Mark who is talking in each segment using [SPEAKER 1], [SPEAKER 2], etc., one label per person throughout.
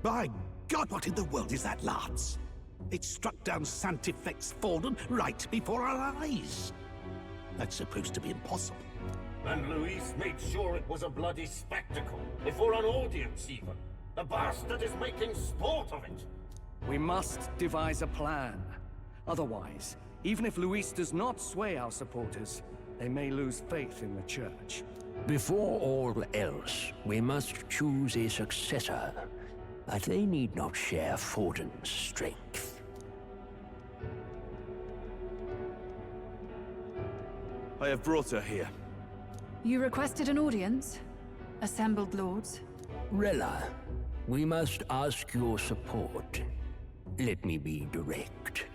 [SPEAKER 1] By God, what in the world is that, lads? It struck down Santifex Forden right before our eyes. That's supposed to be impossible.
[SPEAKER 2] And Luis made sure it was a bloody spectacle, before an audience even. The bastard is making sport of it.
[SPEAKER 3] We must devise a plan. Otherwise, even if Luis does not sway our supporters, they may lose faith in the Church.
[SPEAKER 4] Before all else, we must choose a successor. But they need not share Forden's strength.
[SPEAKER 5] I have brought her here.
[SPEAKER 6] You requested an audience? Assembled lords?
[SPEAKER 4] Rella, we must ask your support. Let me be direct.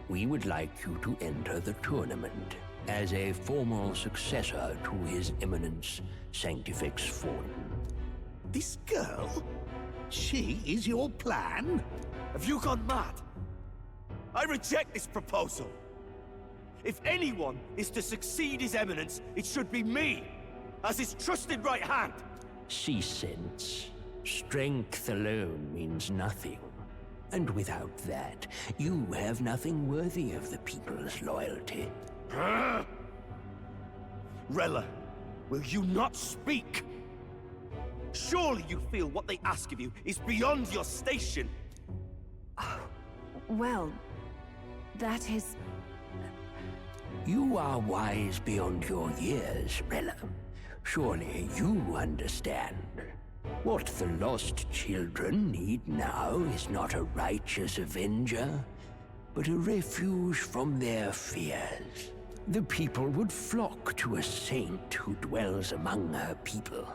[SPEAKER 4] We would like you to enter the tournament as a formal successor to His Eminence Sanctifex Forden.
[SPEAKER 1] This girl? She is your plan?
[SPEAKER 5] Have you gone mad? I reject this proposal. If anyone is to succeed His Eminence, it should be me, as his trusted right hand.
[SPEAKER 4] See sense. Strength alone means nothing. And without that, you have nothing worthy of the people's loyalty.
[SPEAKER 5] Rella, will you not speak? Surely you feel what they ask of you is beyond your station.
[SPEAKER 6] Well, that is...
[SPEAKER 4] You are wise beyond your years, Rella. Surely you understand. What the lost children need now is not a righteous avenger, but a refuge from their fears. The people would flock to a saint who dwells among her people.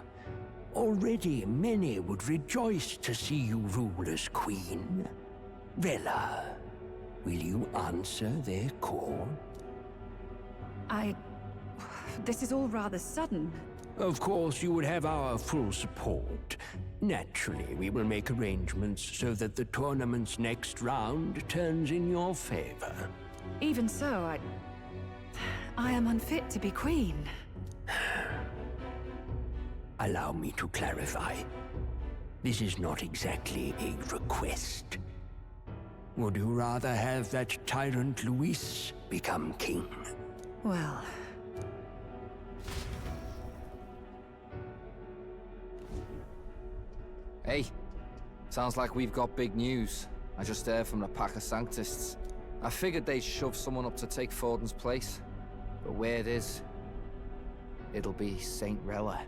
[SPEAKER 4] Already many would rejoice to see you rule as queen. Rella, will you answer their call?
[SPEAKER 6] This is all rather sudden.
[SPEAKER 4] Of course, you would have our full support. Naturally, we will make arrangements so that the tournament's next round turns in your favor.
[SPEAKER 6] Even so, I am unfit to be queen.
[SPEAKER 4] Allow me to clarify. This is not exactly a request. Would you rather have that tyrant Luis become king?
[SPEAKER 6] Well...
[SPEAKER 7] Hey, sounds like we've got big news. I just heard from the pack of Sanctists. I figured they'd shove someone up to take Forden's place. But where it is, it'll be Saint Rella.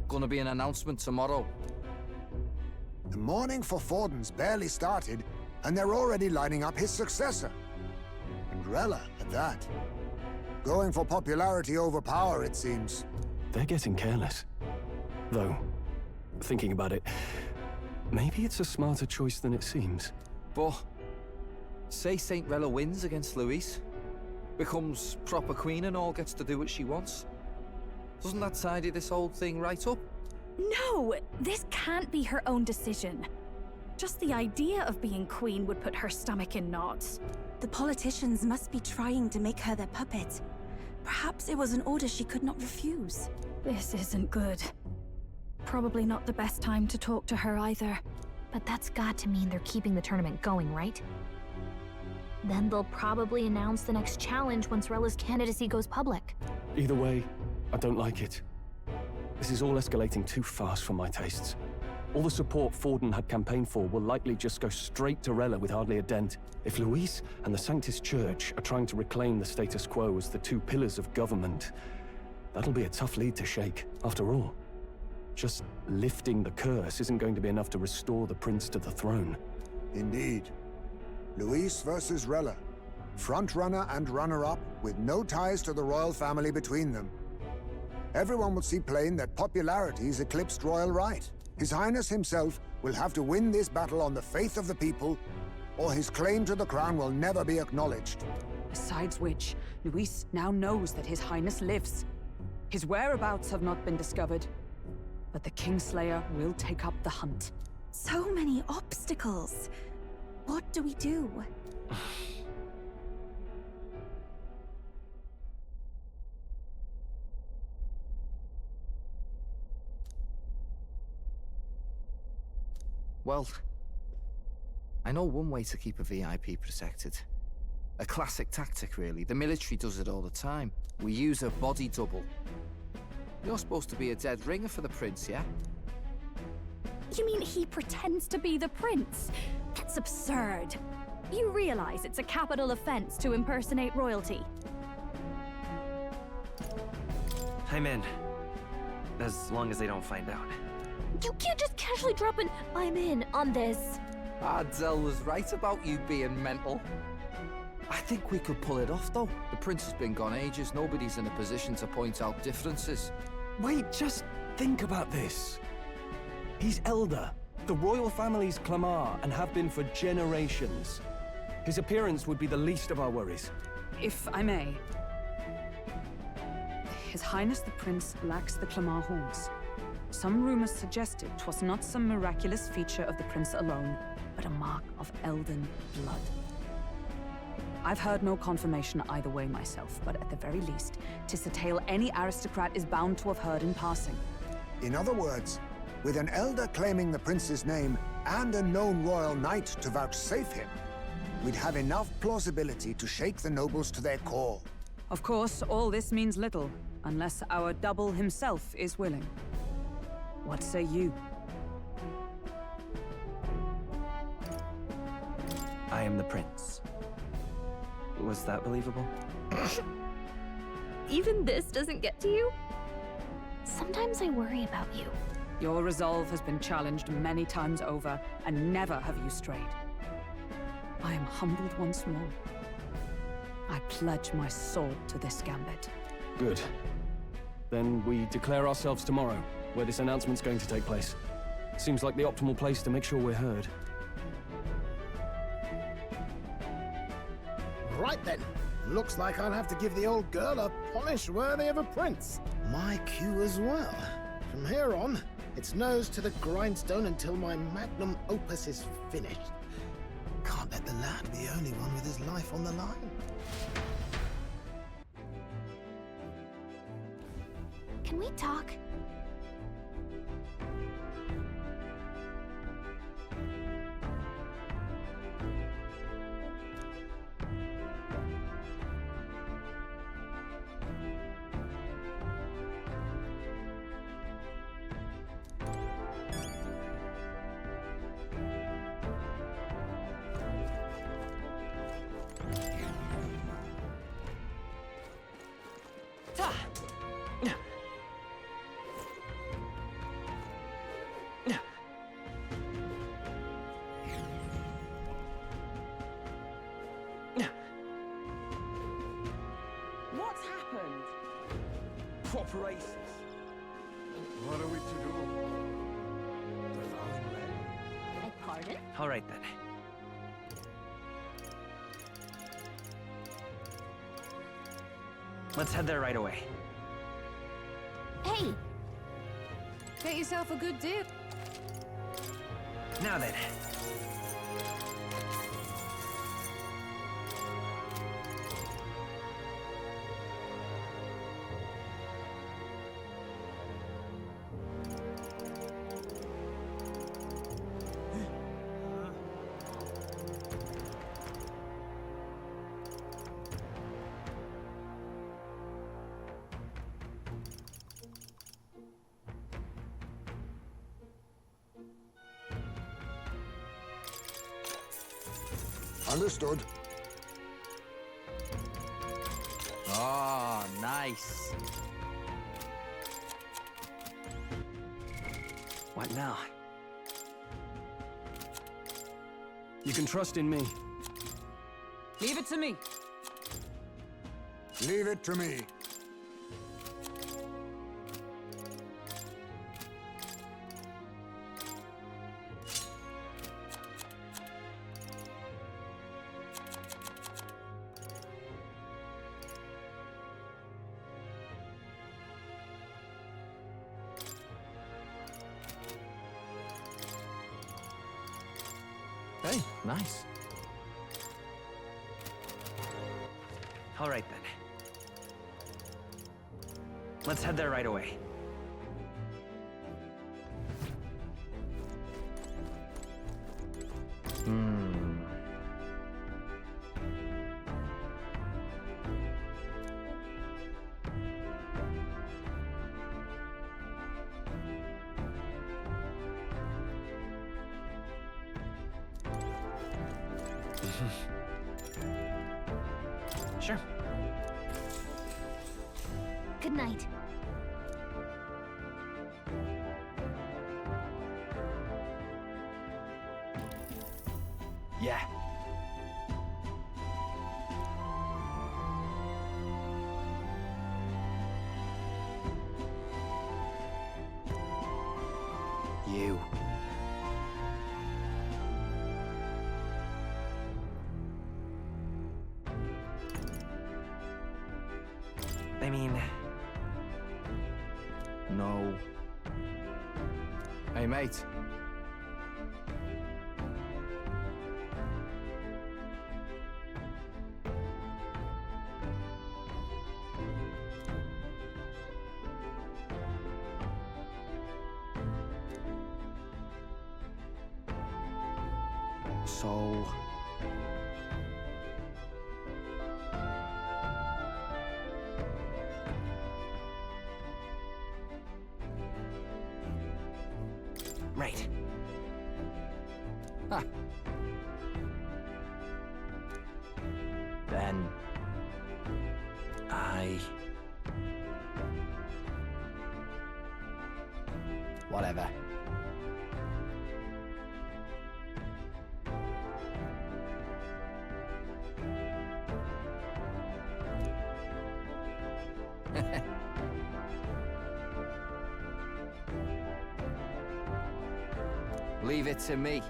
[SPEAKER 7] Gonna be an announcement tomorrow.
[SPEAKER 8] The mourning for Forden's barely started, and they're already lining up his successor. And Rella, at that. Going for popularity over power, it seems.
[SPEAKER 9] They're getting careless. Though, thinking about it, maybe it's a smarter choice than it seems.
[SPEAKER 7] But, say Saint Rella wins against Luis, becomes proper queen and all gets to do what she wants. Doesn't that tidy this whole thing right up?
[SPEAKER 10] No! This can't be her own decision. Just the idea of being queen would put her stomach in knots.
[SPEAKER 11] The politicians must be trying to make her their puppet. Perhaps it was an order she could not refuse.
[SPEAKER 10] This isn't good. Probably not the best time to talk to her either.
[SPEAKER 12] But that's got to mean they're keeping the tournament going, right? Then they'll probably announce the next challenge once Rella's candidacy goes public.
[SPEAKER 9] Either way, I don't like it. This is all escalating too fast for my tastes. All the support Forden had campaigned for will likely just go straight to Rella with hardly a dent. If Luis and the Sanctist Church are trying to reclaim the status quo as the two pillars of government, that'll be a tough lead to shake. After all, just lifting the curse isn't going to be enough to restore the prince to the throne.
[SPEAKER 8] Indeed. Luis versus Rella. Frontrunner and runner-up with no ties to the royal family between them. Everyone will see plain that popularity's eclipsed royal right. His Highness himself will have to win this battle on the faith of the people, or his claim to the crown will never be acknowledged.
[SPEAKER 13] Besides which, Luis now knows that His Highness lives. His whereabouts have not been discovered, but the Kingslayer will take up the hunt.
[SPEAKER 11] So many obstacles. What do we do?
[SPEAKER 7] Well, I know one way to keep a VIP protected. A classic tactic, really. The military does it all the time. We use a body double. You're supposed to be a dead ringer for the prince, yeah?
[SPEAKER 10] You mean he pretends to be the prince? That's absurd. You realize it's a capital offense to impersonate royalty?
[SPEAKER 14] I'm in. As long as they don't find out.
[SPEAKER 12] You can't just casually drop an "I'm in" on this.
[SPEAKER 7] Ardell was right about you being mental. I think we could pull it off, though. The prince has been gone ages. Nobody's in a position to point out differences.
[SPEAKER 9] Wait, just think about this. He's elder. The royal family's Clamar and have been for generations. His appearance would be the least of our worries.
[SPEAKER 13] If I may. His Highness the Prince lacks the Clamar horns. Some rumors suggested 'twas not some miraculous feature of the prince alone, but a mark of elden blood. I've heard no confirmation either way myself, but at the very least, 'tis a tale any aristocrat is bound to have heard in passing.
[SPEAKER 8] In other words, with an elder claiming the prince's name and a known royal knight to vouchsafe him, we'd have enough plausibility to shake the nobles to their core.
[SPEAKER 13] Of course, all this means little, unless our double himself is willing. What say you?
[SPEAKER 14] I am the prince. Was that believable?
[SPEAKER 12] Even this doesn't get to you? Sometimes I worry about you.
[SPEAKER 13] Your resolve has been challenged many times over, and never have you strayed. I am humbled once more. I pledge my soul to this gambit.
[SPEAKER 9] Good. Then we declare ourselves tomorrow, where this announcement's going to take place. Seems like the optimal place to make sure we're heard.
[SPEAKER 15] Right then. Looks like I'll have to give the old girl a polish worthy of a prince. My cue as well. From here on, it's nose to the grindstone until my magnum opus is finished. Can't let the lad be the only one with his life on the line.
[SPEAKER 12] Can we talk?
[SPEAKER 5] What's happened? Proper aces.
[SPEAKER 1] What are we to do?
[SPEAKER 12] Pardon?
[SPEAKER 14] All right then. Let's head there right away.
[SPEAKER 12] Hey!
[SPEAKER 6] Get yourself a good deal.
[SPEAKER 14] Now then.
[SPEAKER 8] Understood.
[SPEAKER 7] Oh, nice.
[SPEAKER 14] What now?
[SPEAKER 9] You can trust in me.
[SPEAKER 13] Leave it to me.
[SPEAKER 8] Leave it to me.
[SPEAKER 7] Hey, nice.
[SPEAKER 14] All right then. Let's head there right away. Sure.
[SPEAKER 12] Good night.
[SPEAKER 9] Yeah. You.
[SPEAKER 14] I mean...
[SPEAKER 9] No. Hey, mate. So...
[SPEAKER 14] Right.
[SPEAKER 9] Ha. Then... Whatever.
[SPEAKER 7] Leave it to me.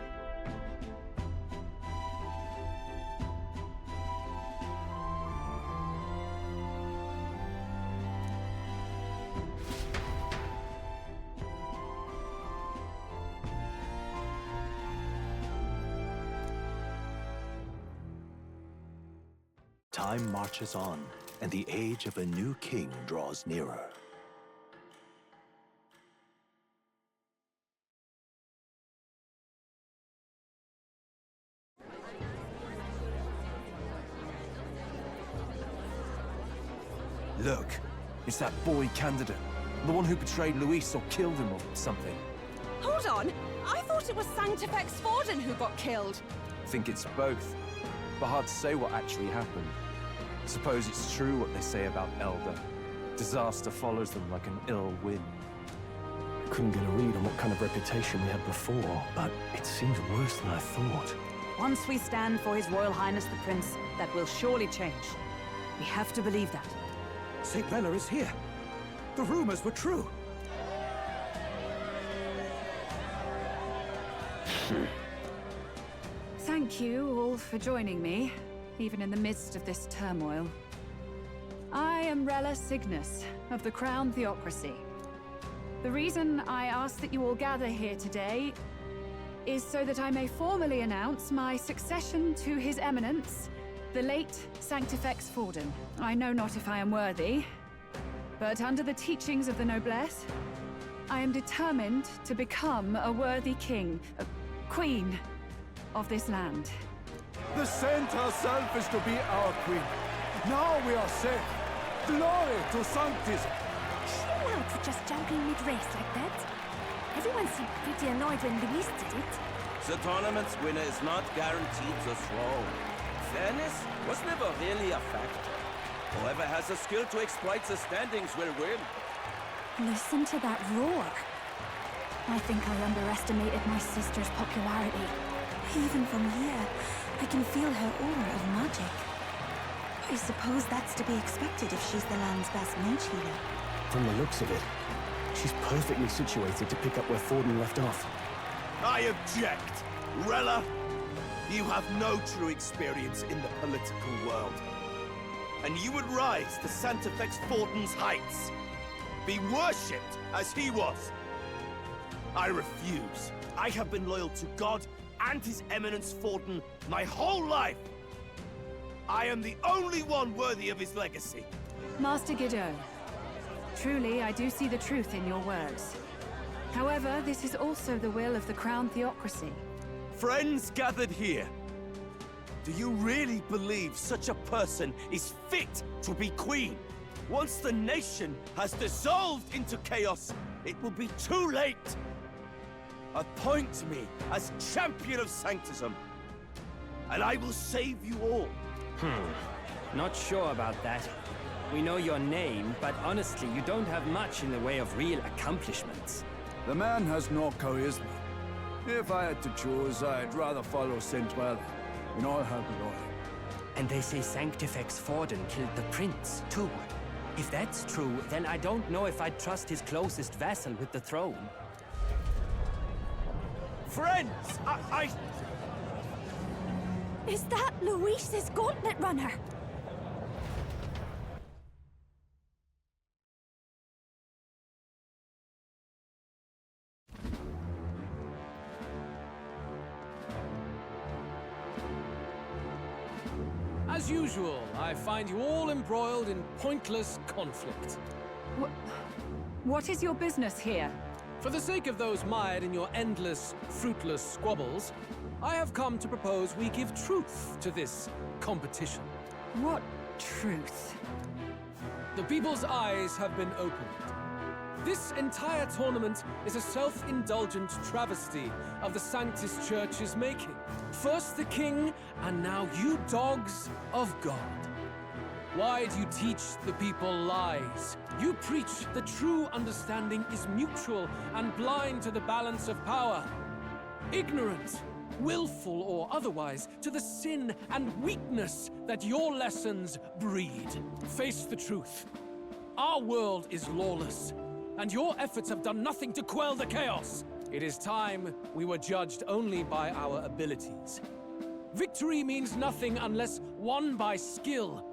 [SPEAKER 1] Time marches on, and the age of a new king draws nearer.
[SPEAKER 5] Look, it's that boy candidate. The one who betrayed Luis or killed him or something.
[SPEAKER 13] Hold on! I thought it was Sanctifex Forden who got killed.
[SPEAKER 5] Think it's both, but hard to say what actually happened. Suppose it's true what they say about Elder. Disaster follows them like an ill wind.
[SPEAKER 9] I couldn't get a read on what kind of reputation we had before, but it seems worse than I thought.
[SPEAKER 13] Once we stand for His Royal Highness the Prince, that will surely change. We have to believe that.
[SPEAKER 5] St. Rella is here. The rumors were true.
[SPEAKER 6] Thank you all for joining me, even in the midst of this turmoil. I am Rella Cygnus, of the Crown Theocracy. The reason I ask that you all gather here today is so that I may formally announce my succession to His Eminence, the late Sanctifex Forden. I know not if I am worthy, but under the teachings of the noblesse, I am determined to become a worthy king, a queen of this land.
[SPEAKER 5] The saint herself is to be our queen. Now we are safe. Glory to Sanctism.
[SPEAKER 16] Is she allowed to just jump in mid-race like that? Everyone seemed pretty annoyed when Luis did it.
[SPEAKER 17] The tournament's winner is not guaranteed the throne. Fairness was never really a factor. Whoever has the skill to exploit the standings will win.
[SPEAKER 10] Listen to that roar. I think I underestimated my sister's popularity.
[SPEAKER 11] Even from here, I can feel her aura of magic. I suppose that's to be expected if she's the land's best mage healer.
[SPEAKER 9] From the looks of it, she's perfectly situated to pick up where Forden left off.
[SPEAKER 5] I object. Rella, you have no true experience in the political world. And you would rise to Sanctifex Forden's heights. Be worshipped as he was. I refuse. I have been loyal to God and His Eminence Forden my whole life. I am the only one worthy of his legacy.
[SPEAKER 6] Master Guido, truly I do see the truth in your words. However, this is also the will of the Crown Theocracy.
[SPEAKER 5] Friends gathered here, do you really believe such a person is fit to be queen? Once the nation has dissolved into chaos, it will be too late. Appoint me as champion of Sanctism. and I will save you all.
[SPEAKER 18] Not sure about that. We know your name, but honestly, you don't have much in the way of real accomplishments.
[SPEAKER 19] The man has no charisma. If I had to choose, I'd rather follow Saint Rella in all her glory.
[SPEAKER 18] And they say Sanctifex Forden killed the prince, too. If that's true, then I don't know if I'd trust his closest vassal with the throne.
[SPEAKER 5] Friends, I...
[SPEAKER 10] Is that Luis's gauntlet runner?
[SPEAKER 20] As usual, I find you all embroiled in pointless conflict.
[SPEAKER 6] What is your business here?
[SPEAKER 20] For the sake of those mired in your endless, fruitless squabbles, I have come to propose we give truth to this competition.
[SPEAKER 6] What truth?
[SPEAKER 20] The people's eyes have been opened. This entire tournament is a self-indulgent travesty of the Sanctus Church's making. First the king, and now you dogs of God. Why do you teach the people lies? You preach the true understanding is mutual and blind to the balance of power. Ignorant, willful or otherwise, to the sin and weakness that your lessons breed. Face the truth. Our world is lawless, and your efforts have done nothing to quell the chaos. It is time we were judged only by our abilities. Victory means nothing unless won by skill,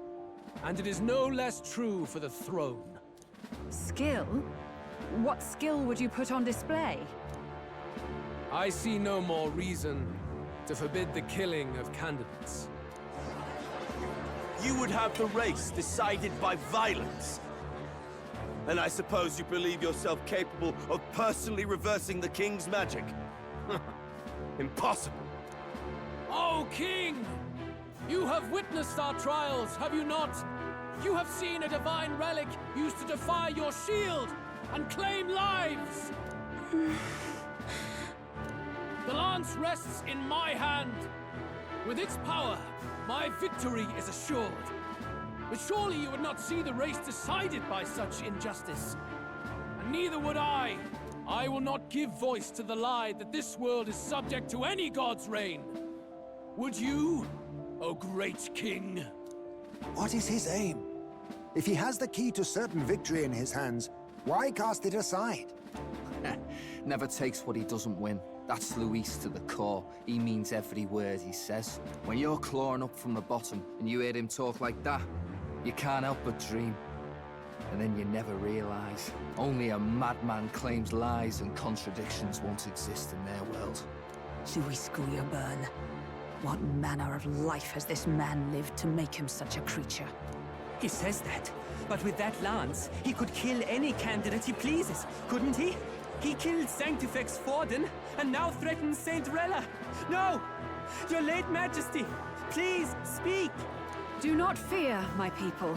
[SPEAKER 20] and it is no less true for the throne.
[SPEAKER 6] Skill? What skill would you put on display?
[SPEAKER 20] I see no more reason to forbid the killing of candidates.
[SPEAKER 5] You would have the race decided by violence. And I suppose you believe yourself capable of personally reversing the king's magic? Impossible.
[SPEAKER 20] Oh, king! You have witnessed our trials, have you not? You have seen a divine relic used to defy your shield and claim lives! The lance rests in my hand. With its power, my victory is assured. But surely you would not see the race decided by such injustice. And neither would I. I will not give voice to the lie that this world is subject to any god's reign. Would you, O great king?
[SPEAKER 8] What is his aim? If he has the key to certain victory in his hands, why cast it aside?
[SPEAKER 7] Never takes what he doesn't win. That's Luis to the core. He means every word he says. When you're clawing up from the bottom and you hear him talk like that, you can't help but dream. And then you never realize. Only a madman claims lies and contradictions won't exist in their world.
[SPEAKER 13] Luis Guyerburn. What manner of life has this man lived to make him such a creature?
[SPEAKER 18] He says that, but with that lance, he could kill any candidate he pleases, couldn't he? He killed Sanctifex Forden, and now threatens Saint Rella. No! Your late majesty, please, speak!
[SPEAKER 6] Do not fear, my people.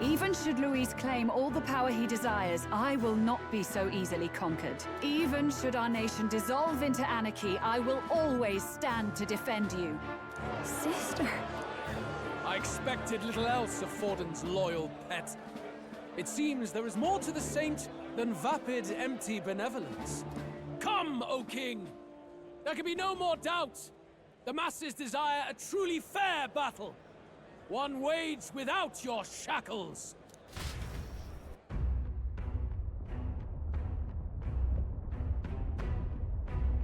[SPEAKER 6] Even should Luis claim all the power he desires, I will not be so easily conquered. Even should our nation dissolve into anarchy, I will always stand to defend you.
[SPEAKER 10] Sister.
[SPEAKER 20] I expected little else of Forden's loyal pet. It seems there is more to the saint than vapid, empty benevolence. Come, O king! There can be no more doubt. The masses desire a truly fair battle. One waged without your shackles.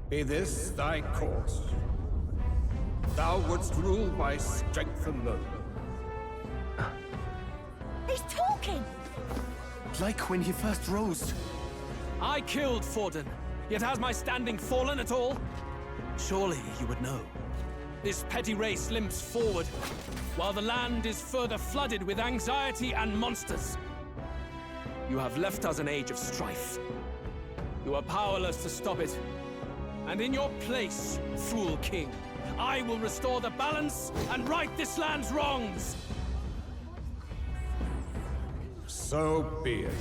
[SPEAKER 21] Be this thy course. Thou wouldst rule by strength alone.
[SPEAKER 10] He's talking!
[SPEAKER 3] Like when he first rose.
[SPEAKER 20] I killed Forden, yet has my standing fallen at all? Surely you would know. This petty race limps forward, while the land is further flooded with anxiety and monsters. You have left us an age of strife. You are powerless to stop it. And in your place, fool king, I will restore the balance and right this land's wrongs!
[SPEAKER 21] So be it.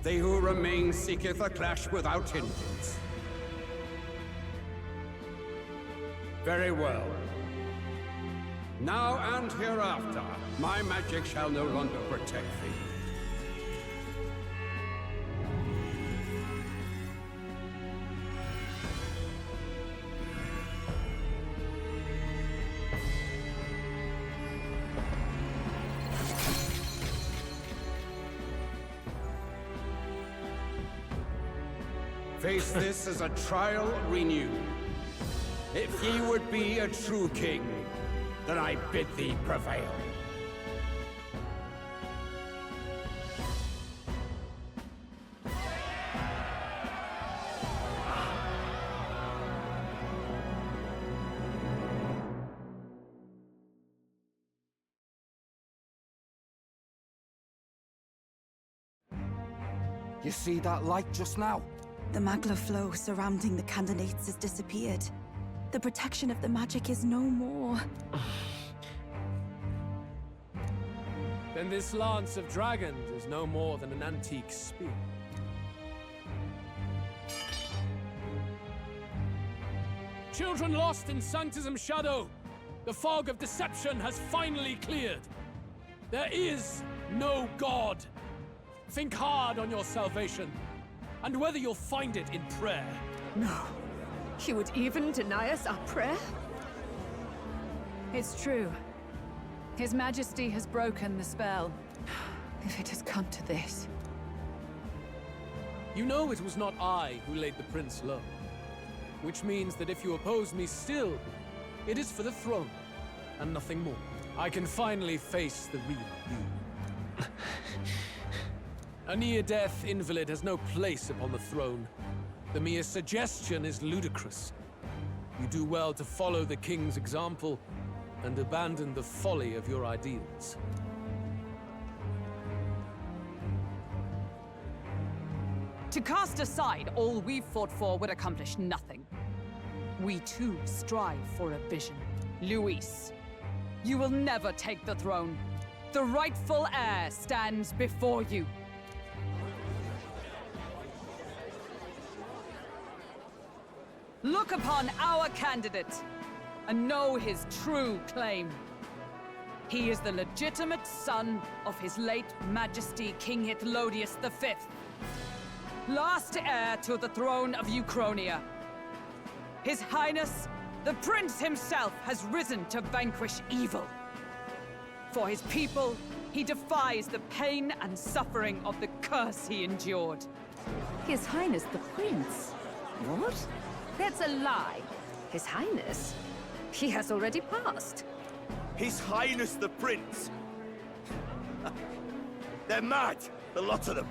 [SPEAKER 21] They who remain seeketh a clash without hindrance. Very well. Now and hereafter, my magic shall no longer protect thee. Face this as a trial renewed. If ye would be a true king, then I bid thee prevail.
[SPEAKER 7] You see that light just now?
[SPEAKER 11] The magla flow surrounding the candidates has disappeared. The protection of the magic is no more.
[SPEAKER 20] Then this lance of dragons is no more than an antique spear. Children lost in Sanctism Shadow, the fog of deception has finally cleared. There is no God. Think hard on your salvation, and whether you'll find it in prayer.
[SPEAKER 6] No. He would even deny us our prayer? It's true. His Majesty has broken the spell. If it has come to this.
[SPEAKER 20] You know it was not I who laid the prince low. Which means that if you oppose me still, it is for the throne, and nothing more. I can finally face the real you. A near-death invalid has no place upon the throne. The mere suggestion is ludicrous. You do well to follow the king's example and abandon the folly of your ideals.
[SPEAKER 13] To cast aside all we've fought for would accomplish nothing. We too strive for a vision. Luis, you will never take the throne. The rightful heir stands before you. Look upon our candidate and know his true claim. He is the legitimate son of his late Majesty King Hythlodius V, last heir to the throne of Uchronia. His Highness, the Prince himself, has risen to vanquish evil. For his people, he defies the pain and suffering of the curse he endured.
[SPEAKER 2] His Highness the Prince? What? That's a lie. His Highness? He has already passed.
[SPEAKER 5] His Highness the Prince! They're mad, the lot of them.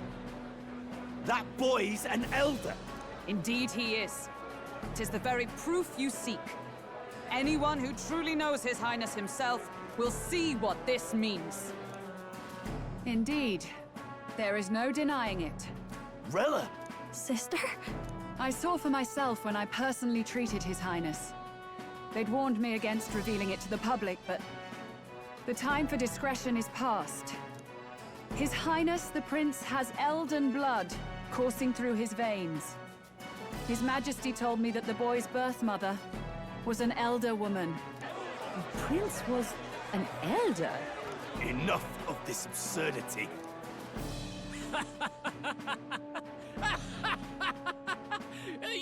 [SPEAKER 5] That boy's an elder.
[SPEAKER 13] Indeed he is. 'Tis the very proof you seek. Anyone who truly knows His Highness himself will see what this means.
[SPEAKER 6] Indeed. There is no denying it.
[SPEAKER 5] Rella!
[SPEAKER 6] Sister? I saw for myself when I personally treated His Highness. They'd warned me against revealing it to the public, but the time for discretion is past. His Highness the Prince has Elden blood coursing through his veins. His Majesty told me that the boy's birth mother was an elder woman.
[SPEAKER 2] The Prince was an elder?
[SPEAKER 5] Enough of this absurdity.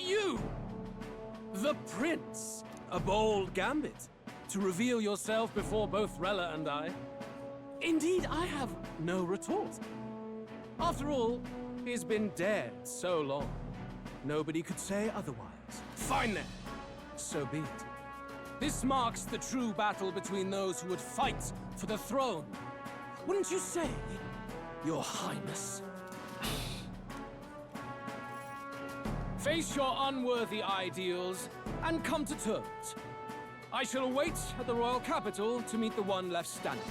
[SPEAKER 20] You! The Prince! A bold gambit. To reveal yourself before both Rella and I. Indeed, I have no retort. After all, he's been dead so long. Nobody could say otherwise. Fine then. So be it. This marks the true battle between those who would fight for the throne. Wouldn't you say, Your Highness? Face your unworthy ideals and come to terms. I shall await at the royal capital to meet the one left standing.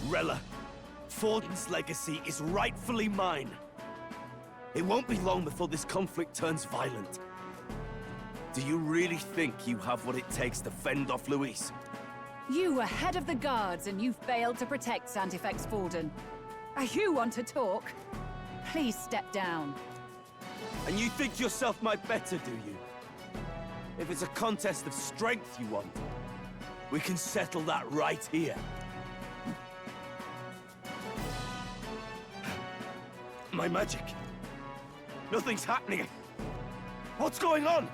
[SPEAKER 5] Rella, Forden's legacy is rightfully mine. It won't be long before this conflict turns violent. Do you really think you have what it takes to fend off Luis?
[SPEAKER 6] You were head of the guards and you failed to protect Santifex Forden. You want to talk? Please step down.
[SPEAKER 5] And you think yourself my better, do you? If it's a contest of strength you want, we can settle that right here. My magic. Nothing's happening. What's going on?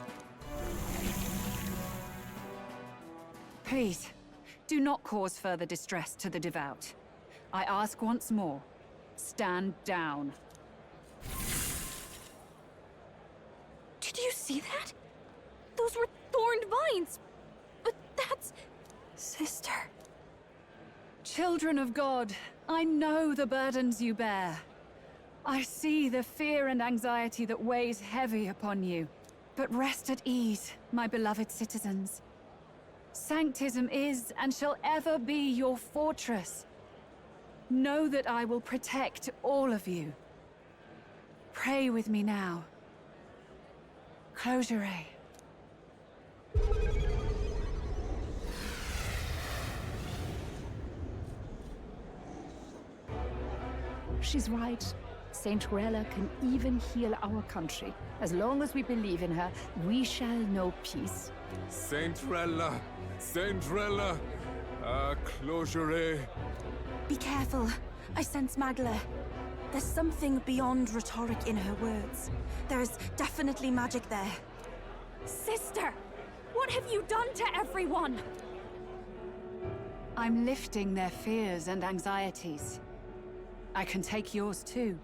[SPEAKER 6] Please, do not cause further distress to the devout. I ask once more, stand down.
[SPEAKER 10] Did you see that? Those were thorned vines. But that's... Sister.
[SPEAKER 6] Children of God, I know the burdens you bear. I see the fear and anxiety that weighs heavy upon you. But rest at ease, my beloved citizens. Sanctism is and shall ever be your fortress. Know that I will protect all of you. Pray with me now. Closure.
[SPEAKER 2] She's right. Saint Rella can even heal our country. As long as we believe in her, we shall know peace.
[SPEAKER 4] Saint Rella! Saint Rella! Closure.
[SPEAKER 11] Be careful. I sense Magla. There's something beyond rhetoric in her words. There's definitely magic there.
[SPEAKER 10] Sister! What have you done to everyone?
[SPEAKER 6] I'm lifting their fears and anxieties. I can take yours too.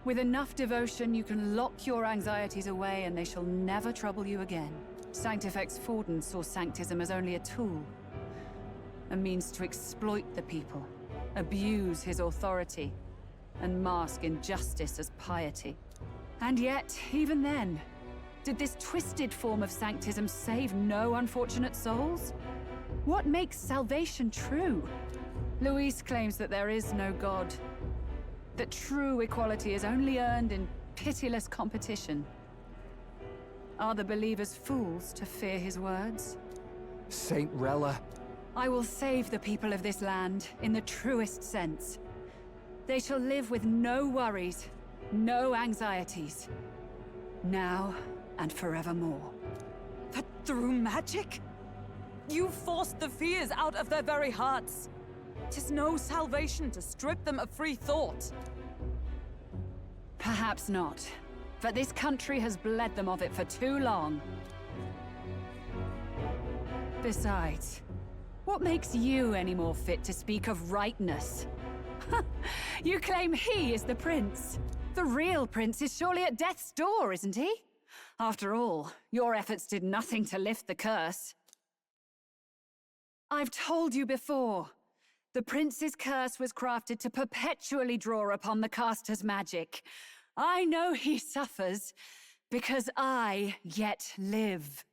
[SPEAKER 6] With enough devotion, you can lock your anxieties away and they shall never trouble you again. Sanctifex Forden saw Sanctism as only a tool. A means to exploit the people, abuse his authority, and mask injustice as piety. And yet, even then, did this twisted form of Sanctism save no unfortunate souls? What makes salvation true? Luis claims that there is no God. That true equality is only earned in pitiless competition. Are the believers fools to fear his words?
[SPEAKER 7] Saint Rella.
[SPEAKER 6] I will save the people of this land in the truest sense. They shall live with no worries, no anxieties. Now and forevermore.
[SPEAKER 13] But through magic? You forced the fears out of their very hearts. 'Tis no salvation to strip them of free thought.
[SPEAKER 6] Perhaps not. But this country has bled them of it for too long. Besides, what makes you any more fit to speak of rightness? You claim he is the prince. The real prince is surely at death's door, isn't he? After all, your efforts did nothing to lift the curse. I've told you before. The prince's curse was crafted to perpetually draw upon the caster's magic. I know he suffers, because I yet live.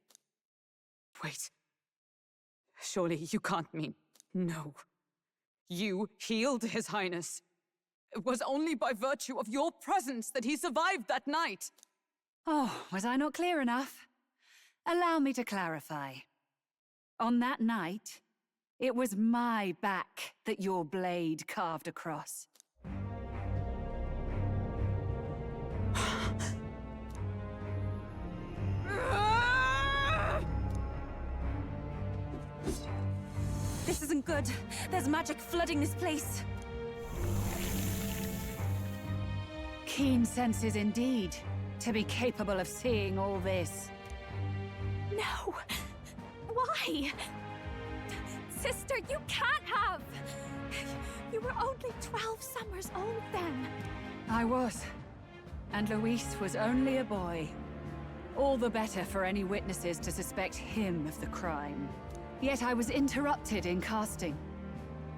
[SPEAKER 13] Wait. Surely you can't mean... No. You healed His Highness. It was only by virtue of your presence that he survived that night.
[SPEAKER 6] Oh, was I not clear enough? Allow me to clarify. On that night, it was my back that your blade carved across.
[SPEAKER 11] This isn't good. There's magic flooding this place.
[SPEAKER 6] Keen senses indeed, to be capable of seeing all this.
[SPEAKER 10] No! Why? Sister, you can't have! You were only 12 summers old then.
[SPEAKER 6] I was. And Luis was only a boy. All the better for any witnesses to suspect him of the crime. Yet I was interrupted in casting.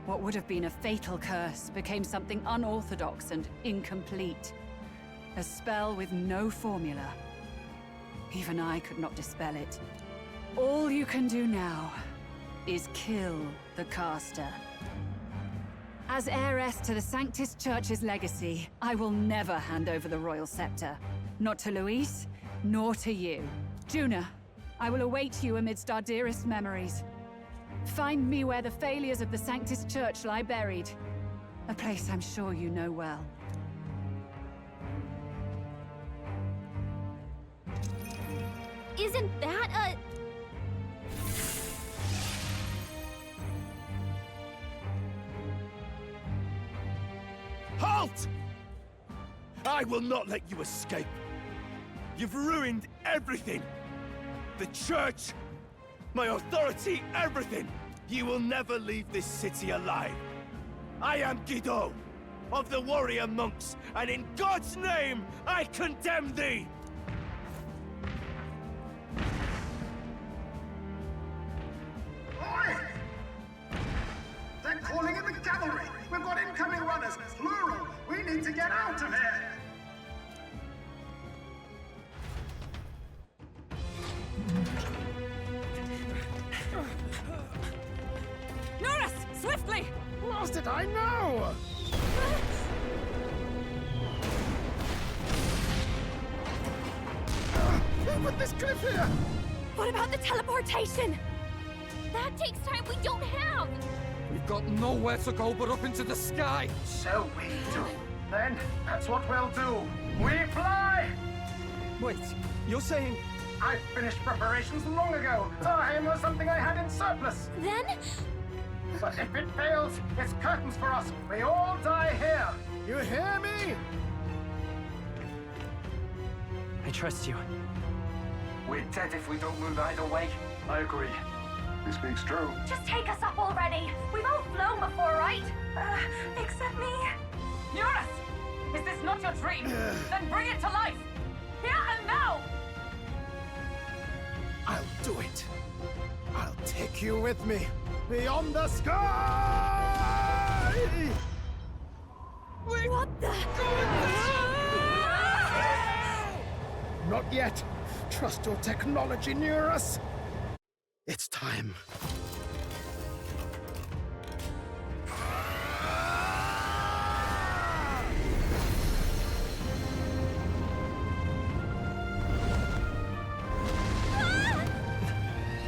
[SPEAKER 6] What would have been a fatal curse became something unorthodox and incomplete. A spell with no formula. Even I could not dispel it. All you can do now is kill the caster. As heiress to the Sanctus Church's legacy, I will never hand over the royal scepter. Not to Luis, nor to you. Juna, I will await you amidst our dearest memories. Find me where the failures of the Sanctus Church lie buried. A place I'm sure you know well.
[SPEAKER 12] Isn't that a...
[SPEAKER 5] Halt! I will not let you escape. You've ruined everything. The church, my authority, everything. You will never leave this city alive. I am Guido, of the warrior monks, and in God's name, I condemn thee!
[SPEAKER 15] Oi! They're calling in the cavalry! We've got incoming runners, plural! We need to get out of here!
[SPEAKER 6] Norris! Swiftly!
[SPEAKER 15] Lost it, I know! Who put this cliff here?
[SPEAKER 10] What about the teleportation? That takes time we don't have!
[SPEAKER 7] We've got nowhere to go but up into the sky!
[SPEAKER 15] So we do. Then, that's what we'll do. We fly!
[SPEAKER 18] Wait, you're saying...
[SPEAKER 15] I finished preparations long ago. Time was something I had in surplus.
[SPEAKER 10] Then?
[SPEAKER 15] But if it fails, it's curtains for us. We all die here. You hear me?
[SPEAKER 18] I trust you.
[SPEAKER 15] We're dead if we don't move either way. I agree. He speaks true.
[SPEAKER 10] Just take us up already. We've all flown before, right? Except me.
[SPEAKER 6] Norris! Is this not your dream? Then bring it to life! Here and now!
[SPEAKER 15] I'll do it. I'll take you with me. Beyond the sky!
[SPEAKER 10] What the?
[SPEAKER 15] Not yet. Trust your technology near us. It's time.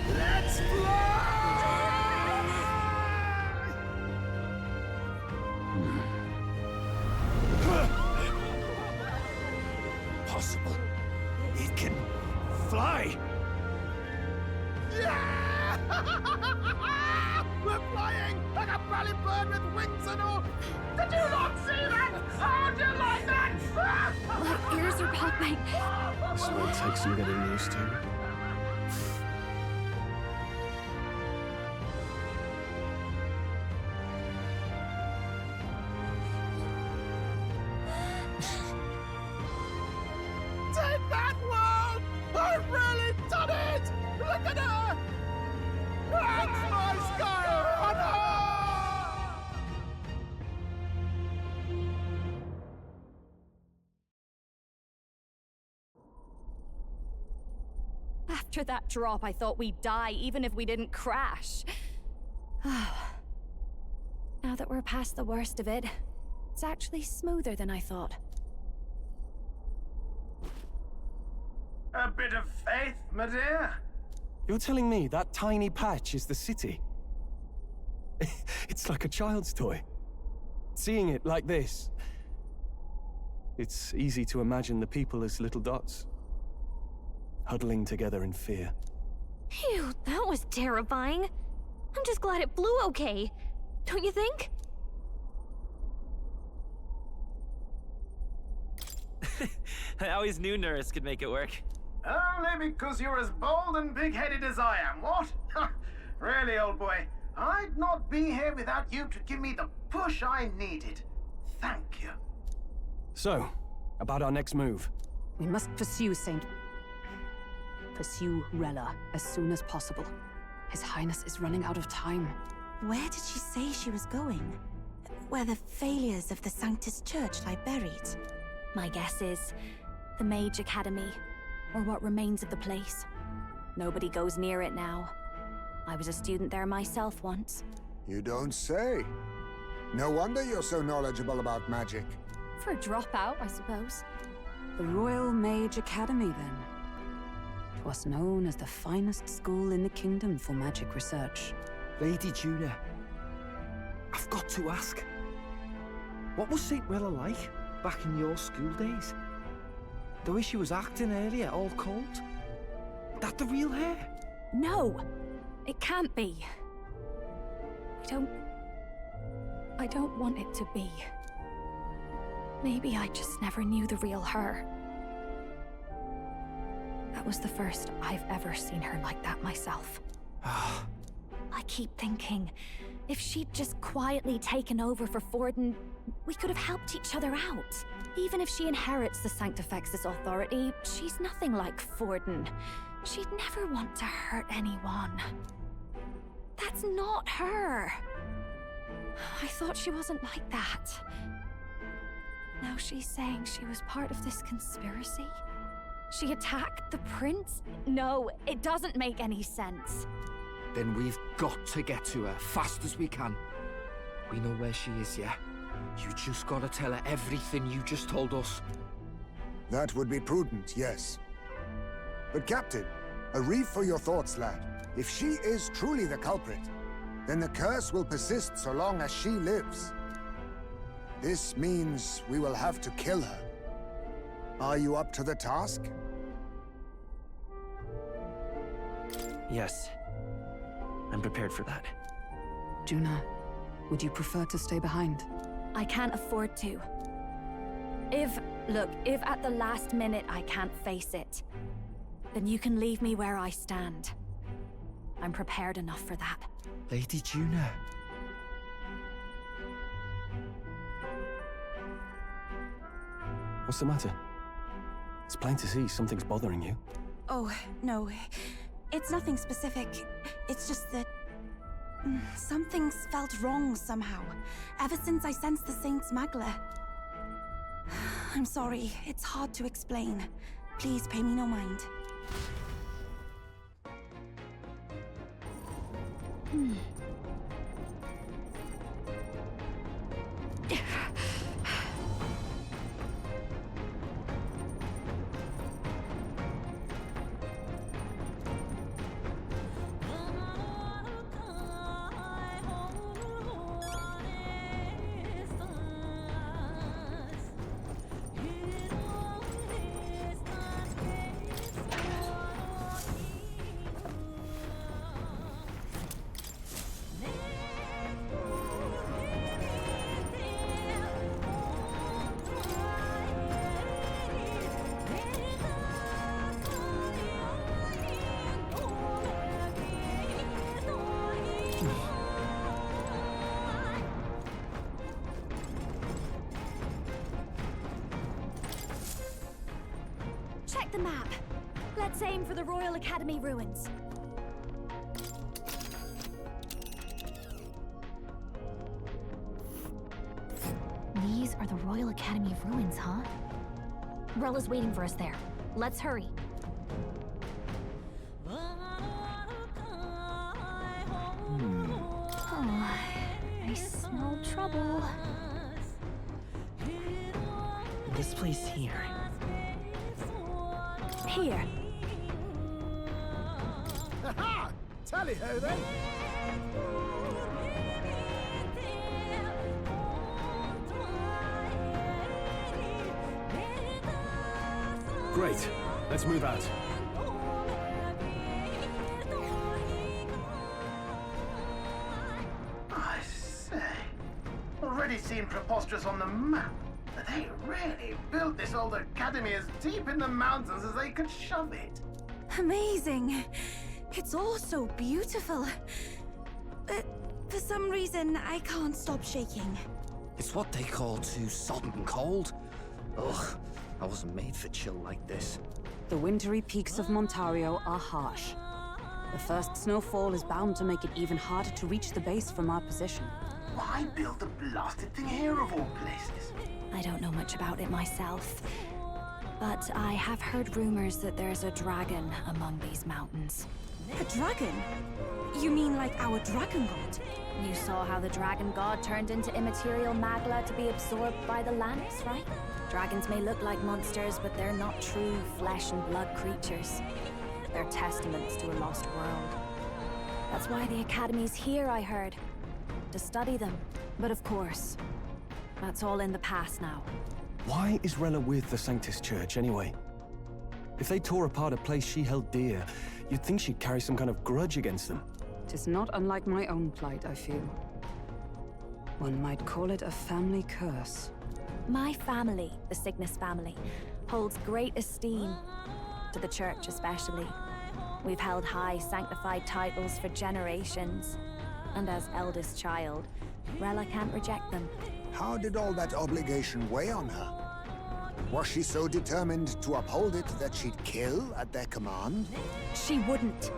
[SPEAKER 15] Let's
[SPEAKER 5] Possible. It can fly.
[SPEAKER 15] Yeah! We're flying like a bally bird with wings and all. Did you not see that? How'd you like that?
[SPEAKER 10] My ears are popping.
[SPEAKER 9] This will take some getting used to.
[SPEAKER 15] Take that, world! I've really done it! Look at her! That's my sky runner!
[SPEAKER 10] After that drop, I thought we'd die even if we didn't crash. Now that we're past the worst of it, it's actually smoother than I thought.
[SPEAKER 15] A bit of faith, my dear.
[SPEAKER 9] You're telling me that tiny patch is the city? It's like a child's toy. Seeing it like this, it's easy to imagine the people as little dots, huddling together in fear.
[SPEAKER 12] Phew, that was terrifying. I'm just glad it flew okay. Don't you think?
[SPEAKER 14] I always knew Norris could make it work.
[SPEAKER 15] Only because you're as bold and big-headed as I am, what? Really, old boy, I'd not be here without you to give me the push I needed. Thank you.
[SPEAKER 9] So, about our next move.
[SPEAKER 13] We must pursue Rella as soon as possible. His Highness is running out of time.
[SPEAKER 11] Where did she say she was going? Where the failures of the Sanctus Church lie buried?
[SPEAKER 10] My guess is the Mage Academy, or what remains of the place. Nobody goes near it now. I was a student there myself once.
[SPEAKER 8] You don't say. No wonder you're so knowledgeable about magic.
[SPEAKER 10] For a dropout, I suppose.
[SPEAKER 13] The Royal Mage Academy, then. 'Twas known as the finest school in the kingdom for magic research.
[SPEAKER 7] Lady Juna, I've got to ask. What was St. Rella like back in your school days? The way she was acting earlier, all cold? That the real hair?
[SPEAKER 10] No! It can't be. I don't want it to be. Maybe I just never knew the real her. That was the first I've ever seen her like that myself. I keep thinking, if she'd just quietly taken over for Forden, we could have helped each other out. Even if she inherits the Sanctifex's authority, she's nothing like Forden. She'd never want to hurt anyone. That's not her. I thought she wasn't like that. Now she's saying she was part of this conspiracy? She attacked the prince? No, it doesn't make any sense.
[SPEAKER 7] Then we've got to get to her fast as we can. We know where she is, yeah? You just gotta tell her everything you just told us.
[SPEAKER 8] That would be prudent, yes. But Captain, a reef for your thoughts, lad. If she is truly the culprit, then the curse will persist so long as she lives. This means we will have to kill her. Are you up to the task?
[SPEAKER 14] Yes. I'm prepared for that.
[SPEAKER 13] Juna, would you prefer to stay behind?
[SPEAKER 10] I can't afford to. If at the last minute I can't face it, then you can leave me where I stand. I'm prepared enough for that.
[SPEAKER 7] Lady Juna.
[SPEAKER 9] What's the matter? It's plain to see something's bothering you.
[SPEAKER 11] Oh, no. It's nothing specific. It's just that... something's felt wrong somehow. Ever since I sensed the Saint's Magla. I'm sorry. It's hard to explain. Please pay me no mind.
[SPEAKER 10] Check the map. Let's aim for the Royal Academy ruins.
[SPEAKER 12] These are the Royal Academy ruins, huh? Rella's waiting for us there. Let's hurry. Oh, I smell trouble.
[SPEAKER 14] This place here.
[SPEAKER 10] Here.
[SPEAKER 15] Ha-ha! Tally-ho then!
[SPEAKER 9] Great. Let's move out.
[SPEAKER 15] I say, already seemed preposterous on the map. They really built this old academy as deep in the mountains as they could shove it.
[SPEAKER 11] Amazing. It's all so beautiful. But for some reason, I can't stop shaking.
[SPEAKER 7] It's what they call too sodden cold. Ugh, I wasn't made for chill like this.
[SPEAKER 13] The wintry peaks of Montario are harsh. The first snowfall is bound to make it even harder to reach the base from our position.
[SPEAKER 15] Why build the blasted thing here of all places?
[SPEAKER 10] I don't know much about it myself, but I have heard rumors that there's a dragon among these mountains.
[SPEAKER 11] A dragon? You mean like our dragon god?
[SPEAKER 10] You saw how the dragon god turned into immaterial magla to be absorbed by the Lance, right? Dragons may look like monsters, but they're not true flesh and blood creatures. They're testaments to a lost world. That's why the Academy's here, I heard. To study them. But of course, that's all in the past now.
[SPEAKER 9] Why is Rella with the Sanctus Church, anyway? If they tore apart a place she held dear, you'd think she'd carry some kind of grudge against them.
[SPEAKER 13] Tis not unlike my own plight, I feel. One might call it a family curse.
[SPEAKER 10] My family, the Cygnus family, holds great esteem, to the Church especially. We've held high sanctified titles for generations, and as eldest child, Rella can't reject them.
[SPEAKER 8] How did all that obligation weigh on her? Was she so determined to uphold it that she'd kill at their command?
[SPEAKER 10] She wouldn't.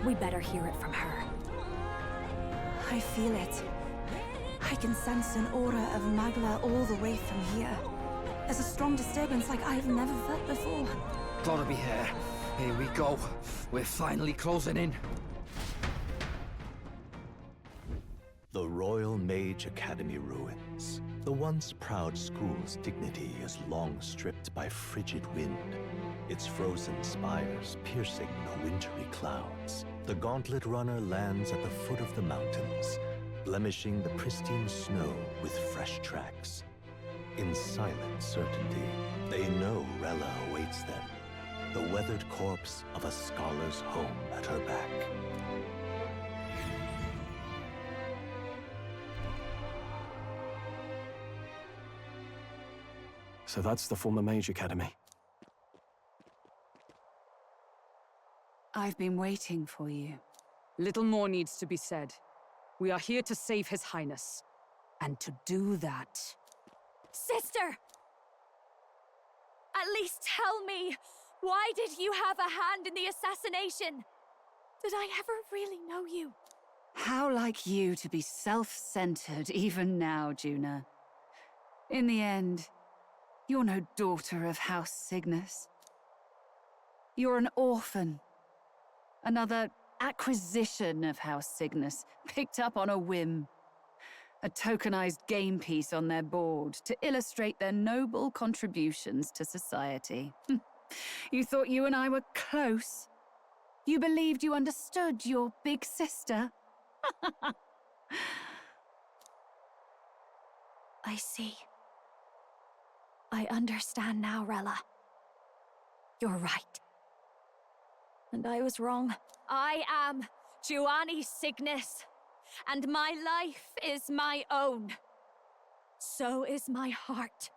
[SPEAKER 10] We'd better hear it from her.
[SPEAKER 11] I feel it. I can sense an aura of Magla all the way from here. There's a strong disturbance like I've never felt before.
[SPEAKER 7] Gotta be here. Here we go. We're finally closing in.
[SPEAKER 1] The Royal Mage Academy ruins. The once proud school's dignity is long stripped by frigid wind, its frozen spires piercing the wintry clouds. The gauntlet runner lands at the foot of the mountains, blemishing the pristine snow with fresh tracks. In silent certainty, they know Rella awaits them, the weathered corpse of a scholar's home at her back.
[SPEAKER 9] So that's the former Mage Academy.
[SPEAKER 13] I've been waiting for you. Little more needs to be said. We are here to save His Highness. And to do that...
[SPEAKER 10] Sister! At least tell me, why did you have a hand in the assassination? Did I ever really know you?
[SPEAKER 6] How like you to be self-centered even now, Juna. In the end, you're no daughter of House Cygnus. You're an orphan. Another acquisition of House Cygnus, picked up on a whim. A tokenized game piece on their board to illustrate their noble contributions to society. You thought you and I were close? You believed you understood your big sister?
[SPEAKER 10] I see. I understand now, Rella. You're right. And I was wrong. I am Giovanni Cygnus, and my life is my own. So is my heart.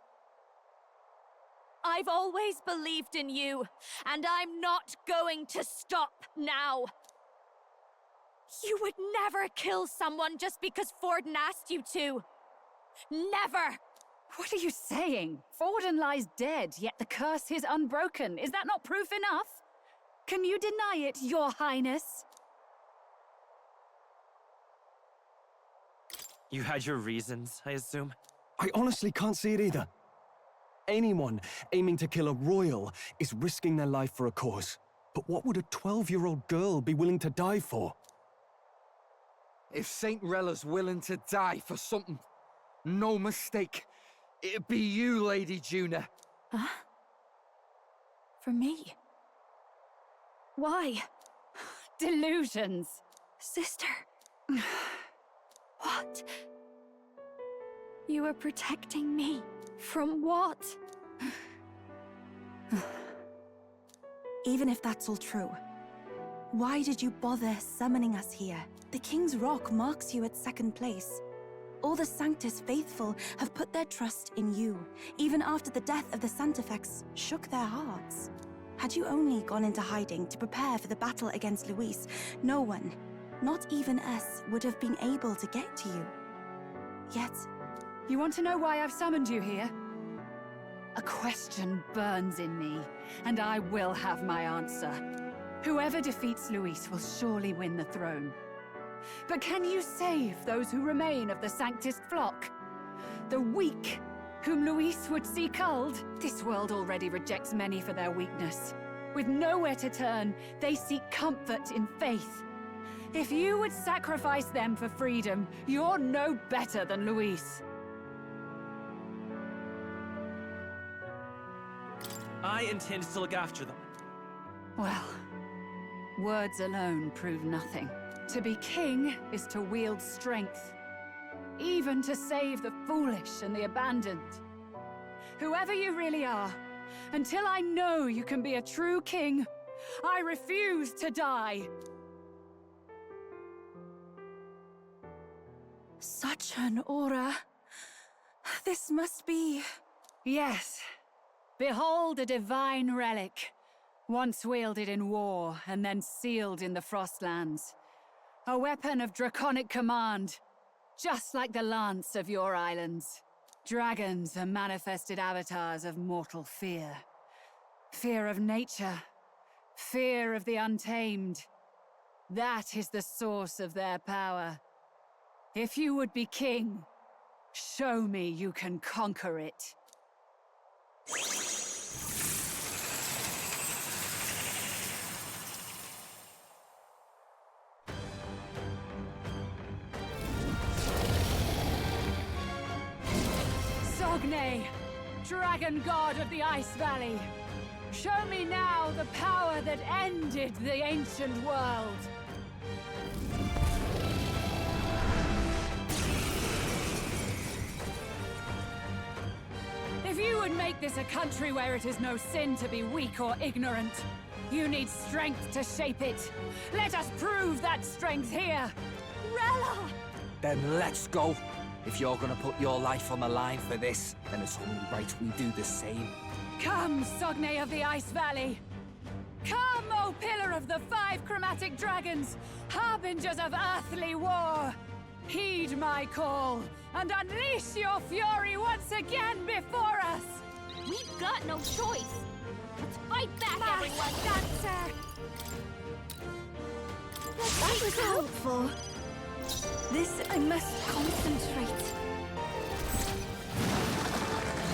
[SPEAKER 10] I've always believed in you, and I'm not going to stop now. You would never kill someone just because Forden asked you to. Never!
[SPEAKER 6] What are you saying? Forden lies dead, yet the curse is unbroken. Is that not proof enough? Can you deny it, Your Highness?
[SPEAKER 14] You had your reasons, I assume?
[SPEAKER 9] I honestly can't see it either. Anyone aiming to kill a royal is risking their life for a cause. But what would a 12-year-old girl be willing to die for?
[SPEAKER 7] If Saint Rella's willing to die for something, no mistake, it'd be you, Lady Juna.
[SPEAKER 10] Huh? For me? Why?
[SPEAKER 6] Delusions.
[SPEAKER 10] Sister. What? You were protecting me. From what?
[SPEAKER 11] Even if that's all true, why did you bother summoning us here? The King's Rock marks you at second place. All the Sanctus faithful have put their trust in you, even after the death of the Santafex shook their hearts. Had you only gone into hiding to prepare for the battle against Luis, no one, not even us, would have been able to get to you. Yet...
[SPEAKER 6] You want to know why I've summoned you here? A question burns in me, and I will have my answer. Whoever defeats Luis will surely win the throne. But can you save those who remain of the Sanctist flock? The weak, whom Luis would see culled? This world already rejects many for their weakness. With nowhere to turn, they seek comfort in faith. If you would sacrifice them for freedom, you're no better than Luis.
[SPEAKER 14] I intend to look after them.
[SPEAKER 6] Well, words alone prove nothing. To be king is to wield strength, even to save the foolish and the abandoned. Whoever you really are, until I know you can be a true king, I refuse to die.
[SPEAKER 11] Such an aura. This must be...
[SPEAKER 6] Yes. Behold a divine relic, once wielded in war and then sealed in the Frostlands. A weapon of draconic command, just like the lance of your islands. Dragons are manifested avatars of mortal fear. Fear of nature, fear of the untamed. That is the source of their power. If you would be king, show me you can conquer it. Sogne, dragon god of the Ice Valley, show me now the power that ended the ancient world. If you would make this a country where it is no sin to be weak or ignorant, you need strength to shape it. Let us prove that strength here.
[SPEAKER 10] Rella!
[SPEAKER 7] Then let's go. If you're gonna put your life on the line for this, then it's only right we do the same.
[SPEAKER 6] Come, Sogne of the Ice Valley! Come, O Pillar of the 5 Chromatic Dragons, harbingers of earthly war! Heed my call, and unleash your fury once again before us!
[SPEAKER 12] We've got no choice! Let's fight back, everyone!
[SPEAKER 10] That was helpful. This, I must concentrate.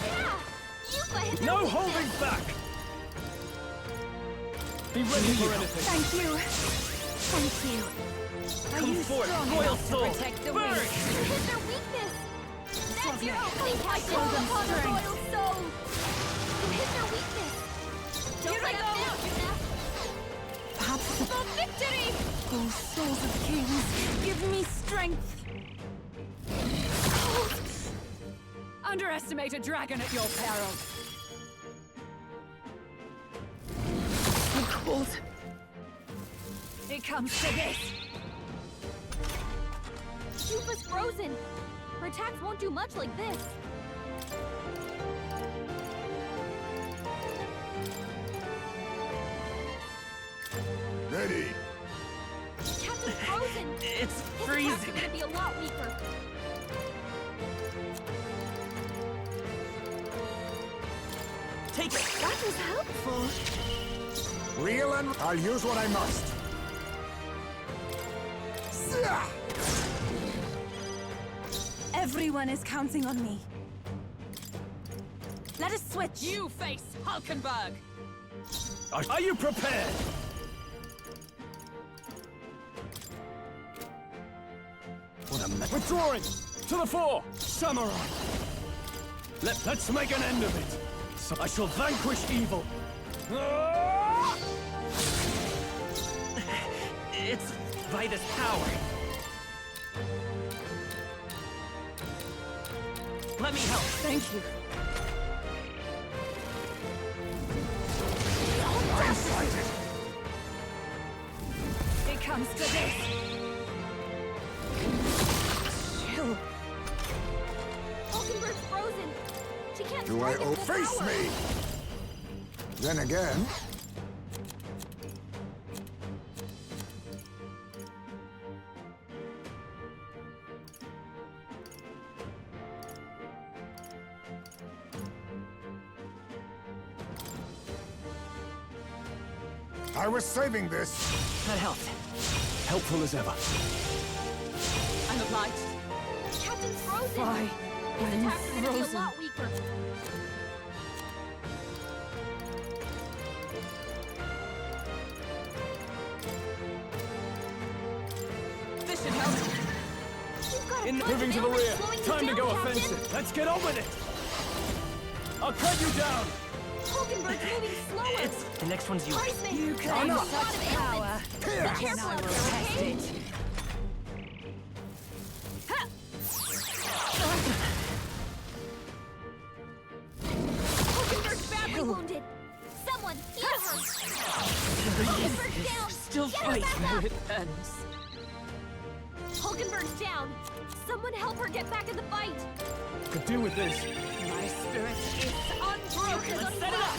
[SPEAKER 12] Yeah! You
[SPEAKER 9] No holding back! Be ready for anything.
[SPEAKER 10] Thank you. Thank you.
[SPEAKER 14] Come forth, royal soul! Burn!
[SPEAKER 12] Hit their weakness! That's your opening
[SPEAKER 10] I
[SPEAKER 12] call
[SPEAKER 10] show them
[SPEAKER 12] upon the
[SPEAKER 10] strength.
[SPEAKER 12] royal soul! You hit their weakness! Don't let them down, Yuna!
[SPEAKER 11] Perhaps
[SPEAKER 12] For victory!
[SPEAKER 11] Oh, souls of kings, give me strength.
[SPEAKER 6] Underestimate a dragon at your peril.
[SPEAKER 11] I'm cold.
[SPEAKER 6] It comes to this.
[SPEAKER 12] Shupa's frozen! Her attacks won't do much like this.
[SPEAKER 8] Ready.
[SPEAKER 12] Captain's frozen!
[SPEAKER 14] It's
[SPEAKER 12] His
[SPEAKER 14] freezing!
[SPEAKER 12] attacks are gonna be a lot weaker.
[SPEAKER 14] Take it!
[SPEAKER 10] That was helpful.
[SPEAKER 8] Real and... I'll use what I must.
[SPEAKER 11] Everyone is counting on me. Let us switch.
[SPEAKER 6] You face Hulkenberg!
[SPEAKER 9] Are you prepared? What a withdrawing! To the fore! Samurai! Let's make an end of it! I shall vanquish evil!
[SPEAKER 14] It's by this power. Let me help.
[SPEAKER 6] Thank you. It comes to this.
[SPEAKER 11] Chill.
[SPEAKER 12] Hulkenberg's frozen. She can't
[SPEAKER 8] Do I
[SPEAKER 12] target full
[SPEAKER 8] face
[SPEAKER 12] power.
[SPEAKER 8] me? Then again, I was saving this.
[SPEAKER 14] That helped.
[SPEAKER 9] Helpful as ever.
[SPEAKER 6] I'm obliged.
[SPEAKER 12] Captain's frozen!
[SPEAKER 6] Why?
[SPEAKER 12] His
[SPEAKER 6] I'm
[SPEAKER 12] attacks are gonna be a
[SPEAKER 6] frozen.
[SPEAKER 12] lot weaker.
[SPEAKER 13] should help.
[SPEAKER 9] Moving to the rear. Time to go offensive. Let's get on with it. I'll cut you down.
[SPEAKER 10] Hulkenberg's moving slower.
[SPEAKER 14] The next one's yours.
[SPEAKER 2] You claim such power.
[SPEAKER 10] Be careful out there, okay? Hulkenberg's badly wounded. Someone, heal her. Hulkenberg's down.
[SPEAKER 20] Still
[SPEAKER 10] Get her
[SPEAKER 20] fighting.
[SPEAKER 10] back up.
[SPEAKER 20] Repentance.
[SPEAKER 10] Hulkenberg's down. Someone help her get back in the fight.
[SPEAKER 9] Could do with this.
[SPEAKER 2] My spirit is
[SPEAKER 10] Unbroken. Let's set it up.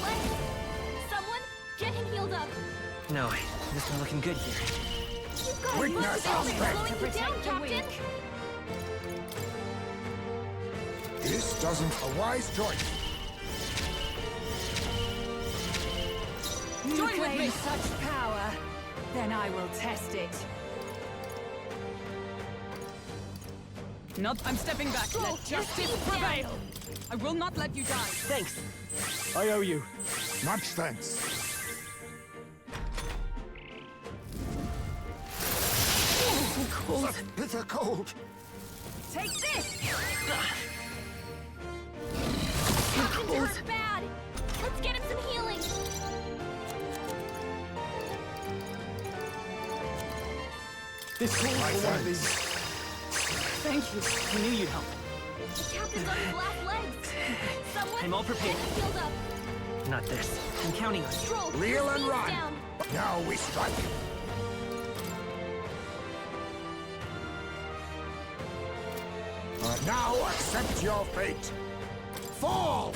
[SPEAKER 10] Someone, get him healed up.
[SPEAKER 14] No, this is not looking good here.
[SPEAKER 10] You've got
[SPEAKER 8] Weakness
[SPEAKER 10] most of it
[SPEAKER 8] aspect.
[SPEAKER 10] slowing you down, Captain.
[SPEAKER 8] This doesn't a wise choice.
[SPEAKER 2] You
[SPEAKER 13] Join with me.
[SPEAKER 2] claim such power. Then I will test it.
[SPEAKER 13] Not. I'm stepping back. Let justice prevail. I will not let you die.
[SPEAKER 14] Thanks.
[SPEAKER 9] I owe you.
[SPEAKER 8] Much thanks.
[SPEAKER 2] Cold.
[SPEAKER 8] Bitter cold.
[SPEAKER 2] Take this!
[SPEAKER 10] Captain's hurt bad. Let's get him some healing.
[SPEAKER 9] This calls for one of these.
[SPEAKER 13] Thank you.
[SPEAKER 14] I knew you'd help.
[SPEAKER 10] The captain's on his last legs. Someone,
[SPEAKER 14] I'm all prepared.
[SPEAKER 10] get him healed up.
[SPEAKER 14] Not this. I'm counting on you.
[SPEAKER 10] Stroll,
[SPEAKER 8] Reel
[SPEAKER 10] your
[SPEAKER 8] and
[SPEAKER 10] speed's
[SPEAKER 8] run.
[SPEAKER 10] down.
[SPEAKER 8] Now we strike. Now accept your fate. Fall!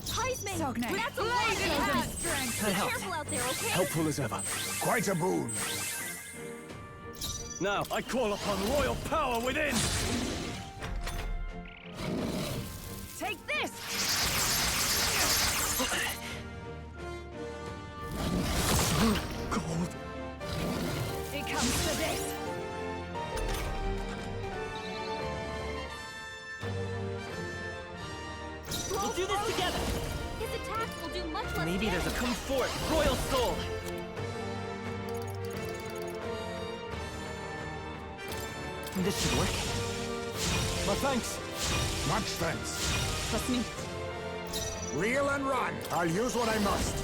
[SPEAKER 10] Heisman,
[SPEAKER 2] Sogne.
[SPEAKER 10] that's a lot
[SPEAKER 2] Blade in hand.
[SPEAKER 10] of strength. Be
[SPEAKER 14] That helped.
[SPEAKER 10] careful out there, okay?
[SPEAKER 9] Helpful as ever.
[SPEAKER 8] Quite a boon.
[SPEAKER 9] Now, I call upon royal power within!
[SPEAKER 2] Take this!
[SPEAKER 9] Gold.
[SPEAKER 2] It comes to this.
[SPEAKER 14] We'll do this together!
[SPEAKER 10] His attacks will do much less
[SPEAKER 14] Maybe there's a
[SPEAKER 10] damage.
[SPEAKER 14] come forth royal soul! This should work.
[SPEAKER 9] My thanks.
[SPEAKER 8] Much thanks.
[SPEAKER 13] Trust me.
[SPEAKER 8] Reel and run. I'll use what I must.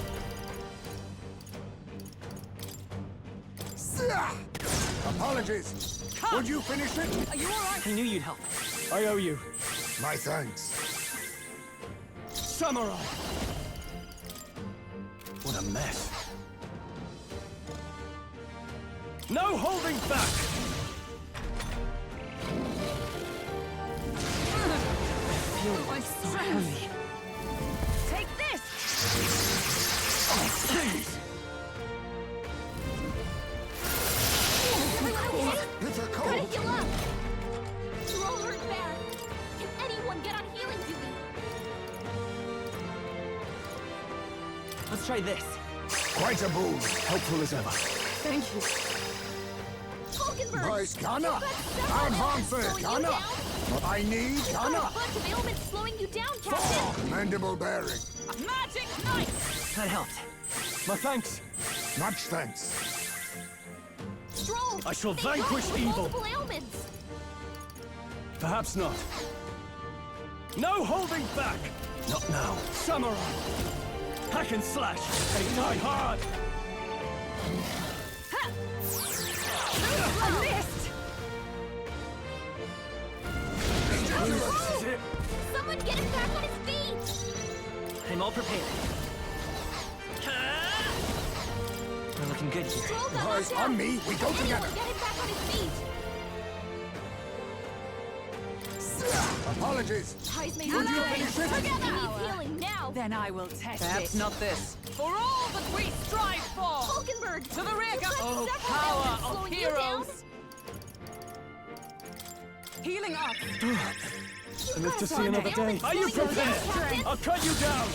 [SPEAKER 8] Sah! Apologies. Would you finish it?
[SPEAKER 13] Are you all right?
[SPEAKER 14] I knew you'd help.
[SPEAKER 9] I owe you.
[SPEAKER 8] My thanks.
[SPEAKER 9] Samurai! What a mess. No holding back!
[SPEAKER 13] My strength.
[SPEAKER 2] Take this!
[SPEAKER 9] Oh, please!
[SPEAKER 10] Everyone okay?
[SPEAKER 8] Bitter
[SPEAKER 10] Gotta
[SPEAKER 8] cold.
[SPEAKER 10] heal up. You're all hurt bad. Can anyone get on healing duty?
[SPEAKER 14] Let's try this.
[SPEAKER 8] Quite a boon.
[SPEAKER 9] Helpful as ever.
[SPEAKER 13] Thank you.
[SPEAKER 10] Hulkenberg!
[SPEAKER 8] Nice Gunner.
[SPEAKER 10] You've got several
[SPEAKER 8] I'm
[SPEAKER 10] ailments
[SPEAKER 8] Humphrey,
[SPEAKER 10] slowing you
[SPEAKER 8] Gunner.
[SPEAKER 10] down.
[SPEAKER 8] I need
[SPEAKER 10] You've got
[SPEAKER 8] Gunner.
[SPEAKER 10] a bunch of ailments slowing you down, Captain.
[SPEAKER 8] Oh, commendable bearing.
[SPEAKER 13] Magic knife.
[SPEAKER 14] That helped.
[SPEAKER 9] My thanks.
[SPEAKER 8] Much thanks.
[SPEAKER 10] Stroll!
[SPEAKER 9] I shall
[SPEAKER 10] they
[SPEAKER 9] vanquish
[SPEAKER 10] got you with
[SPEAKER 9] evil.
[SPEAKER 10] multiple ailments.
[SPEAKER 9] Perhaps not. No holding back! Not now. Samurai! Hack and slash! They die hard!
[SPEAKER 2] I missed!
[SPEAKER 9] This is it.
[SPEAKER 10] Someone get him back on his feet!
[SPEAKER 14] I'm all prepared. We're looking good here.
[SPEAKER 10] Stroll got
[SPEAKER 8] Eyes
[SPEAKER 10] knocked out.
[SPEAKER 8] on me. We go
[SPEAKER 10] Anyone
[SPEAKER 8] together.
[SPEAKER 10] get him back on his feet!
[SPEAKER 8] Apologies.
[SPEAKER 10] Heisman,
[SPEAKER 8] Would you
[SPEAKER 10] together!
[SPEAKER 8] finish it?
[SPEAKER 10] He needs healing now!
[SPEAKER 2] Then I will test
[SPEAKER 13] Perhaps
[SPEAKER 2] it.
[SPEAKER 13] not this. For all that we strive for.
[SPEAKER 10] Hulkenberg!
[SPEAKER 13] To the rear,
[SPEAKER 10] You've got
[SPEAKER 13] oh,
[SPEAKER 10] several
[SPEAKER 13] power
[SPEAKER 10] ailments
[SPEAKER 13] of
[SPEAKER 10] slowing you down.
[SPEAKER 13] heroes. Healing up.
[SPEAKER 9] I live to see another day. Are you prepared? I'll cut you down!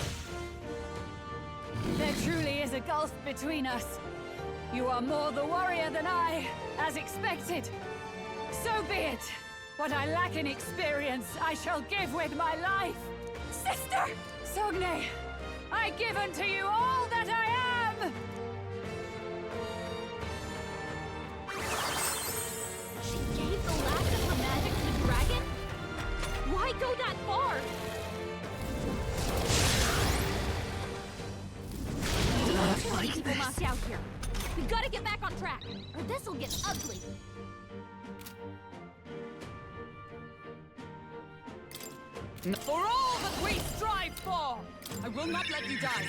[SPEAKER 2] There truly is a gulf between us. You are more the warrior than I, as expected. So be it. What I lack in experience, I shall give with my life. Sister! Sogne, I give unto you all that I am!
[SPEAKER 12] here. We gotta get back on track, or this'll get ugly.
[SPEAKER 2] For all that we strive for, I will not let you die.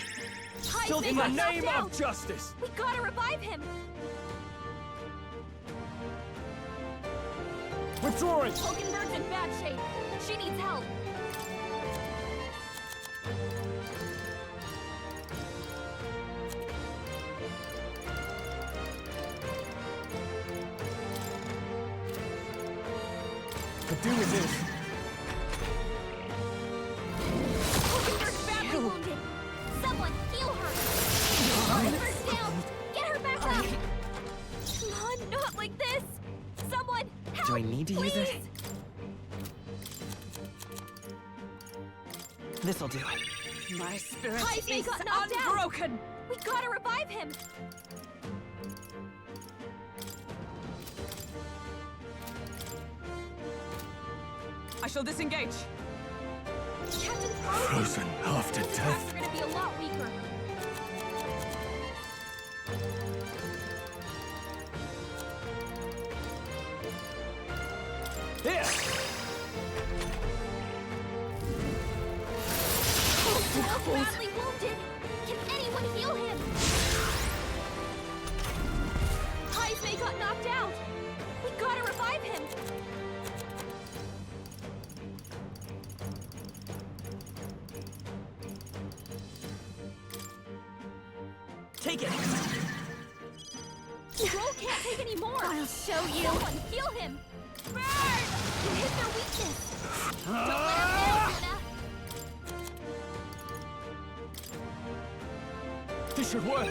[SPEAKER 12] Heisman
[SPEAKER 3] In the
[SPEAKER 12] got knocked
[SPEAKER 3] name
[SPEAKER 12] out.
[SPEAKER 3] of justice!
[SPEAKER 12] We gotta revive him.
[SPEAKER 3] Withdrawing!
[SPEAKER 12] Hulkenberg's in bad shape. She needs help.
[SPEAKER 3] Could do with this.
[SPEAKER 12] Hulkenberg's badly wounded. Someone heal her. Hulkenberg's down. Get her back up. Come on, not like this. Someone help.
[SPEAKER 14] Do I need to use it?
[SPEAKER 12] please.
[SPEAKER 14] This'll do it.
[SPEAKER 2] My spirit
[SPEAKER 12] Heisman
[SPEAKER 2] is
[SPEAKER 12] got knocked
[SPEAKER 2] unbroken.
[SPEAKER 12] out. We gotta revive him.
[SPEAKER 2] I shall disengage.
[SPEAKER 12] Captain
[SPEAKER 1] Frozen after
[SPEAKER 12] His
[SPEAKER 1] death.
[SPEAKER 12] attacks are gonna be a lot weaker.
[SPEAKER 3] Here!
[SPEAKER 12] Hulk's badly wounded. Can anyone heal him? Heisman got knocked out. We gotta revive him.
[SPEAKER 14] Take it!
[SPEAKER 12] Stroll can't take any more. I'll show you. Someone heal him. Burn! You hit their weakness. Don't let him fail, Luna.
[SPEAKER 3] This should work!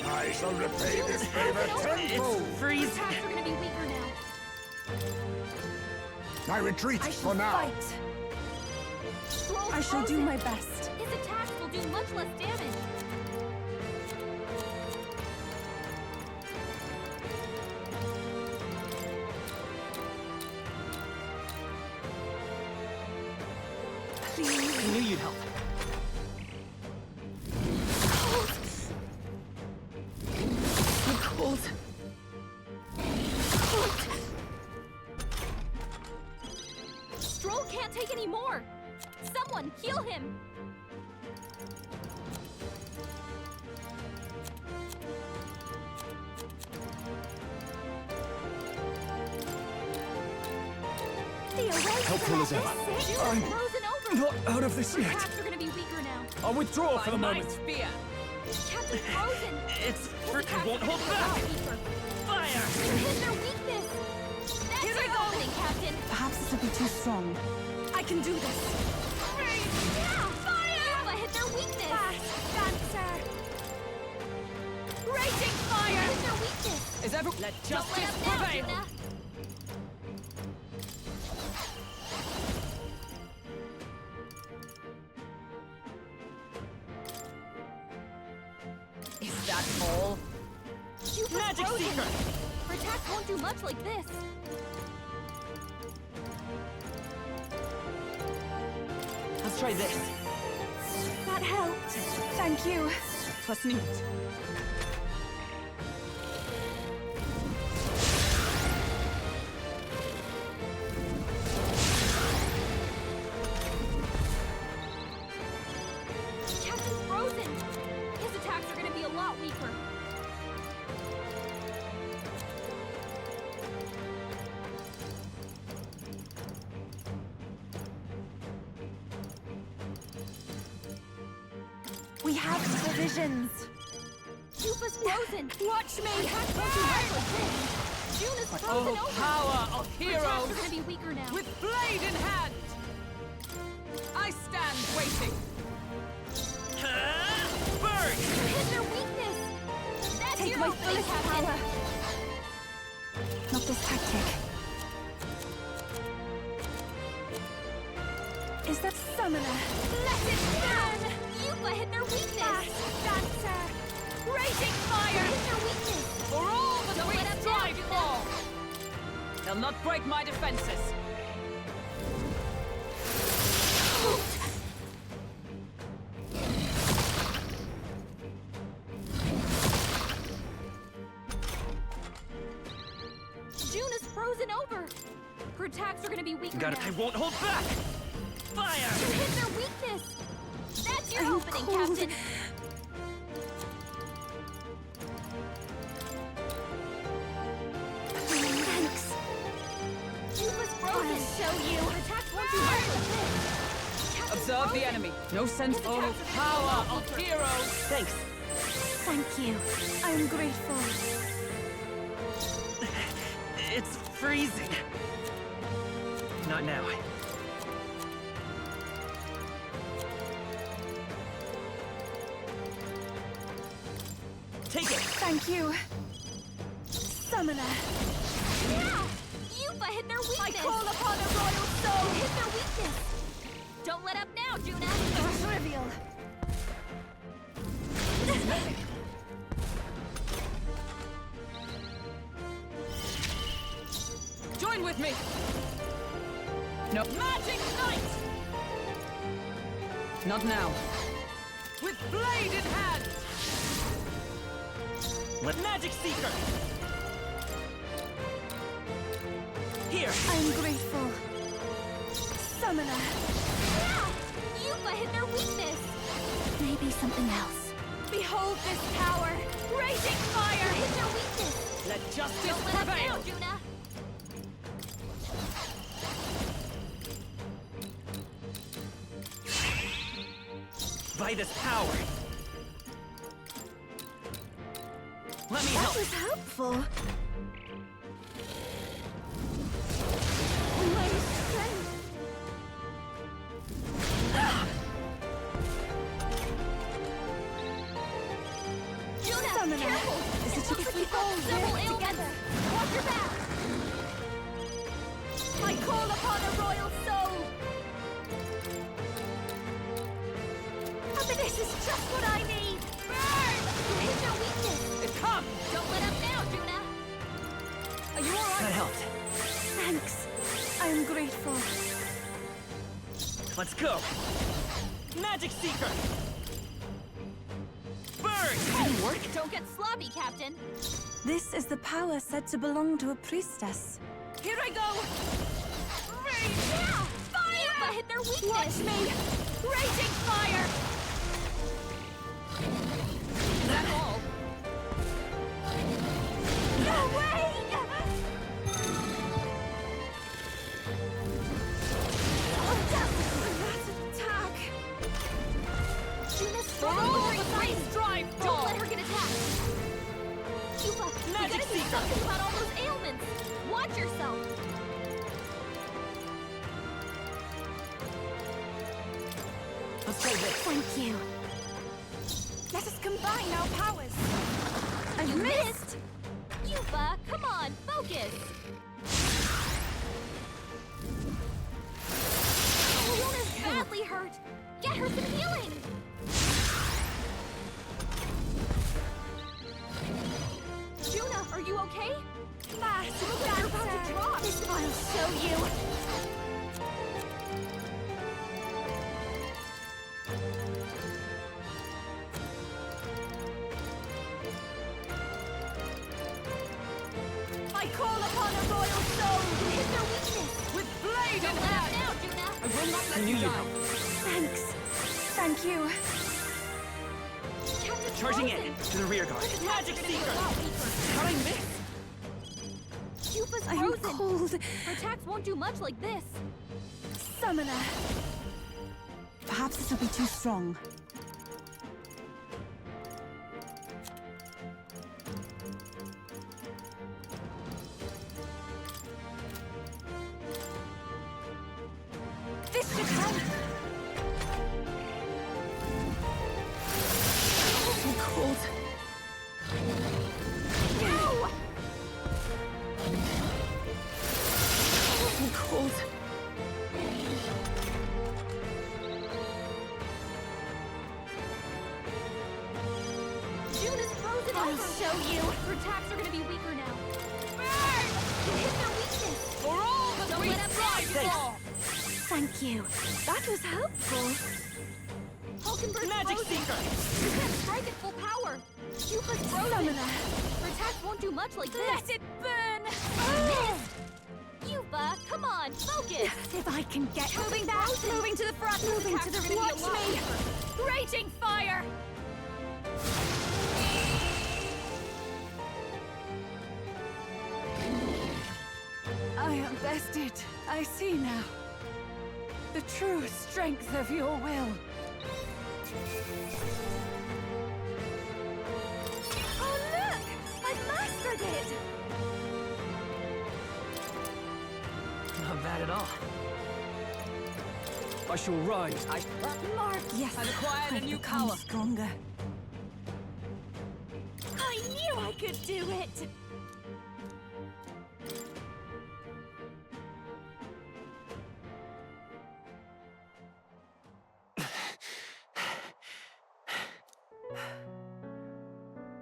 [SPEAKER 8] I shall repay this favor tenfold.
[SPEAKER 12] His attacks are gonna be weaker now.
[SPEAKER 8] I retreat
[SPEAKER 11] I
[SPEAKER 8] for
[SPEAKER 11] shall
[SPEAKER 8] now.
[SPEAKER 11] fight.
[SPEAKER 12] Stroll's
[SPEAKER 11] I shall do
[SPEAKER 12] frozen.
[SPEAKER 11] my best.
[SPEAKER 12] His attacks will do much less damage.
[SPEAKER 14] I knew you'd help.
[SPEAKER 12] Cold. Stroll can't take any more. Someone heal him.
[SPEAKER 3] Helpful as ever. I'm
[SPEAKER 12] Frozen over.
[SPEAKER 3] not out of this
[SPEAKER 12] Her
[SPEAKER 3] yet.
[SPEAKER 12] attacks are gonna be weaker now.
[SPEAKER 3] I'll withdraw for the
[SPEAKER 2] By my
[SPEAKER 3] moment.
[SPEAKER 2] spear.
[SPEAKER 12] Captain Frozen.
[SPEAKER 14] It's
[SPEAKER 12] His
[SPEAKER 14] for
[SPEAKER 12] attacks
[SPEAKER 14] won't
[SPEAKER 12] are
[SPEAKER 14] hold
[SPEAKER 12] gonna be a
[SPEAKER 14] back.
[SPEAKER 12] lot weaker.
[SPEAKER 14] Fire!
[SPEAKER 12] Hit their weakness. That's
[SPEAKER 2] Here I
[SPEAKER 12] your
[SPEAKER 2] go.
[SPEAKER 12] opening, Captain.
[SPEAKER 11] Perhaps this will be too strong. I can do this.
[SPEAKER 12] Yeah, fire! But hit their weakness. Dancer.
[SPEAKER 2] Raging fire!
[SPEAKER 12] Hit their weakness.
[SPEAKER 2] Is ever let
[SPEAKER 12] Don't let
[SPEAKER 2] justice
[SPEAKER 12] him down,
[SPEAKER 2] prevail?
[SPEAKER 12] Luna.
[SPEAKER 2] Is that all?
[SPEAKER 12] Cupid's
[SPEAKER 14] Magic
[SPEAKER 12] frozen.
[SPEAKER 14] Seeker!
[SPEAKER 12] Her attacks won't do much like this.
[SPEAKER 14] Let's try this.
[SPEAKER 11] That helped. Thank you.
[SPEAKER 2] Plus neat.
[SPEAKER 12] Captain's frozen. His attacks are gonna be a lot weaker.
[SPEAKER 11] We have provisions.
[SPEAKER 12] Cupa's frozen.
[SPEAKER 2] Watch me!
[SPEAKER 12] Attacks won't do much like this. June is frozen
[SPEAKER 2] Oh,
[SPEAKER 12] over.
[SPEAKER 2] power of
[SPEAKER 12] Her attacks
[SPEAKER 2] heroes!
[SPEAKER 12] are gonna be weaker now.
[SPEAKER 2] With blade in hand! I stand waiting.
[SPEAKER 14] Burn!
[SPEAKER 12] Hit their weakness. That's
[SPEAKER 11] Take
[SPEAKER 12] your
[SPEAKER 11] my
[SPEAKER 12] opening,
[SPEAKER 11] fullest
[SPEAKER 12] Captain.
[SPEAKER 11] power. Not this tactic. Is that summoner?
[SPEAKER 12] Let it burn. Yupa hit their weakness.
[SPEAKER 2] Dancer! Raging fire!
[SPEAKER 12] Hit their weakness.
[SPEAKER 2] For all that
[SPEAKER 12] Don't
[SPEAKER 2] we
[SPEAKER 12] let him
[SPEAKER 2] strive
[SPEAKER 12] down,
[SPEAKER 2] for! They'll not break my defenses.
[SPEAKER 12] taken over. Her attacks are gonna be weaker
[SPEAKER 14] Got it.
[SPEAKER 12] now.
[SPEAKER 14] I won't hold back! Fire!
[SPEAKER 12] You hit their weakness! That's your
[SPEAKER 11] I'm
[SPEAKER 12] opening,
[SPEAKER 11] cold.
[SPEAKER 12] Captain!
[SPEAKER 11] Thanks.
[SPEAKER 12] Jupa's frozen!
[SPEAKER 11] I'll show you.
[SPEAKER 12] Her attacks won't do much like this! Captain's
[SPEAKER 13] Observe the
[SPEAKER 12] frozen.
[SPEAKER 13] enemy. No sense
[SPEAKER 12] His
[SPEAKER 13] of
[SPEAKER 12] attacks are
[SPEAKER 13] power
[SPEAKER 12] gonna
[SPEAKER 13] of
[SPEAKER 12] be
[SPEAKER 13] heroes.
[SPEAKER 14] Thanks.
[SPEAKER 11] Thank you. I'm grateful.
[SPEAKER 14] It's freezing. Not now. Take it!
[SPEAKER 11] Thank you. Summoner.
[SPEAKER 12] Yeah! Yupa hit their weakness!
[SPEAKER 11] I call upon a royal soul.
[SPEAKER 12] Hit their weakness! Don't let up now, Juna!
[SPEAKER 11] Trivial.
[SPEAKER 13] Join with me. No. Magic Knight! Not now. With blade in hand!
[SPEAKER 14] Let Magic Seeker! Here!
[SPEAKER 11] I'm grateful. Summoner.
[SPEAKER 12] Yeah! Yupa hit their weakness!
[SPEAKER 11] Maybe something else.
[SPEAKER 12] Behold this power! Raging fire! Hit their weakness!
[SPEAKER 13] Let justice
[SPEAKER 12] Don't let up
[SPEAKER 13] prevail!
[SPEAKER 12] now, Juna!
[SPEAKER 14] By this power! Let me
[SPEAKER 11] That
[SPEAKER 14] help!
[SPEAKER 11] was helpful. My strength.
[SPEAKER 12] Juna,
[SPEAKER 11] Summoner.
[SPEAKER 12] careful!
[SPEAKER 11] Is it
[SPEAKER 12] It looks
[SPEAKER 11] if
[SPEAKER 12] like
[SPEAKER 11] we
[SPEAKER 12] you've got
[SPEAKER 11] all
[SPEAKER 12] several
[SPEAKER 11] work
[SPEAKER 12] ailments!
[SPEAKER 11] together?
[SPEAKER 12] Watch your back!
[SPEAKER 11] I call upon a royal soul. But this is just what I need.
[SPEAKER 12] Burn! You hit their weakness!
[SPEAKER 13] It comes!
[SPEAKER 12] Don't let up now, Juna!
[SPEAKER 13] Are you alright?
[SPEAKER 14] That helped.
[SPEAKER 11] Thanks. I'm grateful.
[SPEAKER 14] Let's go! Magic Seeker! Burn!
[SPEAKER 12] Didn't work? Don't get sloppy, Captain!
[SPEAKER 11] This is the power said to belong to a priestess.
[SPEAKER 13] Here I go!
[SPEAKER 12] Yeah! Fire! Yupa hit their weakness!
[SPEAKER 11] Watch me!
[SPEAKER 12] Raging fire!
[SPEAKER 13] Is that all?
[SPEAKER 11] No way! Attack!
[SPEAKER 12] Juna's
[SPEAKER 13] For
[SPEAKER 12] struggling
[SPEAKER 13] all
[SPEAKER 12] to break
[SPEAKER 13] the
[SPEAKER 12] free!
[SPEAKER 13] three strive
[SPEAKER 12] Don't
[SPEAKER 13] for!
[SPEAKER 12] let her get attacked! Yupa,
[SPEAKER 14] Magic
[SPEAKER 12] you gotta do
[SPEAKER 14] Seeker!
[SPEAKER 12] something about all those ailments! Watch yourself!
[SPEAKER 14] Let's try this.
[SPEAKER 11] Thank you. Let us combine our powers.
[SPEAKER 12] You missed! Yupa, come on, focus! Juna's badly hurt! Get her some healing! Juna, are you okay?
[SPEAKER 11] Fast,
[SPEAKER 12] Look like you're about to drop!
[SPEAKER 11] This I'll show you. I call upon a royal soul.
[SPEAKER 12] You hit their weakness!
[SPEAKER 13] With blade in
[SPEAKER 12] Don't let up
[SPEAKER 13] hand!
[SPEAKER 12] now, Juna!
[SPEAKER 13] I will not let
[SPEAKER 14] I knew
[SPEAKER 13] you
[SPEAKER 14] you'd
[SPEAKER 13] die.
[SPEAKER 14] help.
[SPEAKER 11] Thanks. Thank you.
[SPEAKER 12] Captain's
[SPEAKER 14] Charging
[SPEAKER 12] frozen.
[SPEAKER 14] in to the rear guard.
[SPEAKER 12] Magic Seeker!
[SPEAKER 14] How'd I miss?
[SPEAKER 12] Yupa's
[SPEAKER 11] I'm
[SPEAKER 12] frozen!
[SPEAKER 11] cold.
[SPEAKER 12] Her attacks won't do much like this!
[SPEAKER 11] Summoner. Perhaps this will be too strong. This should help. I'm cold.
[SPEAKER 12] No!
[SPEAKER 11] I'm cold.
[SPEAKER 12] Juna's frozen
[SPEAKER 11] I'll
[SPEAKER 12] over!
[SPEAKER 11] show you.
[SPEAKER 12] Her attacks are gonna be weaker now. Burn! You hit their weakness!
[SPEAKER 13] For all that
[SPEAKER 12] Don't
[SPEAKER 13] we
[SPEAKER 12] let up
[SPEAKER 13] strive
[SPEAKER 12] now,
[SPEAKER 13] for!
[SPEAKER 11] Thank you. That was helpful.
[SPEAKER 12] Hulkenberg's
[SPEAKER 14] Magic
[SPEAKER 12] frozen!
[SPEAKER 14] Seeker!
[SPEAKER 12] You can't strike at full power! Yupa's frozen!
[SPEAKER 11] Summoner.
[SPEAKER 12] Her attacks won't do much like this!
[SPEAKER 11] Let it burn.
[SPEAKER 12] You missed! on, focus!
[SPEAKER 10] If I can get
[SPEAKER 2] Moving back! Moving to the front!
[SPEAKER 10] Moving to the
[SPEAKER 2] Watch
[SPEAKER 10] front.
[SPEAKER 2] me! Raging fire! I am bested. I see now. The true strength of your will.
[SPEAKER 12] Oh look! I've mastered it!
[SPEAKER 18] Not bad at all. I shall rise.
[SPEAKER 10] Mark, yes.
[SPEAKER 2] I've acquired a new power.
[SPEAKER 11] Stronger.
[SPEAKER 12] I knew I could do it!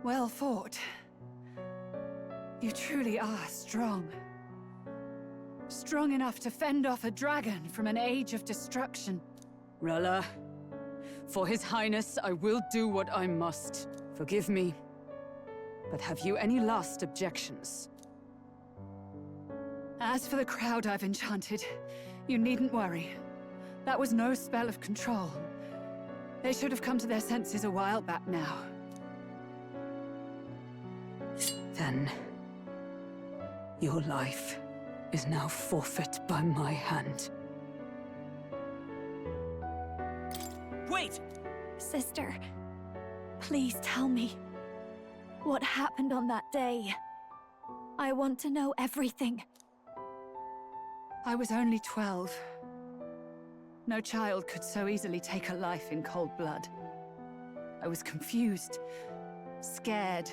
[SPEAKER 2] Well fought. You truly are strong. Strong enough to fend off a dragon from an age of destruction.
[SPEAKER 13] Rella, for His Highness, I will do what I must. Forgive me. But have you any last objections?
[SPEAKER 2] As for the crowd I've enchanted, you needn't worry. That was no spell of control. They should have come to their senses a while back now.
[SPEAKER 13] Then, your life is now forfeit by my hand.
[SPEAKER 18] Wait!
[SPEAKER 10] Sister, please tell me what happened on that day. I want to know everything.
[SPEAKER 2] I was only 12. No child could so easily take a life in cold blood. I was confused, scared.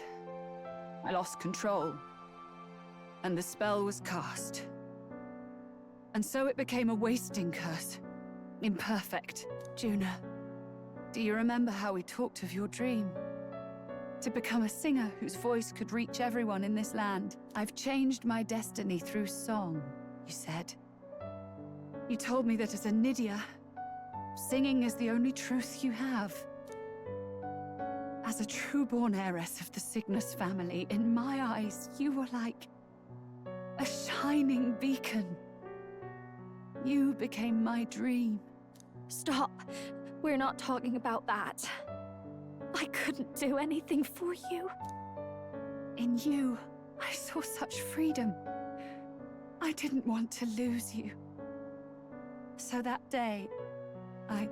[SPEAKER 2] I lost control. And the spell was cast. And so it became a wasting curse. Imperfect. Juna, do you remember how we talked of your dream? To become a singer whose voice could reach everyone in this land. I've changed my destiny through song, you said. You told me that as a Nydia, singing is the only truth you have. As a true-born heiress of the Cygnus family, in my eyes, you were like a shining beacon. You became my dream.
[SPEAKER 10] Stop. We're not talking about that. I couldn't do anything for you.
[SPEAKER 2] In you, I saw such freedom. I didn't want to lose you. So that day, I...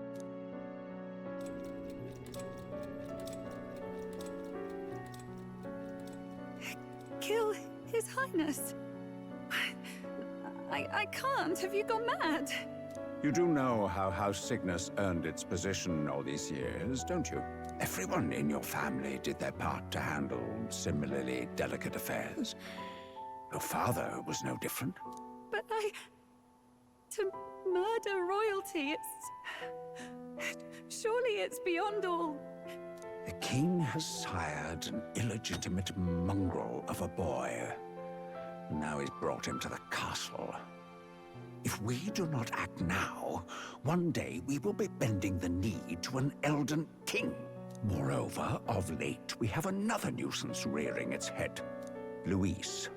[SPEAKER 2] kill His Highness. I can't. Have you gone mad?
[SPEAKER 21] You do know how House Cygnus earned its position all these years, don't you? Everyone in your family did their part to handle similarly delicate affairs. Your father was no different.
[SPEAKER 2] But to murder royalty, surely it's beyond all...
[SPEAKER 21] The king has sired an illegitimate mongrel of a boy. Now he's brought him to the castle. If we do not act now, one day we will be bending the knee to an Elden king. Moreover, of late, we have another nuisance rearing its head. Luis.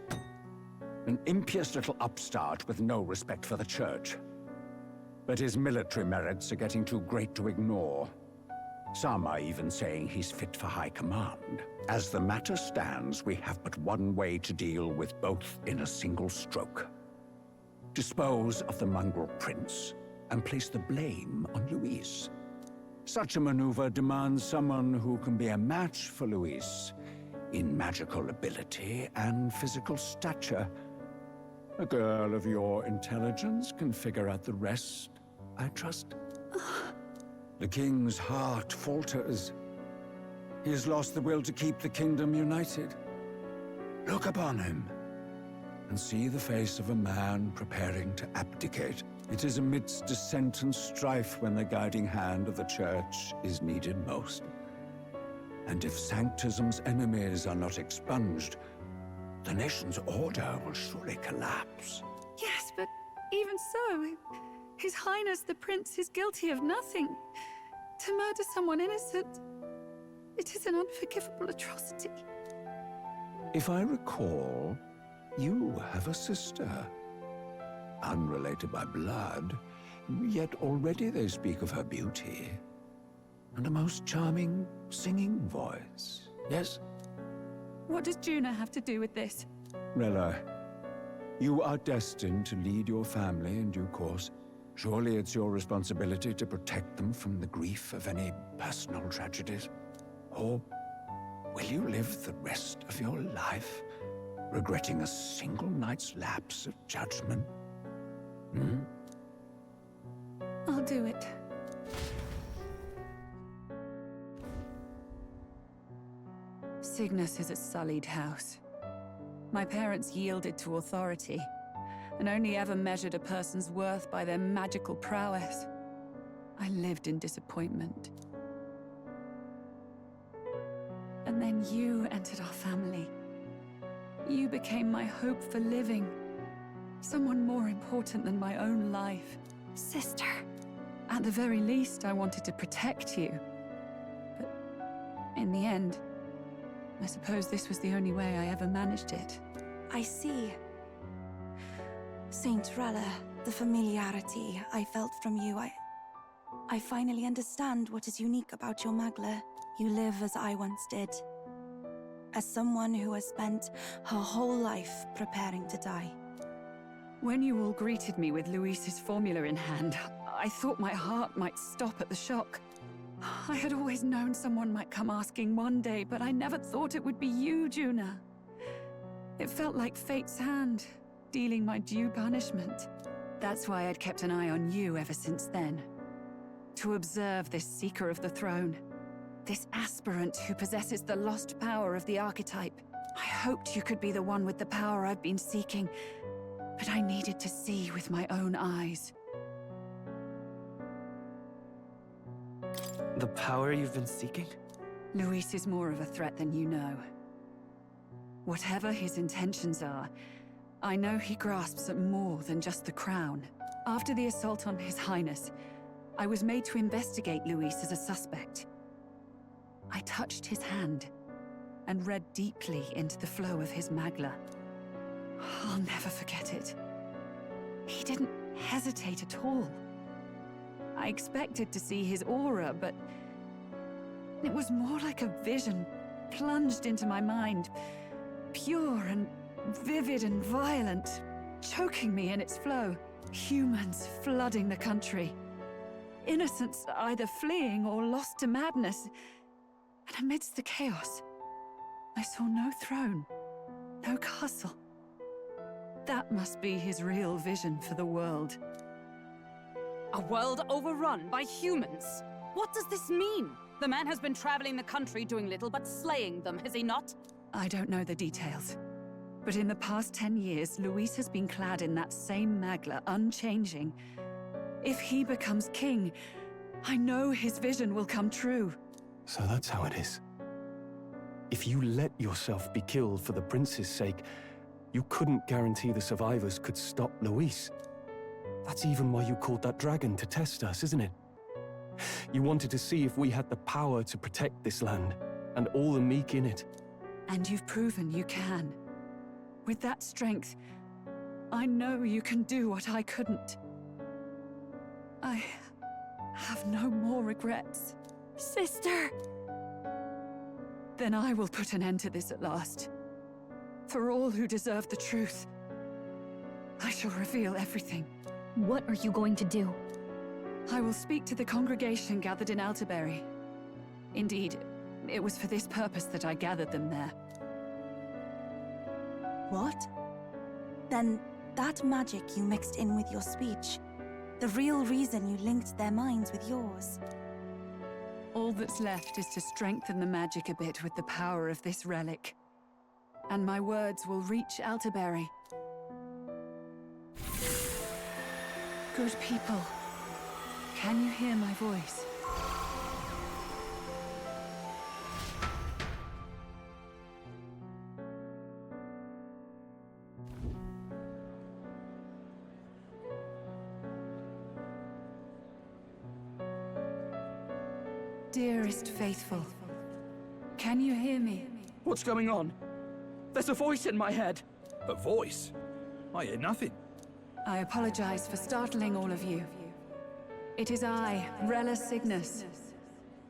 [SPEAKER 21] An impious little upstart with no respect for the church. But his military merits are getting too great to ignore. Some are even saying he's fit for high command. As the matter stands, we have but one way to deal with both in a single stroke. Dispose of the mongrel prince, and place the blame on Luis. Such a maneuver demands someone who can be a match for Luis in magical ability and physical stature. A girl of your intelligence can figure out the rest, I trust. The king's heart falters. He has lost the will to keep the kingdom united. Look upon him, and see the face of a man preparing to abdicate. It is amidst dissent and strife when the guiding hand of the church is needed most. And if Sanctism's enemies are not expunged, the nation's order will surely collapse.
[SPEAKER 2] Yes, but even so, His Highness the Prince is guilty of nothing. To murder someone innocent, it is an unforgivable atrocity.
[SPEAKER 21] If I recall, you have a sister. unrelated by blood, yet already they speak of her beauty. And a most charming singing voice, yes?
[SPEAKER 6] What does Juna have to do with this?
[SPEAKER 21] Rella, you are destined to lead your family in due course. Surely it's your responsibility to protect them from the grief of any personal tragedies. Or will you live the rest of your life regretting a single night's lapse of judgment? Hmm?
[SPEAKER 6] I'll do it. Cygnus is a sullied house. My parents yielded to authority, and only ever measured a person's worth by their magical prowess. I lived in disappointment. And then you entered our family. You became my hope for living. Someone more important than my own life.
[SPEAKER 10] Sister.
[SPEAKER 6] At the very least, I wanted to protect you. But in the end, I suppose this was the only way I ever managed it.
[SPEAKER 11] I see. Saint Rella, the familiarity I felt from you, I finally understand what is unique about your Magla. You live as I once did. As someone who has spent her whole life preparing to die.
[SPEAKER 6] When you all greeted me with Luis's formula in hand, I thought my heart might stop at the shock. I had always known someone might come asking one day, but I never thought it would be you, Juna. It felt like fate's hand, dealing my due punishment. That's why I'd kept an eye on you ever since then. To observe this seeker of the throne. This aspirant who possesses the lost power of the archetype. I hoped you could be the one with the power I've been seeking, but I needed to see with my own eyes.
[SPEAKER 14] The power you've been seeking?
[SPEAKER 6] Luis is more of a threat than you know. Whatever his intentions are, I know he grasps at more than just the crown. After the assault on His Highness, I was made to investigate Luis as a suspect. I touched his hand and read deeply into the flow of his Magla. I'll never forget it. He didn't hesitate at all. I expected to see his aura, but it was more like a vision plunged into my mind, pure and vivid and violent, choking me in its flow. Humans flooding the country. Innocents either fleeing or lost to madness. And amidst the chaos, I saw no throne, no castle. That must be his real vision for the world.
[SPEAKER 13] A world overrun by humans? What does this mean? The man has been traveling the country doing little but slaying them, has he not?
[SPEAKER 6] I don't know the details. But in the past 10 years, Luis has been clad in that same Magla, unchanging. If he becomes king, I know his vision will come true.
[SPEAKER 9] So that's how it is. If you let yourself be killed for the prince's sake, you couldn't guarantee the survivors could stop Luis. That's even why you called that dragon to test us, isn't it? You wanted to see if we had the power to protect this land, and all the meek in it.
[SPEAKER 6] And you've proven you can. With that strength, I know you can do what I couldn't. I have no more regrets.
[SPEAKER 10] Sister!
[SPEAKER 6] Then I will put an end to this at last. For all who deserve the truth, I shall reveal everything.
[SPEAKER 10] What are you going to do?
[SPEAKER 6] I will speak to the congregation gathered in Altaberry. Indeed, it was for this purpose that I gathered them there.
[SPEAKER 11] What? Then that magic you mixed in with your speech, the real reason you linked their minds with yours.
[SPEAKER 6] All that's left is to strengthen the magic a bit with the power of this relic. And my words will reach Altaberry. Good people, can you hear my voice? Dearest faithful, can you hear me?
[SPEAKER 19] What's going on? There's a voice in my head. A voice? I hear nothing.
[SPEAKER 6] I apologize for startling all of you. It is I, Rella Cygnus.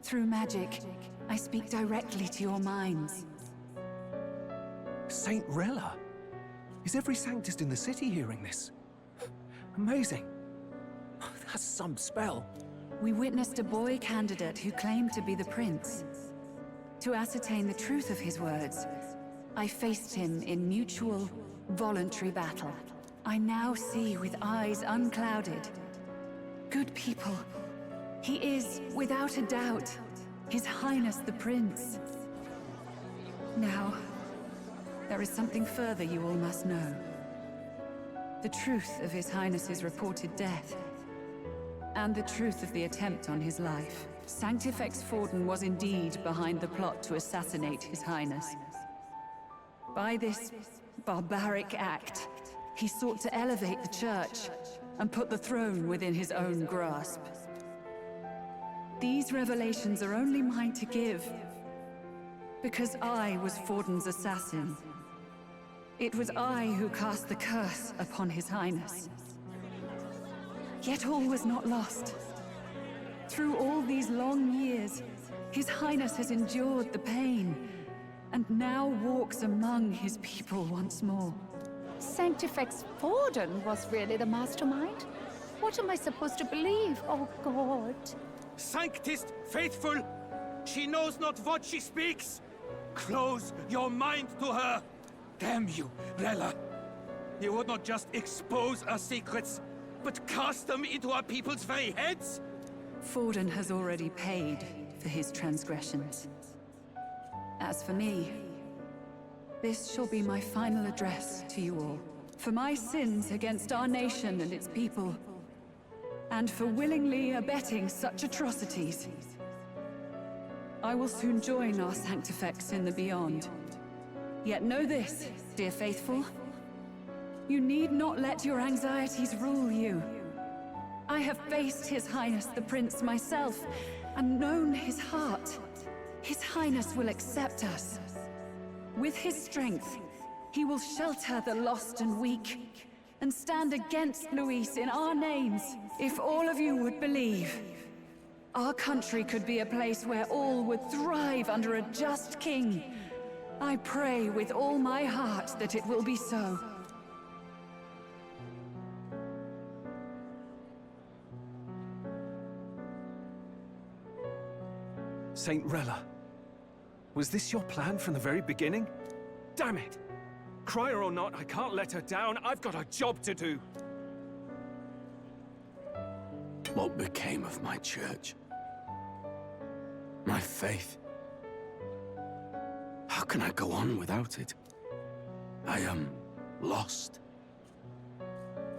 [SPEAKER 6] Through magic, I speak directly to your minds.
[SPEAKER 9] Saint Rella? Is every Sanctist in the city hearing this? Amazing. That's some spell.
[SPEAKER 6] We witnessed a boy candidate who claimed to be the prince. To ascertain the truth of his words, I faced him in mutual, voluntary battle. I now see with eyes unclouded. Good people. He is, without a doubt, His Highness the Prince. Now, there is something further you all must know. The truth of His Highness's reported death, and the truth of the attempt on his life. Sanctifex Forden was indeed behind the plot to assassinate His Highness. By this barbaric act, he sought to elevate the Church and put the throne within his own grasp. These revelations are only mine to give, because I was Forden's assassin. It was I who cast the curse upon His Highness. Yet all was not lost. Through all these long years, His Highness has endured the pain, and now walks among his people once more.
[SPEAKER 16] Sanctifex Forden was really the mastermind? What am I supposed to believe? Oh, God.
[SPEAKER 22] Sanctist faithful! She knows not what she speaks! Close your mind to her! Damn you, Rella! You would not just expose our secrets, but cast them into our people's very heads?
[SPEAKER 6] Forden has already paid for his transgressions. As for me, this shall be my final address to you all. For my sins against our nation and its people, and for willingly abetting such atrocities. I will soon join our Sanctifex in the Beyond. Yet know this, dear faithful. You need not let your anxieties rule you. I have faced His Highness the Prince myself, and known his heart. His Highness will accept us. With his strength, he will shelter the lost and weak, and stand against Luis in our names. If all of you would believe, our country could be a place where all would thrive under a just king. I pray with all my heart that it will be so.
[SPEAKER 9] Saint Rella, was this your plan from the very beginning? Damn it! Crier or not, I can't let her down. I've got a job to do.
[SPEAKER 21] What became of my church? My faith? How can I go on without it? I am lost.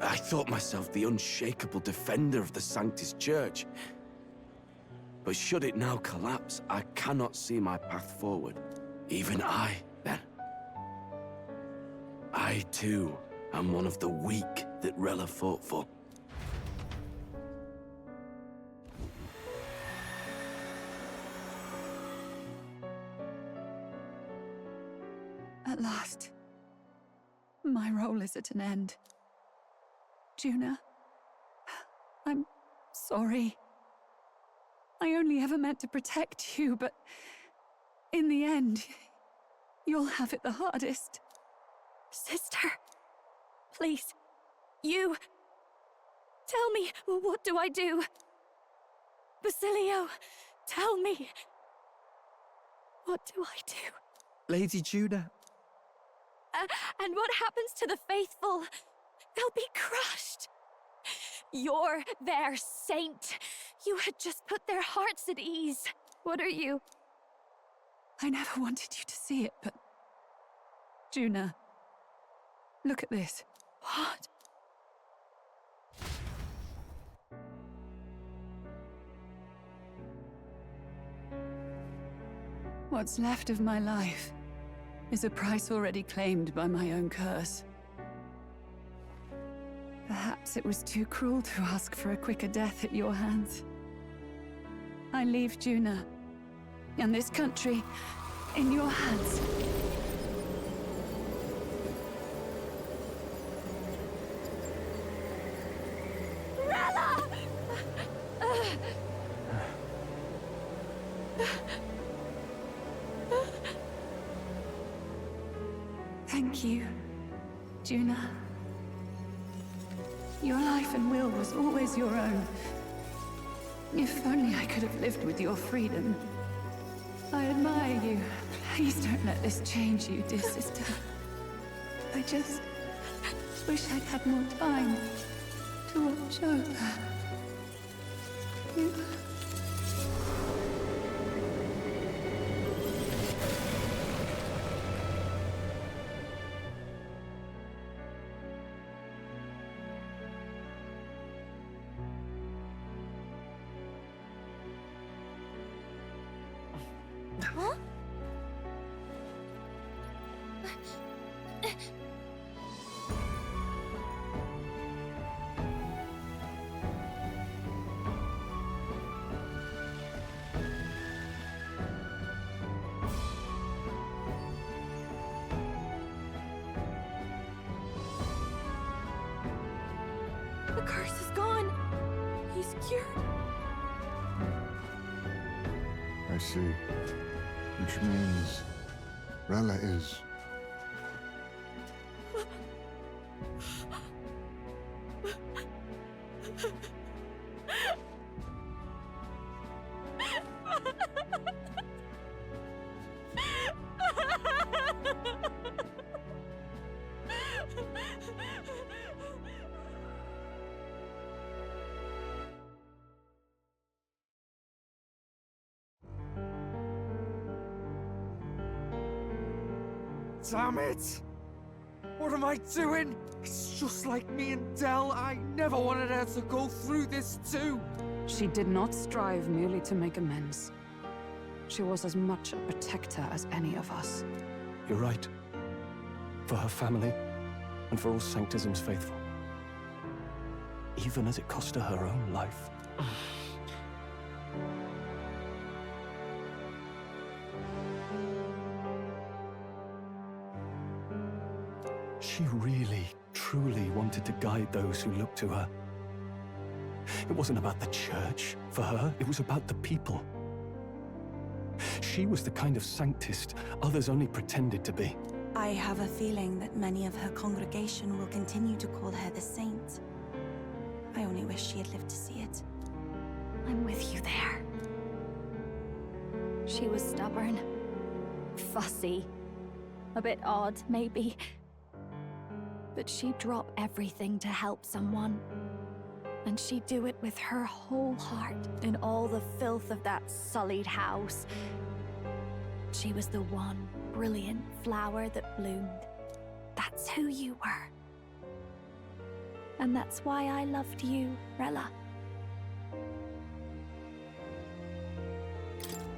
[SPEAKER 21] I thought myself the unshakable defender of the Sanctist Church. But should it now collapse, I cannot see my path forward. Even I, then. I, too, am one of the weak that Rella fought for.
[SPEAKER 6] At last, my role is at an end. Juna, I'm sorry. I only ever meant to protect you, but in the end, you'll have it the hardest.
[SPEAKER 10] Sister, please, you... Tell me, what do I do? Basilio, tell me. What do I do?
[SPEAKER 23] Lady Juna.
[SPEAKER 10] And what happens to the faithful? They'll be crushed. You're their saint. You had just put their hearts at ease. What are you?
[SPEAKER 6] I never wanted you to see it, but... Juna, look at this.
[SPEAKER 10] What?
[SPEAKER 6] What's left of my life is a price already claimed by my own curse. Perhaps it was too cruel to ask for a quicker death at your hands. I leave Juna and this country in your hands. Thank you, Juna. Your life and will was always your own. If only I could have lived with your freedom. I admire you. Please don't let this change you, dear sister. I just wish I'd had more time to watch over you.
[SPEAKER 12] Huh? The curse is gone. He's cured.
[SPEAKER 8] I see. Which means Rella is...
[SPEAKER 4] Damn it! What am I doing? It's just like me and Del. I never wanted her to go through this too.
[SPEAKER 13] She did not strive merely to make amends. She was as much a protector as any of us.
[SPEAKER 9] You're right. For her family, and for all Sanctism's faithful. Even as it cost her her own life. She really, truly wanted to guide those who looked to her. It wasn't about the church, for her. It was about the people. She was the kind of Sanctist others only pretended to be.
[SPEAKER 11] I have a feeling that many of her congregation will continue to call her the Saint. I only wish she had lived to see it.
[SPEAKER 10] I'm with you there. She was stubborn, fussy, a bit odd, maybe. But she'd drop everything to help someone. And she'd do it with her whole heart in all the filth of that sullied house. She was the one brilliant flower that bloomed. That's who you were. And that's why I loved you, Rella.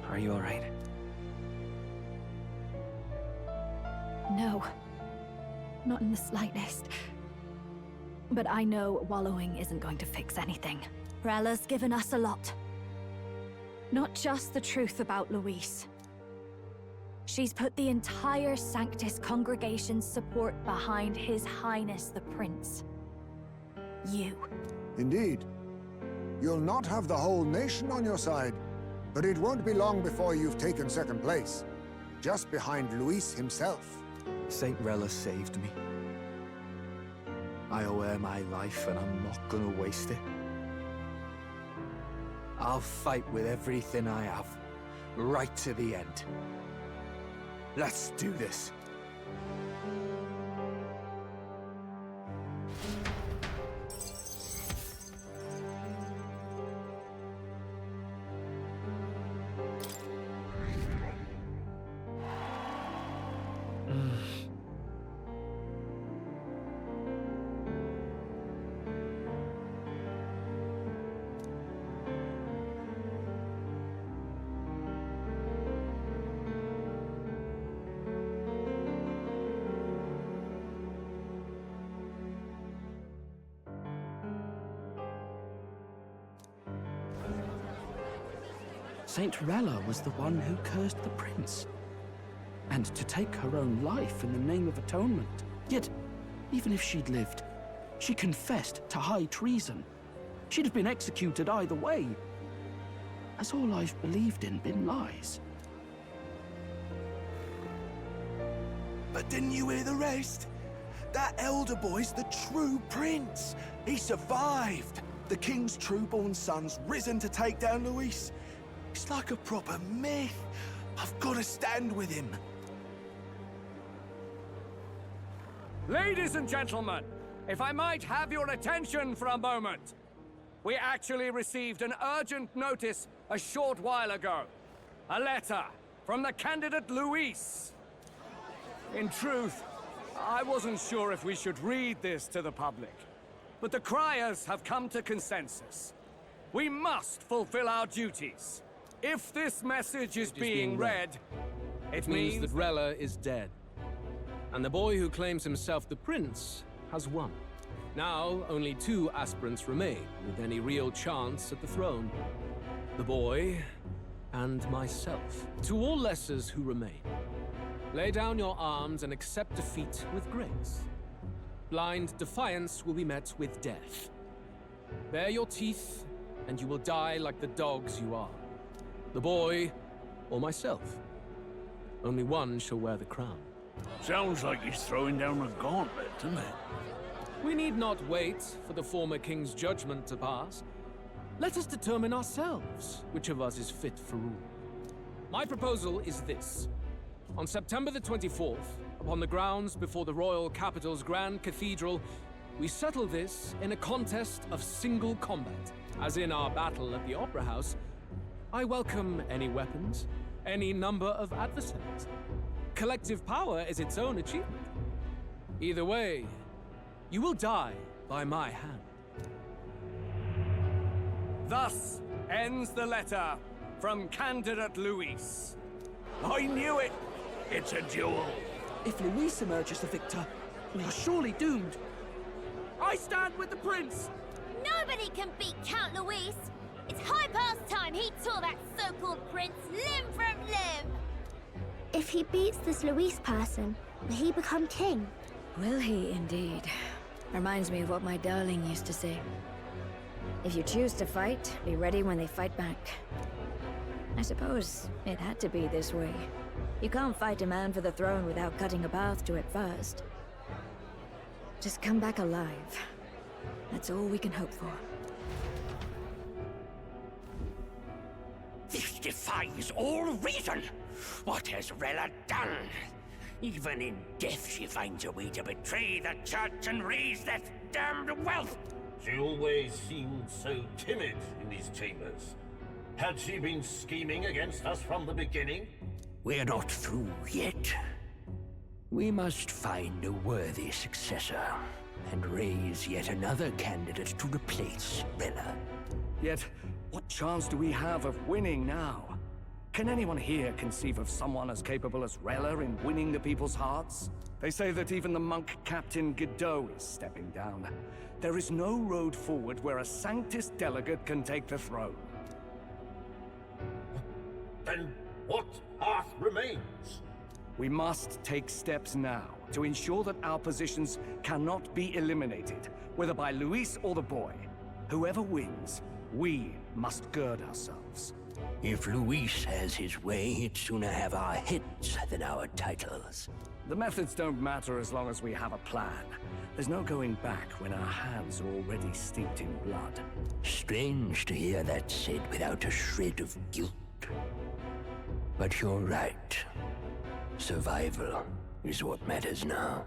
[SPEAKER 14] Are you alright?
[SPEAKER 10] No. Not in the slightest. But I know wallowing isn't going to fix anything. Rella's given us a lot. Not just the truth about Luis. She's put the entire Sanctus congregation's support behind His Highness the Prince. You.
[SPEAKER 8] Indeed. You'll not have the whole nation on your side, but it won't be long before you've taken second place. Just behind Luis himself.
[SPEAKER 19] Saint Rella saved me. I owe her my life, and I'm not gonna waste it. I'll fight with everything I have, right to the end. Let's do this.
[SPEAKER 17] Saint Rella was the one who cursed the prince. And to take her own life in the name of atonement. Yet, even if she'd lived, she confessed to high treason. She'd have been executed either way. Has all I've believed in been lies?
[SPEAKER 5] But didn't you hear the rest? That elder boy's the true prince. He survived. The king's true-born son's risen to take down Luis. It's like a proper myth. I've got to stand with him.
[SPEAKER 3] Ladies and gentlemen, if I might have your attention for a moment. We actually received an urgent notice a short while ago. A letter from the candidate Luis. In truth, I wasn't sure if we should read this to the public. But the criers have come to consensus. We must fulfill our duties. If this message is being read, it means
[SPEAKER 20] that Rella is dead. And the boy who claims himself the prince has won. Now, only 2 aspirants remain, with any real chance at the throne. The boy and myself. To all lessers who remain, lay down your arms and accept defeat with grace. Blind defiance will be met with death. Bare your teeth, and you will die like the dogs you are. The boy, or myself. Only one shall wear the crown.
[SPEAKER 19] Sounds like he's throwing down a gauntlet, doesn't it?
[SPEAKER 20] We need not wait for the former king's judgment to pass. Let us determine ourselves which of us is fit for rule. My proposal is this. On September the 24th, upon the grounds before the royal capital's Grand Cathedral, we settle this in a contest of single combat. As in our battle at the Opera House, I welcome any weapons, any number of adversaries. Collective power is its own achievement. Either way, you will die by my hand.
[SPEAKER 3] Thus ends the letter from candidate Luis.
[SPEAKER 19] I knew it! It's a duel.
[SPEAKER 17] If Luis emerges the victor, we are surely doomed.
[SPEAKER 3] I stand with the prince!
[SPEAKER 12] Nobody can beat Count Luis! It's high past time he tore that so-called prince limb from limb!
[SPEAKER 10] If he beats this Luis person, will he become king?
[SPEAKER 15] Will he indeed? Reminds me of what my darling used to say. If you choose to fight, be ready when they fight back. I suppose it had to be this way. You can't fight a man for the throne without cutting a path to it first. Just come back alive. That's all we can hope for.
[SPEAKER 23] This defies all reason! What has Rella done? Even in death she finds a way to betray the church and raise that damned wealth!
[SPEAKER 24] She always seemed so timid in these chambers. Had she been scheming against us from the beginning?
[SPEAKER 23] We're not through yet. We must find a worthy successor, and raise yet another candidate to replace Rella.
[SPEAKER 3] Yet, what chance do we have of winning now? Can anyone here conceive of someone as capable as Rella in winning the people's hearts? They say that even the monk Captain Godot is stepping down. There is no road forward where a Sanctus delegate can take the throne.
[SPEAKER 24] Then what path remains?
[SPEAKER 3] We must take steps now to ensure that our positions cannot be eliminated, whether by Luis or the boy. Whoever wins, we must gird ourselves.
[SPEAKER 23] If Luis has his way, he'd sooner have our heads than our titles.
[SPEAKER 3] The methods don't matter as long as we have a plan. There's no going back when our hands are already steeped in blood.
[SPEAKER 23] Strange to hear that said without a shred of guilt. But you're right. Survival is what matters now.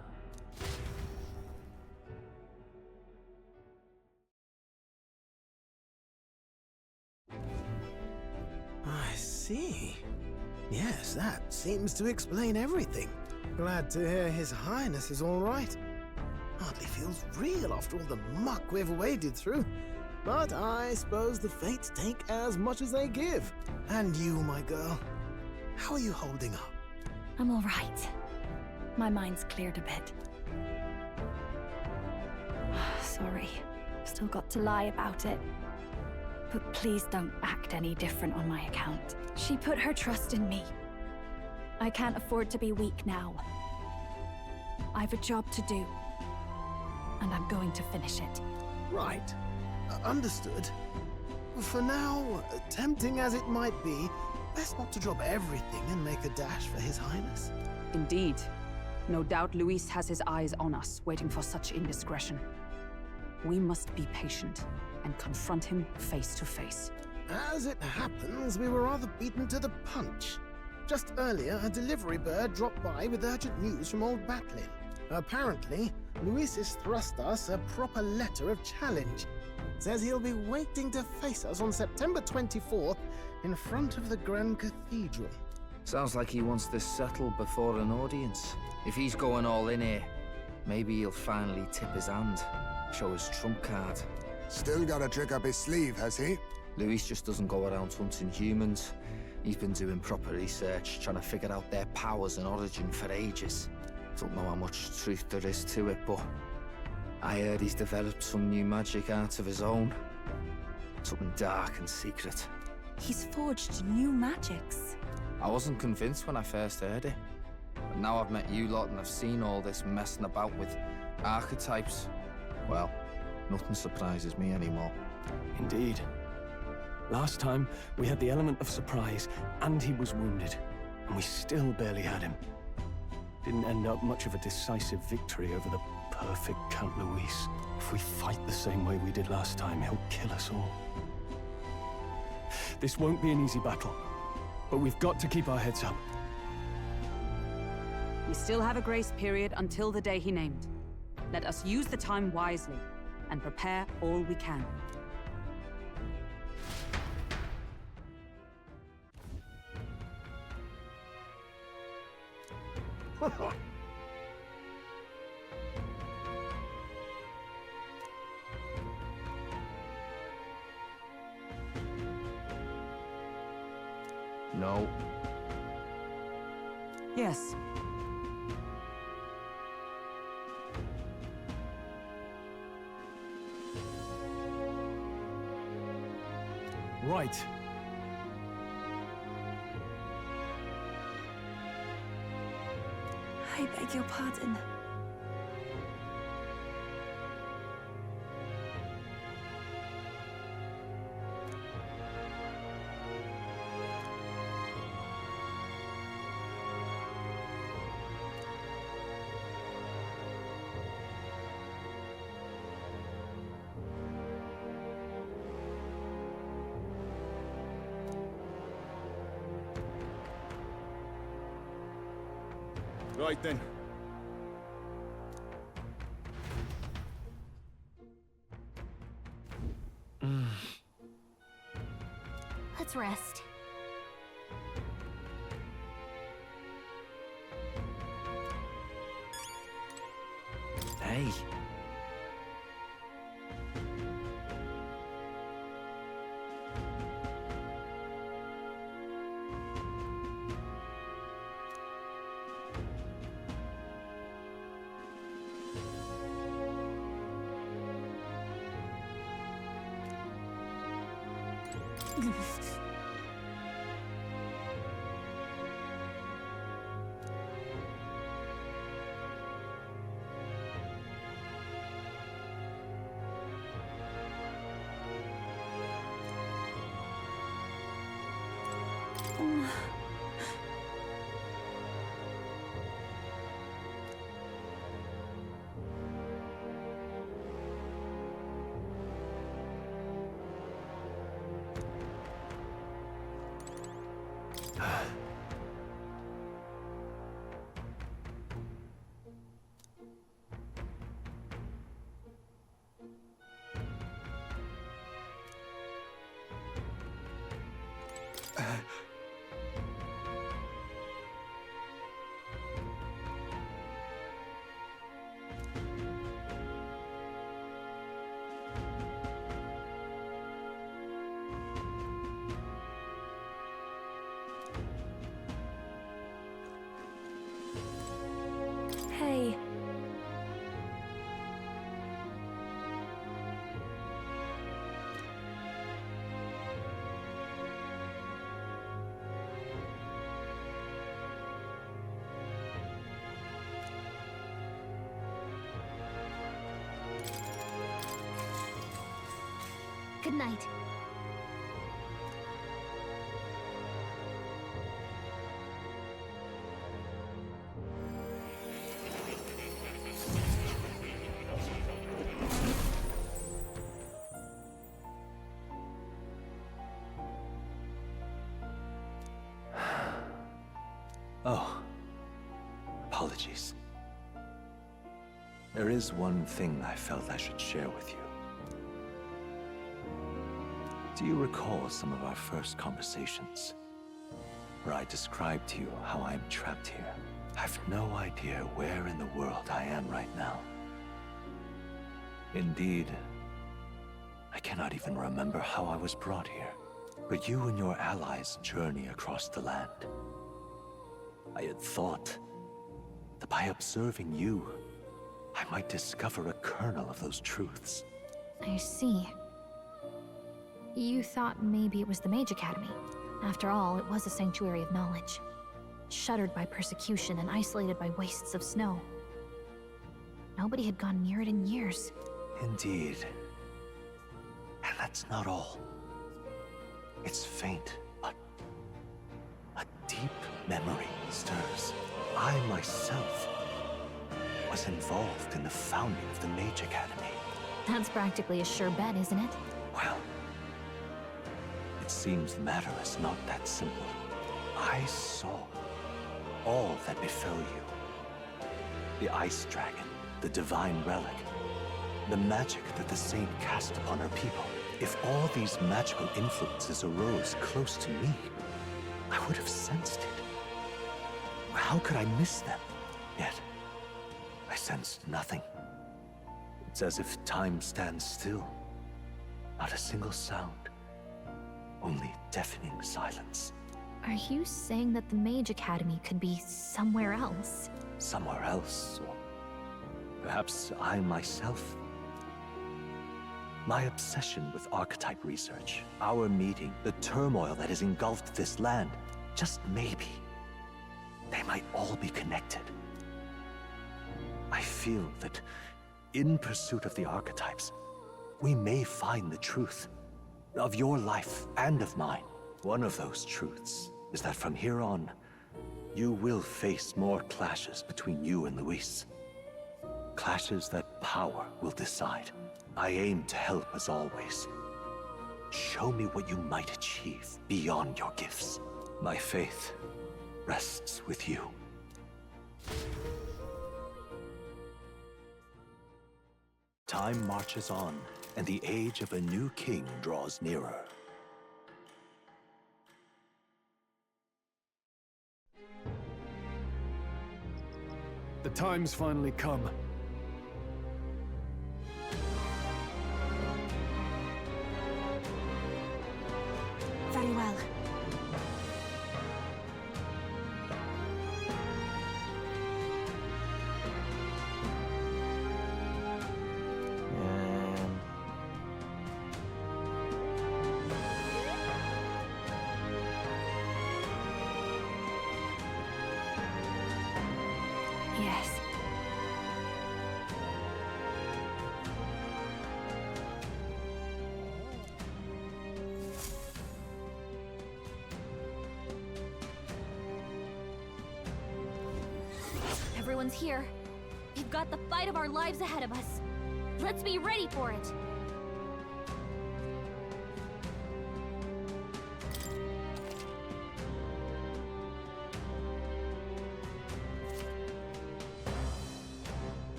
[SPEAKER 25] I see. Yes, that seems to explain everything. Glad to hear His Highness is all right. Hardly feels real after all the muck we've waded through. But I suppose the fates take as much as they give. And you, my girl, how are you holding up?
[SPEAKER 10] I'm all right. My mind's cleared a bit. Sorry. Still got to lie about it. But please don't act any different on my account. She put her trust in me. I can't afford to be weak now. I've a job to do. And I'm going to finish it.
[SPEAKER 25] Right. Understood. For now, tempting as it might be, best not to drop everything and make a dash for His Highness.
[SPEAKER 13] Indeed. No doubt Luis has his eyes on us, waiting for such indiscretion. We must be patient and confront him face to face.
[SPEAKER 25] As it happens, we were rather beaten to the punch. Just earlier, a delivery bird dropped by with urgent news from Old Batlin. Apparently, Luis has thrust us a proper letter of challenge. Says he'll be waiting to face us on September 24th in front of the Grand Cathedral.
[SPEAKER 1] Sounds like he wants this settled before an audience. If he's going all in here, maybe he'll finally tip his hand, show his trump card.
[SPEAKER 8] Still got a trick up his sleeve, has he?
[SPEAKER 1] Luis just doesn't go around hunting humans. He's been doing proper research, trying to figure out their powers and origin for ages. Don't know how much truth there is to it, but I heard he's developed some new magic art of his own. Something dark and secret.
[SPEAKER 11] He's forged new magics.
[SPEAKER 1] I wasn't convinced when I first heard it. But now I've met you lot and I've seen all this messing about with archetypes. Well, nothing surprises me anymore.
[SPEAKER 9] Indeed. Last time, we had the element of surprise, and he was wounded. And we still barely had him. Didn't end up much of a decisive victory over the perfect Count Luis. If we fight the same way we did last time, he'll kill us all. This won't be an easy battle, but we've got to keep our heads up.
[SPEAKER 13] We still have a grace period until the day he named. Let us use the time wisely and prepare all we can.
[SPEAKER 1] No.
[SPEAKER 13] Yes.
[SPEAKER 9] Right.
[SPEAKER 11] I beg your pardon.
[SPEAKER 19] Right then.
[SPEAKER 12] Let's rest.
[SPEAKER 1] Hey.
[SPEAKER 10] Hey.
[SPEAKER 12] Good night.
[SPEAKER 2] apologies. There is one thing I felt I should share with you. Do you recall some of our first conversations, where I described to you how I'm trapped here? I've no idea where in the world I am right now. Indeed, I cannot even remember how I was brought here. But you and your allies journey across the land. I had thought that by observing you, I might discover a kernel of those truths.
[SPEAKER 10] I see. You thought maybe it was the Mage Academy. After all, it was a sanctuary of knowledge. Shuttered by persecution and isolated by wastes of snow. Nobody had gone near it in years.
[SPEAKER 2] Indeed. And that's not all. It's faint, but a deep memory stirs. I myself was involved in the founding of the Mage Academy.
[SPEAKER 10] That's practically a sure bet, isn't it?
[SPEAKER 2] Well, it seems the matter is not that simple. I saw all that befell you. The Ice Dragon, the Divine Relic, the magic that the Saint cast upon her people. If all these magical influences arose close to me, I would have sensed it. How could I miss them? Yet, I sensed nothing. It's as if time stands still. Not a single sound. Only deafening silence.
[SPEAKER 10] Are you saying that the Mage Academy could be somewhere else?
[SPEAKER 2] Somewhere else, or perhaps I myself? My obsession with archetype research, our meeting, the turmoil that has engulfed this land, just maybe, they might all be connected. I feel that in pursuit of the archetypes, we may find the truth of your life and of mine. One of those truths is that from here on, you will face more clashes between you and Luis. Clashes that power will decide. I aim to help as always. Show me what you might achieve beyond your gifts. My faith rests with you. Time marches on, and the age of a new king draws nearer.
[SPEAKER 9] The time's finally come.
[SPEAKER 11] Very well.
[SPEAKER 10] Yes.
[SPEAKER 12] Everyone's here. We've got the fight of our lives ahead of us. Let's be ready for it.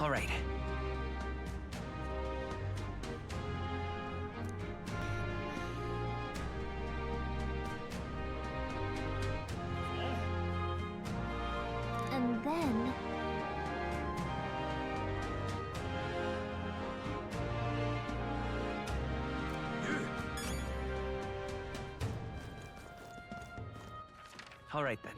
[SPEAKER 14] All right.
[SPEAKER 12] And then...
[SPEAKER 14] All right then.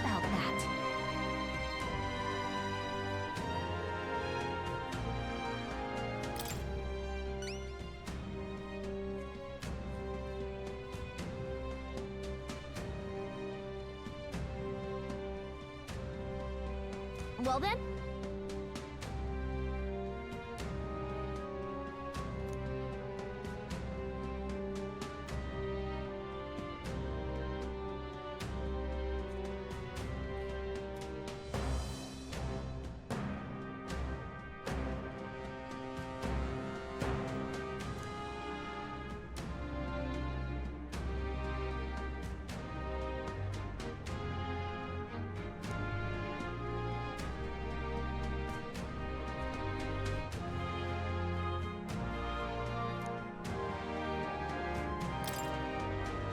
[SPEAKER 12] about that. Well then?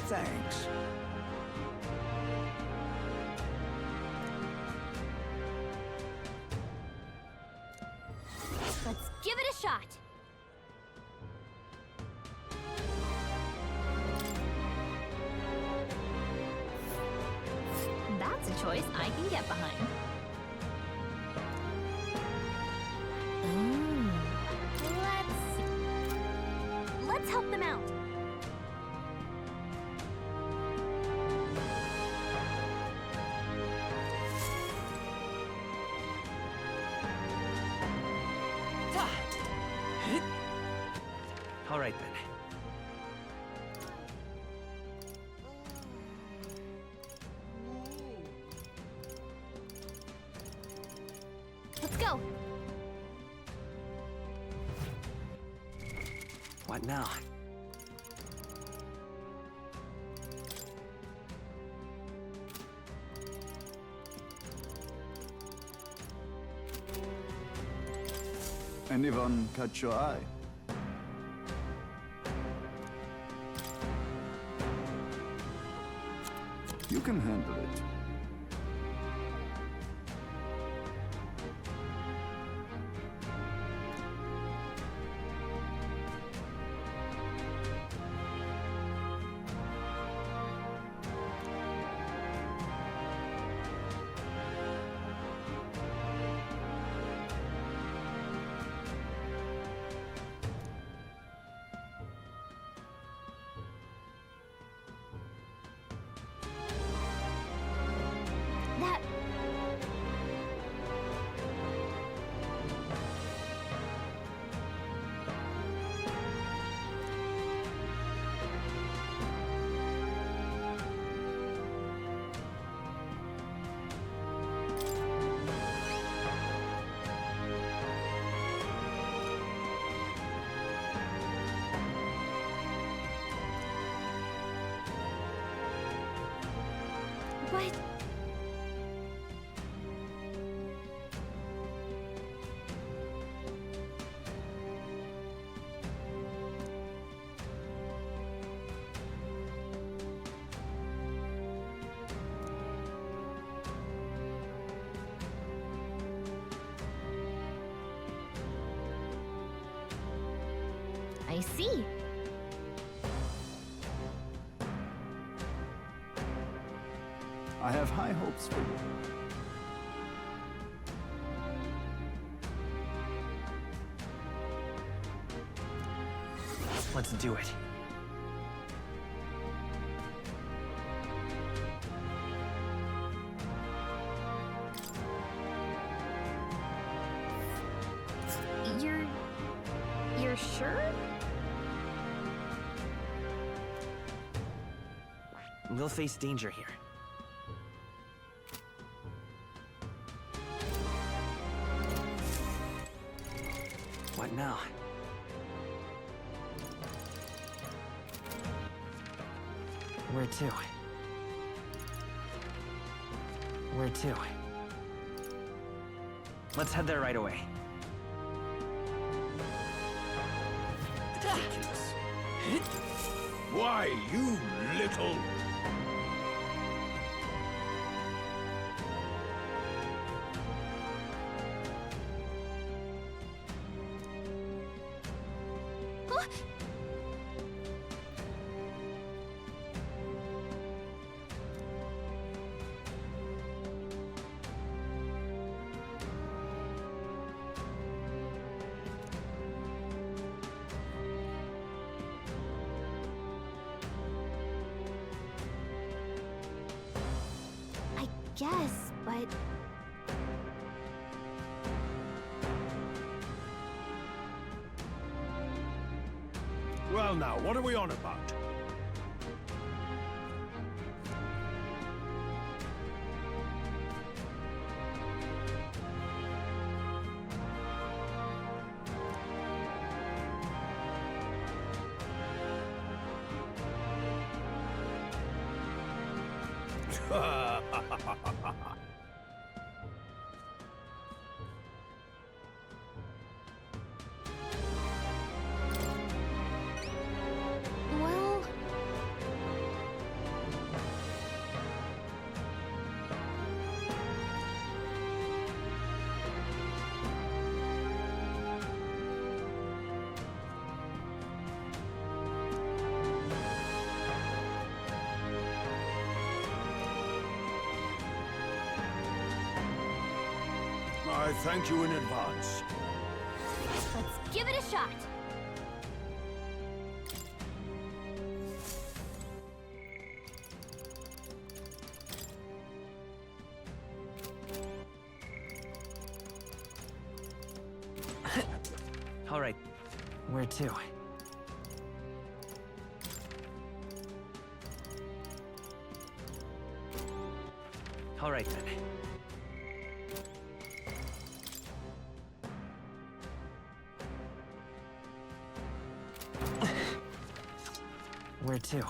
[SPEAKER 23] Thanks.
[SPEAKER 12] Let's give it a shot. That's a choice I can get behind. Let's see. Let's help them out.
[SPEAKER 14] All right then.
[SPEAKER 12] Let's go.
[SPEAKER 14] What now?
[SPEAKER 19] Anyone catch your eye? You can handle it.
[SPEAKER 12] That... What? I see.
[SPEAKER 19] I have high hopes for you.
[SPEAKER 14] Let's do it.
[SPEAKER 12] You're sure?
[SPEAKER 14] We'll face danger here. What now? Where to? Where to? Let's head there right away.
[SPEAKER 19] Ridiculous.
[SPEAKER 24] Why, you little...
[SPEAKER 12] Guess, but
[SPEAKER 19] Well now, what are we on about?
[SPEAKER 12] Well...
[SPEAKER 19] I thank you in advance.
[SPEAKER 12] Let's give it a shot.
[SPEAKER 14] All right. Where to? All right, then. Where to?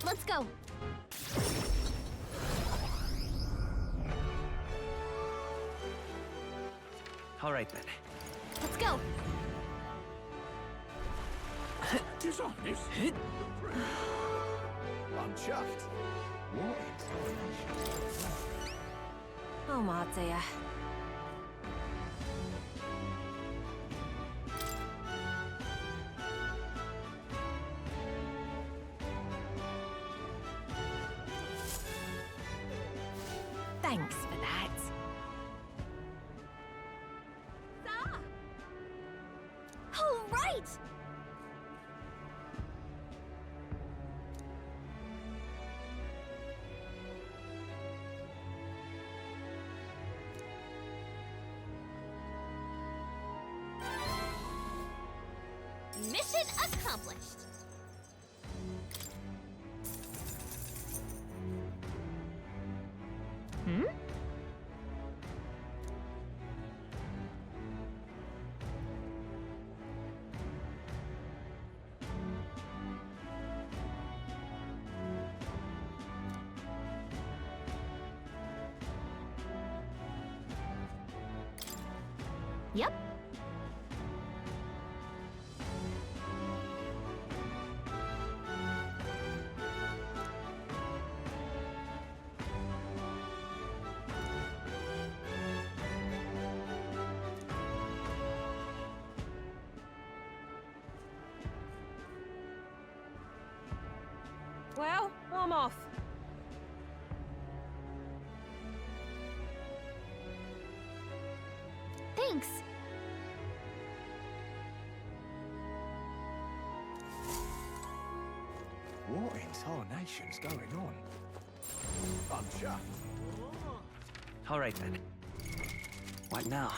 [SPEAKER 12] Let's go.
[SPEAKER 14] All right, then.
[SPEAKER 12] Let's go.
[SPEAKER 19] Dishonest. I'm chuffed. What?
[SPEAKER 10] Oh, Matsaya. Thanks for that.
[SPEAKER 12] All right! Mission accomplished.
[SPEAKER 6] Hmm?
[SPEAKER 12] Yep.
[SPEAKER 13] Well, I'm off.
[SPEAKER 12] Thanks.
[SPEAKER 19] What in tarnation's going on? I'm chuffed.
[SPEAKER 14] All right, then. What now?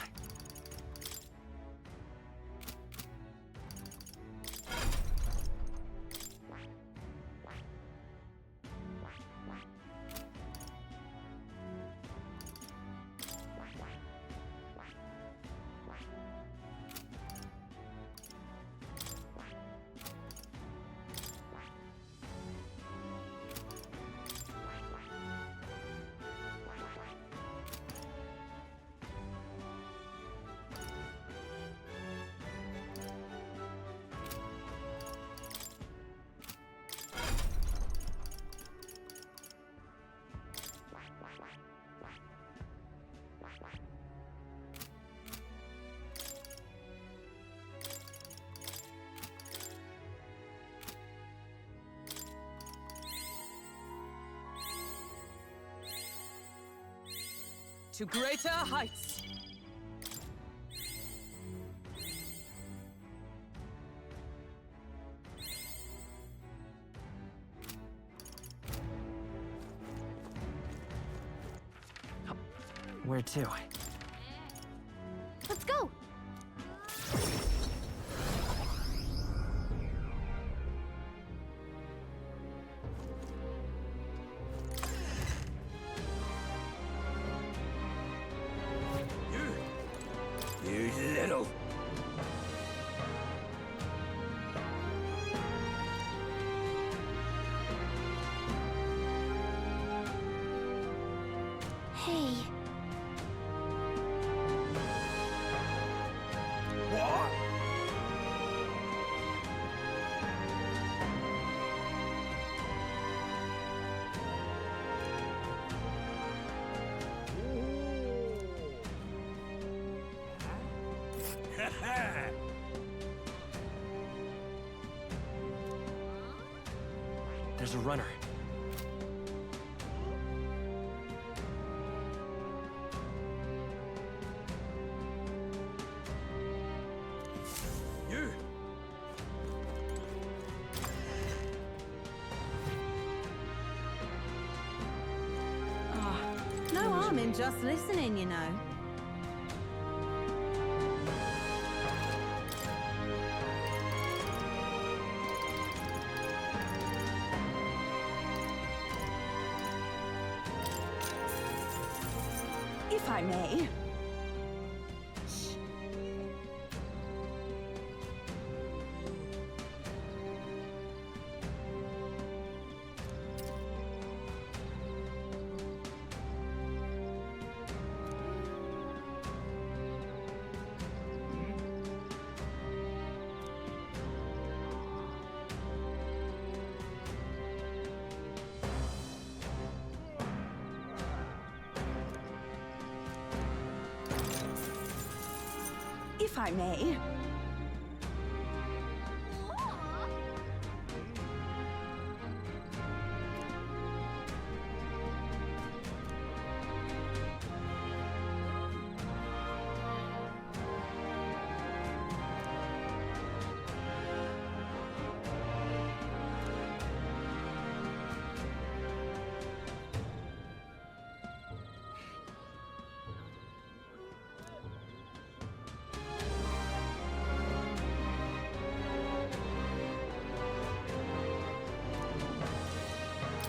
[SPEAKER 13] To greater heights.
[SPEAKER 14] Where to?
[SPEAKER 12] Let's go. Hey.
[SPEAKER 5] What?
[SPEAKER 14] There's a runner.
[SPEAKER 19] You!
[SPEAKER 7] No harm in just listening, you know. If I may. If I may.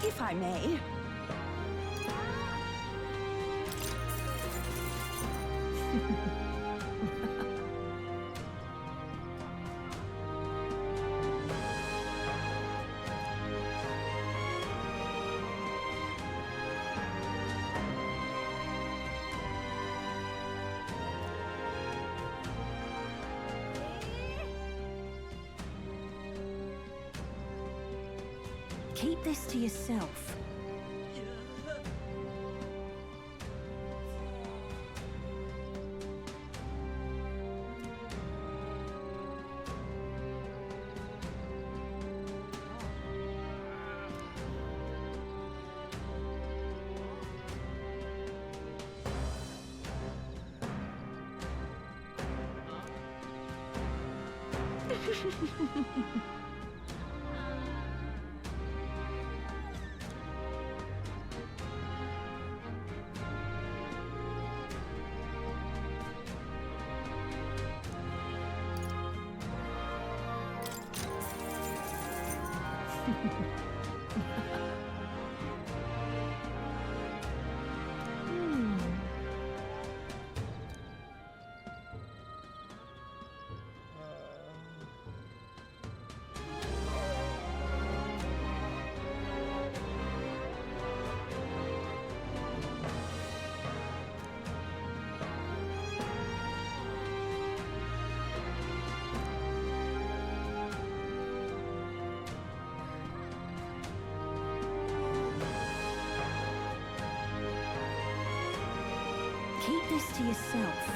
[SPEAKER 7] If I may. Keep this to yourself. Keep this to yourself.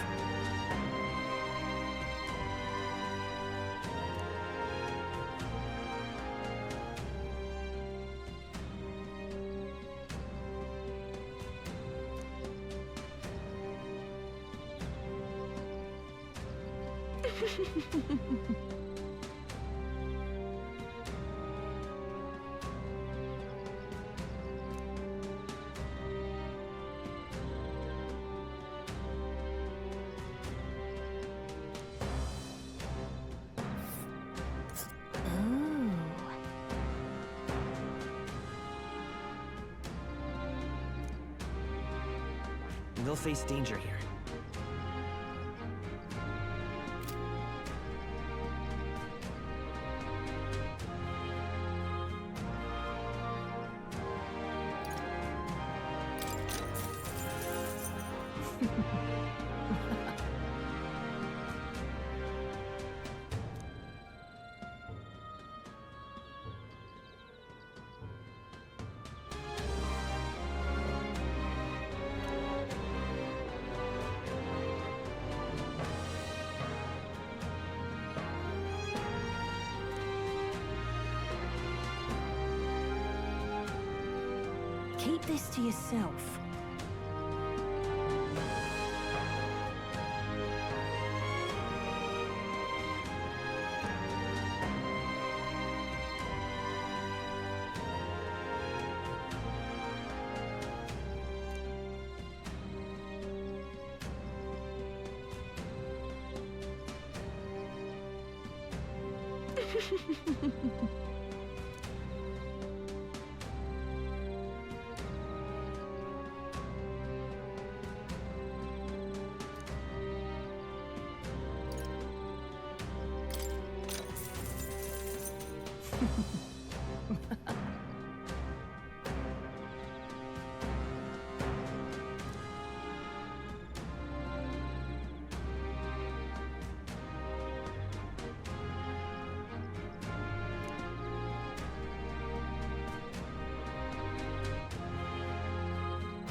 [SPEAKER 14] They'll face danger here.
[SPEAKER 7] Keep this to yourself.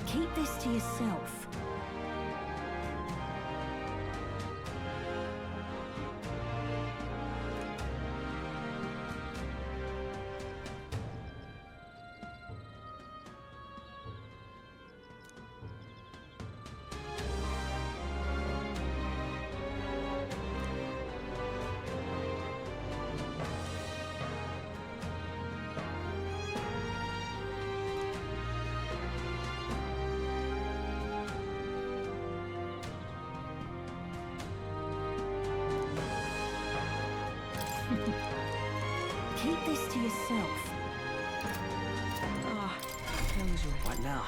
[SPEAKER 7] Keep this to yourself. Keep this to yourself.
[SPEAKER 13] Ah, Kingsley.
[SPEAKER 14] What now?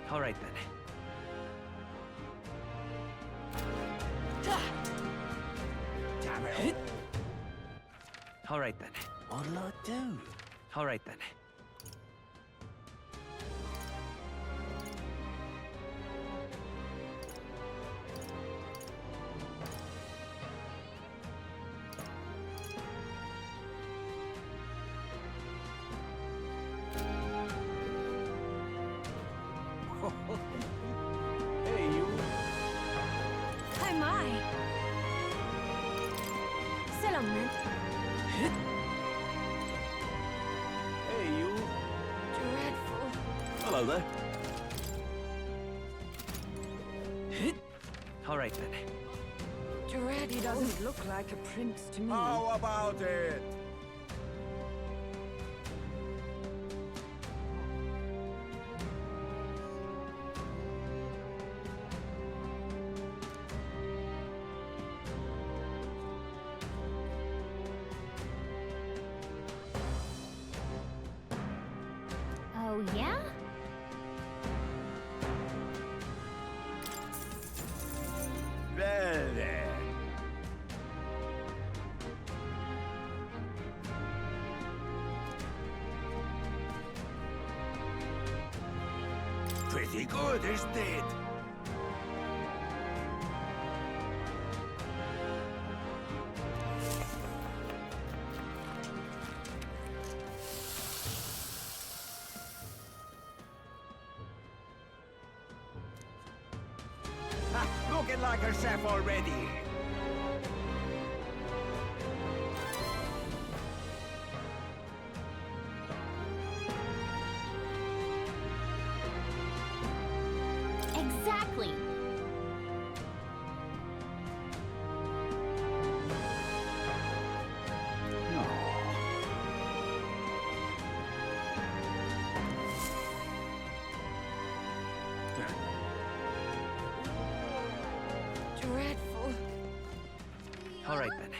[SPEAKER 14] All right then.
[SPEAKER 5] Damn it.
[SPEAKER 14] All right then.
[SPEAKER 5] What'll I do?
[SPEAKER 14] All right then.
[SPEAKER 5] Hey, you.
[SPEAKER 12] Hi, my. Selam man.
[SPEAKER 5] Hey, you.
[SPEAKER 12] Dreadful.
[SPEAKER 5] Hello there.
[SPEAKER 14] All right then.
[SPEAKER 12] Dreadful.
[SPEAKER 13] He doesn't look like a prince to me.
[SPEAKER 5] How about it?
[SPEAKER 12] Oh, yeah?
[SPEAKER 5] Well then. Pretty good, isn't it? Looking like a chef already.
[SPEAKER 14] All right, then.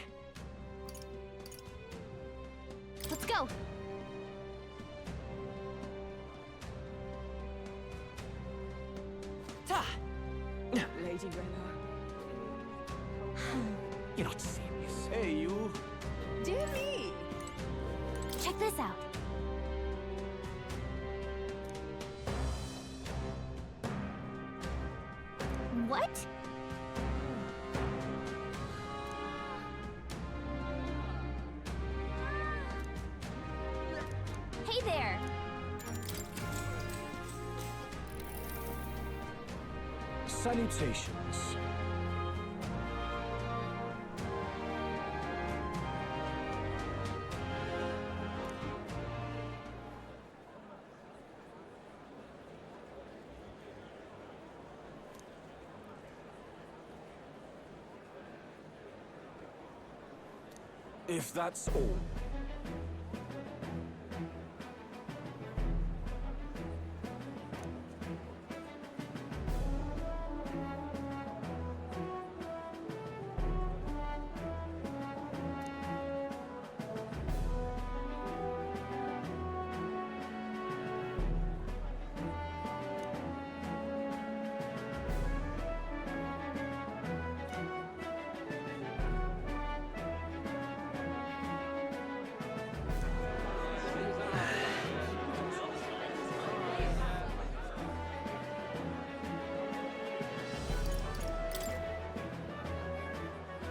[SPEAKER 12] Let's go.
[SPEAKER 17] Ta! Lady Rena. You're not serious. Hey, you.
[SPEAKER 11] Dear me.
[SPEAKER 12] Check this out. What? Hey there.
[SPEAKER 20] Salutations. If that's all.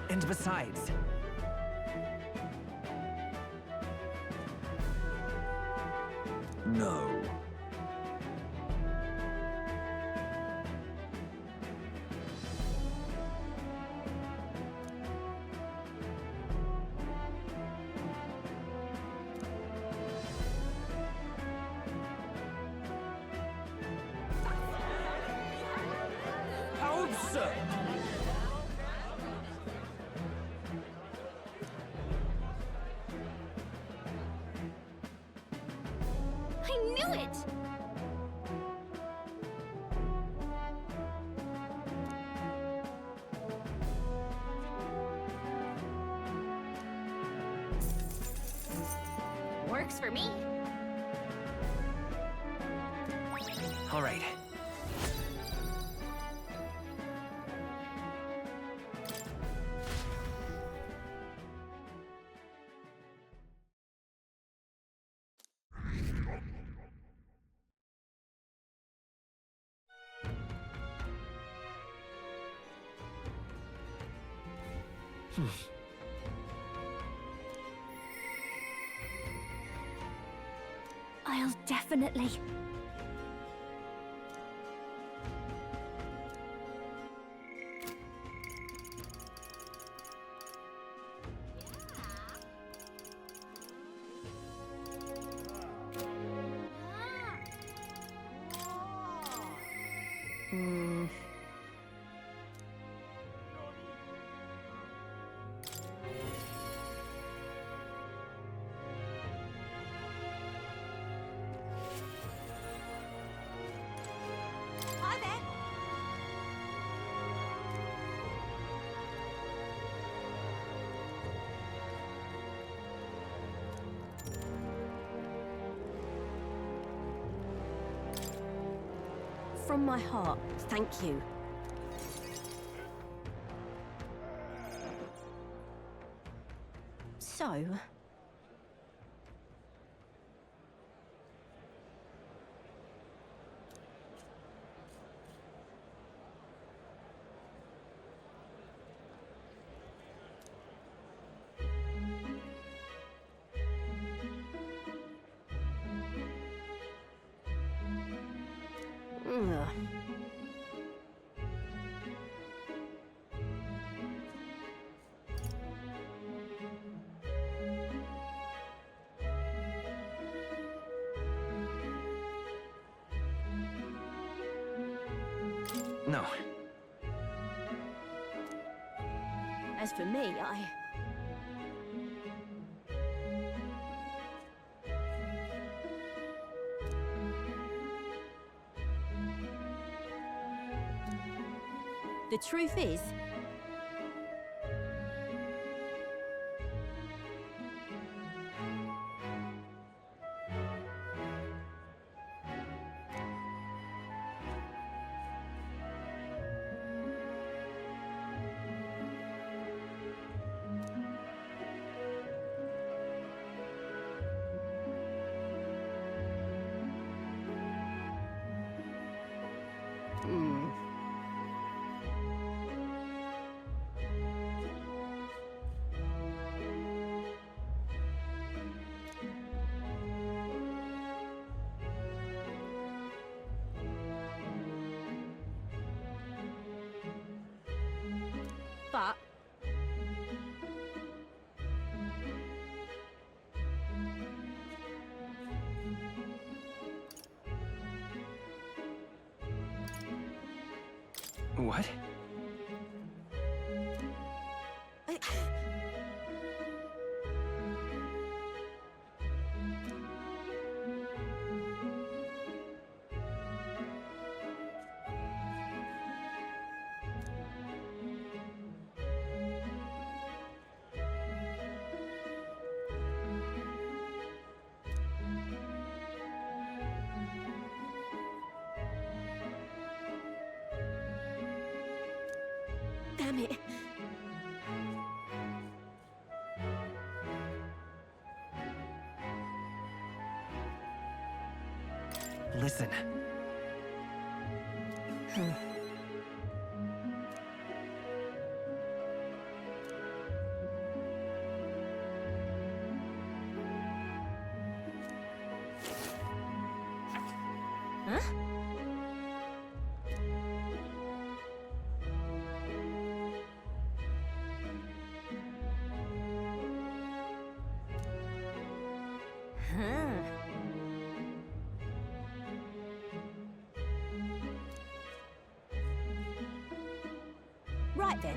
[SPEAKER 14] And besides...
[SPEAKER 2] No.
[SPEAKER 20] How absurd!
[SPEAKER 12] I knew it! Works for me.
[SPEAKER 14] All right.
[SPEAKER 10] I'll definitely...
[SPEAKER 11] Hi there.
[SPEAKER 7] From my heart, thank you. So... Ugh.
[SPEAKER 14] No.
[SPEAKER 7] As for me, The truth is...
[SPEAKER 14] What?
[SPEAKER 7] Damn it.
[SPEAKER 14] Listen.
[SPEAKER 7] Huh? Right then.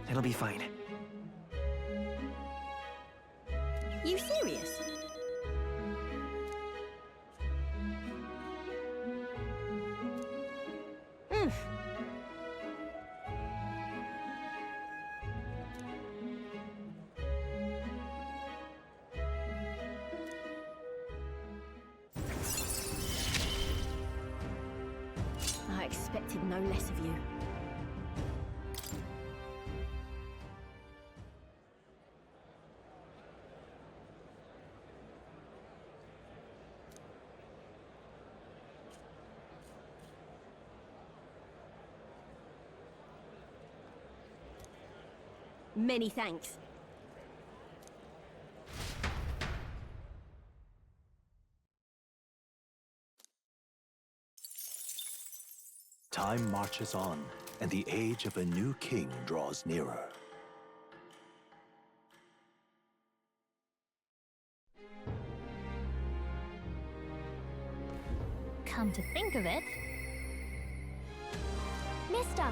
[SPEAKER 14] It'll be fine.
[SPEAKER 7] You serious? I expected no less of you. Many thanks.
[SPEAKER 2] Time marches on, and the age of a new king draws nearer.
[SPEAKER 12] Come to think of it, Mister.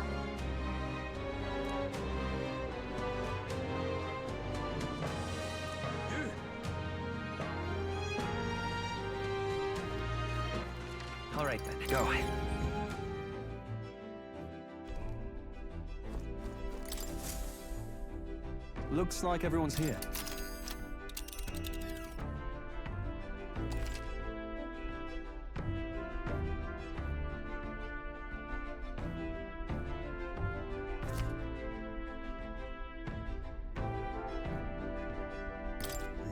[SPEAKER 14] All right then, go.
[SPEAKER 9] Looks like everyone's here.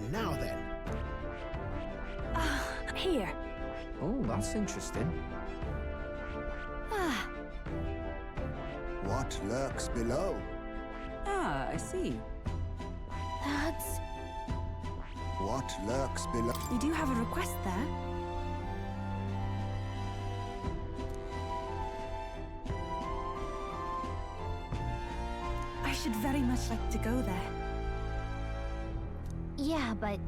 [SPEAKER 25] Now then.
[SPEAKER 10] Here.
[SPEAKER 1] Oh, that's interesting.
[SPEAKER 8] What lurks below?
[SPEAKER 13] Ah, I see.
[SPEAKER 11] That's...
[SPEAKER 8] What lurks below?
[SPEAKER 11] You do have a request there. I should very much like to go there.
[SPEAKER 12] Yeah, but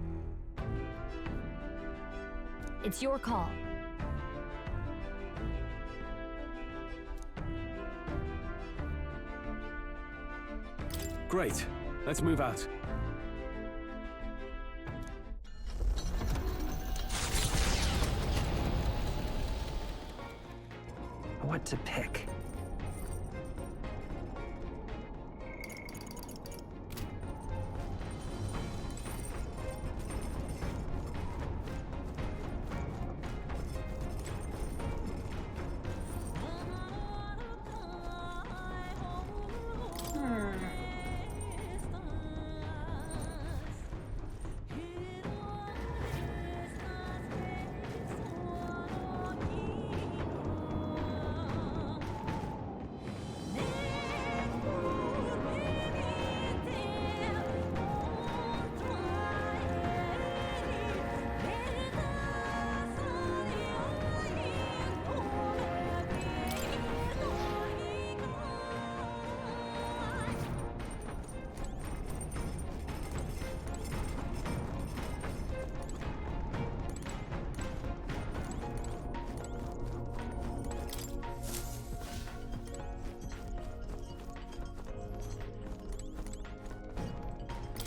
[SPEAKER 7] It's your call.
[SPEAKER 9] Great. Let's move out.
[SPEAKER 14] What to pick?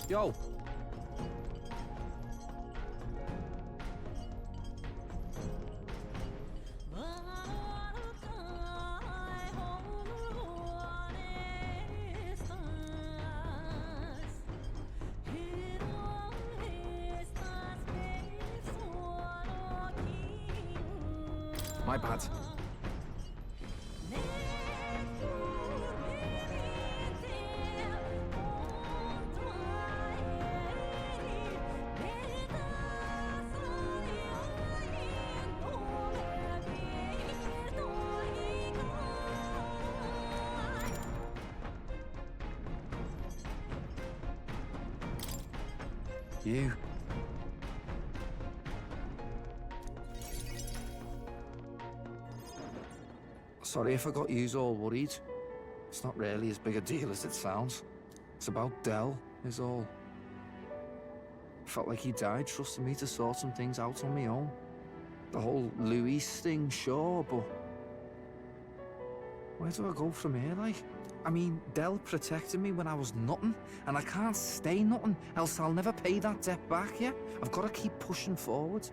[SPEAKER 1] Yo. My bad. You. Sorry if I got yous all worried. It's not really as big a deal as it sounds. It's about Del, is all. Felt like he died trusting me to sort some things out on my own. The whole Luis thing, sure, but... where do I go from here, like? I mean, Del protected me when I was nothing, and I can't stay nothing, else I'll never pay that debt back, yeah? I've got to keep pushing forward.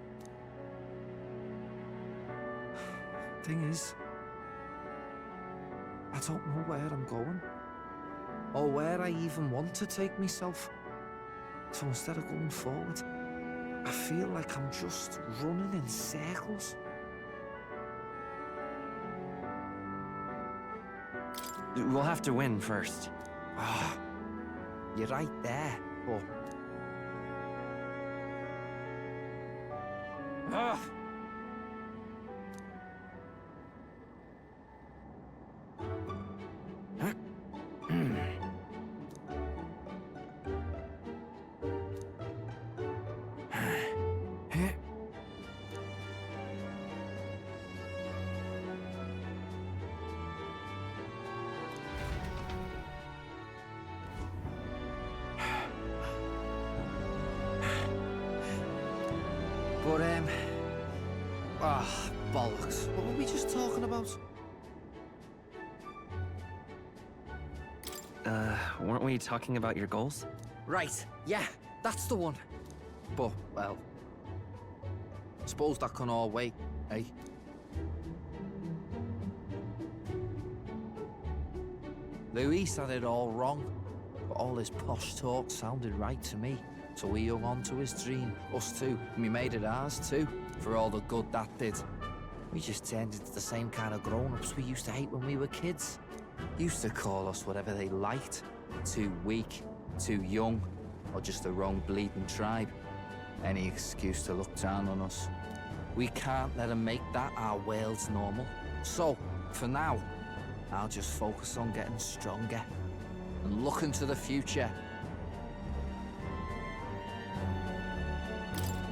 [SPEAKER 1] Thing is, I don't know where I'm going, or where I even want to take myself. So instead of going forward, I feel like I'm just running in circles.
[SPEAKER 14] We'll have to win first.
[SPEAKER 1] Ah, you're right there, but... Ah! But, bollocks. What were we just talking about?
[SPEAKER 14] Weren't we talking about your goals?
[SPEAKER 1] Right, yeah, that's the one. But, well, suppose that can all wait, eh? Luis had it all wrong, but all his posh talk sounded right to me. So he hung on to his dream, us too, and we made it ours too, for all the good that did. We just turned into the same kind of grown-ups we used to hate when we were kids. Used to call us whatever they liked. Too weak, too young, or just the wrong bleeding tribe. Any excuse to look down on us. We can't let them make that our world's normal. So, for now, I'll just focus on getting stronger and looking to the future.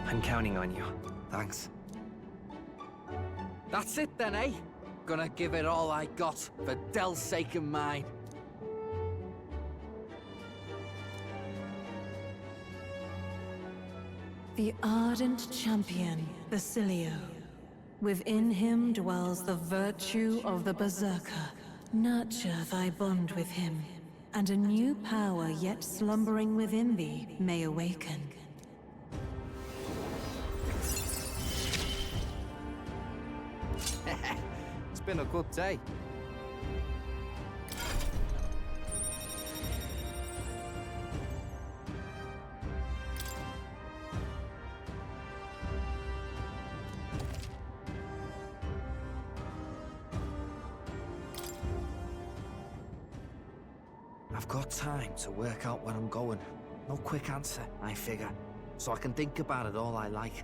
[SPEAKER 14] I'm counting on you.
[SPEAKER 1] Thanks. That's it then, eh? Gonna give it all I got, for Del's sake and mine.
[SPEAKER 4] The ardent champion, Basilio. Within him dwells the virtue of the Berserker. Nurture thy bond with him, and a new power yet slumbering within thee may awaken.
[SPEAKER 1] It's been a good day. I've got time to work out where I'm going. No quick answer, I figure. So I can think about it all I like.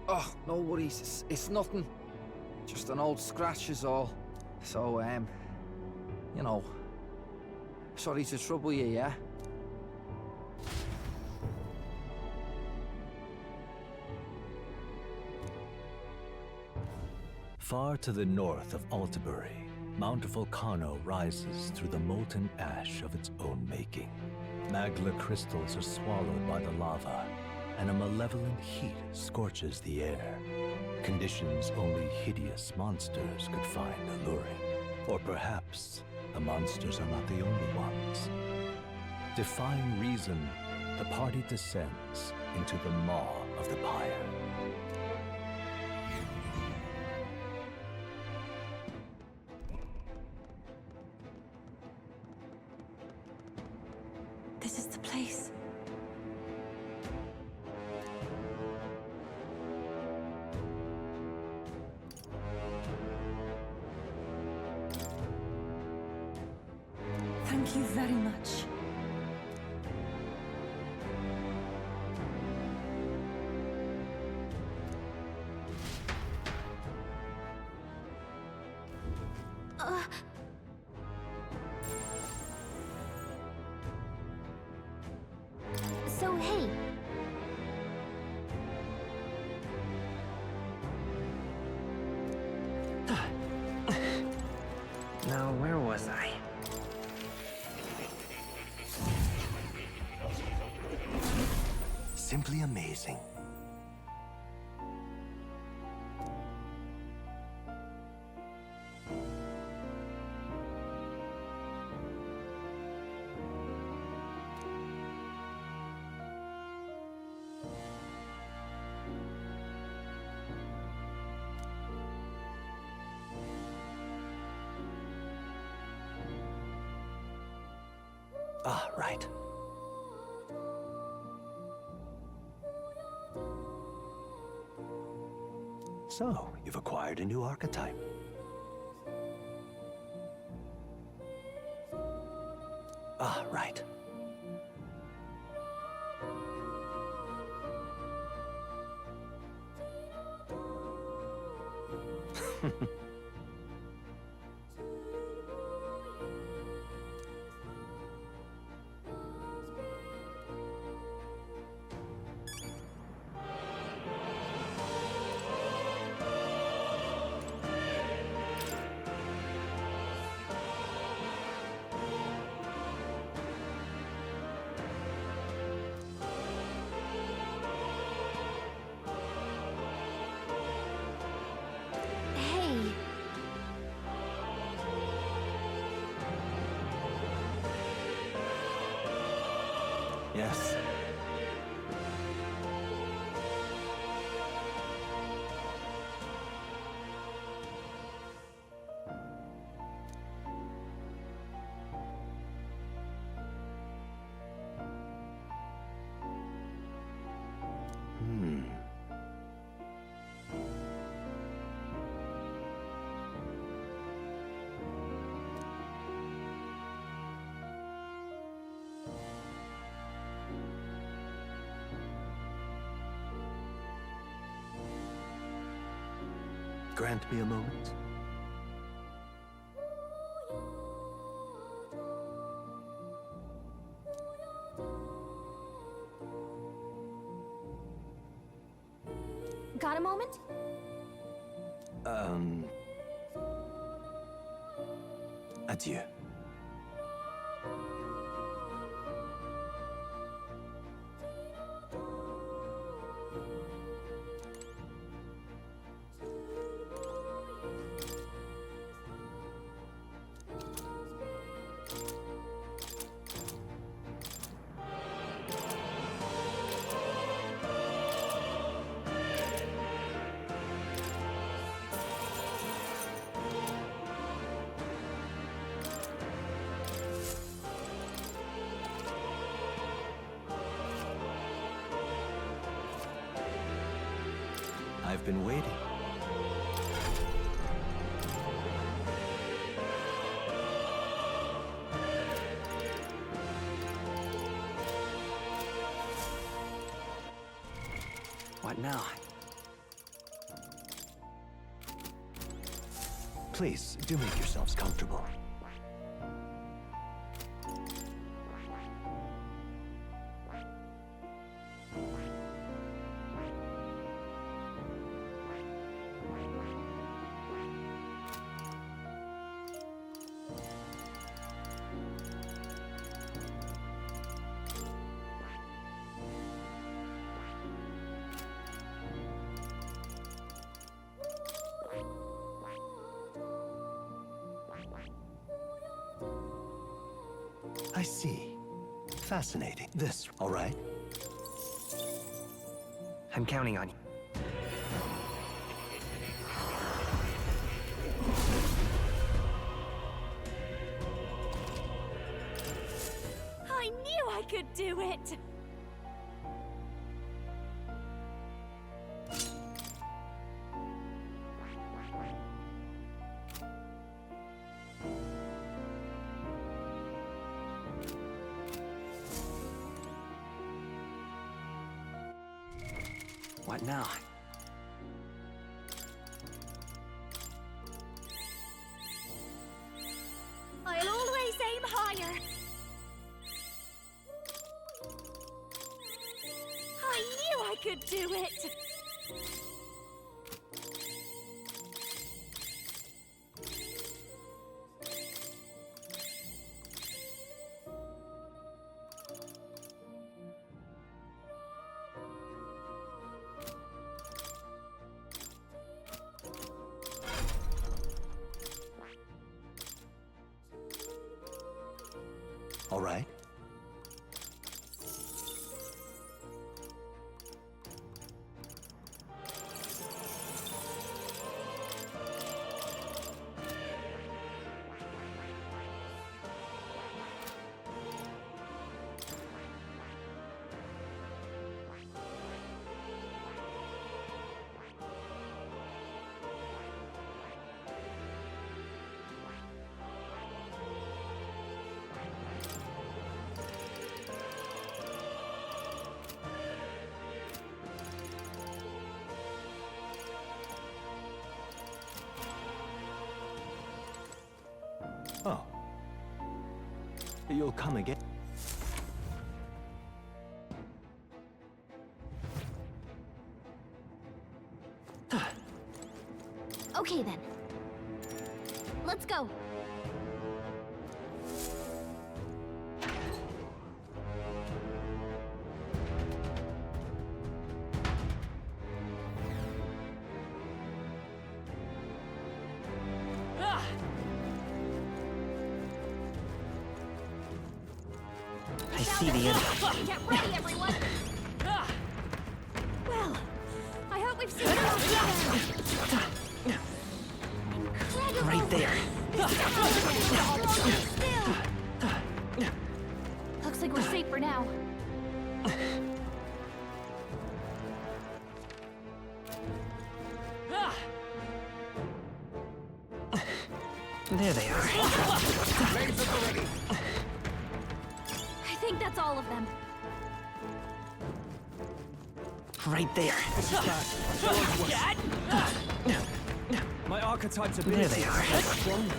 [SPEAKER 1] Oh, no worries. It's nothing. Just an old scratch is all. So, you know, sorry to trouble you, yeah?
[SPEAKER 2] Far to the north of Altabury, Mount Volcano rises through the molten ash of its own making. Magla crystals are swallowed by the lava, and a malevolent heat scorches the air. Conditions only hideous monsters could find alluring. Or perhaps the monsters are not the only ones. Defying reason, the party descends into the maw of the pyre.
[SPEAKER 11] This is the place. Thank you very much.
[SPEAKER 12] So, hey.
[SPEAKER 14] Now, where was I?
[SPEAKER 2] Simply amazing. Ah, right. So, you've acquired a new archetype. Ah, right.
[SPEAKER 12] Hey.
[SPEAKER 2] Yes. Grant me a moment.
[SPEAKER 12] Got a moment?
[SPEAKER 2] Adieu. I've been waiting.
[SPEAKER 14] What now?
[SPEAKER 2] Please, do make yourselves comfortable. I see. Fascinating. This, all right?
[SPEAKER 14] I'm counting on you.
[SPEAKER 12] I knew I could do it!
[SPEAKER 14] What now?
[SPEAKER 12] I'll always aim higher! I knew I could do it!
[SPEAKER 2] All right? Oh. You'll come again?
[SPEAKER 12] Okay then. Let's go.
[SPEAKER 14] I see the end.
[SPEAKER 12] Get ready, everyone! Well, I hope we've seen enough. Incredible!
[SPEAKER 14] Right there.
[SPEAKER 12] Looks like we're safe for now.
[SPEAKER 14] There they are.
[SPEAKER 12] I think that's all of them.
[SPEAKER 14] Right there.
[SPEAKER 20] My archetype's
[SPEAKER 14] There
[SPEAKER 20] ability
[SPEAKER 14] they are.
[SPEAKER 20] is stronger.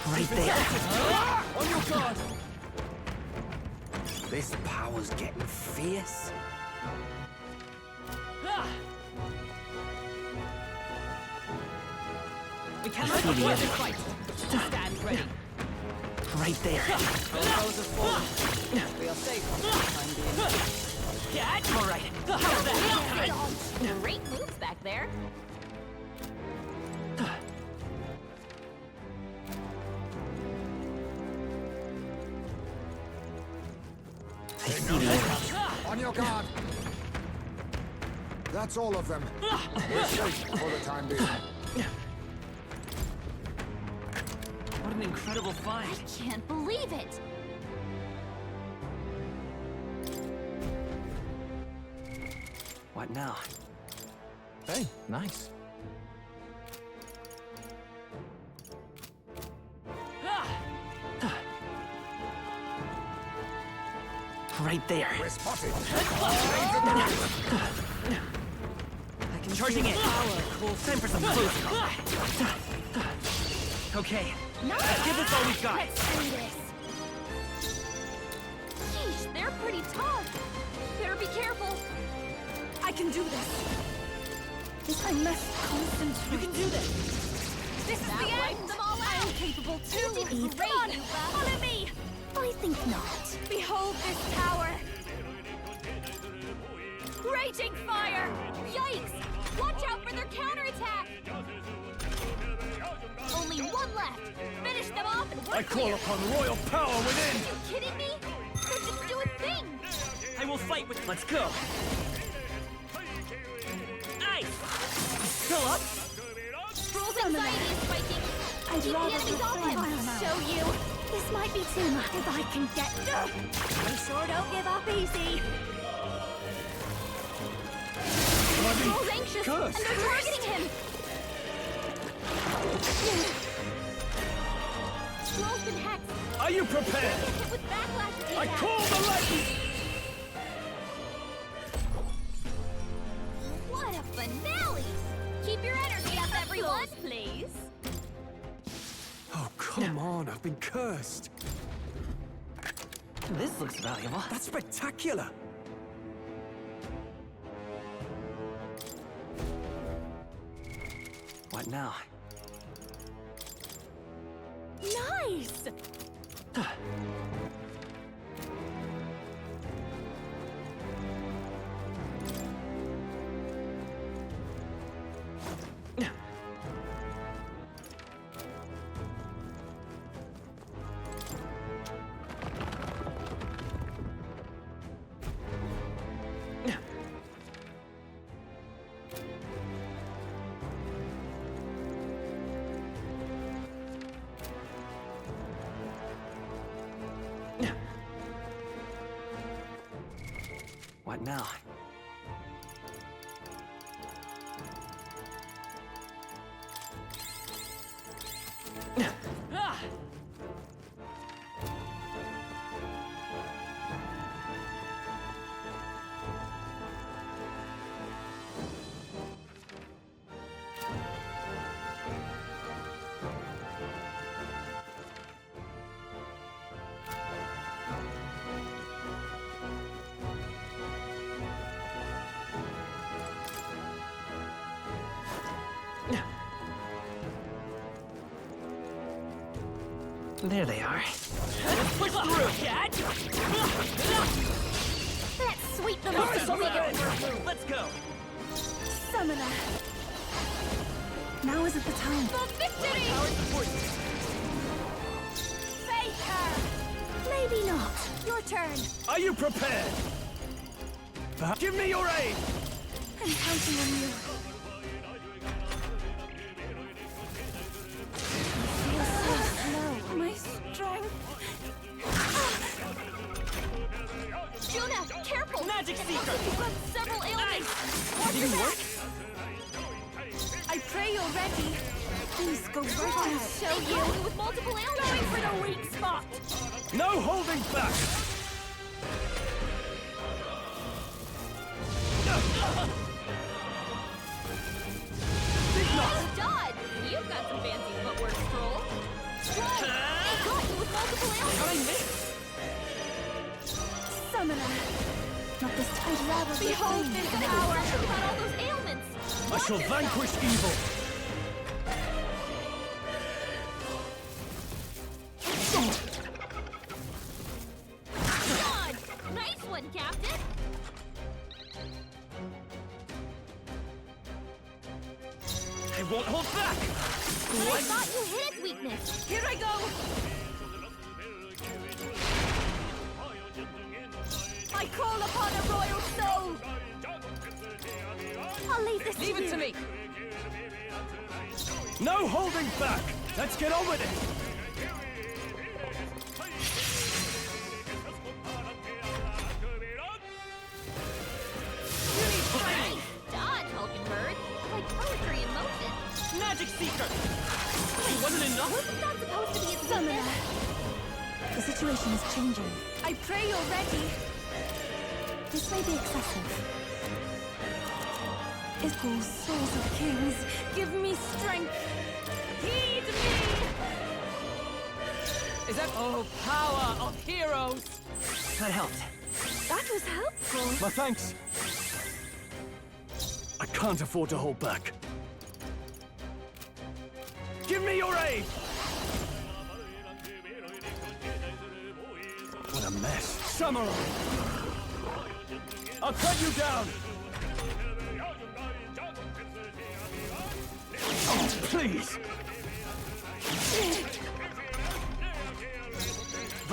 [SPEAKER 14] Right there.
[SPEAKER 20] On your guard!
[SPEAKER 1] This power's getting fierce.
[SPEAKER 20] We
[SPEAKER 14] I
[SPEAKER 20] cannot
[SPEAKER 14] see the
[SPEAKER 20] avoid
[SPEAKER 14] end.
[SPEAKER 20] this fight. Stand ready.
[SPEAKER 14] Right there.
[SPEAKER 20] Our foes are fallen. We are safe for the time being.
[SPEAKER 14] All right.
[SPEAKER 12] How's that? Great moves back there.
[SPEAKER 14] I see the end.
[SPEAKER 8] On your guard! That's all of them. We're safe for the time being.
[SPEAKER 14] What an incredible fight.
[SPEAKER 12] I can't believe it.
[SPEAKER 14] What now?
[SPEAKER 1] Hey, nice.
[SPEAKER 14] Right there.
[SPEAKER 8] We're spotted.
[SPEAKER 14] Charging in. Time for some close combat. Okay. Let's give this all we've got.
[SPEAKER 12] Let's do this. Sheesh, they're pretty tough. Better be careful. I can do this. I must concentrate. You can do this. This is the end. Them all out. I'm capable too. You did great, Come on, follow me. I think not. Behold this power. Raging fire. Yikes! Watch out for their counterattack. Only one left. Finish them off and we're
[SPEAKER 3] I call upon royal power within!
[SPEAKER 12] Are you kidding me? They're just doing things!
[SPEAKER 14] I will fight with. Let's go. Nice. Still up?
[SPEAKER 12] Stroll's anxiety is spiking.
[SPEAKER 10] I'd
[SPEAKER 12] Keep the
[SPEAKER 10] rather
[SPEAKER 12] enemies off him.
[SPEAKER 10] Show you. This might be too much if I can get... We sure don't give up easy.
[SPEAKER 12] Stroll's anxious, and they're targeting him. Stroll's been hacked.
[SPEAKER 3] Are you prepared?
[SPEAKER 12] He's hit with backlash if he
[SPEAKER 3] I
[SPEAKER 12] attacks.
[SPEAKER 3] call the lightning!
[SPEAKER 12] What a finale! Keep your energy up, everyone! Please.
[SPEAKER 2] Oh, come on, I've been cursed.
[SPEAKER 14] This looks valuable.
[SPEAKER 2] That's spectacular.
[SPEAKER 14] What now?
[SPEAKER 12] Nice!
[SPEAKER 14] What now? There they are.
[SPEAKER 12] Let's push through! Let's sweep them off the leader!
[SPEAKER 14] Let's go!
[SPEAKER 11] Summoner. Now isn't the time.
[SPEAKER 12] For victory! Face her!
[SPEAKER 11] Maybe not.
[SPEAKER 12] Your turn!
[SPEAKER 3] Are you prepared? Give me your aid!
[SPEAKER 11] I'm counting on you. My strength.
[SPEAKER 12] Juna, careful!
[SPEAKER 14] Magic
[SPEAKER 12] It
[SPEAKER 14] Seeker!
[SPEAKER 12] looks like you've got several ailments! Watch your
[SPEAKER 14] Didn't
[SPEAKER 12] back!
[SPEAKER 14] work?
[SPEAKER 11] I pray you're ready. Please go right
[SPEAKER 12] I'll
[SPEAKER 11] ahead.
[SPEAKER 12] show you with multiple ailments! Going for the weak spot!
[SPEAKER 3] No holding back!
[SPEAKER 12] Well done! You've got some fancy footwork, Stroll. Stroll! They got you with multiple ailments!
[SPEAKER 11] Summoner. Not this time. I'd rather
[SPEAKER 12] Behold this power! About all those ailments!
[SPEAKER 3] I shall vanquish evil!
[SPEAKER 12] God! Nice one, Captain!
[SPEAKER 14] I won't hold back!
[SPEAKER 12] I thought you hit its weakness!
[SPEAKER 11] Here I go. I call upon a royal soul. I'll leave this
[SPEAKER 20] Leave it to me!
[SPEAKER 3] No holding back! Let's get on with it!
[SPEAKER 12] Nice dodge, Hulking Bird! Like poetry in motion!
[SPEAKER 14] Magic Seeker! It wasn't enough?
[SPEAKER 12] Wasn't that supposed to be its
[SPEAKER 11] Summoner.
[SPEAKER 12] weakness?
[SPEAKER 11] The situation is changing. I pray you're ready. This may be excessive. Equal souls of kings, give me strength.
[SPEAKER 12] Heed me!
[SPEAKER 20] Is that oh power of heroes?
[SPEAKER 14] That helped.
[SPEAKER 11] That was helpful.
[SPEAKER 3] My thanks. I can't afford to hold back. Give me your aid! What a mess. Samurai! I'll cut you down! Oh, please!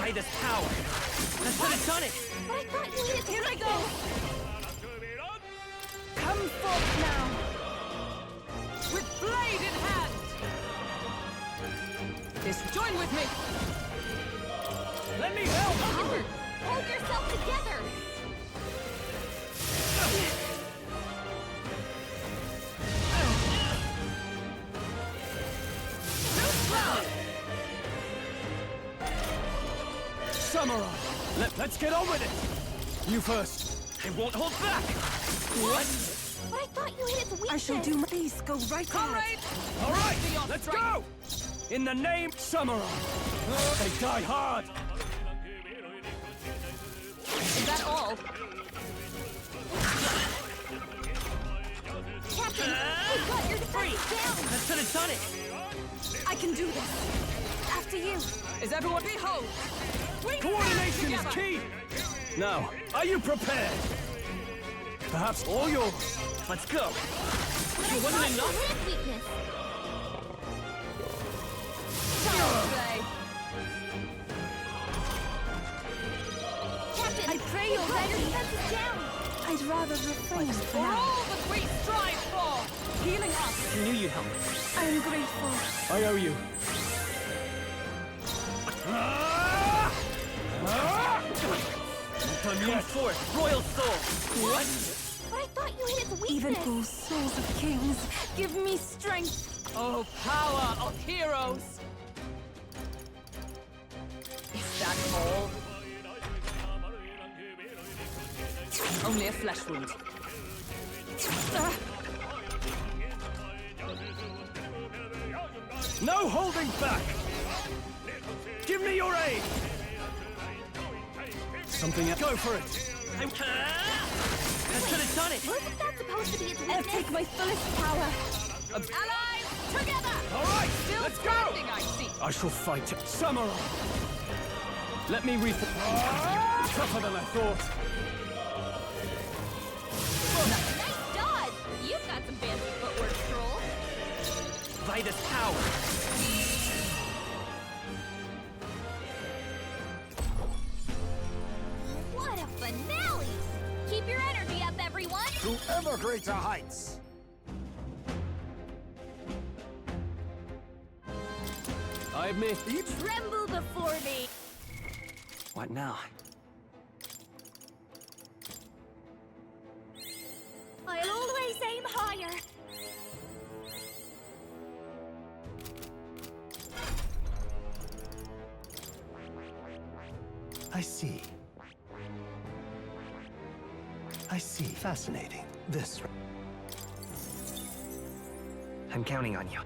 [SPEAKER 14] By this power! I should have done it!
[SPEAKER 12] But I thought you needed to
[SPEAKER 6] Here I
[SPEAKER 12] wait
[SPEAKER 6] go! Come forth now! With blade in hand! Yes, join with me!
[SPEAKER 3] Let me help!
[SPEAKER 12] Howard, hold yourself together!
[SPEAKER 3] Samurai! Let's get on with it! You first.
[SPEAKER 14] I won't hold back! What?
[SPEAKER 12] But I thought you needed to weakness!
[SPEAKER 11] I shall do my best. Go right ahead.
[SPEAKER 3] All right, let's go! In the name Samurai! They die hard!
[SPEAKER 6] Is that all?
[SPEAKER 12] Captain, we got your defense down!
[SPEAKER 14] I should have done it!
[SPEAKER 11] I can do this. After you.
[SPEAKER 6] Is everyone behold?
[SPEAKER 3] Coordination is key! Now, are you prepared? Perhaps all yours.
[SPEAKER 14] Let's go!
[SPEAKER 12] But I
[SPEAKER 14] wasn't
[SPEAKER 12] thought
[SPEAKER 14] enough?
[SPEAKER 12] you had weakness! Captain,
[SPEAKER 11] I pray
[SPEAKER 12] we
[SPEAKER 11] you're
[SPEAKER 12] got your
[SPEAKER 11] ready.
[SPEAKER 12] defenses down!
[SPEAKER 11] I'd rather refrain for
[SPEAKER 6] For
[SPEAKER 11] now.
[SPEAKER 6] all that we strive for! Healing us!
[SPEAKER 14] I knew you'd help me.
[SPEAKER 11] I am grateful.
[SPEAKER 3] I owe you.
[SPEAKER 14] Come forth, royal soul! What?
[SPEAKER 12] But I thought you needed to weakness!
[SPEAKER 11] Even though souls of kings, give me strength.
[SPEAKER 6] Oh, power of heroes! Is that all? Only a flesh wound.
[SPEAKER 3] No holding back! Give me your aid! Something else. Go for it!
[SPEAKER 14] I should have done it!
[SPEAKER 12] Wasn't that supposed to be its
[SPEAKER 11] I'll
[SPEAKER 12] weakness?
[SPEAKER 11] take my fullest power.
[SPEAKER 6] Allies, together!
[SPEAKER 3] All right,
[SPEAKER 6] Still
[SPEAKER 3] let's go!
[SPEAKER 6] standing, I see.
[SPEAKER 3] I shall fight Samurai! Let me tougher than I thought.
[SPEAKER 12] Nice dodge! You've got some fancy footwork, Troll.
[SPEAKER 14] By this power!
[SPEAKER 12] What a finale! Keep your energy up, everyone!
[SPEAKER 8] To ever greater heights.
[SPEAKER 3] I admit.
[SPEAKER 12] You tremble before me!
[SPEAKER 14] What now?
[SPEAKER 12] I'll always aim higher!
[SPEAKER 2] I see. I see. Fascinating. This.
[SPEAKER 14] I'm counting on you.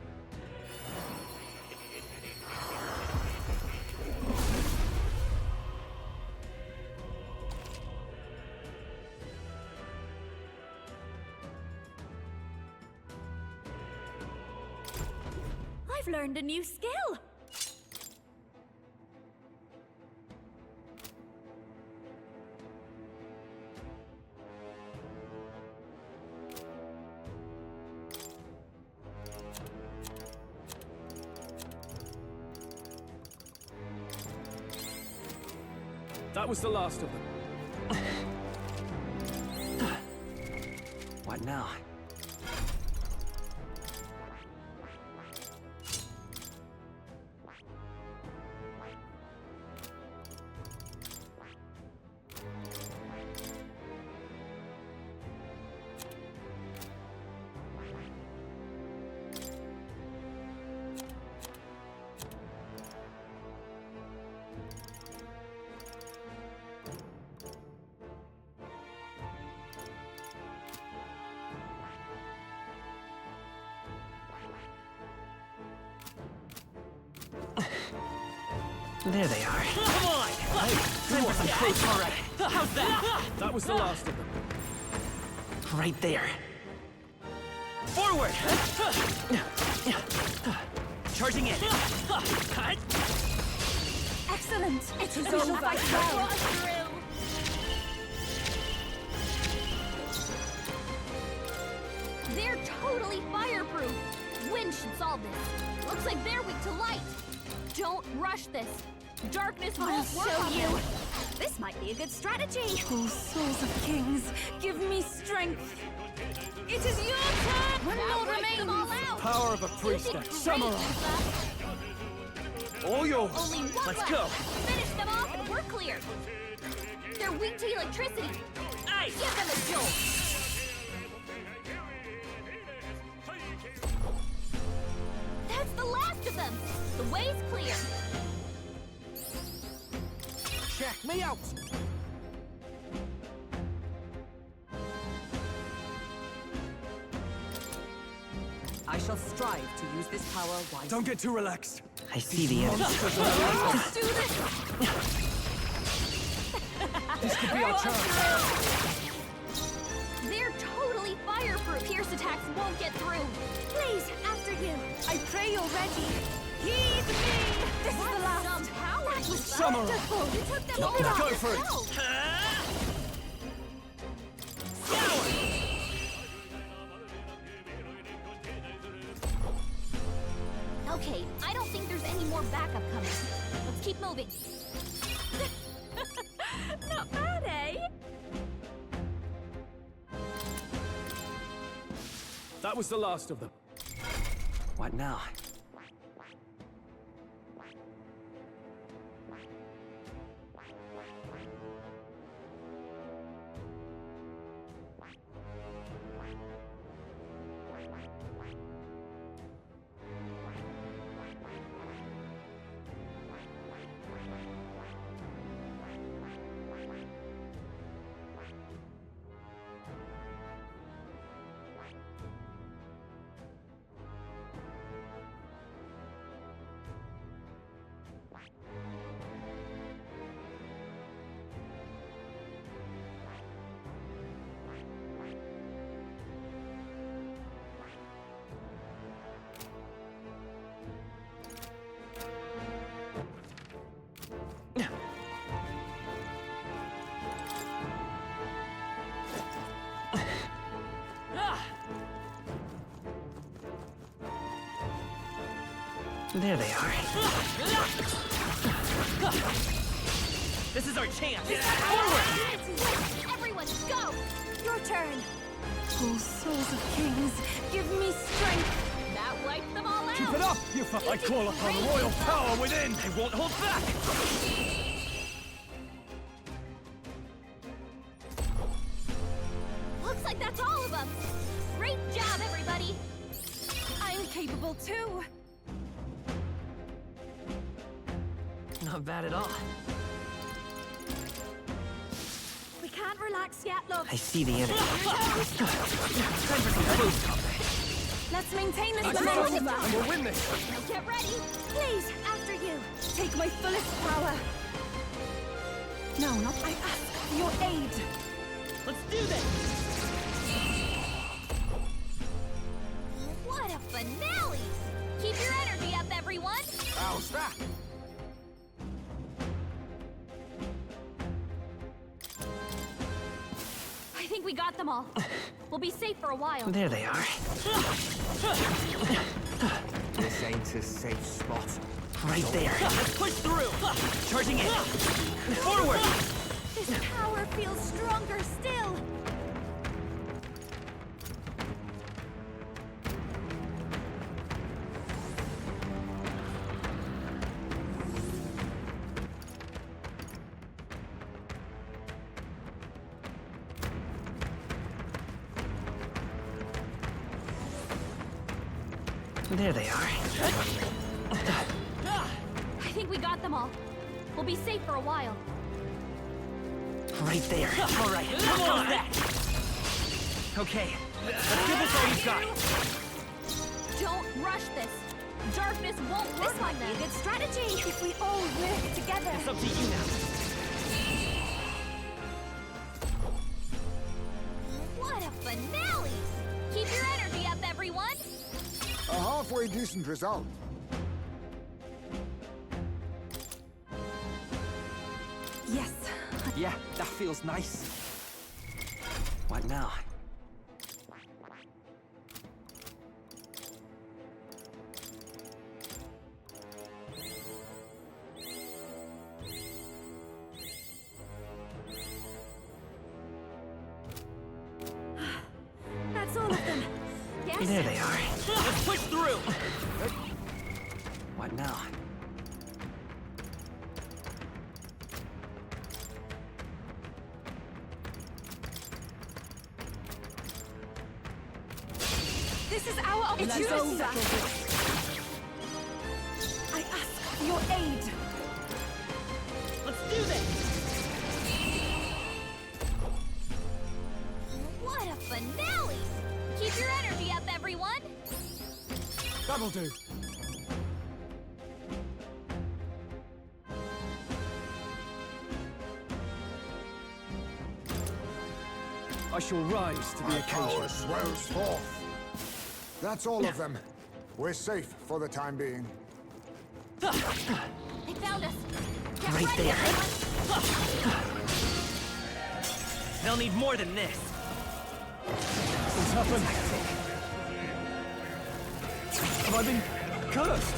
[SPEAKER 12] I've learned a new skill!
[SPEAKER 3] That was the last of them.
[SPEAKER 14] What now? There they are.
[SPEAKER 3] Come on!
[SPEAKER 14] That wasn't close, all right. How's that?
[SPEAKER 3] That was the last of them.
[SPEAKER 14] Right there. Forward! Charging in. Cut.
[SPEAKER 11] Excellent. It is
[SPEAKER 12] We shall
[SPEAKER 11] over.
[SPEAKER 12] fight well. They're totally fireproof! Wind should solve this. Looks like they're weak to light. Don't rush this. Darkness
[SPEAKER 10] I'll
[SPEAKER 12] won't work
[SPEAKER 10] show
[SPEAKER 12] on
[SPEAKER 10] you.
[SPEAKER 12] them.
[SPEAKER 10] This might be a good strategy.
[SPEAKER 11] Oh, souls of kings, give me strength. It is your turn!
[SPEAKER 12] One more remains.
[SPEAKER 20] Power of a priestess. Samurai. All yours.
[SPEAKER 12] Only one
[SPEAKER 14] Let's
[SPEAKER 12] left.
[SPEAKER 14] go.
[SPEAKER 12] Finish them off and we're clear. They're weak to electricity.
[SPEAKER 14] Ice.
[SPEAKER 12] Give them a jolt. That's the last of them. The way's clear.
[SPEAKER 1] Check me out!
[SPEAKER 15] I shall strive to use this power wisely.
[SPEAKER 20] Don't get too relaxed.
[SPEAKER 14] I see the end.
[SPEAKER 12] Let's do this.
[SPEAKER 20] This could be our chance.
[SPEAKER 12] They're totally fireproof. Pierce attacks won't get through. Please, after you.
[SPEAKER 11] I pray you're ready. Heed me! This is the last.
[SPEAKER 12] Some power.
[SPEAKER 11] That was
[SPEAKER 20] Samurai.
[SPEAKER 11] wonderful.
[SPEAKER 12] You took them all
[SPEAKER 20] Let's
[SPEAKER 12] off
[SPEAKER 20] go for it.
[SPEAKER 12] yourself. Okay, I don't think there's any more backup coming. Let's keep moving.
[SPEAKER 10] Not bad, eh?
[SPEAKER 20] That was the last of them.
[SPEAKER 14] What now? There they are. This is our chance! Forward!
[SPEAKER 12] Everyone, go!
[SPEAKER 11] Your turn. Oh, souls of kings, give me strength.
[SPEAKER 12] That wiped them all out!
[SPEAKER 20] Keep it up, you I call upon royal power within!
[SPEAKER 14] I won't hold back!
[SPEAKER 12] Looks like that's all of them! Great job, everybody!
[SPEAKER 11] I'm capable too.
[SPEAKER 14] Not bad at all.
[SPEAKER 10] We can't relax yet, love.
[SPEAKER 14] I see the enemy. Time for some close combat.
[SPEAKER 11] Let's maintain this
[SPEAKER 20] Let's
[SPEAKER 11] momentum.
[SPEAKER 20] go, and we'll win this!
[SPEAKER 12] Now get ready!
[SPEAKER 11] Please, after you. Take my fullest power. No, not I ask for your aid.
[SPEAKER 14] Let's do this!
[SPEAKER 12] What a finale! Keep your energy up, everyone!
[SPEAKER 1] How's that?
[SPEAKER 12] I think we got them all. We'll be safe for a while.
[SPEAKER 14] There they are.
[SPEAKER 1] This ain't a safe spot.
[SPEAKER 14] Right there. Let's push through! Charging in! Forward!
[SPEAKER 12] This power feels stronger still!
[SPEAKER 14] There they are.
[SPEAKER 12] I think we got them all. We'll be safe for a while.
[SPEAKER 14] Right there. All right, come on! That. Okay, let's give this all you've got.
[SPEAKER 12] Don't rush this. Darkness won't work
[SPEAKER 10] This might
[SPEAKER 12] on
[SPEAKER 10] be
[SPEAKER 12] them.
[SPEAKER 10] a good strategy.
[SPEAKER 11] If we all work together.
[SPEAKER 14] It's up to you now.
[SPEAKER 12] What a finale! Keep your energy up, everyone!
[SPEAKER 8] A halfway decent result.
[SPEAKER 11] Yes.
[SPEAKER 1] Yeah, that feels nice.
[SPEAKER 14] What now?
[SPEAKER 11] this?
[SPEAKER 14] There they are. Let's push through! What now?
[SPEAKER 11] This is our opportunity. I ask for your aid.
[SPEAKER 14] Let's do this!
[SPEAKER 12] What a finale! Keep your energy up, everyone!
[SPEAKER 8] That'll do.
[SPEAKER 20] I shall rise to the occasion.
[SPEAKER 8] Power swells forth. That's all of them. We're safe for the time being.
[SPEAKER 12] They found us! Get
[SPEAKER 14] Right
[SPEAKER 12] ready,
[SPEAKER 14] there.
[SPEAKER 12] everyone!
[SPEAKER 14] They'll need more than this.
[SPEAKER 20] What's happened? Have I been cursed?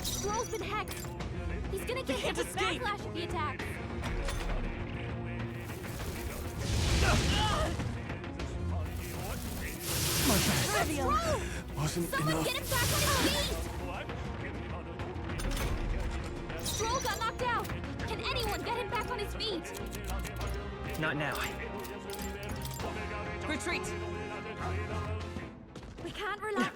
[SPEAKER 12] Stroll's been hexed! He's gonna get hit with backlash if he attacks!
[SPEAKER 20] My bad.
[SPEAKER 12] Stroll!
[SPEAKER 20] Wasn't
[SPEAKER 12] Someone
[SPEAKER 20] enough.
[SPEAKER 12] get him back on his feet! Stroll got knocked out! Can anyone get him back on his feet?
[SPEAKER 14] Not now.
[SPEAKER 6] Retreat!
[SPEAKER 12] We can't relax.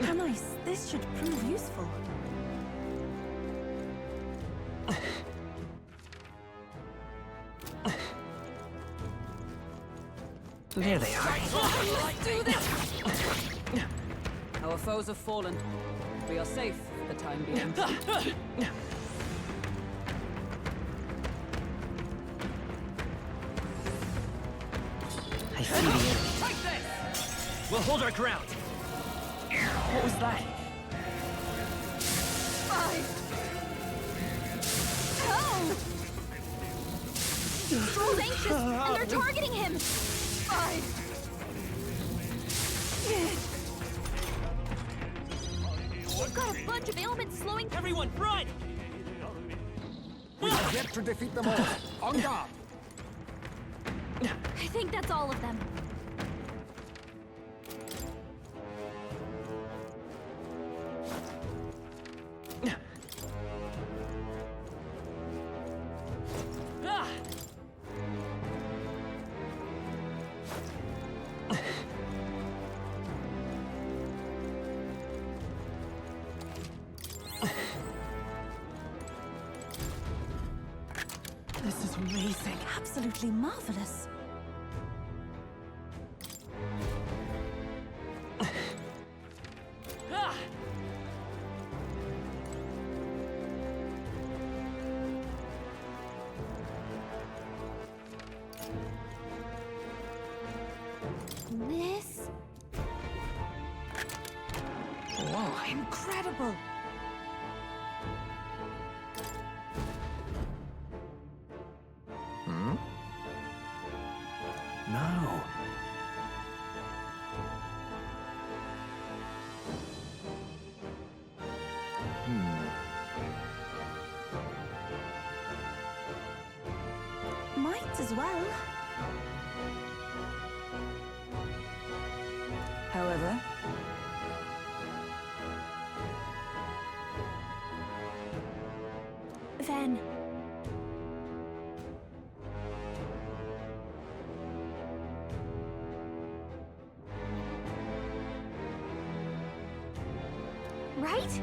[SPEAKER 11] How nice. This should prove useful.
[SPEAKER 14] There they are.
[SPEAKER 6] Let's do this! Our foes have fallen. We are safe for the time being.
[SPEAKER 14] I see the enemy.
[SPEAKER 3] Take this!
[SPEAKER 14] We'll hold our ground. What was that?
[SPEAKER 12] Oh! Stroll's anxious, and they're targeting him! We've got a bunch of ailments slowing...
[SPEAKER 14] Everyone, run!
[SPEAKER 8] We have yet to defeat them all. On guard!
[SPEAKER 12] I think that's all of them.
[SPEAKER 14] Ah!
[SPEAKER 11] This is amazing. Absolutely marvelous.
[SPEAKER 14] Ah!
[SPEAKER 12] This...
[SPEAKER 11] Whoa, incredible.
[SPEAKER 2] No.
[SPEAKER 11] Might as well.
[SPEAKER 6] However,
[SPEAKER 12] Then... Right?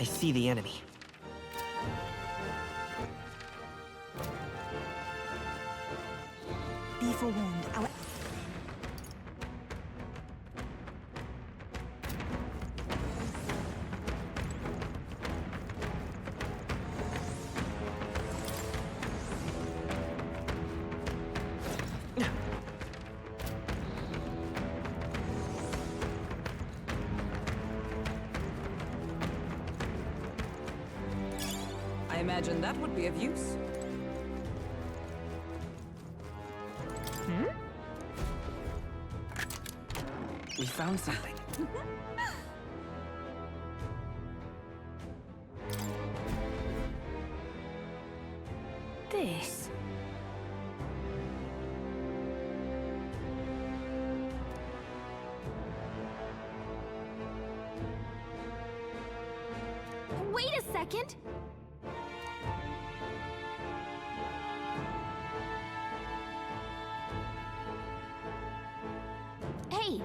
[SPEAKER 15] see the enemy.
[SPEAKER 11] Be forewarned, our...
[SPEAKER 13] I imagine that would be of use.
[SPEAKER 15] We found something.
[SPEAKER 10] This.
[SPEAKER 7] Wait a second! Hey!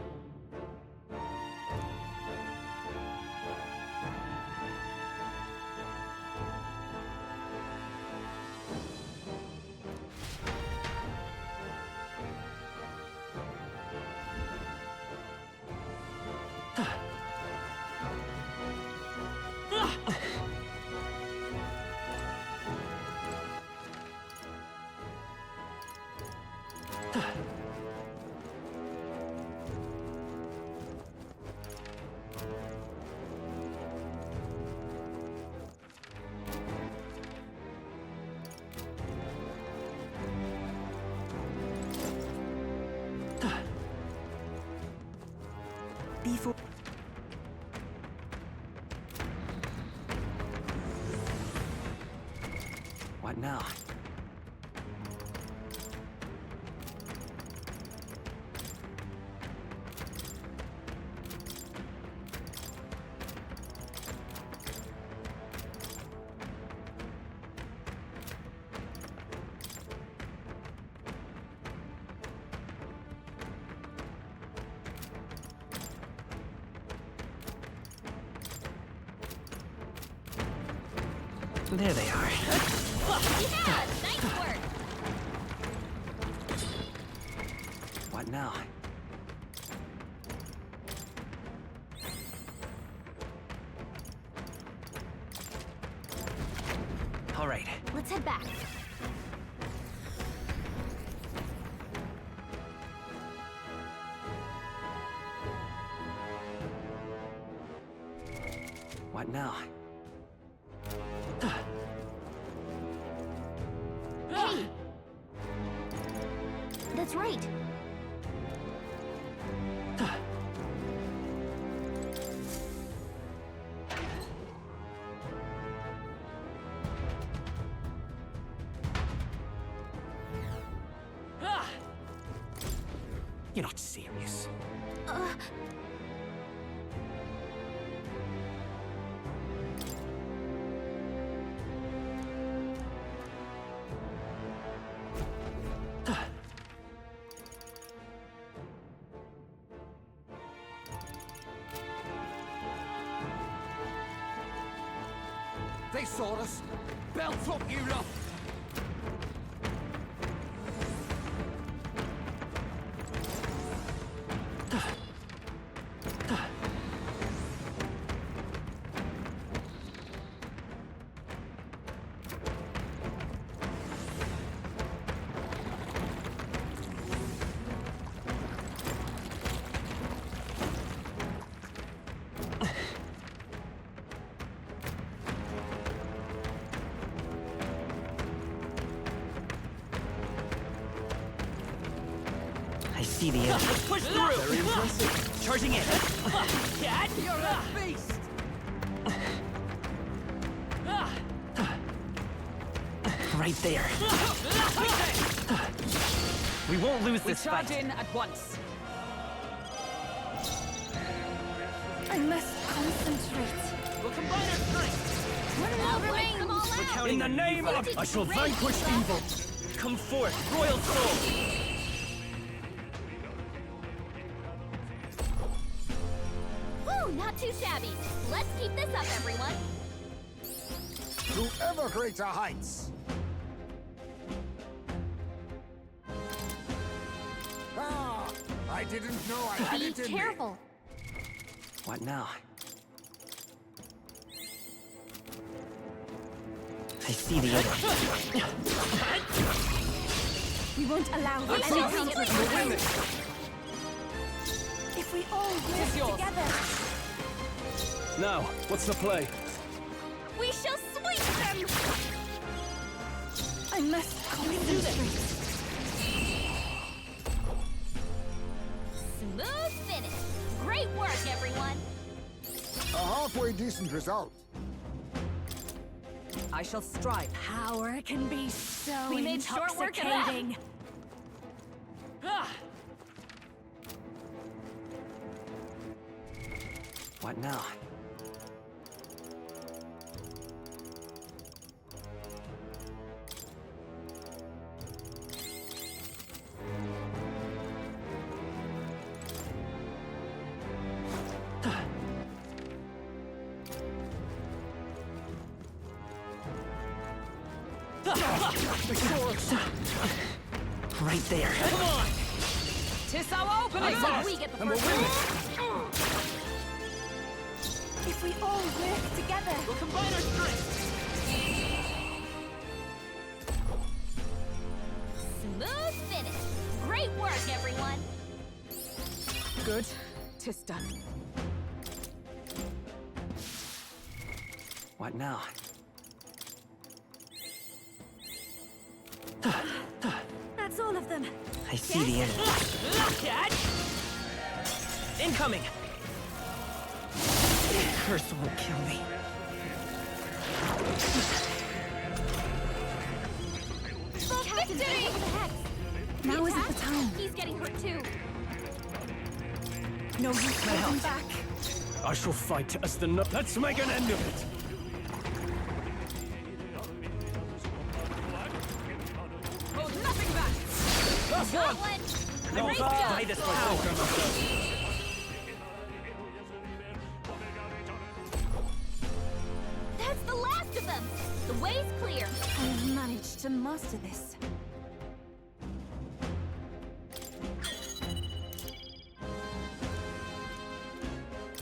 [SPEAKER 11] Before...
[SPEAKER 15] What now? There they are.
[SPEAKER 7] Yeah! Nice work!
[SPEAKER 15] What now? All right.
[SPEAKER 7] Let's head back.
[SPEAKER 15] What now?
[SPEAKER 7] Hey! That's right.
[SPEAKER 15] You're not serious.
[SPEAKER 3] They saw us! Belt up, you lot!
[SPEAKER 15] I see the enemy.
[SPEAKER 14] Let's push through!
[SPEAKER 15] Very impressive. Charging in.
[SPEAKER 14] Cat, you're a beast!
[SPEAKER 15] Right there. We won't lose
[SPEAKER 13] We
[SPEAKER 15] this
[SPEAKER 13] charge
[SPEAKER 15] fight.
[SPEAKER 13] in at once.
[SPEAKER 10] I must concentrate.
[SPEAKER 14] We'll combine our strength!
[SPEAKER 7] What remains?
[SPEAKER 14] In the name of...
[SPEAKER 7] I shall vanquish
[SPEAKER 14] evil! Come forth, royal soul!
[SPEAKER 7] Woo, not too shabby. Let's keep this up, everyone.
[SPEAKER 8] To ever greater heights! Ah! I didn't know I had it in me.
[SPEAKER 7] Be careful.
[SPEAKER 14] What now? I see the other.
[SPEAKER 11] We won't allow this to happen. If we all work together,
[SPEAKER 9] Now, what's the play?
[SPEAKER 12] We shall sweep them!
[SPEAKER 11] I must concentrate.
[SPEAKER 7] Smooth finish. Great work, everyone.
[SPEAKER 8] A halfway decent result.
[SPEAKER 15] I shall strive.
[SPEAKER 10] Power can be so
[SPEAKER 7] We made short work of that.
[SPEAKER 10] intoxicating.
[SPEAKER 14] What now? Right there.
[SPEAKER 15] Come on! 'Tis our opening!
[SPEAKER 7] We get the
[SPEAKER 15] And we'll
[SPEAKER 7] first
[SPEAKER 15] win
[SPEAKER 7] one.
[SPEAKER 11] If we all work together,
[SPEAKER 15] We'll combine our strength!
[SPEAKER 7] Smooth finish. Great work, everyone.
[SPEAKER 15] Good. 'Tis done.
[SPEAKER 14] What now?
[SPEAKER 10] That's all of them.
[SPEAKER 14] I see the enemy.
[SPEAKER 15] Incoming! Curse won't kill me.
[SPEAKER 7] Victory!
[SPEAKER 11] now isn't the time.
[SPEAKER 7] He's getting hurt too.
[SPEAKER 11] No use holding back.
[SPEAKER 9] I shall fight as the no— Let's make an end of it!
[SPEAKER 15] Hold nothing back!
[SPEAKER 9] That's
[SPEAKER 7] Got
[SPEAKER 9] one!
[SPEAKER 7] one.
[SPEAKER 9] No,
[SPEAKER 7] Great
[SPEAKER 9] buy
[SPEAKER 7] job.
[SPEAKER 9] this myself.
[SPEAKER 7] That's the last of them. The way's clear.
[SPEAKER 11] I've managed to master this.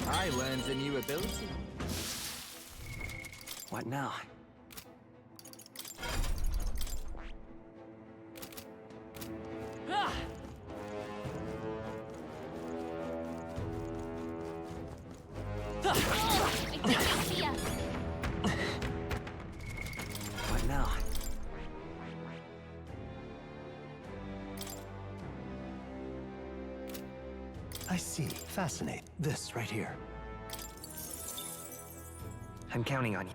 [SPEAKER 1] I learned a new ability.
[SPEAKER 14] What now?
[SPEAKER 7] Oh, I think they see us.
[SPEAKER 14] What now? I see. Fascinate. This right here. I'm counting on you.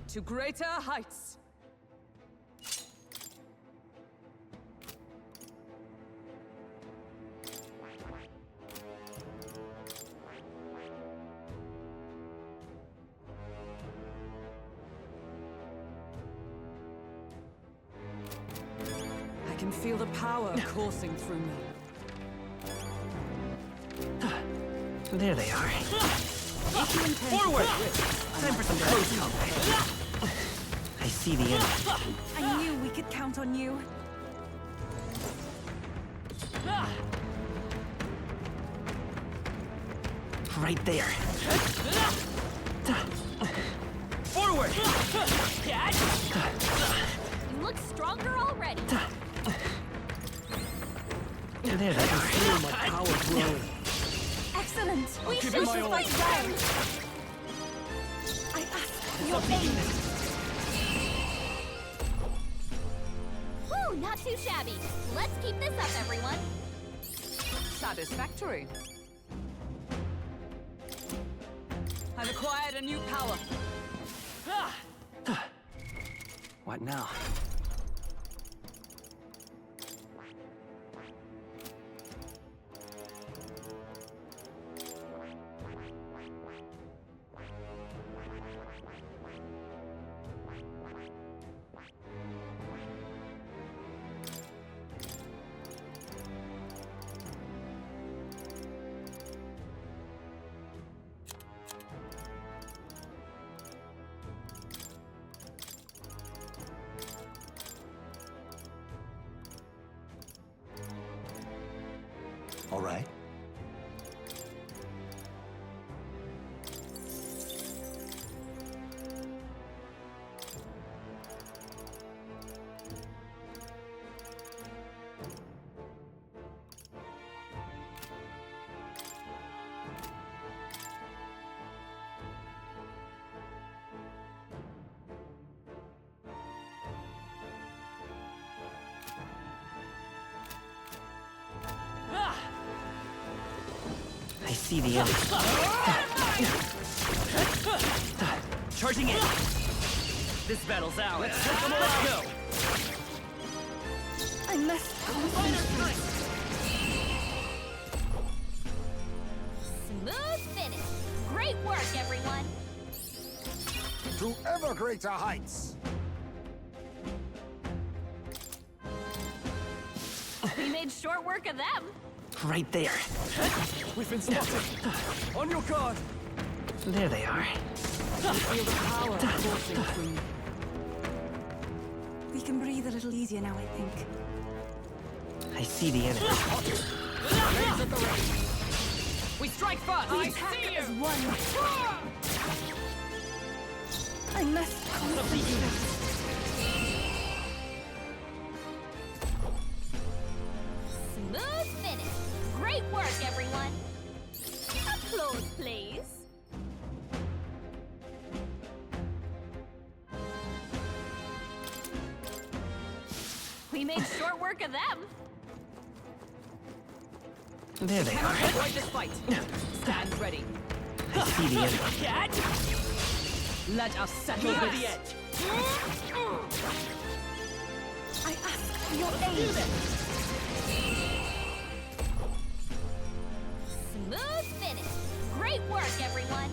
[SPEAKER 15] To greater heights! I can feel the power coursing through me.
[SPEAKER 14] There they are.
[SPEAKER 15] Forward!
[SPEAKER 14] Time for some close combat. I see the enemy.
[SPEAKER 11] I knew we could count on you.
[SPEAKER 14] Right there.
[SPEAKER 15] Forward!
[SPEAKER 7] You look stronger already.
[SPEAKER 14] There they are.
[SPEAKER 9] Feel my power growing.
[SPEAKER 11] Excellent.
[SPEAKER 7] We
[SPEAKER 9] give
[SPEAKER 7] should
[SPEAKER 9] it my all.
[SPEAKER 7] fight well.
[SPEAKER 11] I ask your aid.
[SPEAKER 7] Whew, not too shabby. Let's keep this up, everyone.
[SPEAKER 15] Satisfactory. I've acquired a new power.
[SPEAKER 14] What now?
[SPEAKER 2] all right?
[SPEAKER 14] I see the enemy. Charging in. This battle's ours. Let's go.
[SPEAKER 11] I must concentrate.
[SPEAKER 7] Smooth finish. Great work, everyone.
[SPEAKER 8] To ever greater heights.
[SPEAKER 7] We made short work of them.
[SPEAKER 14] Right there.
[SPEAKER 3] We've been spotted. On your guard.
[SPEAKER 14] There they are.
[SPEAKER 13] Feel the power coursing through.
[SPEAKER 11] We can breathe a little easier now, I think.
[SPEAKER 14] I see the enemy.
[SPEAKER 12] We strike first!
[SPEAKER 11] We attack as one. I must concentrate.
[SPEAKER 7] Smooth finish. Great work, everyone. Applause, please. We made short work of them.
[SPEAKER 14] There they are.
[SPEAKER 12] Avoid this fight. Stand ready.
[SPEAKER 14] I see the enemy.
[SPEAKER 12] Let us settle
[SPEAKER 11] Yes.
[SPEAKER 12] the edge.
[SPEAKER 11] I ask for your aid.
[SPEAKER 7] Smooth finish. Great work, everyone.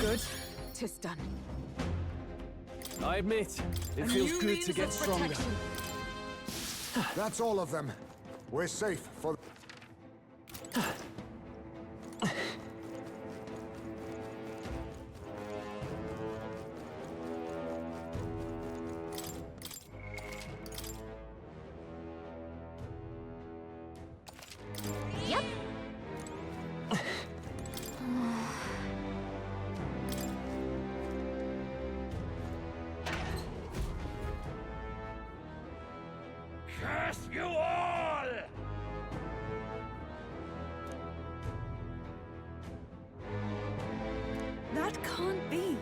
[SPEAKER 13] Good. 'Tis done.
[SPEAKER 20] I admit, it feels good to get stronger.
[SPEAKER 8] That's all of them. We're safe for...
[SPEAKER 7] Yep.
[SPEAKER 24] Curse you all!
[SPEAKER 11] That can't be.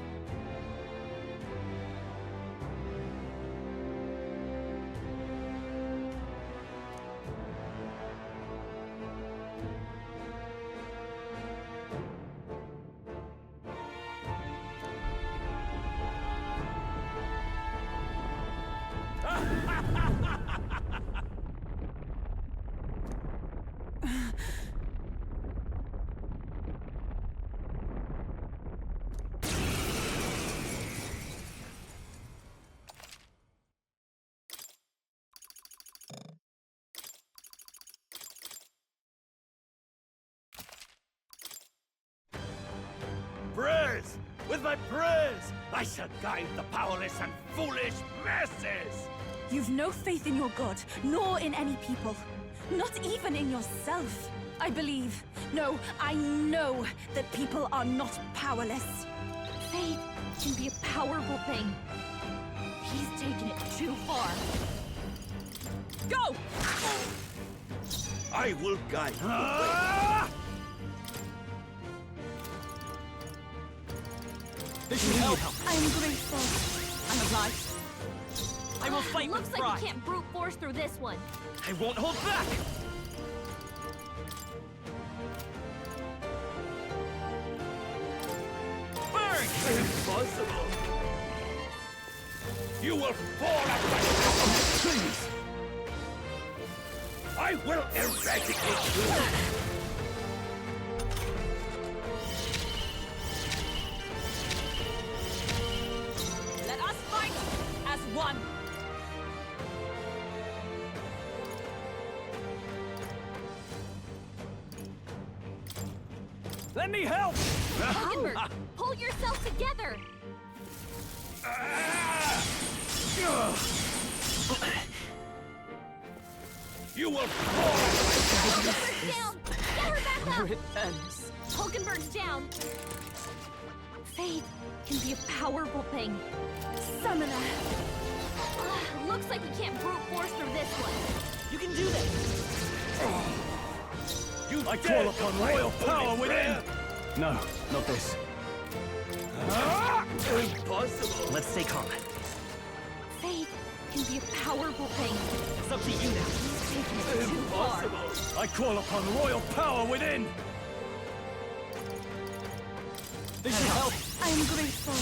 [SPEAKER 24] Praise! With my praise, I shall guide the powerless and foolish masses!
[SPEAKER 11] You've no faith in your god, nor in any people. Not even in yourself. I believe, no, I know that people are not powerless.
[SPEAKER 7] Faith can be a powerful thing. He's taken it too far.
[SPEAKER 12] Go!
[SPEAKER 24] I will guide you.
[SPEAKER 12] This should help.
[SPEAKER 11] I'm grateful.
[SPEAKER 12] I'm obliged. I will fight
[SPEAKER 7] Looks
[SPEAKER 12] with
[SPEAKER 7] like
[SPEAKER 12] pride.
[SPEAKER 7] you can't brute force through this one.
[SPEAKER 12] I won't hold back! Burn!
[SPEAKER 24] Impossible! You will fall at my feet! Please! I will eradicate you!
[SPEAKER 12] Let us fight as one!
[SPEAKER 3] Let me help!
[SPEAKER 7] Hindenburg, pull yourself together!
[SPEAKER 24] You will fall at my feet!
[SPEAKER 7] down! Get her back up!
[SPEAKER 14] Where it ends.
[SPEAKER 7] Hulkenberg's down! Faith can be a powerful thing.
[SPEAKER 12] Summoner!
[SPEAKER 7] Looks like you can't brute force through this one.
[SPEAKER 14] You can do this!
[SPEAKER 9] I call upon royal power within! No, not this.
[SPEAKER 14] Impossible! Let's stay calm.
[SPEAKER 7] Faith can be a powerful thing.
[SPEAKER 14] It's up to you now.
[SPEAKER 7] He's taking it too far.
[SPEAKER 9] I call upon royal power within!
[SPEAKER 14] This should help.
[SPEAKER 12] I am grateful.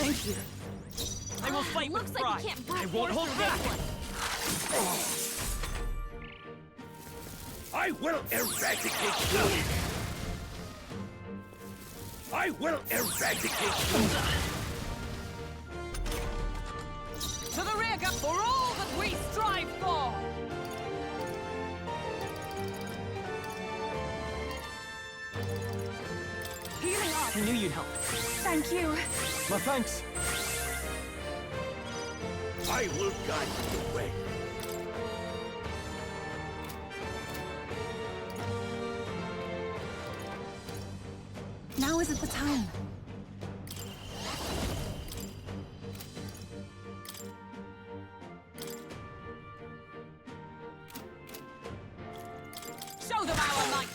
[SPEAKER 12] Thank you.
[SPEAKER 14] I will fight
[SPEAKER 7] Looks
[SPEAKER 14] with
[SPEAKER 7] like
[SPEAKER 14] pride.
[SPEAKER 7] you can't brute
[SPEAKER 14] I won't
[SPEAKER 7] force
[SPEAKER 14] hold
[SPEAKER 7] through
[SPEAKER 14] back.
[SPEAKER 7] this one.
[SPEAKER 24] I will eradicate you! I will eradicate you!
[SPEAKER 6] To the rear guard for all that we strive for!
[SPEAKER 12] Healing up.
[SPEAKER 14] I knew you'd help.
[SPEAKER 12] Thank you.
[SPEAKER 9] My thanks.
[SPEAKER 24] I will guide you the way.
[SPEAKER 11] Now isn't the time.
[SPEAKER 6] Show them our might!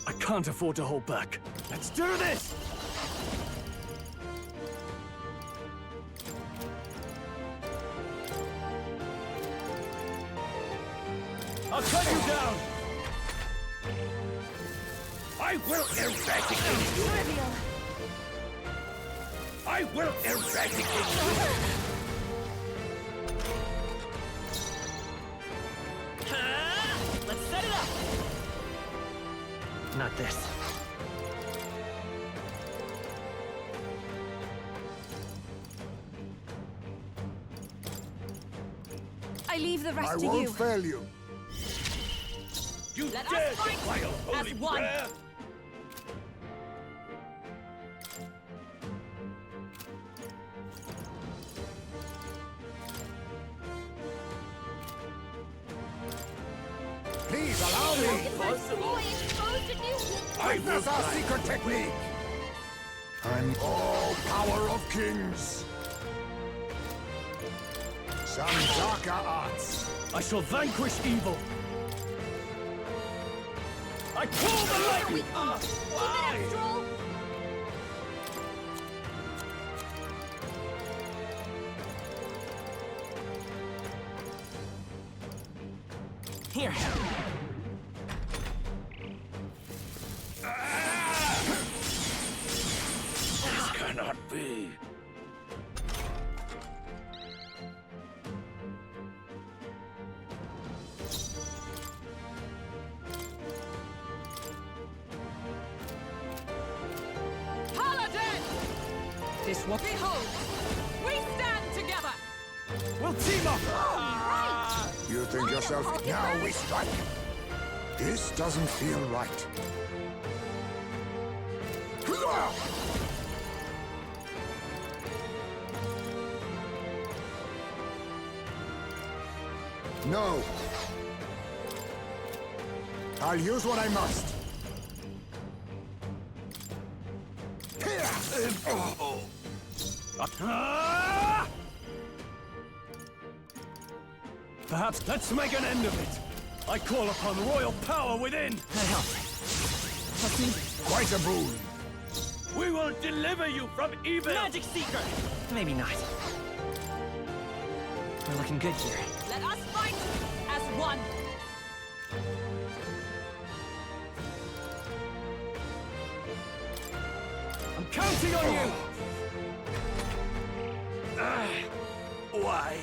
[SPEAKER 9] I can't afford to hold back. Let's do this! I'll cut you down!
[SPEAKER 24] I will eradicate you!
[SPEAKER 12] Trivial.
[SPEAKER 24] I will eradicate you!
[SPEAKER 14] Let's set it up! Not this.
[SPEAKER 11] I leave the rest
[SPEAKER 8] I
[SPEAKER 11] to
[SPEAKER 8] won't
[SPEAKER 11] you.
[SPEAKER 8] fail you.
[SPEAKER 24] You
[SPEAKER 6] Let
[SPEAKER 24] dare
[SPEAKER 6] us fight
[SPEAKER 24] defy a holy
[SPEAKER 6] as one.
[SPEAKER 24] prayer?
[SPEAKER 8] Please allow me.
[SPEAKER 24] Impossible!
[SPEAKER 7] Boy, exposed to new...
[SPEAKER 24] I will
[SPEAKER 8] Witness our
[SPEAKER 24] guide
[SPEAKER 8] secret
[SPEAKER 24] you the way.
[SPEAKER 8] technique. I'm all power of kings. Some darker arts.
[SPEAKER 9] I shall vanquish evil. I call the lightning!
[SPEAKER 7] Keep it up, Stroll!
[SPEAKER 14] Here.
[SPEAKER 24] This cannot be.
[SPEAKER 6] Paladin!
[SPEAKER 14] This one.
[SPEAKER 6] Behold! We stand together!
[SPEAKER 9] We'll team up!
[SPEAKER 8] You think yourself, now we strike. This doesn't feel right. No. I'll use what I must.
[SPEAKER 9] Perhaps let's make an end of it. I call upon royal power within.
[SPEAKER 14] That helps. Trust me.
[SPEAKER 8] Quite a boon.
[SPEAKER 24] We will deliver you from evil!
[SPEAKER 14] Magic Seeker! Maybe not. We're looking good here.
[SPEAKER 6] Let us fight as one!
[SPEAKER 9] I'm counting on you!
[SPEAKER 24] Why?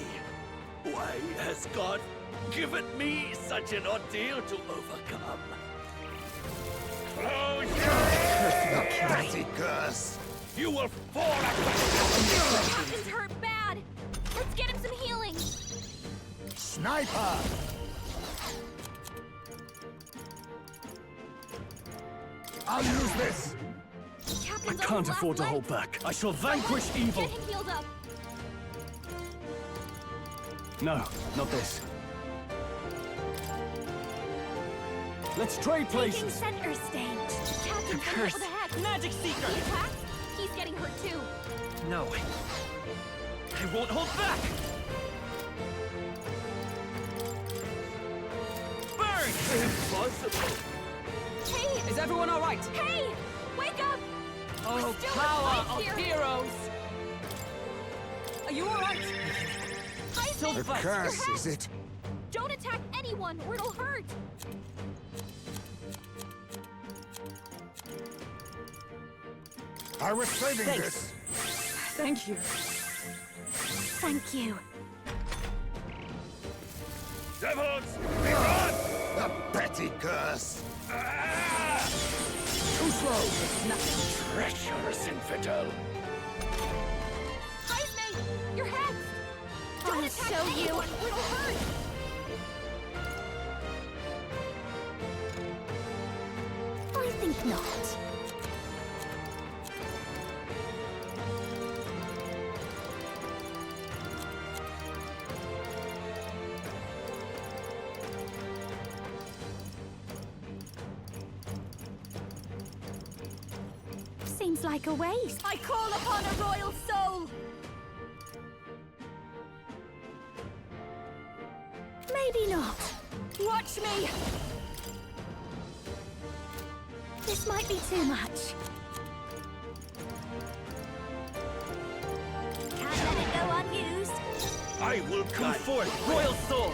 [SPEAKER 24] Why has God given me such an ordeal to overcome? Close your
[SPEAKER 8] Dirty curse.
[SPEAKER 24] You will fall at
[SPEAKER 7] Captain's hurt bad. Let's get him some healing.
[SPEAKER 8] Sniper! I'll use this.
[SPEAKER 9] I
[SPEAKER 7] Captain's on
[SPEAKER 9] can't
[SPEAKER 7] his
[SPEAKER 9] afford to
[SPEAKER 7] last
[SPEAKER 9] hold
[SPEAKER 7] leg.
[SPEAKER 9] back. I shall vanquish evil.
[SPEAKER 7] Get him healed up.
[SPEAKER 9] No, not this.
[SPEAKER 20] Let's trade
[SPEAKER 10] Taking
[SPEAKER 20] places.
[SPEAKER 10] center stage.
[SPEAKER 7] Captain
[SPEAKER 14] Curse.
[SPEAKER 7] with a hex.
[SPEAKER 14] Magic Seeker.
[SPEAKER 7] He attacks. He's getting hurt too.
[SPEAKER 14] No. I won't hold back! Burn!
[SPEAKER 24] Impossible!
[SPEAKER 7] Hey!
[SPEAKER 13] Is everyone all right?
[SPEAKER 7] Hey! Wake up!
[SPEAKER 13] Oh,
[SPEAKER 7] We're still in
[SPEAKER 13] power
[SPEAKER 7] fight
[SPEAKER 13] of
[SPEAKER 7] here.
[SPEAKER 13] heroes! Are you all right?
[SPEAKER 7] Heisman,
[SPEAKER 8] A curse, is it?
[SPEAKER 7] don't attack anyone or it'll hurt.
[SPEAKER 8] I was saving this.
[SPEAKER 13] Thank you.
[SPEAKER 10] Thank you.
[SPEAKER 24] Devils, be gone!
[SPEAKER 8] The petty curse.
[SPEAKER 19] Too slow! Treacherous infidel!
[SPEAKER 7] Heisman, your head! Don't
[SPEAKER 10] I'll
[SPEAKER 7] attack
[SPEAKER 10] show you.
[SPEAKER 7] anyone or it'll hurt.
[SPEAKER 10] I think not. Seems like a waste.
[SPEAKER 7] I call upon a royal soul!
[SPEAKER 10] Maybe not.
[SPEAKER 7] Watch me!
[SPEAKER 10] This might be too much. Can't let it go unused.
[SPEAKER 24] I will
[SPEAKER 14] Come
[SPEAKER 24] guide
[SPEAKER 14] forth, Royal Soul!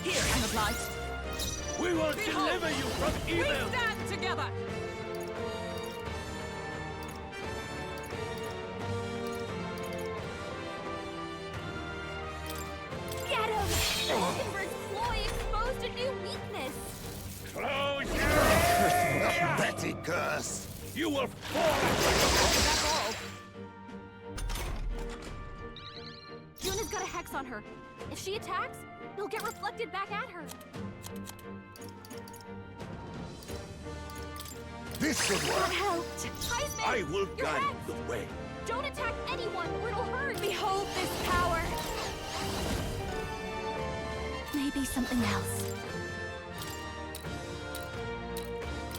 [SPEAKER 13] Here, Hand of Light.
[SPEAKER 24] We will
[SPEAKER 13] Behold,
[SPEAKER 24] deliver you from
[SPEAKER 13] We
[SPEAKER 24] evil!
[SPEAKER 13] stand together!
[SPEAKER 7] Get him! Falkenberg's ploy exposed a new weakness!
[SPEAKER 24] Close your
[SPEAKER 8] The petty curse.
[SPEAKER 24] You will fall!
[SPEAKER 7] Yuna's got a hex on her. If she attacks, it'll get reflected back at her.
[SPEAKER 8] This should
[SPEAKER 7] That
[SPEAKER 8] work.
[SPEAKER 7] helped. Heisman,
[SPEAKER 24] I will
[SPEAKER 7] your
[SPEAKER 24] guide
[SPEAKER 7] hex.
[SPEAKER 24] the way.
[SPEAKER 7] Don't attack anyone or it'll hurt.
[SPEAKER 10] Behold this power. Maybe something else.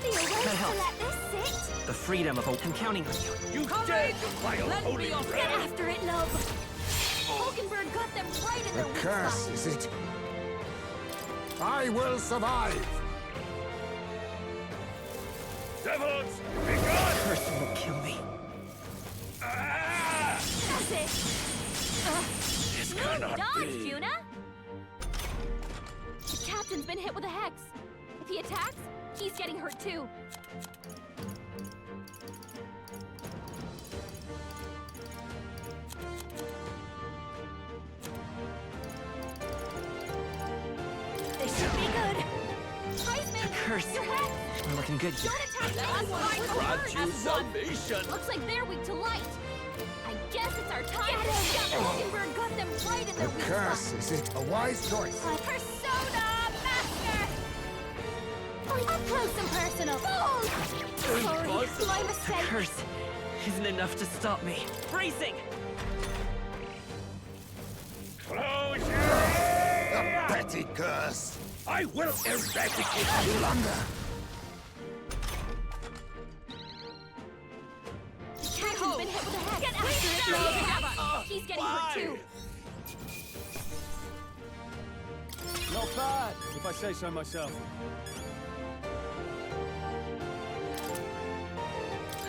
[SPEAKER 7] Feel right
[SPEAKER 14] That
[SPEAKER 7] to
[SPEAKER 14] helps.
[SPEAKER 7] let this sit.
[SPEAKER 14] The freedom of hope. I'm counting on you.
[SPEAKER 24] You
[SPEAKER 13] Comrades,
[SPEAKER 24] dare defile
[SPEAKER 13] lend me
[SPEAKER 24] holy
[SPEAKER 13] your
[SPEAKER 7] Get
[SPEAKER 24] ground!
[SPEAKER 7] after it, love. Falkenberg got them right in
[SPEAKER 8] The
[SPEAKER 7] their weak
[SPEAKER 8] curse,
[SPEAKER 7] side.
[SPEAKER 8] is it? I will survive.
[SPEAKER 24] Devils, be gone!
[SPEAKER 14] Curse will kill me.
[SPEAKER 7] That's it.
[SPEAKER 24] This cannot
[SPEAKER 7] Dodge,
[SPEAKER 24] be.
[SPEAKER 7] Yuna. The captain's been hit with a hex. If he attacks, he's getting hurt too.
[SPEAKER 10] This should be good.
[SPEAKER 7] Heisman,
[SPEAKER 14] Curse.
[SPEAKER 7] your hex.
[SPEAKER 14] We're looking good here.
[SPEAKER 7] Don't attack anyone. We're
[SPEAKER 24] Grant
[SPEAKER 7] hurt
[SPEAKER 24] you
[SPEAKER 7] as one.
[SPEAKER 24] salvation!
[SPEAKER 7] Looks like they're weak to light. I guess it's our time. Falkenberg got them right in
[SPEAKER 8] The
[SPEAKER 7] their weak
[SPEAKER 8] curse,
[SPEAKER 7] spot.
[SPEAKER 8] is it? A wise choice.
[SPEAKER 7] Persona Master!
[SPEAKER 10] Up close and personal.
[SPEAKER 7] Sorry, my
[SPEAKER 14] The
[SPEAKER 7] mistake.
[SPEAKER 14] curse isn't enough to stop me. Bracing!
[SPEAKER 24] Close your
[SPEAKER 8] The petty curse.
[SPEAKER 24] I will eradicate you!
[SPEAKER 8] Blunder.
[SPEAKER 7] The captain's been hit with a hex. Get after it, love. He's getting hurt too.
[SPEAKER 20] Not bad, if I say so myself.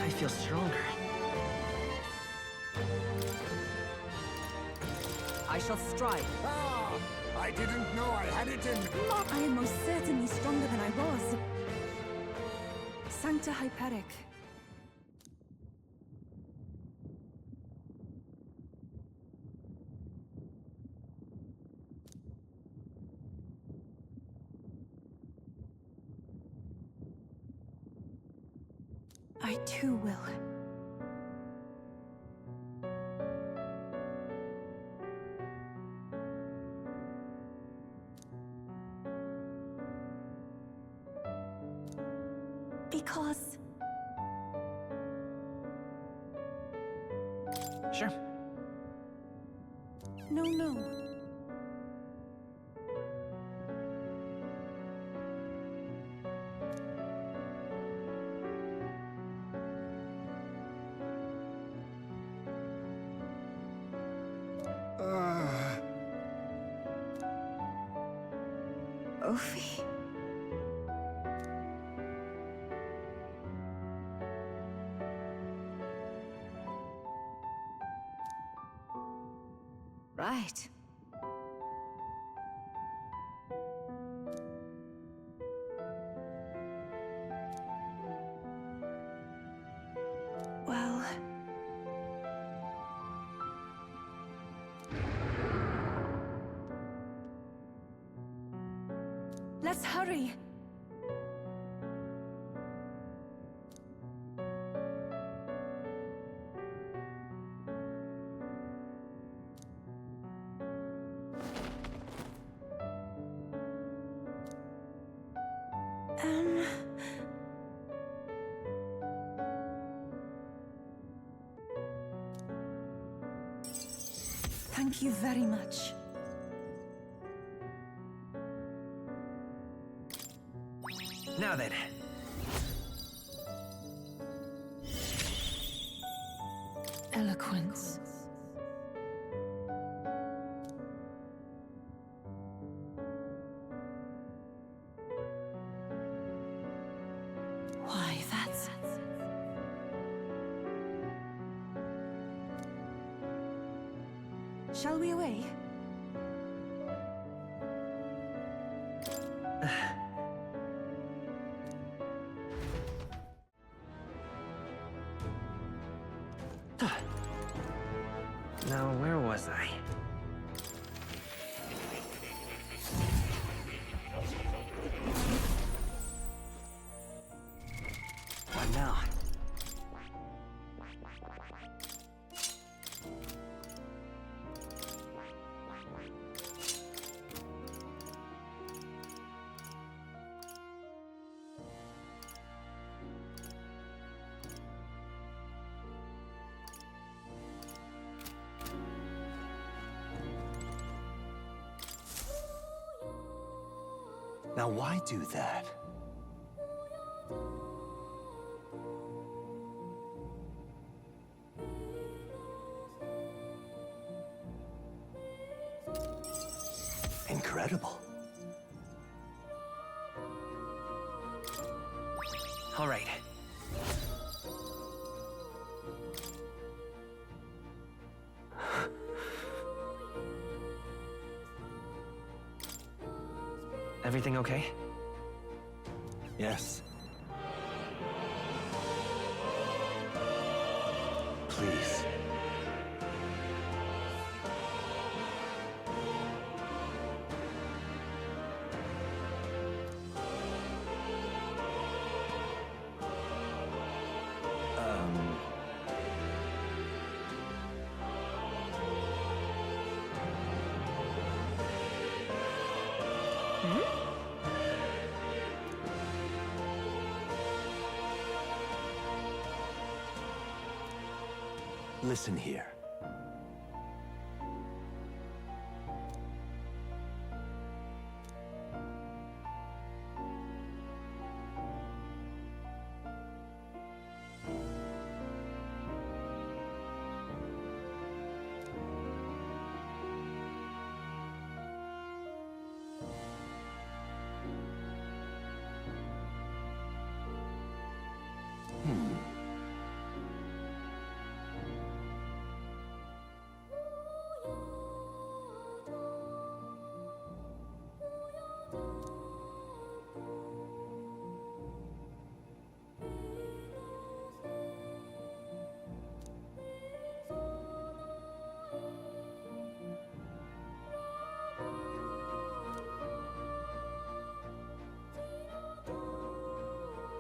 [SPEAKER 14] I feel stronger.
[SPEAKER 15] I shall strive.
[SPEAKER 8] Ah, I didn't know I had it in me.
[SPEAKER 11] I am most certainly stronger than I was. Sancta Hyperic. I too will. Because
[SPEAKER 14] Sure.
[SPEAKER 11] no. Ophi?
[SPEAKER 6] Right.
[SPEAKER 11] Well... Let's hurry! Thank you very much.
[SPEAKER 14] Now then.
[SPEAKER 4] Eloquence. Why, that's...
[SPEAKER 11] Shall we away?
[SPEAKER 14] Now, where was I? What now?
[SPEAKER 2] Now, why do that? Incredible.
[SPEAKER 14] All right. Everything okay?
[SPEAKER 2] Yes. Please. Listen here.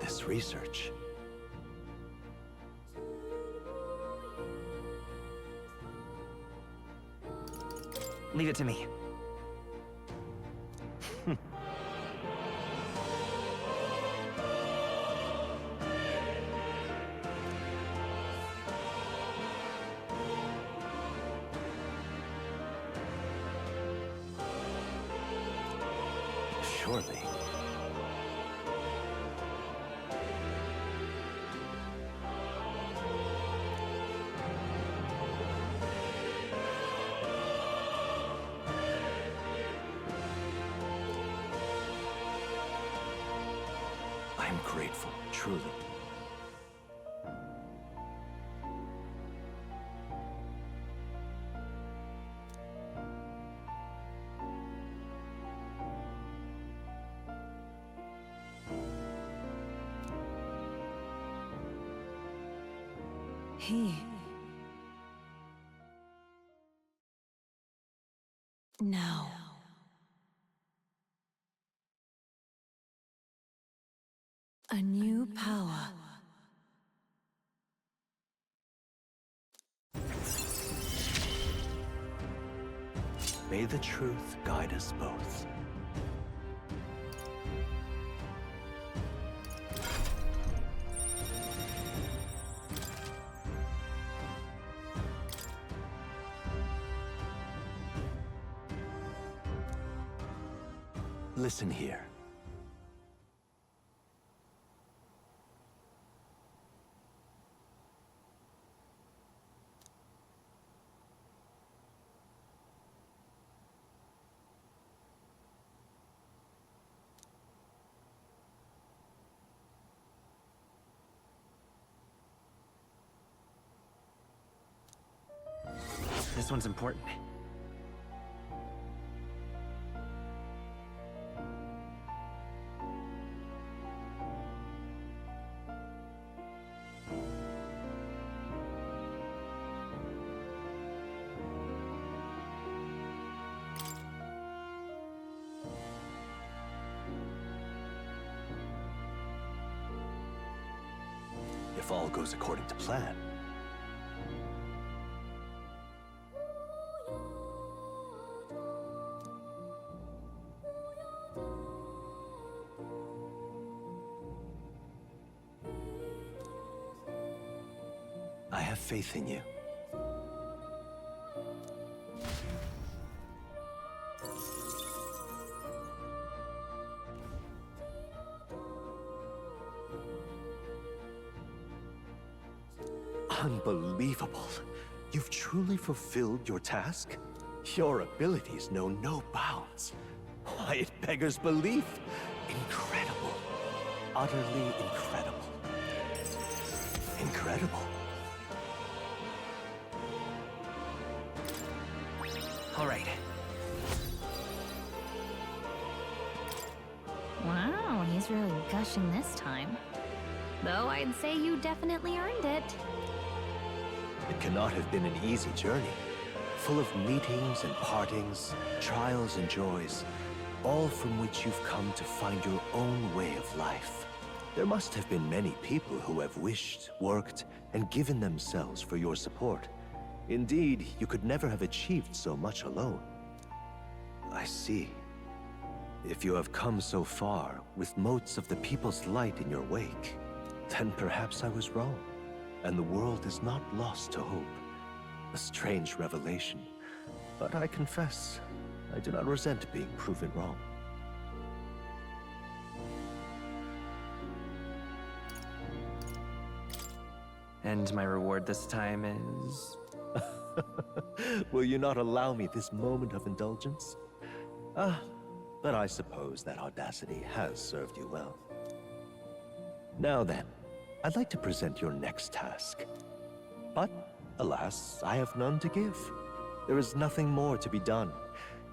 [SPEAKER 2] This research.
[SPEAKER 14] Leave it to me.
[SPEAKER 2] Surely. I'm grateful, truly.
[SPEAKER 4] Now. A new power.
[SPEAKER 2] May the truth guide us both. Listen here.
[SPEAKER 14] This one's important.
[SPEAKER 2] If all goes according to plan. I have faith in you. Unbelievable. You've truly fulfilled your task? Your abilities know no bounds. Why, it beggars belief. Incredible. Utterly incredible. Incredible.
[SPEAKER 14] All right.
[SPEAKER 10] Wow, he's really gushing this time. Though I'd say you definitely earned it.
[SPEAKER 2] It cannot have been an easy journey, full of meetings and partings, trials and joys, all from which you've come to find your own way of life. There must have been many people who have wished, worked, and given themselves for your support. Indeed, you could never have achieved so much alone. I see. If you have come so far, with motes of the people's light in your wake, then perhaps I was wrong, and the world is not lost to hope. A strange revelation, but I confess, I do not resent being proven wrong.
[SPEAKER 14] And my reward this time is...
[SPEAKER 2] Will you not allow me this moment of indulgence? But I suppose that audacity has served you well. Now then, I'd like to present your next task. But, alas, I have none to give. There is nothing more to be done.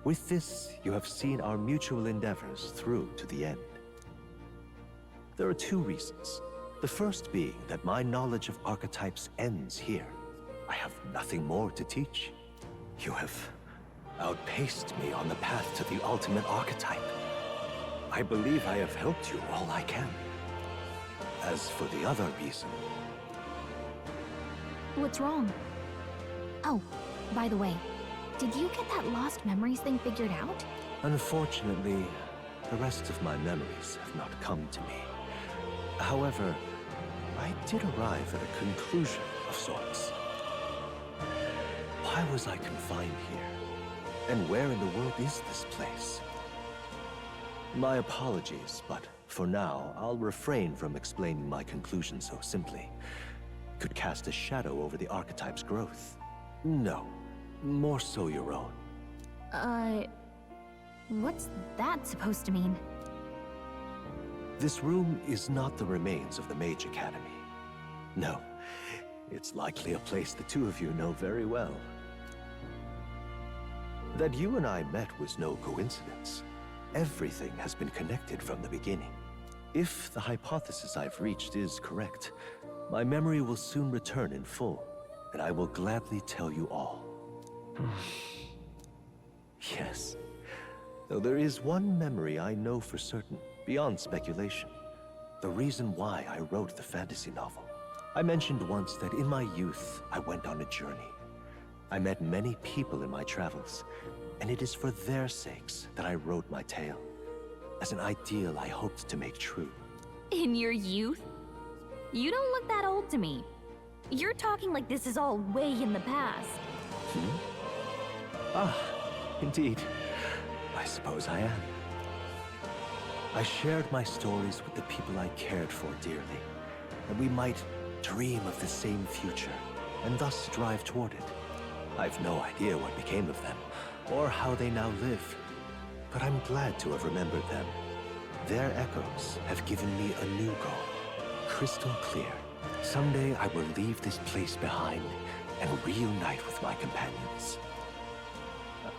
[SPEAKER 2] With this, you have seen our mutual endeavors through to the end. There are two reasons. The first being that my knowledge of archetypes ends here. I have nothing more to teach. You have outpaced me on the path to the ultimate archetype. I believe I have helped you all I can. As for the other reason...
[SPEAKER 10] What's wrong? Oh, by the way, did you get that lost memories thing figured out?
[SPEAKER 2] Unfortunately, the rest of my memories have not come to me. However, I did arrive at a conclusion of sorts. Why was I confined here? And where in the world is this place? My apologies, but for now, I'll refrain from explaining my conclusion so simply. It could cast a shadow over the archetype's growth. No, more so your own.
[SPEAKER 10] What's that supposed to mean?
[SPEAKER 2] This room is not the remains of the Mage Academy. No, it's likely a place the two of you know very well. That you and I met was no coincidence. Everything has been connected from the beginning. If the hypothesis I've reached is correct, my memory will soon return in full, and I will gladly tell you all. Yes. Though there is one memory I know for certain, beyond speculation. The reason why I wrote the fantasy novel. I mentioned once that in my youth, I went on a journey. I met many people in my travels, and it is for their sakes that I wrote my tale, as an ideal I hoped to make true.
[SPEAKER 7] In your youth? You don't look that old to me. You're talking like this is all way in the past.
[SPEAKER 2] Ah, indeed. I suppose I am. I shared my stories with the people I cared for dearly, and we might dream of the same future, and thus strive toward it. I've no idea what became of them, or how they now live, but I'm glad to have remembered them. Their echoes have given me a new goal, crystal clear. Someday I will leave this place behind and reunite with my companions.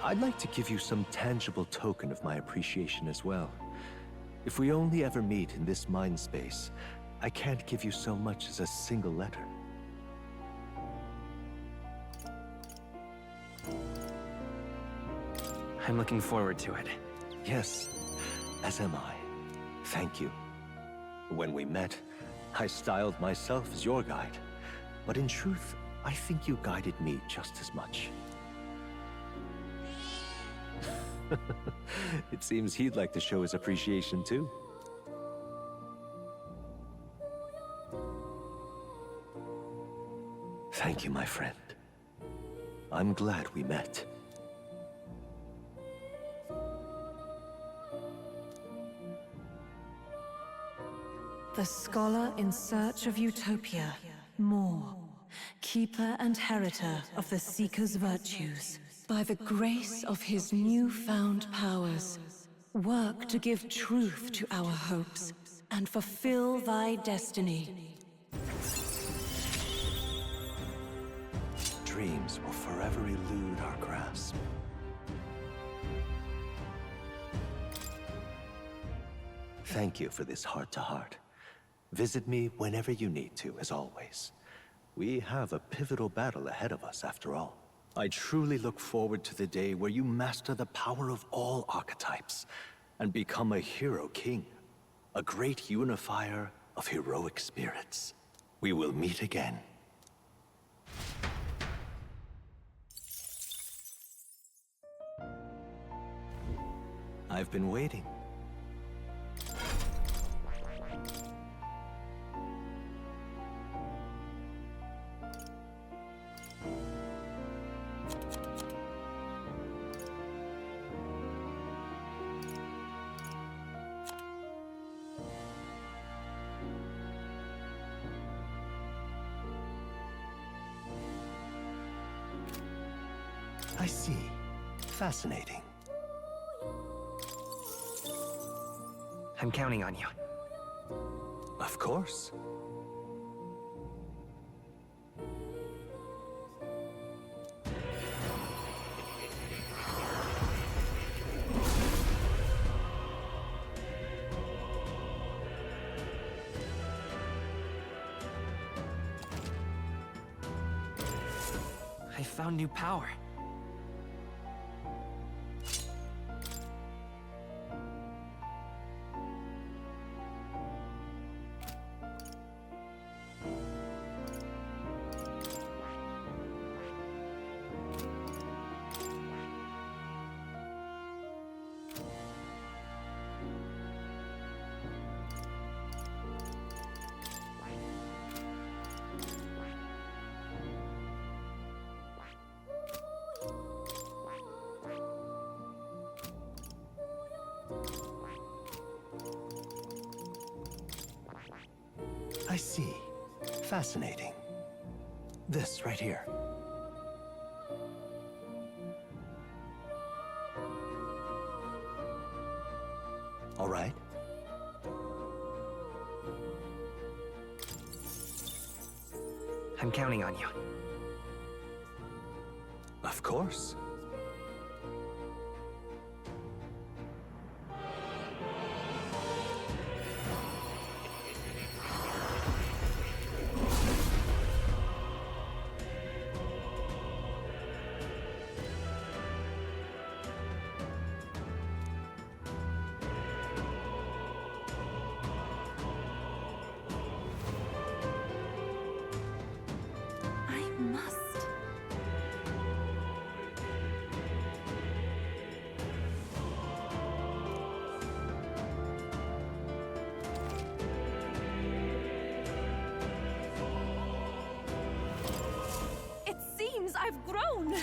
[SPEAKER 2] I'd like to give you some tangible token of my appreciation as well. If we only ever meet in this mind space, I can't give you so much as a single letter.
[SPEAKER 14] I'm looking forward to it.
[SPEAKER 2] Yes, as am I. Thank you. When we met, I styled myself as your guide. But in truth, I think you guided me just as much. It seems he'd like to show his appreciation too. Thank you, my friend. I'm glad we met.
[SPEAKER 4] The scholar in search of utopia, more, keeper and heritor of the Seeker's virtues. By the grace of his newfound powers, work to give truth to our hopes and fulfill thy destiny.
[SPEAKER 2] Dreams will forever elude our grasp. Thank you for this heart-to-heart. Visit me whenever you need to, as always. We have a pivotal battle ahead of us, after all. I truly look forward to the day where you master the power of all archetypes and become a hero king, a great unifier of heroic spirits. We will meet again. I've been waiting. I see. Fascinating.
[SPEAKER 14] I'm counting on you.
[SPEAKER 2] Of course.
[SPEAKER 14] I found new power.
[SPEAKER 2] I see. Fascinating. This right here. All right.
[SPEAKER 14] I'm counting on you.
[SPEAKER 2] Of course.
[SPEAKER 11] I must. It seems I've grown.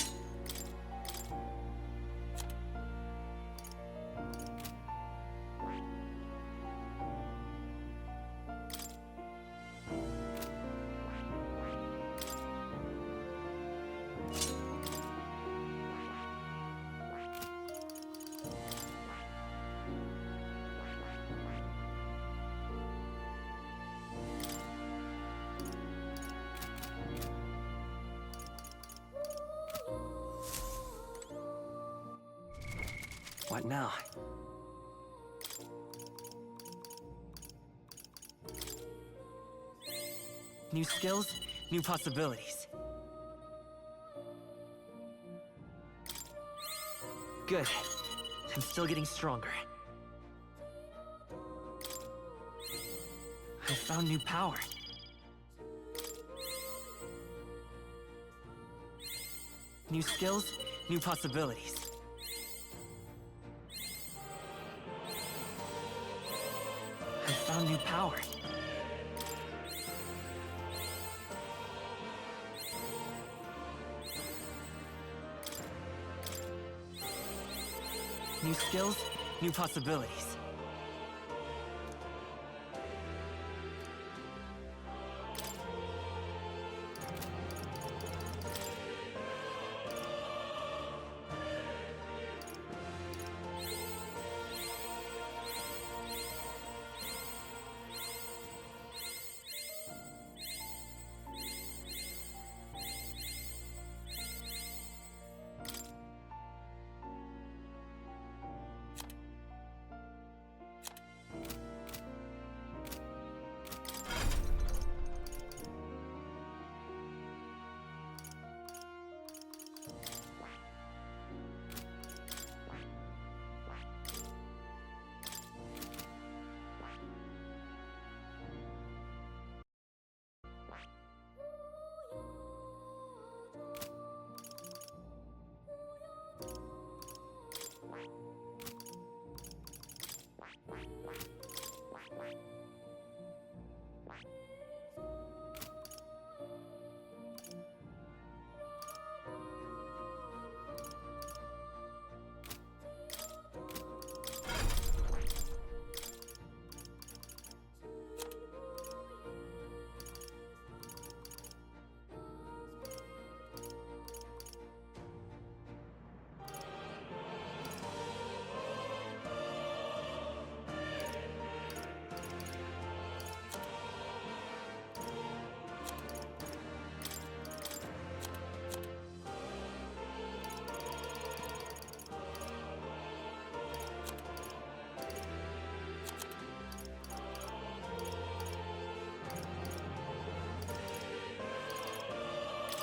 [SPEAKER 14] What now? New skills, new possibilities. Good. I'm still getting stronger. I found new power. New skills, new possibilities. I found new power. New skills, new possibilities.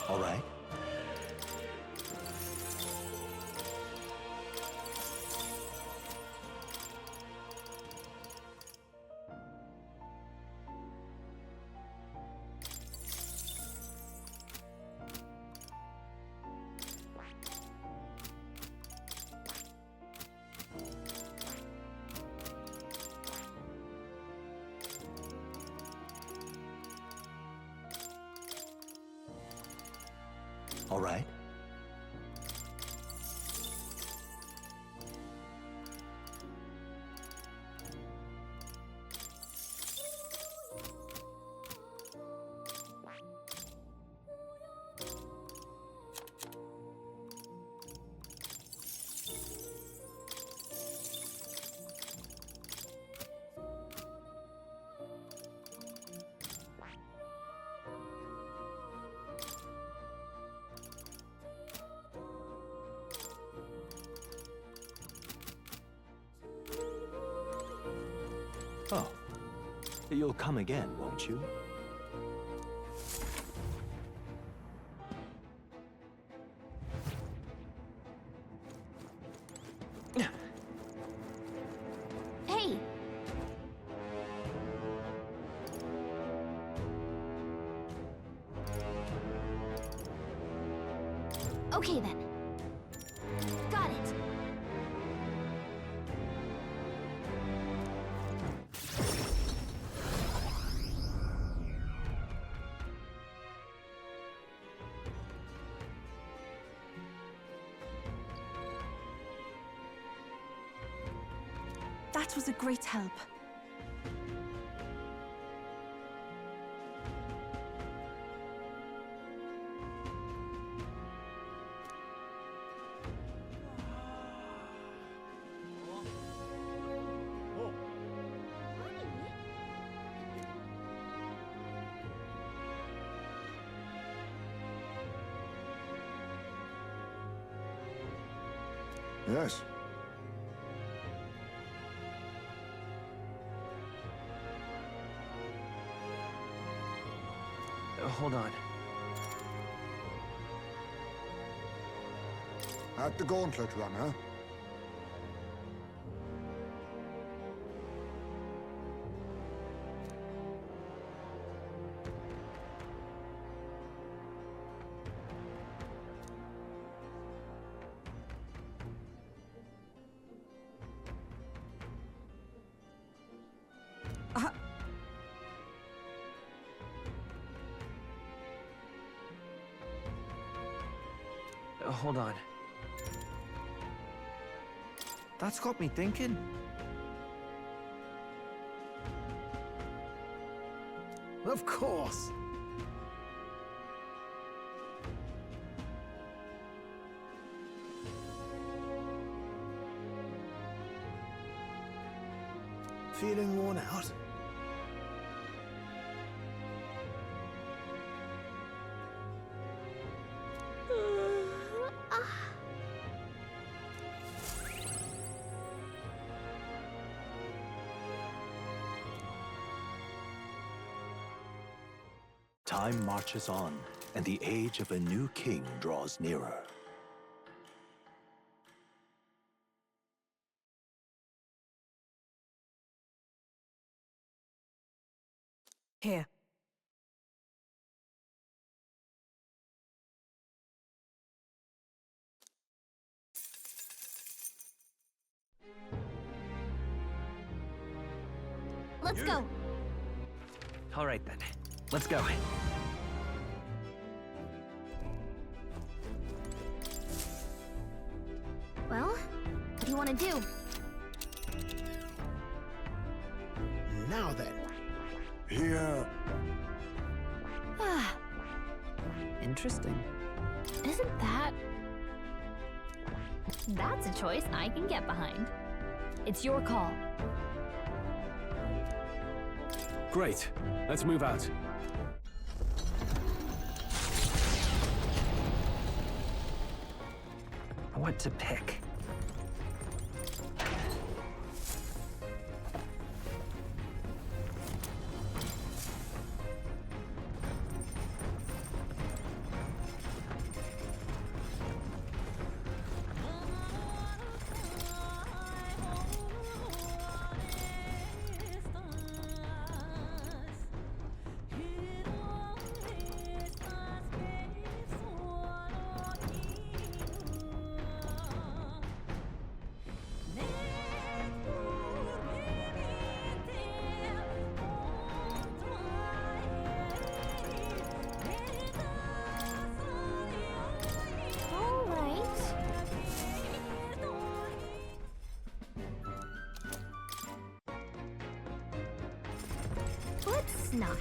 [SPEAKER 2] All right. All right. Oh. You'll come again, won't you?
[SPEAKER 7] Hey! Okay then. Got it.
[SPEAKER 11] That was a great help.
[SPEAKER 8] Yes.
[SPEAKER 14] Hold on.
[SPEAKER 8] At the gauntlet, runner.
[SPEAKER 14] Hold on.
[SPEAKER 1] That's got me thinking.
[SPEAKER 25] Of course. Feeling worn out?
[SPEAKER 2] Time marches on, and the age of a new king draws nearer.
[SPEAKER 13] Here.
[SPEAKER 7] Let's go.
[SPEAKER 14] All right then. Let's go.
[SPEAKER 7] Well, what do you want to do?
[SPEAKER 25] Now then.
[SPEAKER 8] Here.
[SPEAKER 7] Ah,
[SPEAKER 13] Interesting.
[SPEAKER 7] isn't that... That's a choice I can get behind. It's your call.
[SPEAKER 9] Great. Let's move out.
[SPEAKER 14] What to pick?
[SPEAKER 7] Let's not.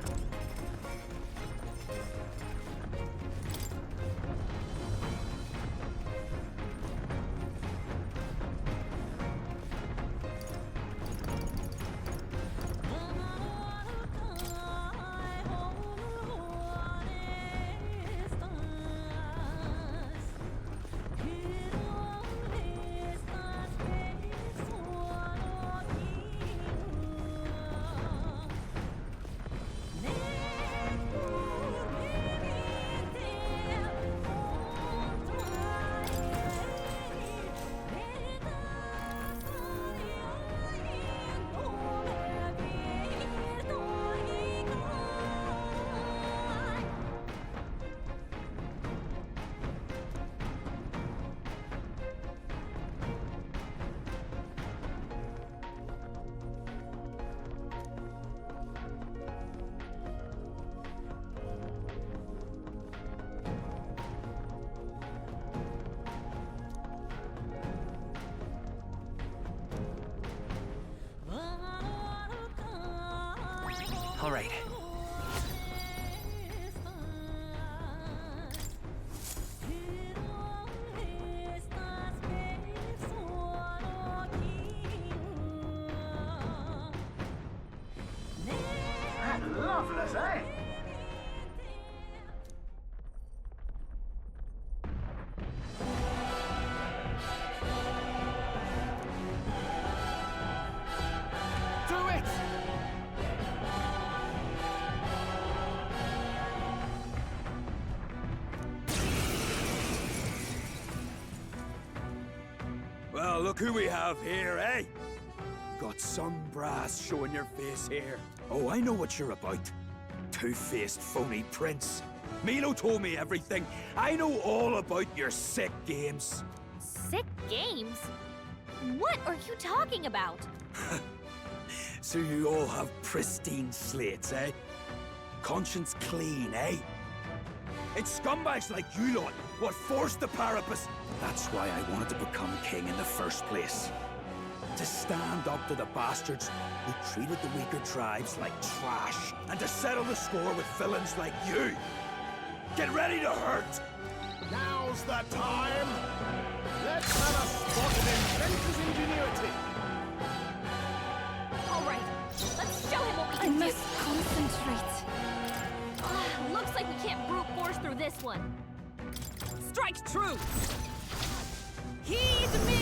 [SPEAKER 14] All right.
[SPEAKER 16] Loveless, eh?
[SPEAKER 20] Do it!
[SPEAKER 19] Well, look who we have here, eh? Got some brass showing your face here. Oh, I know what you're about. Two-faced phony prince. Milo told me everything. I know all about your sick games.
[SPEAKER 7] Sick games? What are you talking about?
[SPEAKER 19] So you all have pristine slates, eh? Conscience clean, eh? It's scumbags like you lot what forced the Parapus. That's why I wanted to become king in the first place. To stand up to the bastards who treated the weaker tribes like trash, and to settle the score with villains like you. Get ready to hurt!
[SPEAKER 16] Now's the time! Let's have a spot of inventor's ingenuity!
[SPEAKER 7] Alright, let's show him what we
[SPEAKER 10] I
[SPEAKER 7] can do!
[SPEAKER 10] must concentrate.
[SPEAKER 7] Looks like we can't brute force through this one.
[SPEAKER 6] Strike true! Heed me!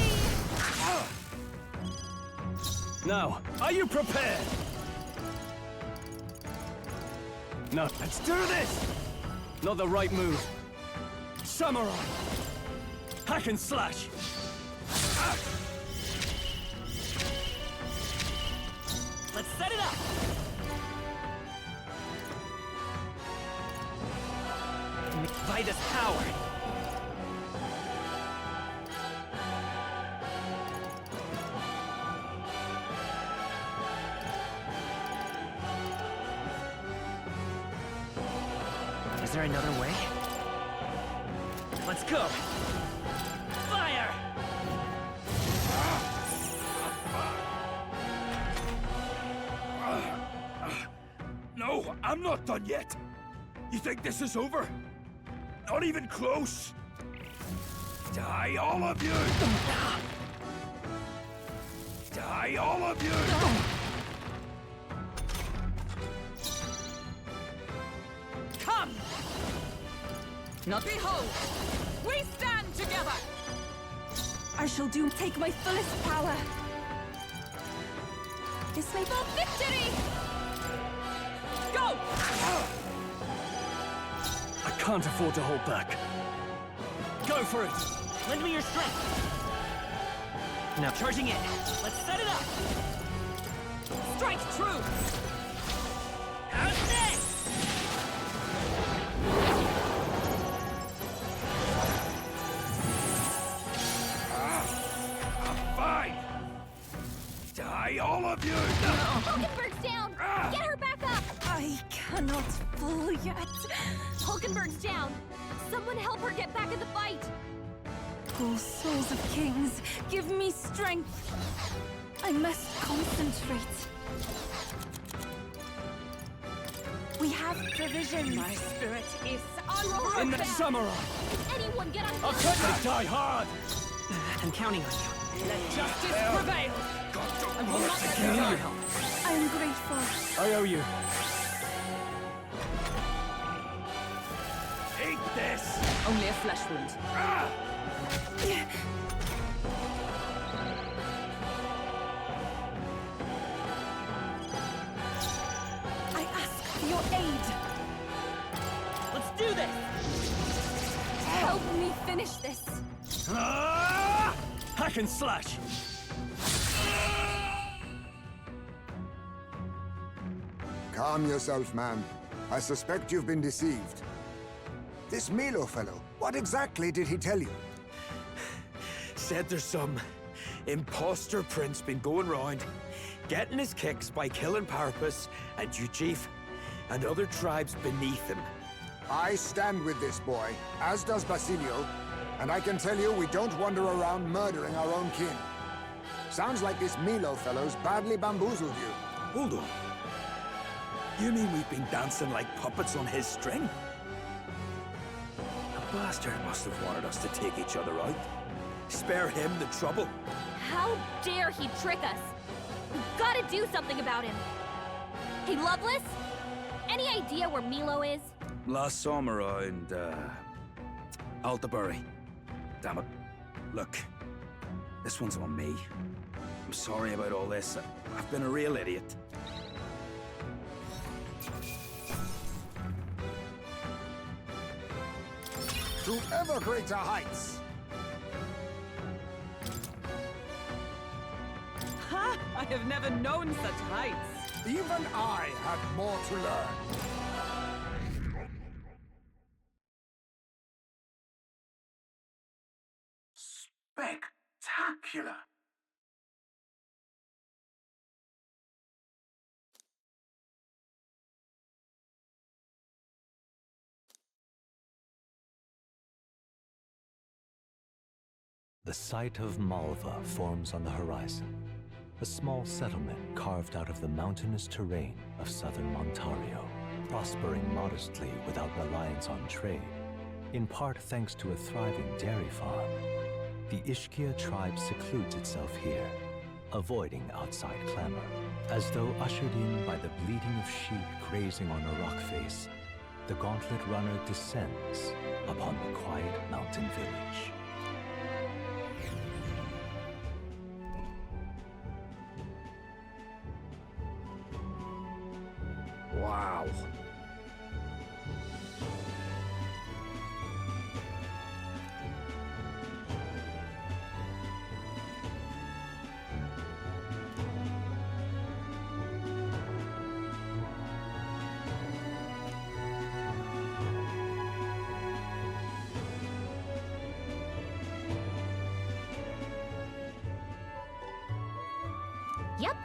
[SPEAKER 9] Now, are you prepared? No.
[SPEAKER 19] Let's do this!
[SPEAKER 9] Not the right move. Samurai! Hack and slash!
[SPEAKER 14] Let's set it up! Vitus power! Is there another way? Let's go! Fire!
[SPEAKER 19] No, I'm not done yet. You think this is over? Not even close. Die, all of you! Die, all of you!
[SPEAKER 6] Come! Not behold! We stand together!
[SPEAKER 11] I shall take my fullest power. This may
[SPEAKER 6] For victory! Go!
[SPEAKER 9] I can't afford to hold back. Go for it!
[SPEAKER 14] Lend me your strength! Now charging in. Let's set it up!
[SPEAKER 6] Strike true!
[SPEAKER 14] How's this?
[SPEAKER 19] Fine! Die, all of you!
[SPEAKER 7] Hulkenberg's down! Get her back up!
[SPEAKER 11] I cannot fall yet.
[SPEAKER 7] Hulkenberg's down! Someone help her get back in the fight!
[SPEAKER 11] Oh, souls of kings, give me strength. I must concentrate. We have provisions.
[SPEAKER 6] My spirit is
[SPEAKER 9] In the samurai!
[SPEAKER 7] Anyone get on
[SPEAKER 9] I'll certainly die hard!
[SPEAKER 14] I'm counting on you.
[SPEAKER 6] Let justice prevail! I will not let you die!
[SPEAKER 11] I am grateful.
[SPEAKER 9] I owe you.
[SPEAKER 19] Eat this!
[SPEAKER 6] Only a flesh wound.
[SPEAKER 11] I ask for your aid.
[SPEAKER 14] Let's do this!
[SPEAKER 11] Help me finish this.
[SPEAKER 9] Hack and slash!
[SPEAKER 8] Calm yourself, man. I suspect you've been deceived. This Milo fellow, what exactly did he tell you?
[SPEAKER 19] Said there's some imposter prince been going round, getting his kicks by killing Parapus and Ujif and other tribes beneath him.
[SPEAKER 8] I stand with this boy, as does Basilio, and I can tell you we don't wander around murdering our own kin. Sounds like this Milo fellow's badly bamboozled you.
[SPEAKER 19] Hold on. You mean we've been dancing like puppets on his string? The bastard must have wanted us to take each other out. Spare him the trouble.
[SPEAKER 7] How dare he trick us? We've gotta do something about him. Hey, Loveless? Any idea where Milo is?
[SPEAKER 19] Last saw him around, Altabury. Damn it. Look, this one's on me. I'm sorry about all this. I've been a real idiot.
[SPEAKER 8] To ever greater heights!
[SPEAKER 13] Ha! I have never known such heights.
[SPEAKER 8] Even I had more to learn.
[SPEAKER 19] Spectacular!
[SPEAKER 2] The site of Malva forms on the horizon, a small settlement carved out of the mountainous terrain of southern Ontario, prospering modestly without reliance on trade, in part thanks to a thriving dairy farm. The Ishkia tribe secludes itself here, avoiding outside clamor, as though ushered in by the bleating of sheep grazing on a rock face. The gauntlet runner descends upon the quiet mountain village.
[SPEAKER 8] Wow.
[SPEAKER 7] Yep.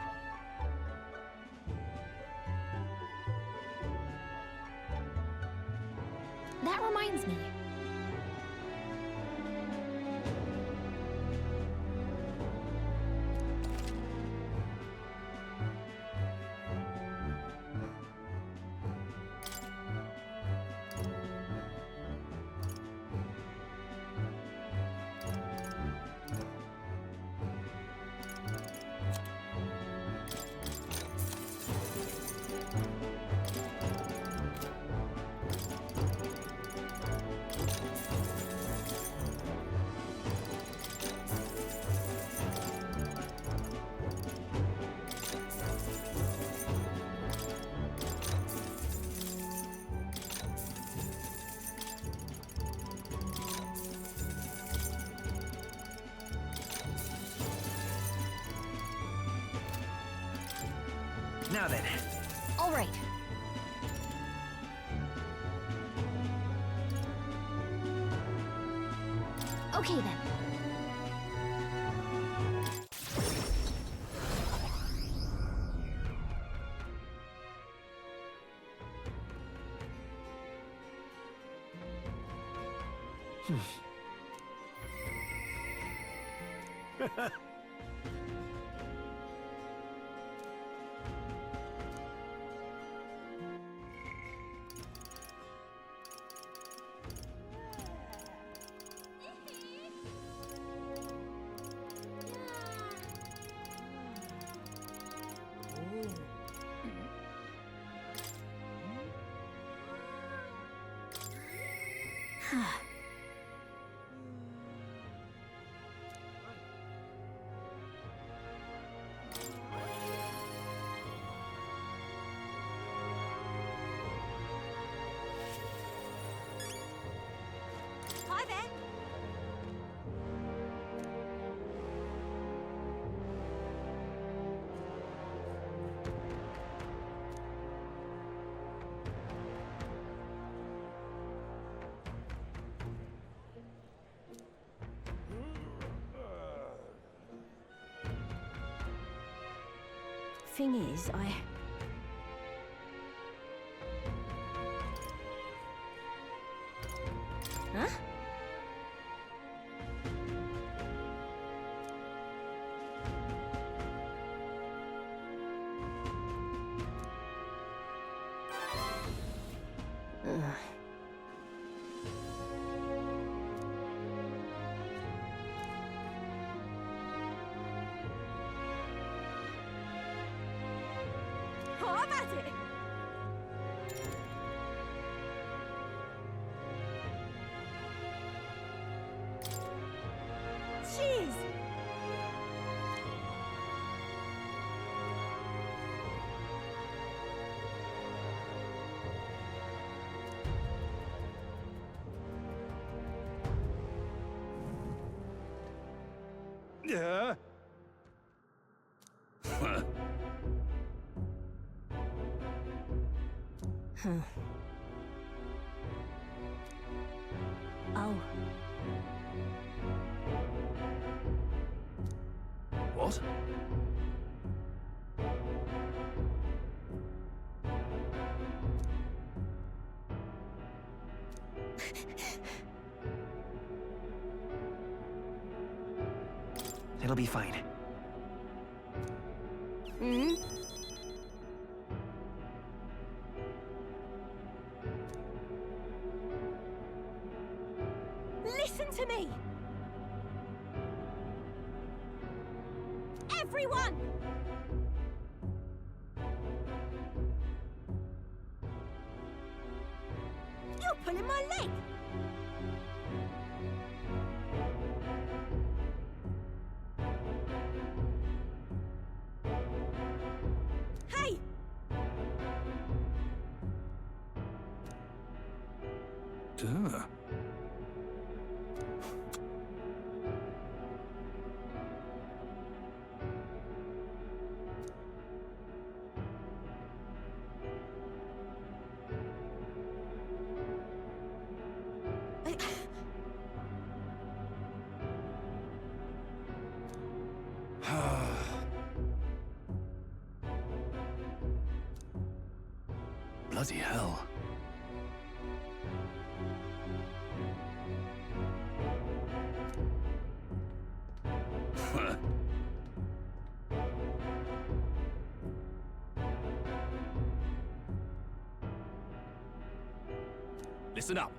[SPEAKER 7] That reminds me.
[SPEAKER 14] Now then.
[SPEAKER 7] All right. Okay then.
[SPEAKER 11] Hi there.
[SPEAKER 10] Thing is, Huh? Oh.
[SPEAKER 9] What?
[SPEAKER 14] It'll be fine.
[SPEAKER 10] Hmm? Listen to me! Everyone! You're pulling my leg! Hey!
[SPEAKER 9] Duh. Bloody hell. Listen up.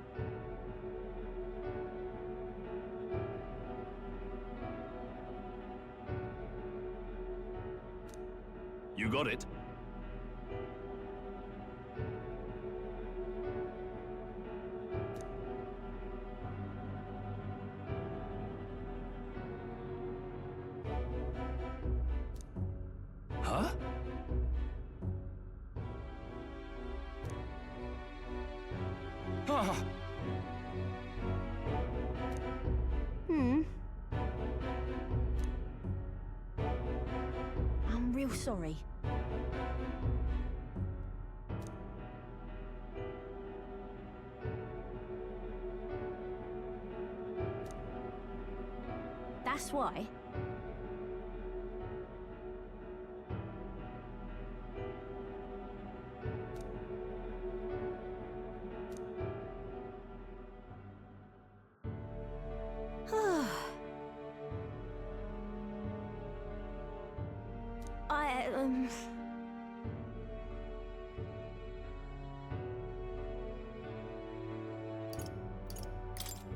[SPEAKER 9] You got it. Huh? Ah.
[SPEAKER 10] Hmm? I'm real sorry. That's why.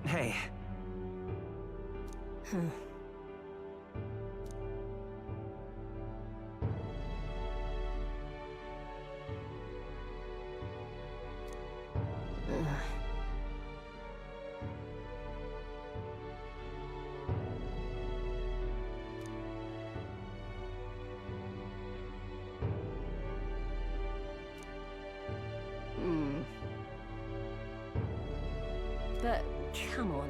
[SPEAKER 14] Hey.
[SPEAKER 10] But come on.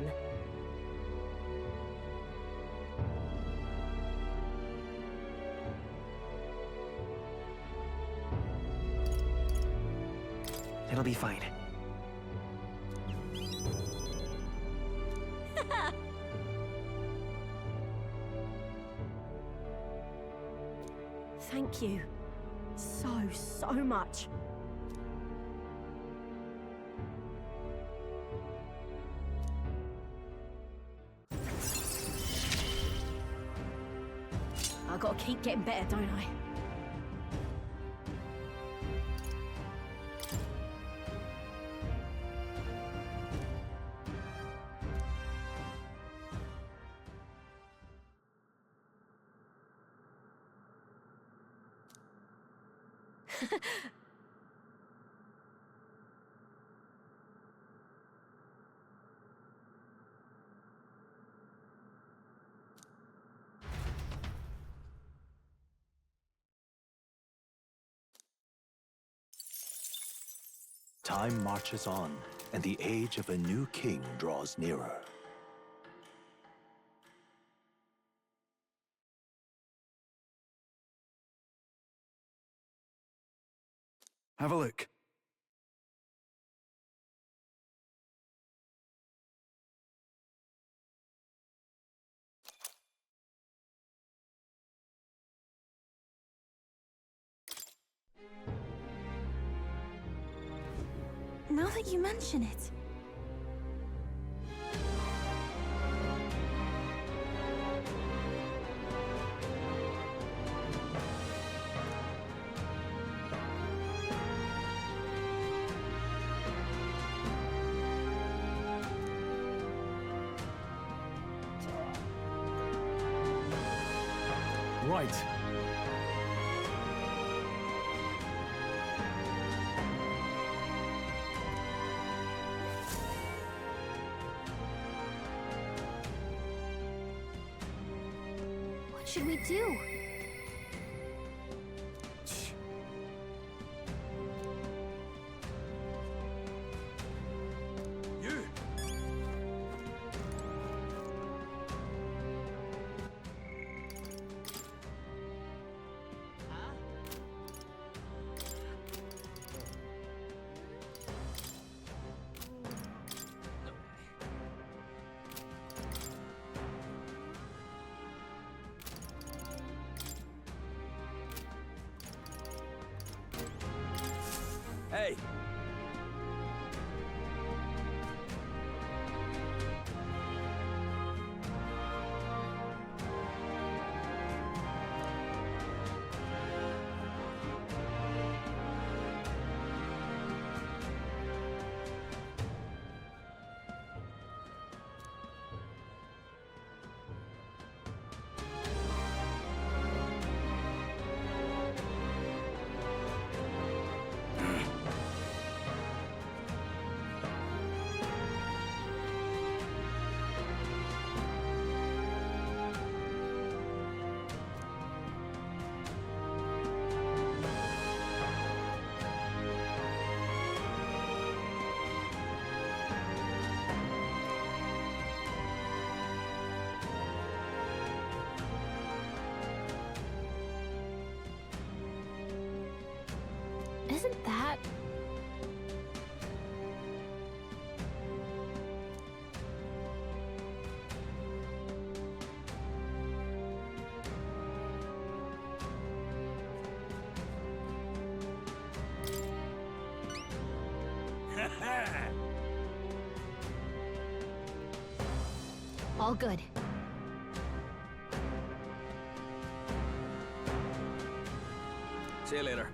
[SPEAKER 14] It'll be fine.
[SPEAKER 10] Thank you. So much. I've got to keep getting better, don't I?
[SPEAKER 2] Time marches on, and the age of a new king draws nearer.
[SPEAKER 19] Have a look.
[SPEAKER 11] Now that you mention it.
[SPEAKER 9] Right.
[SPEAKER 7] What should we do?
[SPEAKER 19] You! Hey!
[SPEAKER 7] Isn't that... all good?
[SPEAKER 19] See you later.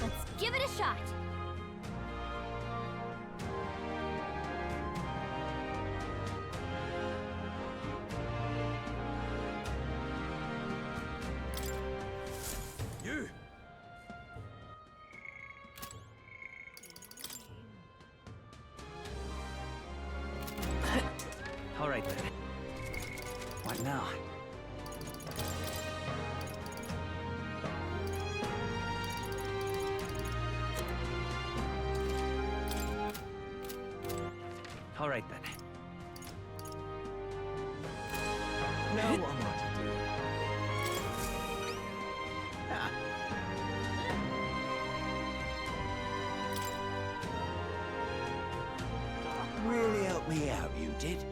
[SPEAKER 7] Let's give it a shot.
[SPEAKER 19] You!
[SPEAKER 14] All right, then. What now? All right, then.
[SPEAKER 19] Now what am I to do? Ah.
[SPEAKER 5] Really helped me out, you did.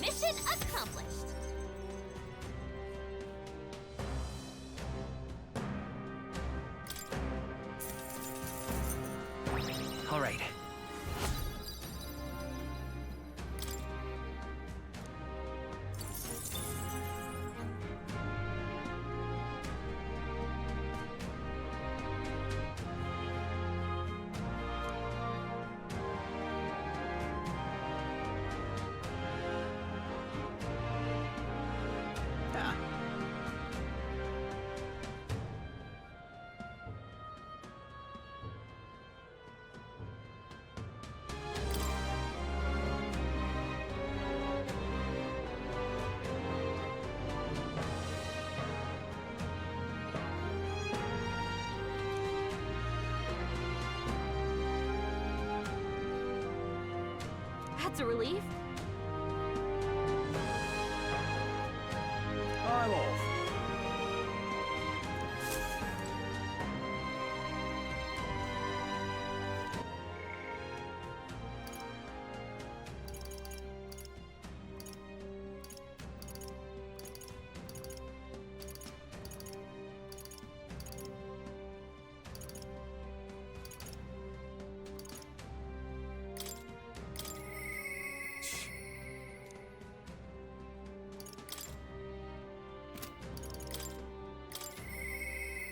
[SPEAKER 7] Mission accomplished.
[SPEAKER 14] All right.
[SPEAKER 7] That's a relief.
[SPEAKER 19] I'm off.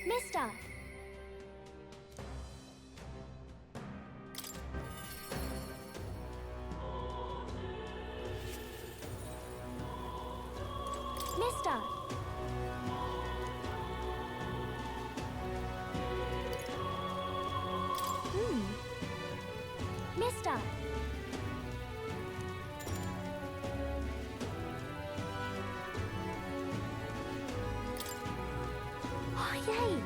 [SPEAKER 7] Mister! Mister! Mister! Oh, yay!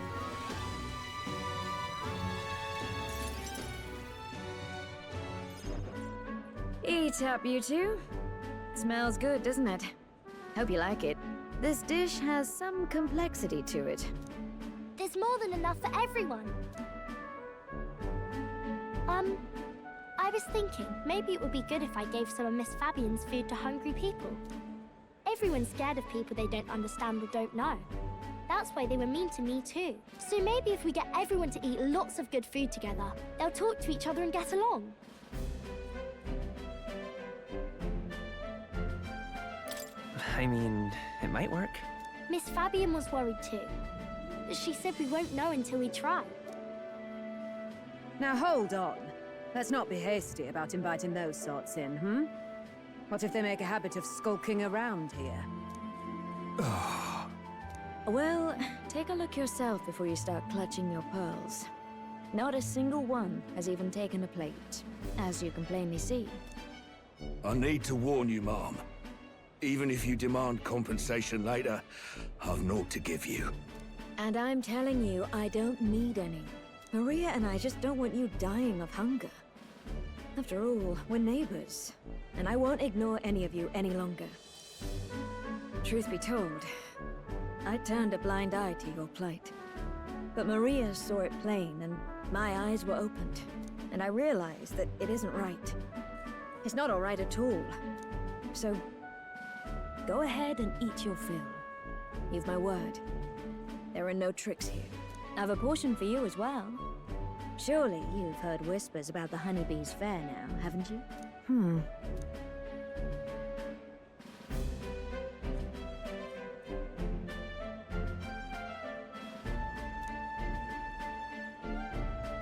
[SPEAKER 17] Eat up, you two. Smells good, doesn't it? Hope you like it. This dish has some complexity to it.
[SPEAKER 7] There's more than enough for everyone. I was thinking maybe it would be good if I gave some of Miss Fabian's food to hungry people. Everyone's scared of people they don't understand or don't know. That's why they were mean to me too. So maybe if we get everyone to eat lots of good food together, they'll talk to each other and get along.
[SPEAKER 14] I mean, it might work.
[SPEAKER 7] Miss Fabian was worried too. But she said we won't know until we try.
[SPEAKER 13] Now hold on. Let's not be hasty about inviting those sorts in, hmm? What if they make a habit of skulking around here?
[SPEAKER 17] Well, take a look yourself before you start clutching your pearls. Not a single one has even taken a plate, as you can plainly see.
[SPEAKER 19] I need to warn you, Mom. Even if you demand compensation later, I've naught to give you.
[SPEAKER 17] And I'm telling you, I don't need any. Maria and I just don't want you dying of hunger. After all, we're neighbors, and I won't ignore any of you any longer. Truth be told, I turned a blind eye to your plight. But Maria saw it plain, and my eyes were opened. And I realized that it isn't right. It's not all right at all. So, go ahead and eat your fill. You've my word. There are no tricks here. I've a portion for you as well. Surely you've heard whispers about the honeybees fair now, haven't you?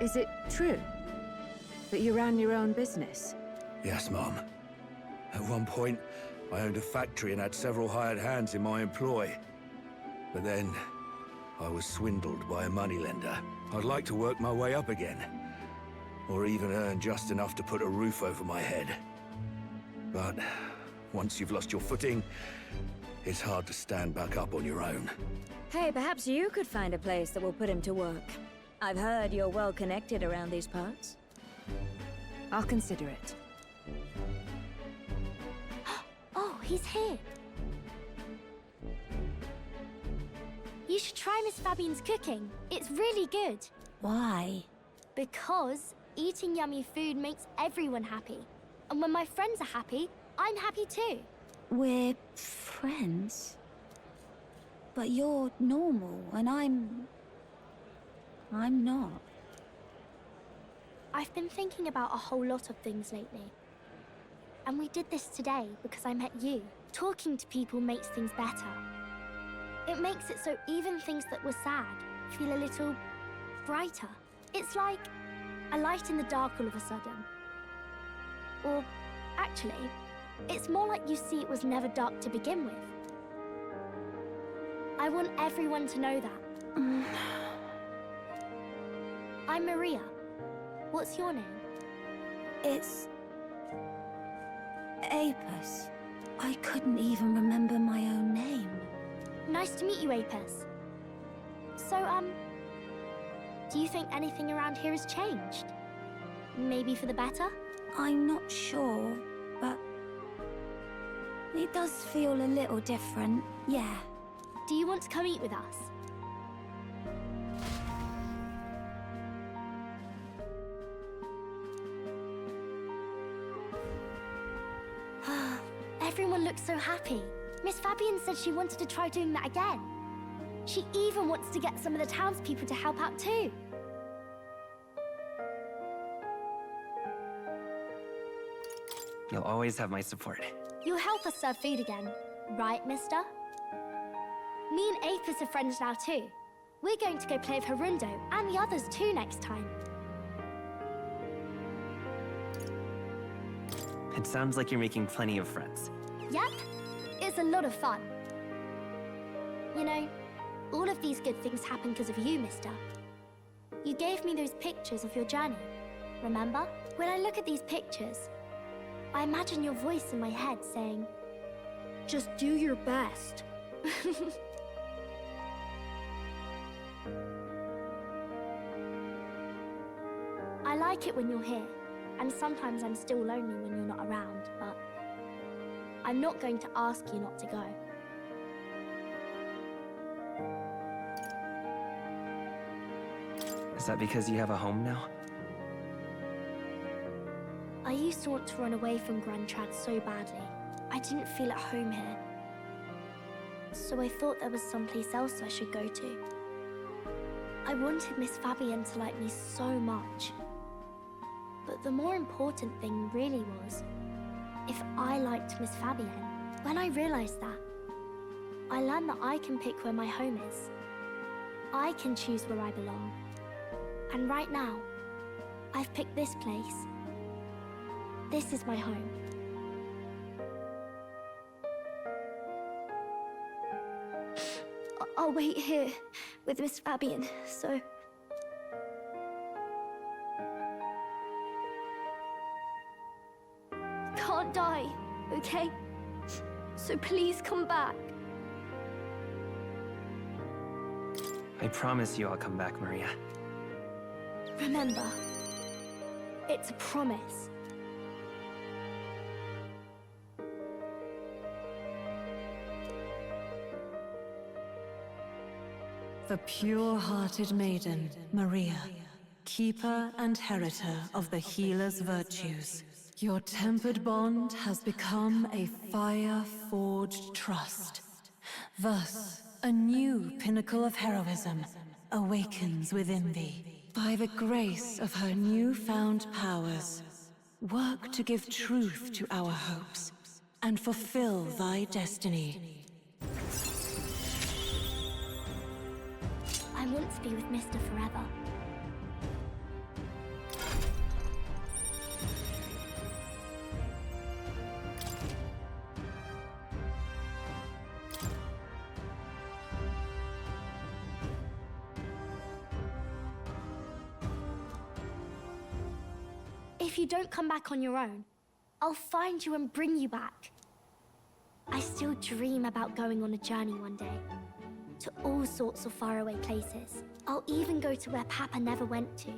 [SPEAKER 13] Is it true that you ran your own business?
[SPEAKER 19] Yes, Mom. At one point, I owned a factory and had several hired hands in my employ. But then, I was swindled by a moneylender. I'd like to work my way up again. Or even earn just enough to put a roof over my head. But once you've lost your footing, it's hard to stand back up on your own.
[SPEAKER 17] Hey, perhaps you could find a place that will put him to work. I've heard you're well connected around these parts.
[SPEAKER 13] I'll consider it.
[SPEAKER 7] Oh, he's here. You should try Miss Fabian's cooking. It's really good.
[SPEAKER 10] Why?
[SPEAKER 7] Because eating yummy food makes everyone happy. And when my friends are happy, I'm happy too.
[SPEAKER 10] We're friends. But you're normal, and I'm not.
[SPEAKER 7] I've been thinking about a whole lot of things lately. And we did this today because I met you. Talking to people makes things better. It makes it so even things that were sad feel a little brighter. It's like a light in the dark all of a sudden. Or, actually, it's more like you see it was never dark to begin with. I want everyone to know that. I'm Maria. What's your name?
[SPEAKER 10] It's... Apis. I couldn't even remember my own name.
[SPEAKER 7] Nice to meet you, Apis. So, do you think anything around here has changed? Maybe for the better?
[SPEAKER 10] I'm not sure, but it does feel a little different, yeah.
[SPEAKER 7] Do you want to come eat with us? Everyone looks so happy. Miss Fabian said she wanted to try doing that again. She even wants to get some of the townspeople to help out too.
[SPEAKER 14] You'll always have my support.
[SPEAKER 7] You'll help us serve food again, right, mister? Me and Apis are friends now too. We're going to go play with Harundo and the others too next time.
[SPEAKER 14] It sounds like you're making plenty of friends.
[SPEAKER 7] Yep, it's a lot of fun. You know, all of these good things happen because of you, mister. You gave me those pictures of your journey, remember? When I look at these pictures, I imagine your voice in my head saying, just do your best. I like it when you're here, and sometimes I'm still lonely when you're not around, but I'm not going to ask you not to go.
[SPEAKER 14] Is that because you have a home now?
[SPEAKER 7] I used to want to run away from Grand Trad so badly. I didn't feel at home here. So I thought there was someplace else I should go to. I wanted Miss Fabienne to like me so much. But the more important thing really was if I liked Miss Fabienne. When I realized that, I learned that I can pick where my home is. I can choose where I belong. And right now, I've picked this place. This is my home. I'll wait here with Miss Fabienne, so... Can't die, okay? So please come back.
[SPEAKER 14] I promise you I'll come back, Maria.
[SPEAKER 7] Remember, it's a promise.
[SPEAKER 4] The pure-hearted maiden, Maria, keeper and heritor of the healer's virtues. Your tempered bond has become a fire-forged trust. Thus, a new pinnacle of heroism awakens within thee. By the grace of her newfound powers, work to give truth to our hopes and fulfill thy destiny.
[SPEAKER 7] I want to be with Mister forever. If you don't come back on your own, I'll find you and bring you back. I still dream about going on a journey one day. To all sorts of faraway places. I'll even go to where Papa never went to.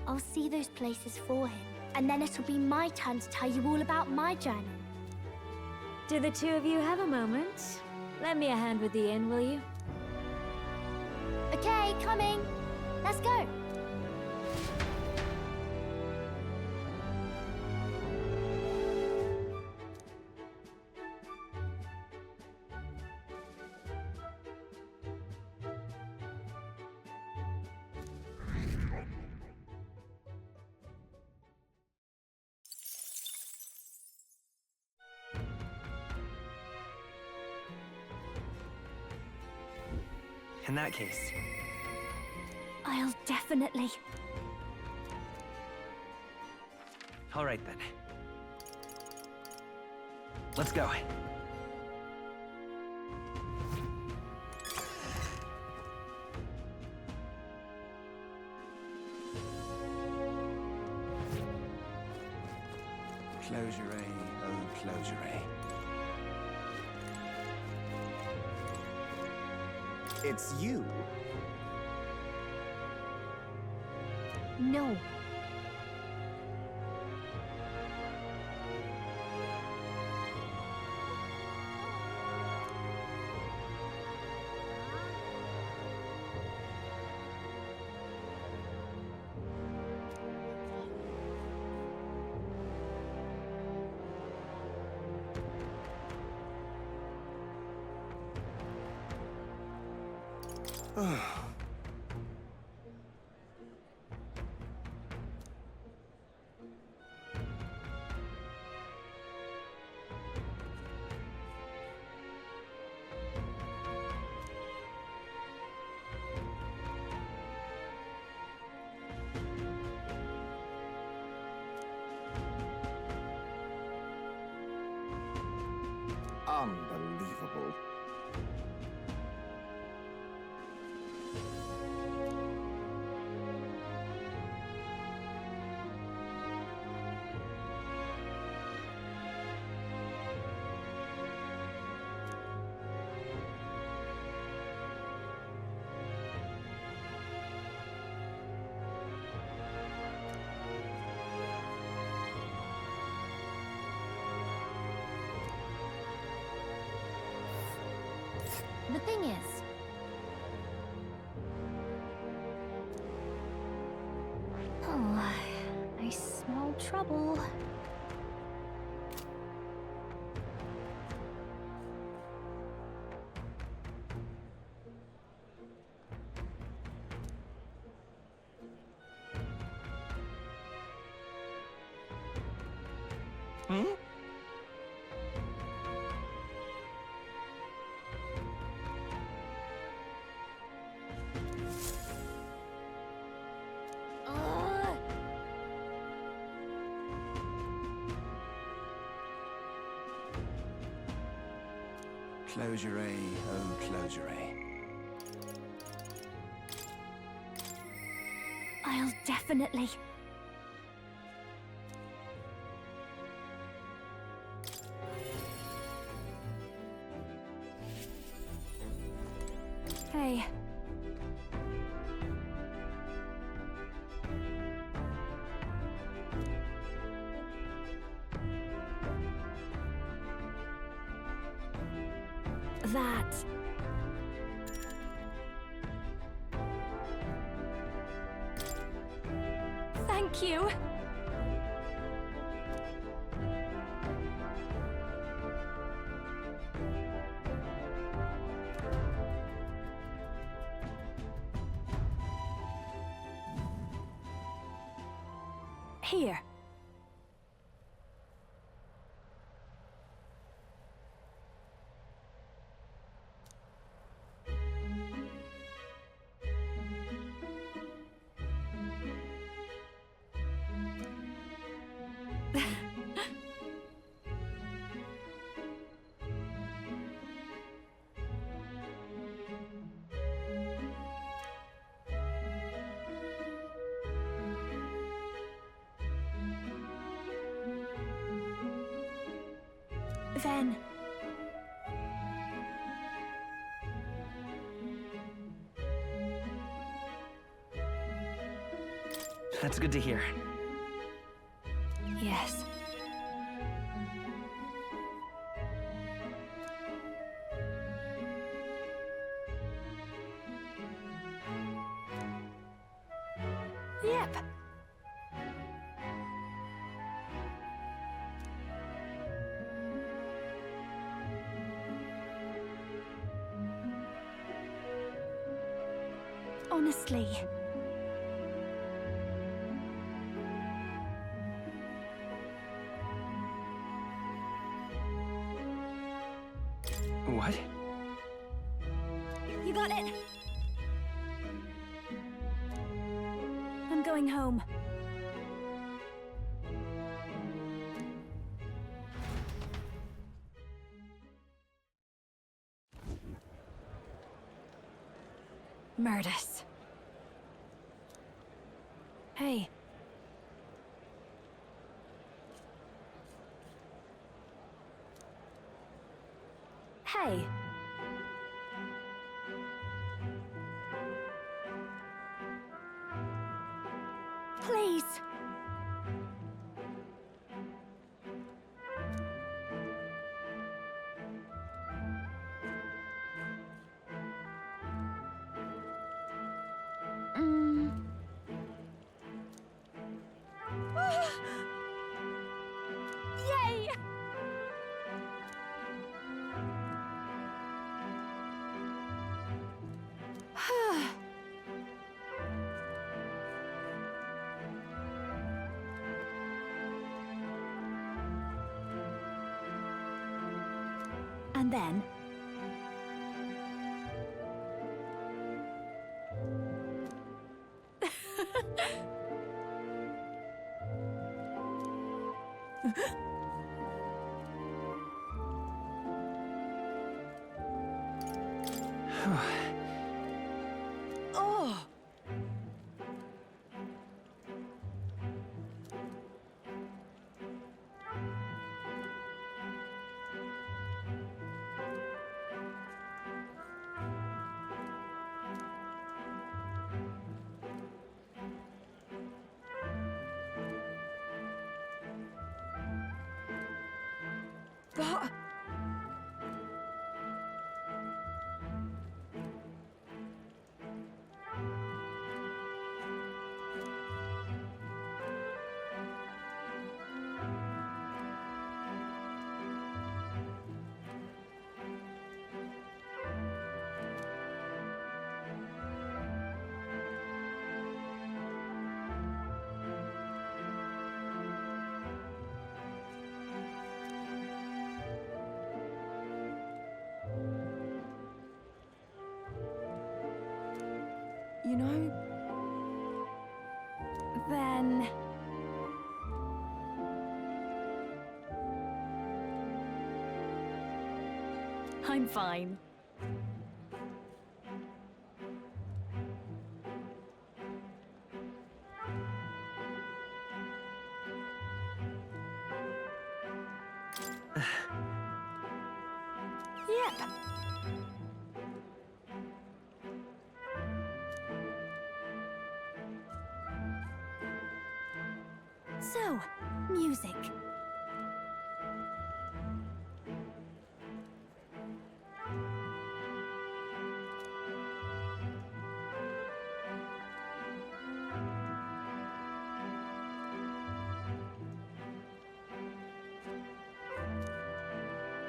[SPEAKER 7] I'll see those places for him, and then it'll be my turn to tell you all about my journey.
[SPEAKER 17] Do the two of you have a moment? Lend me a hand with the inn, will you?
[SPEAKER 7] Okay, coming. Let's go.
[SPEAKER 14] In that case...
[SPEAKER 7] I'll definitely...
[SPEAKER 14] All right, then. Let's go.
[SPEAKER 19] Closure, oh closure. It's you?
[SPEAKER 7] No.
[SPEAKER 25] Unbelievable.
[SPEAKER 7] The thing is... Oh, I smell trouble.
[SPEAKER 25] Hmm? Closure, oh closure.
[SPEAKER 7] I'll definitely...
[SPEAKER 10] Hey.
[SPEAKER 7] That...
[SPEAKER 10] Thank you. Here. Then...
[SPEAKER 14] That's good to hear.
[SPEAKER 10] Yes. Yep. Honestly.
[SPEAKER 14] What?
[SPEAKER 10] You got it. I'm going home. Murders. Hey. Hey. Please. Yay! And then...
[SPEAKER 11] Oh! But... You know...
[SPEAKER 10] Then... I'm fine. Yep. So, music.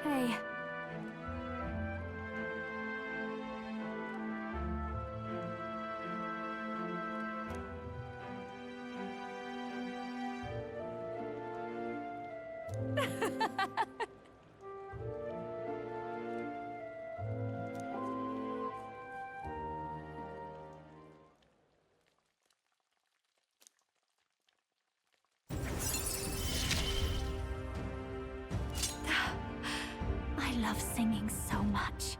[SPEAKER 10] Hey. I love singing so much.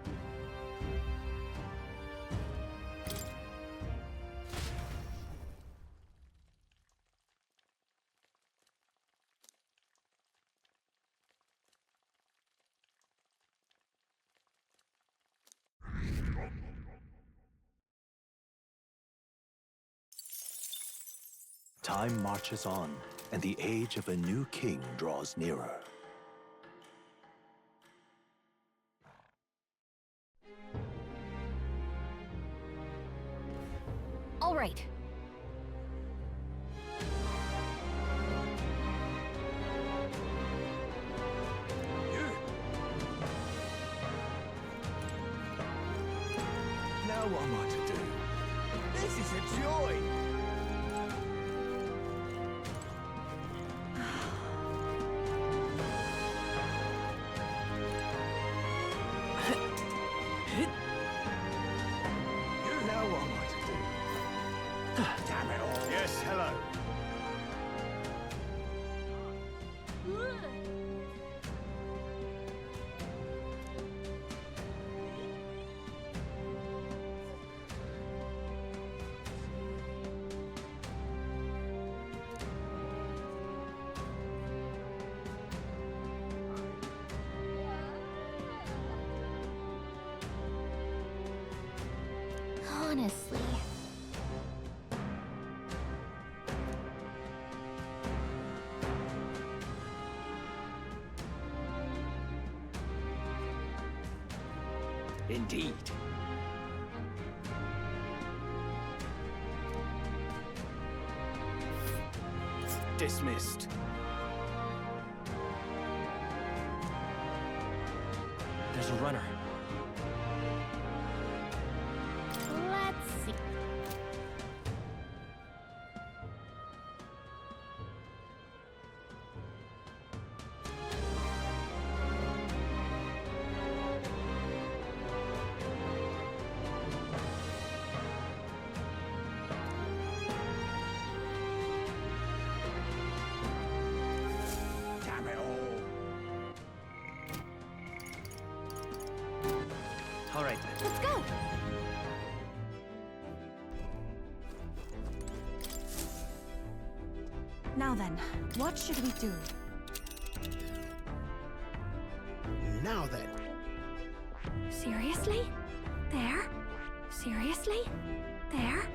[SPEAKER 2] Time marches on, and the age of a new king draws nearer.
[SPEAKER 10] All right.
[SPEAKER 19] Now what am I to do? This is a joy! Now what am I to do? Damn it all! Yes, hello.
[SPEAKER 7] Honestly.
[SPEAKER 19] Indeed. Dismissed.
[SPEAKER 14] There's a runner.
[SPEAKER 7] Let's see.
[SPEAKER 14] All right.
[SPEAKER 10] Let's go!
[SPEAKER 11] Now then, what should we do?
[SPEAKER 25] Now then.
[SPEAKER 10] Seriously? There? Seriously? There?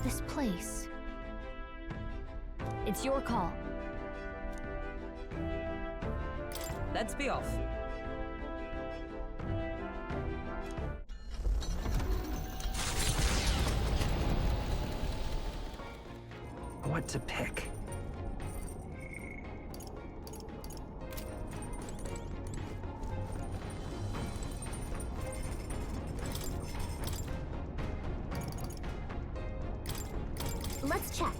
[SPEAKER 12] This place. It's your call.
[SPEAKER 15] Let's be off.
[SPEAKER 14] What to pick?
[SPEAKER 12] Let's check.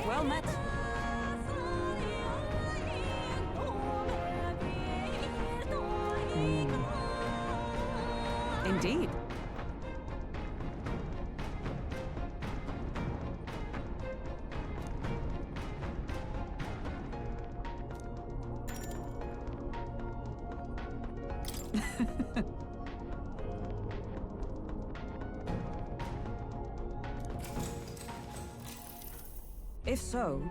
[SPEAKER 13] Well met. Indeed. If so,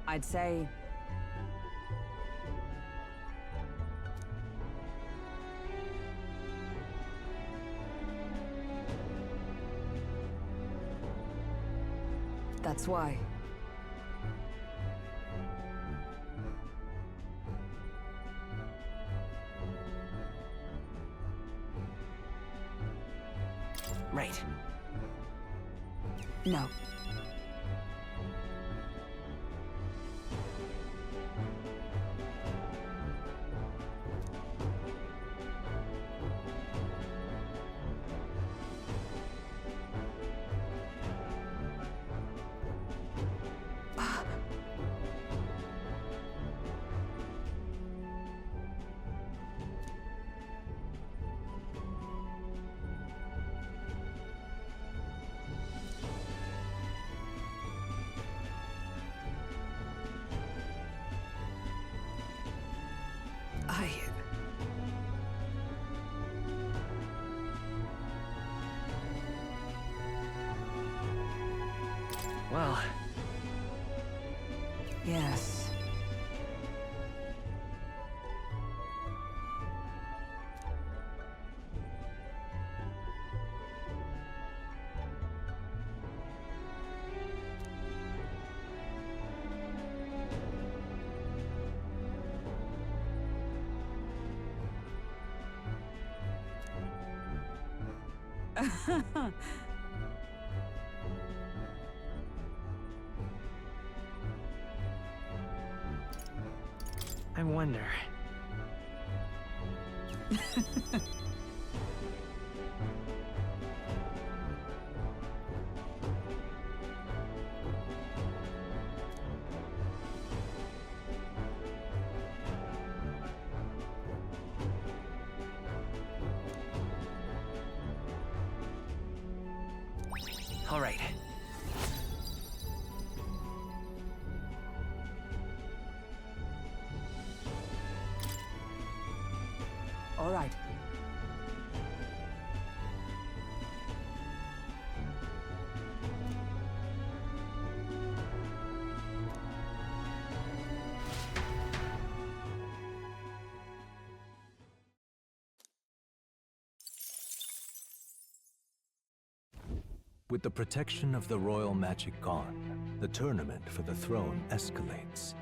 [SPEAKER 13] I'd say that's why.
[SPEAKER 14] Right.
[SPEAKER 13] No.
[SPEAKER 14] Well...
[SPEAKER 13] Yes.
[SPEAKER 14] I wonder... All right.
[SPEAKER 2] With the protection of the royal magic gone, the tournament for the throne escalates.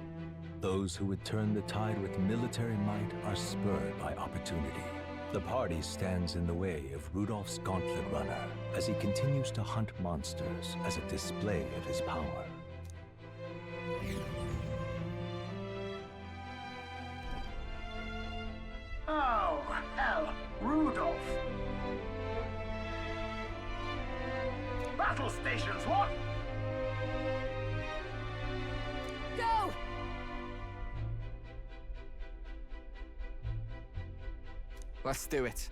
[SPEAKER 2] Those who would turn the tide with military might are spurred by opportunity. The party stands in the way of Rudolph's Gauntlet Runner as he continues to hunt monsters as a display of his power.
[SPEAKER 16] Oh, hell, Rudolph. Battle stations, what?
[SPEAKER 12] Go!
[SPEAKER 1] Let's do it.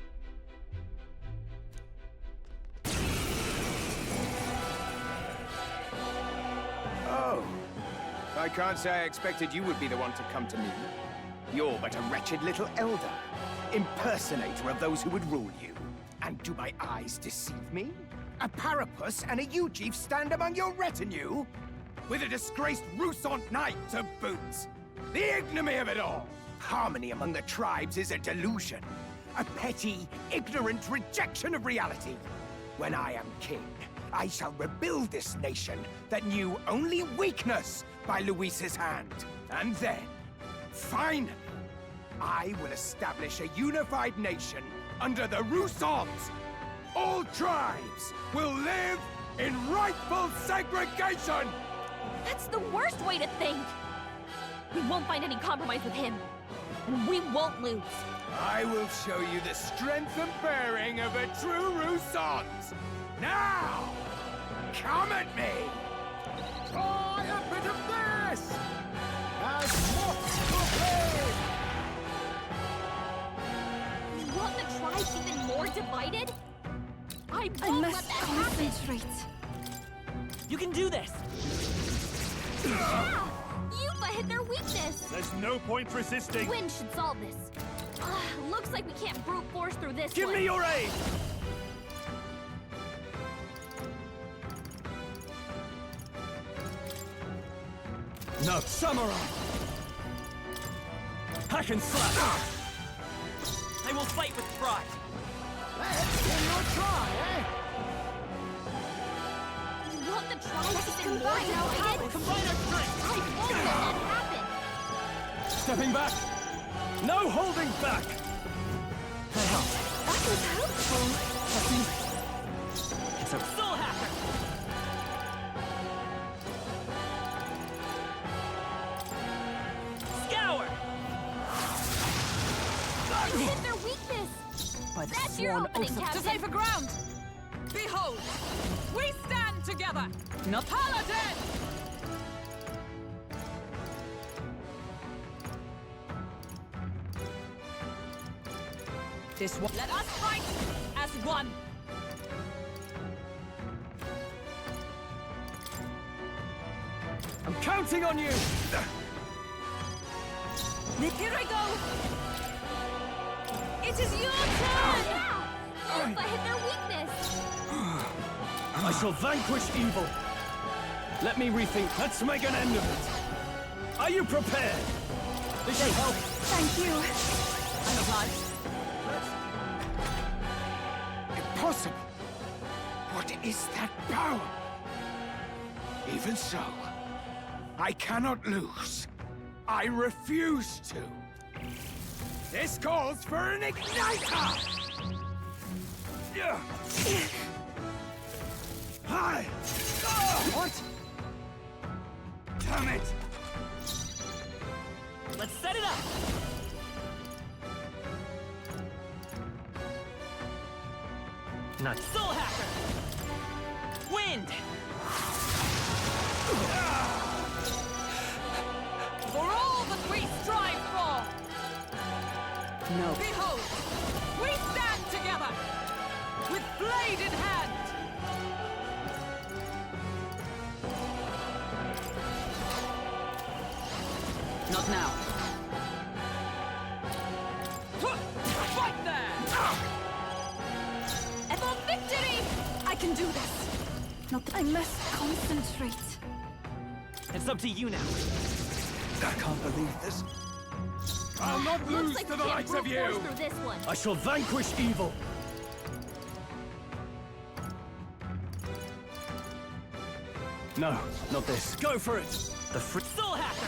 [SPEAKER 3] Oh. I can't say I expected you would be the one to come to me. You're but a wretched little elder, impersonator of those who would rule you. And do my eyes deceive me? A Parapus and a Eugif stand among your retinue? With a disgraced Rusant knight to boot! The ignominy of it all! Harmony among the tribes is a delusion. A petty, ignorant rejection of reality. When I am king, I shall rebuild this nation that knew only weakness by Luis's hand. And then, finally, I will establish a unified nation under the Rusants. All tribes will live in rightful segregation!
[SPEAKER 12] That's the worst way to think! We won't find any compromise with him. And we won't lose.
[SPEAKER 3] I will show you the strength and bearing of a true Rusant! Now! Come at me!
[SPEAKER 16] Try a bit of this! As moth to plague!
[SPEAKER 12] You want the tribes even more divided? I
[SPEAKER 11] must
[SPEAKER 12] let that happen!
[SPEAKER 11] concentrate.
[SPEAKER 14] You can do this!
[SPEAKER 12] Yeah! Yupa hit their weakness!
[SPEAKER 16] There's no point resisting!
[SPEAKER 12] Wind should solve this. Looks like we can't brute force through this
[SPEAKER 14] Give
[SPEAKER 12] one.
[SPEAKER 14] me your aid!
[SPEAKER 3] No, Samurai!
[SPEAKER 14] Hack and slap! I will fight with pride!
[SPEAKER 16] Let's give you a try, eh?
[SPEAKER 12] You want the tribes even more divided?
[SPEAKER 14] Combine our strength!
[SPEAKER 12] I won't let that happen!
[SPEAKER 9] Stepping back! No holding back!
[SPEAKER 11] That was helpful.
[SPEAKER 14] It's a soul hacker! Scour!
[SPEAKER 12] You hit their weakness!
[SPEAKER 14] By the
[SPEAKER 12] That's your
[SPEAKER 14] sworn
[SPEAKER 12] opening,
[SPEAKER 14] oath of
[SPEAKER 12] Captain!
[SPEAKER 13] To safer ground! Behold! We stand together! No paladin!
[SPEAKER 14] This one.
[SPEAKER 13] Let us fight as one!
[SPEAKER 9] I'm counting on you!
[SPEAKER 13] Here I go! It is your turn!
[SPEAKER 12] Yeah! Yupa hit their weakness!
[SPEAKER 9] I shall vanquish evil! Let me rethink. Let's make an end of it! Are you prepared? This should help.
[SPEAKER 11] Thank you.
[SPEAKER 13] I'm obliged.
[SPEAKER 3] Impossible! What is that power? Even so, I cannot lose. I refuse to. This calls for an igniter! Hi! What? Damn it!
[SPEAKER 14] Let's set it up! Not soul hacker! Wind!
[SPEAKER 13] For all that we strive for!
[SPEAKER 14] No.
[SPEAKER 13] Behold! We stand together! With blade in hand! Not now. Fight there!
[SPEAKER 11] And for victory! I can do this. Not I must concentrate.
[SPEAKER 14] It's up to you now.
[SPEAKER 3] I can't believe this.
[SPEAKER 16] I'll not
[SPEAKER 12] Looks
[SPEAKER 16] lose
[SPEAKER 12] like
[SPEAKER 16] to
[SPEAKER 12] we
[SPEAKER 16] the
[SPEAKER 12] can't
[SPEAKER 16] likes
[SPEAKER 12] brute
[SPEAKER 16] of you!
[SPEAKER 12] force through this one.
[SPEAKER 9] I shall vanquish evil! No, not this.
[SPEAKER 14] Go for it! The Soul Hacker!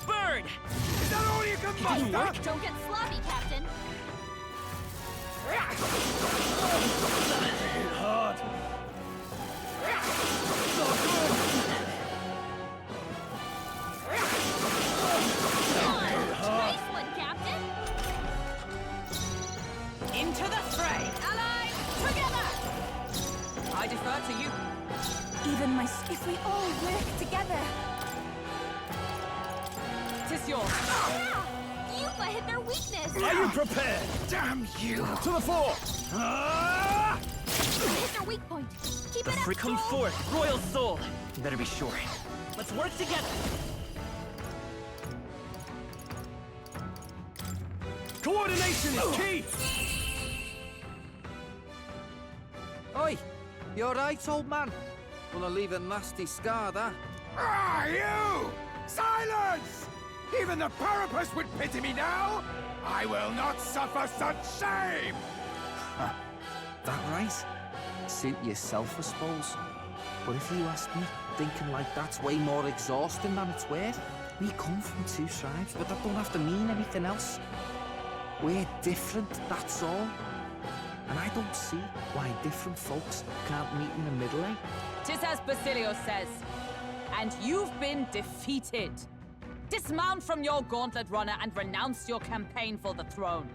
[SPEAKER 14] Bird!
[SPEAKER 3] Is that all you can muster?
[SPEAKER 12] Don't get sloppy, Captain.
[SPEAKER 14] Hit hard. Not good!
[SPEAKER 12] Nice one, Captain.
[SPEAKER 15] Into the fray!
[SPEAKER 12] Allies, together!
[SPEAKER 15] I defer to you.
[SPEAKER 11] Even my... If we all work together...
[SPEAKER 15] Tis yours.
[SPEAKER 12] Yuba hit their weakness.
[SPEAKER 14] Are you prepared?
[SPEAKER 3] Damn you!
[SPEAKER 14] To the fore!
[SPEAKER 12] Hit their weak point. Keep it up.
[SPEAKER 14] Come forth, Royal Soul! You better be sure. Let's work together! Coordination is key!
[SPEAKER 1] Oi! You alright, old man? Gonna leave a nasty scar, that.
[SPEAKER 3] Ah, you! Silence! Even the Parapus would pity me now! I will not suffer such shame!
[SPEAKER 1] That right? Suit yourself, I suppose. But if you ask me, thinking like that's way more exhausting than it's worth. We come from two tribes, but that don't have to mean anything else. We're different, that's all. And I don't see why different folks can't meet in the middle, eh?
[SPEAKER 15] Tis as Basilio says. And you've been defeated. Dismount from your gauntlet runner and renounce your campaign for the throne.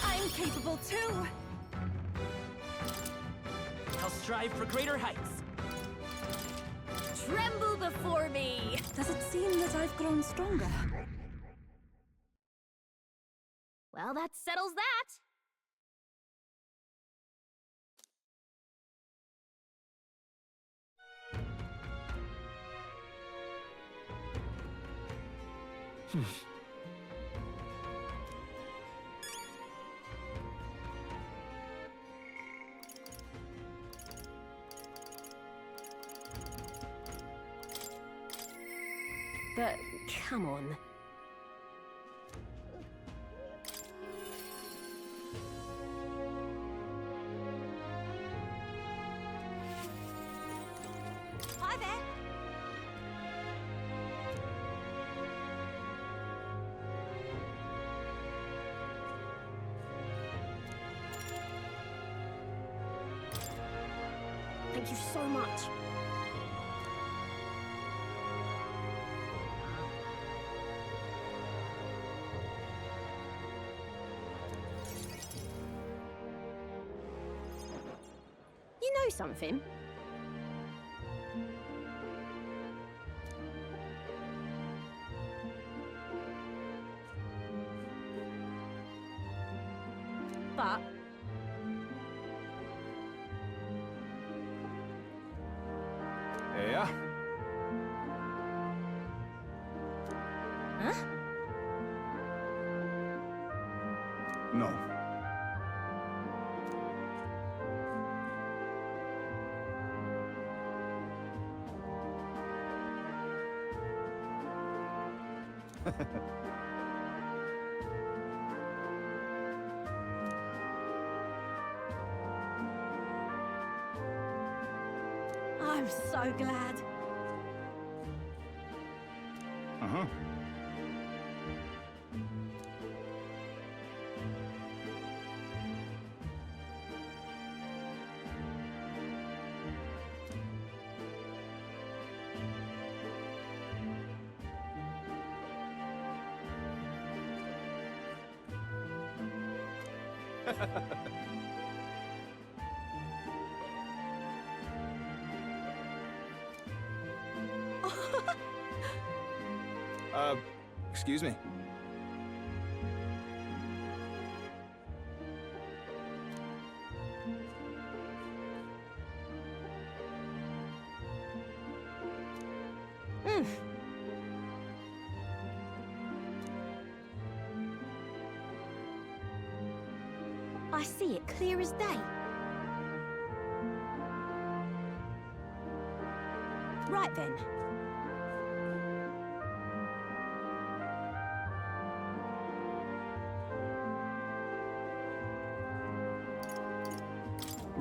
[SPEAKER 11] I'm capable too!
[SPEAKER 14] I'll strive for greater heights.
[SPEAKER 12] Tremble before me.
[SPEAKER 11] Does it seem that I've grown stronger?
[SPEAKER 12] Well, that settles that.
[SPEAKER 17] But, come on.
[SPEAKER 11] Hi there!
[SPEAKER 17] Thank you so much. You know something? But
[SPEAKER 3] Yeah?
[SPEAKER 17] huh?
[SPEAKER 3] No.
[SPEAKER 11] I'm so glad.
[SPEAKER 3] Uh-huh. Excuse me.
[SPEAKER 17] I see it clear as day.
[SPEAKER 11] Right then.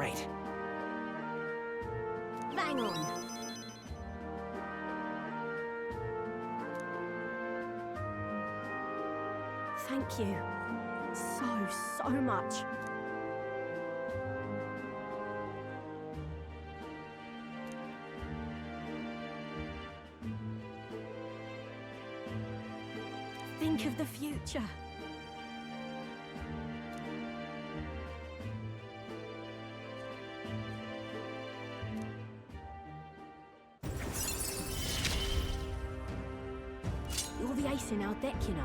[SPEAKER 14] Great.
[SPEAKER 17] Bang on. Thank you. So much. Think of the future. You're the ace in our deck, you know.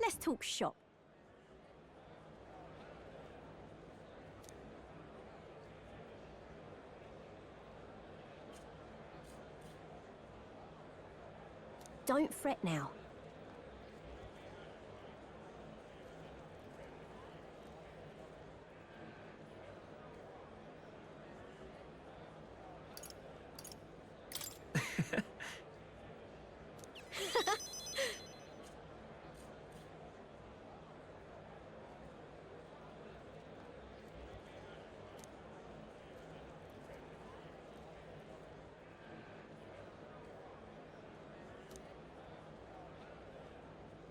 [SPEAKER 17] Let's talk shop. Don't fret now.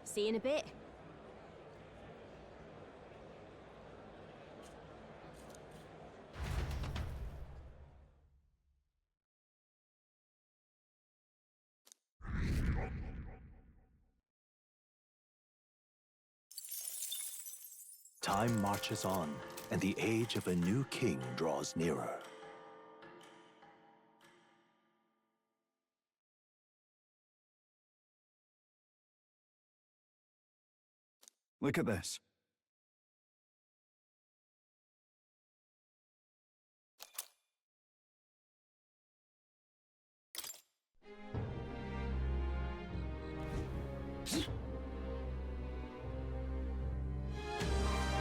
[SPEAKER 17] See you in a bit.
[SPEAKER 2] Time marches on, and the age of a new king draws nearer.
[SPEAKER 3] Look at this.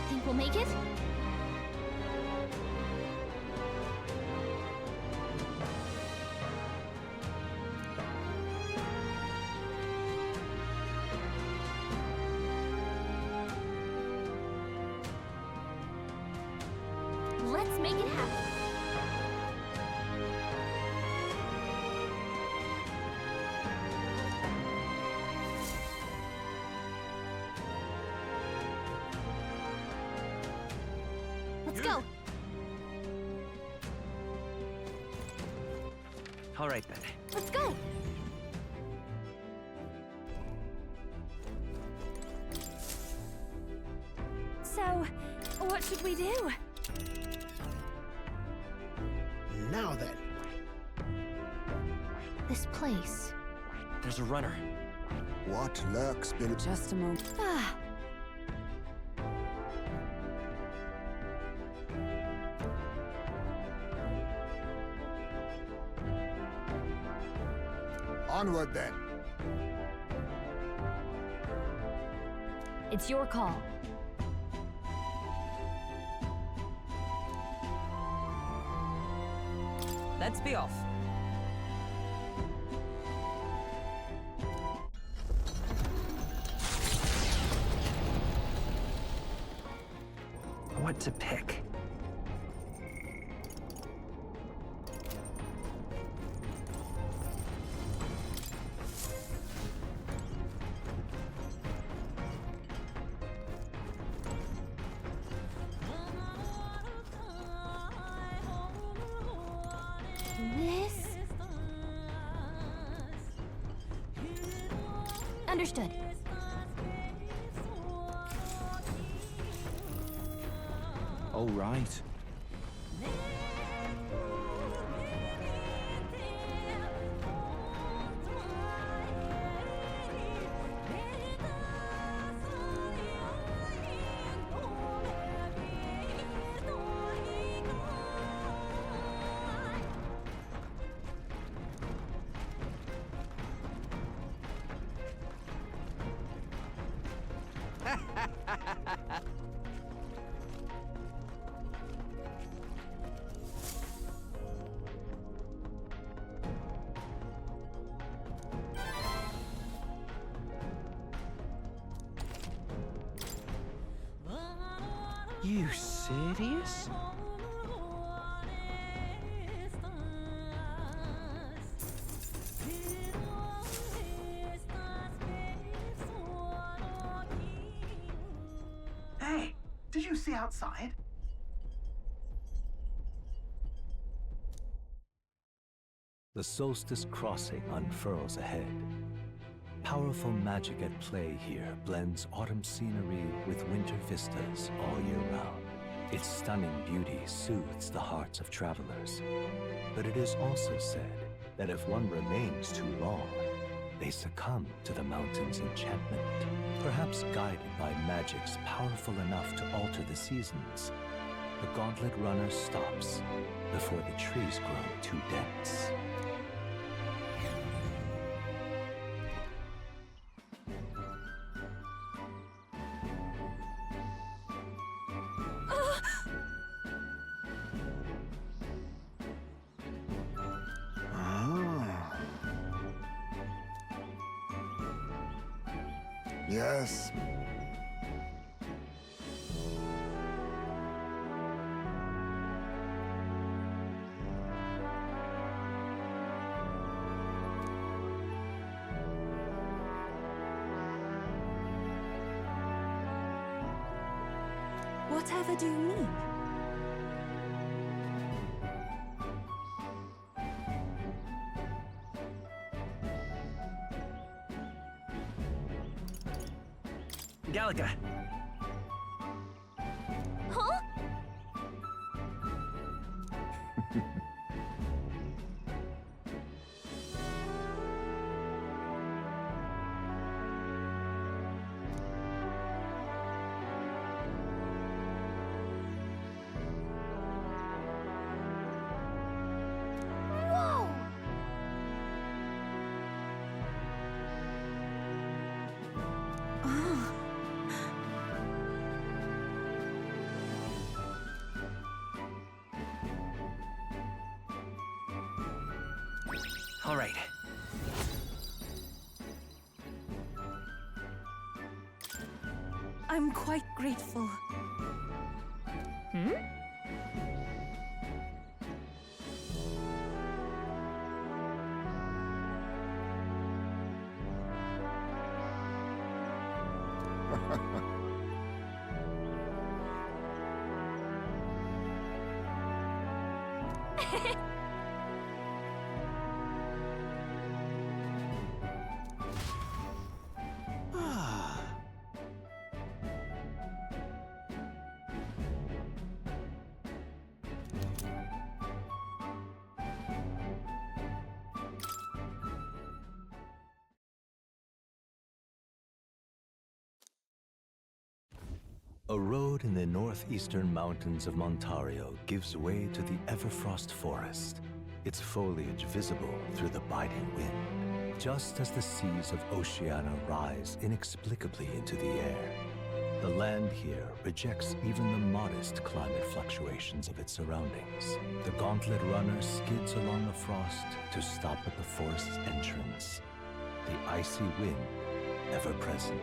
[SPEAKER 7] Think we'll make it? Let's make it happen. Let's go.
[SPEAKER 14] All right, then.
[SPEAKER 7] Let's go.
[SPEAKER 10] So, what should we do?
[SPEAKER 25] Now then.
[SPEAKER 7] This place.
[SPEAKER 14] There's a runner.
[SPEAKER 8] What lurks below?
[SPEAKER 13] Just a moment.
[SPEAKER 10] Ah,
[SPEAKER 8] Onward then.
[SPEAKER 7] It's your call.
[SPEAKER 15] Let's be off.
[SPEAKER 14] What to pick?
[SPEAKER 7] This? Understood.
[SPEAKER 1] Oh, right.
[SPEAKER 2] You serious?
[SPEAKER 18] Hey, did you see outside?
[SPEAKER 2] The solstice crossing unfurls ahead. Powerful magic at play here blends autumn scenery with winter vistas all year round. Its stunning beauty soothes the hearts of travelers. But it is also said that if one remains too long, they succumb to the mountain's enchantment. Perhaps guided by magics powerful enough to alter the seasons, the Gauntlet Runner stops before the trees grow too dense.
[SPEAKER 8] Yes.
[SPEAKER 11] Whatever do you mean?
[SPEAKER 14] Galaga.
[SPEAKER 12] Huh? Whoa!
[SPEAKER 11] Oh.
[SPEAKER 14] All right.
[SPEAKER 11] I'm quite grateful.
[SPEAKER 12] Hmm?
[SPEAKER 2] A road in the northeastern mountains of Montario gives way to the Everfrost Forest, its foliage visible through the biting wind. Just as the seas of Oceania rise inexplicably into the air, the land here rejects even the modest climate fluctuations of its surroundings. The Gauntlet Runner skids along the frost to stop at the forest's entrance, the icy wind ever present.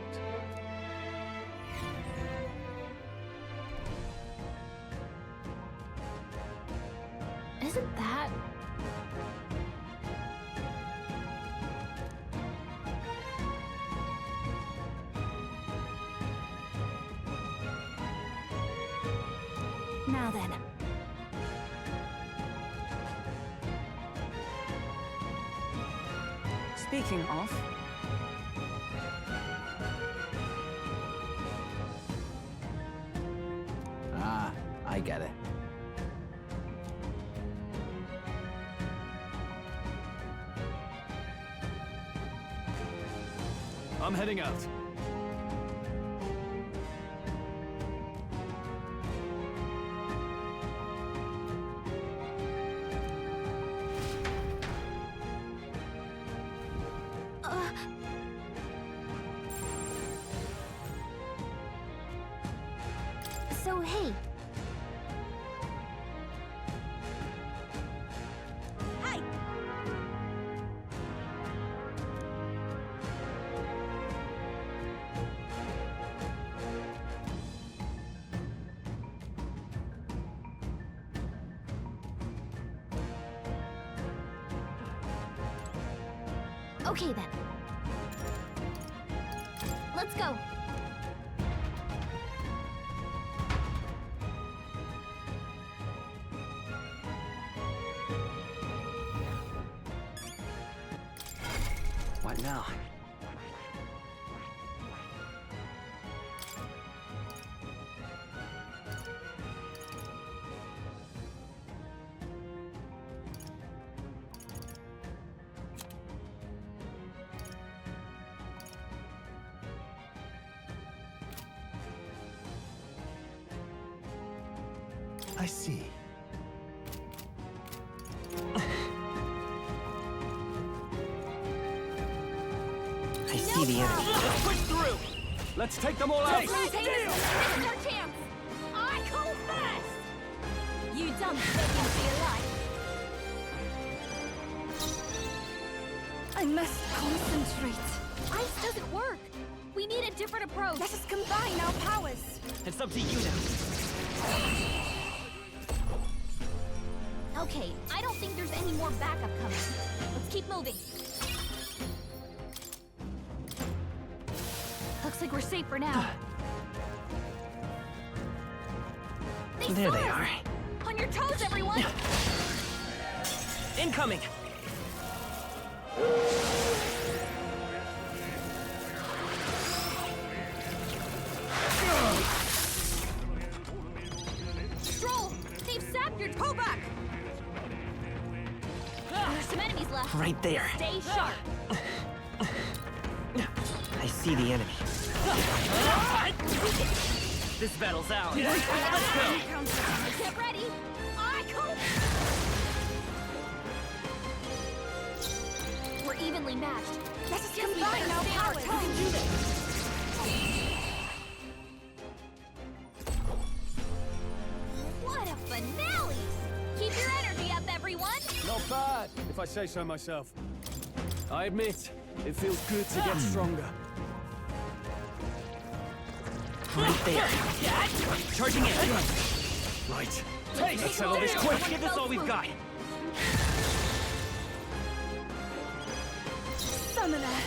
[SPEAKER 7] Isn't that...
[SPEAKER 10] Now then.
[SPEAKER 13] Speaking of,
[SPEAKER 1] Ah, I get it.
[SPEAKER 9] I'm heading out.
[SPEAKER 7] So, hey.
[SPEAKER 11] Hi!
[SPEAKER 7] Okay then. Let's go.
[SPEAKER 14] What now?
[SPEAKER 2] I see.
[SPEAKER 14] I see the enemy.
[SPEAKER 9] Let's push through! Let's take them all out!
[SPEAKER 12] This is our chance! I go first! You done begging for your life.
[SPEAKER 11] I must concentrate.
[SPEAKER 12] Ice doesn't work. We need a different approach.
[SPEAKER 11] Let us combine our powers.
[SPEAKER 14] It's up to you now.
[SPEAKER 12] Okay, I don't think there's any more backup coming. Let's keep moving. Looks like we're safe for now.
[SPEAKER 14] There they are.
[SPEAKER 12] On your toes, everyone!
[SPEAKER 14] Incoming!
[SPEAKER 12] Stroll! They've sapped your toe back! There's some enemies left.
[SPEAKER 14] Right there.
[SPEAKER 12] Stay sharp.
[SPEAKER 14] I see the enemy. This battle's out. Let's go!
[SPEAKER 12] Get ready! I go! We're evenly matched.
[SPEAKER 11] Let us
[SPEAKER 12] Guess we
[SPEAKER 11] combine
[SPEAKER 12] better
[SPEAKER 11] our
[SPEAKER 12] stay on our
[SPEAKER 11] powers.
[SPEAKER 12] toes. We can do this. What a finale! Keep your energy up, everyone!
[SPEAKER 9] Not bad, if I say so myself. I admit, it feels good to get stronger.
[SPEAKER 14] Right there. Charging in.
[SPEAKER 9] Right.
[SPEAKER 14] Let's settle this quick. Give this all we've got.
[SPEAKER 11] Summoner.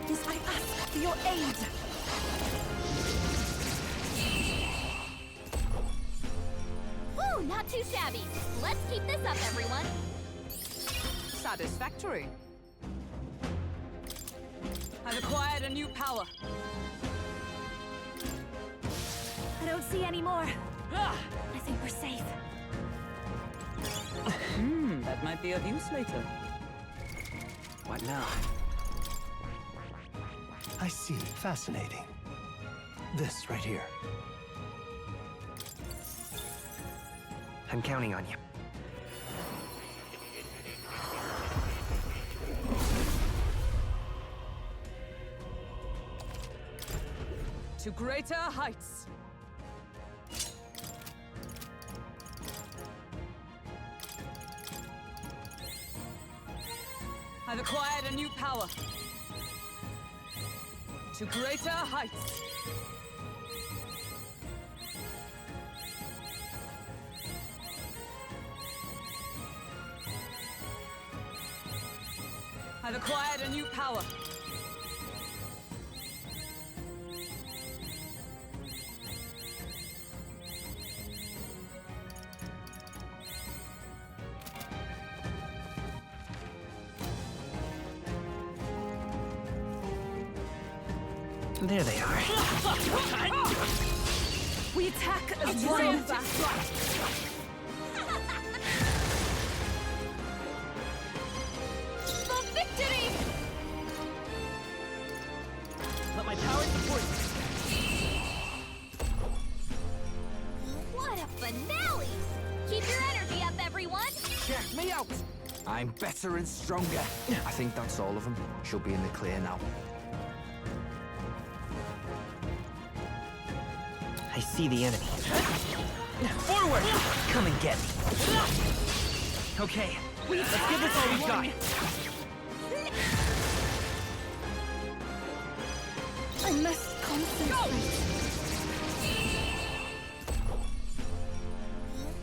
[SPEAKER 11] Yes, I ask for your aid.
[SPEAKER 12] Woo, not too shabby. Let's keep this up, everyone.
[SPEAKER 15] Satisfactory. I've acquired a new power.
[SPEAKER 11] I don't see any more. I think we're safe.
[SPEAKER 15] That might be of use later.
[SPEAKER 14] What now?
[SPEAKER 2] I see. Fascinating. This right here.
[SPEAKER 14] I'm counting on you.
[SPEAKER 15] To greater heights. I've acquired a new power. To greater heights. I've acquired a new power.
[SPEAKER 14] There they are.
[SPEAKER 11] We attack as
[SPEAKER 12] It's
[SPEAKER 11] one.
[SPEAKER 12] triumphant. For victory!
[SPEAKER 14] Let my power support
[SPEAKER 12] What a finale! Keep your energy up, everyone!
[SPEAKER 1] Check me out! I'm better and stronger. I think that's all of them. Should be in the clear now.
[SPEAKER 14] I see the enemy. Forward! Come and get me. Okay, let's give this all we've got.
[SPEAKER 11] I must concentrate.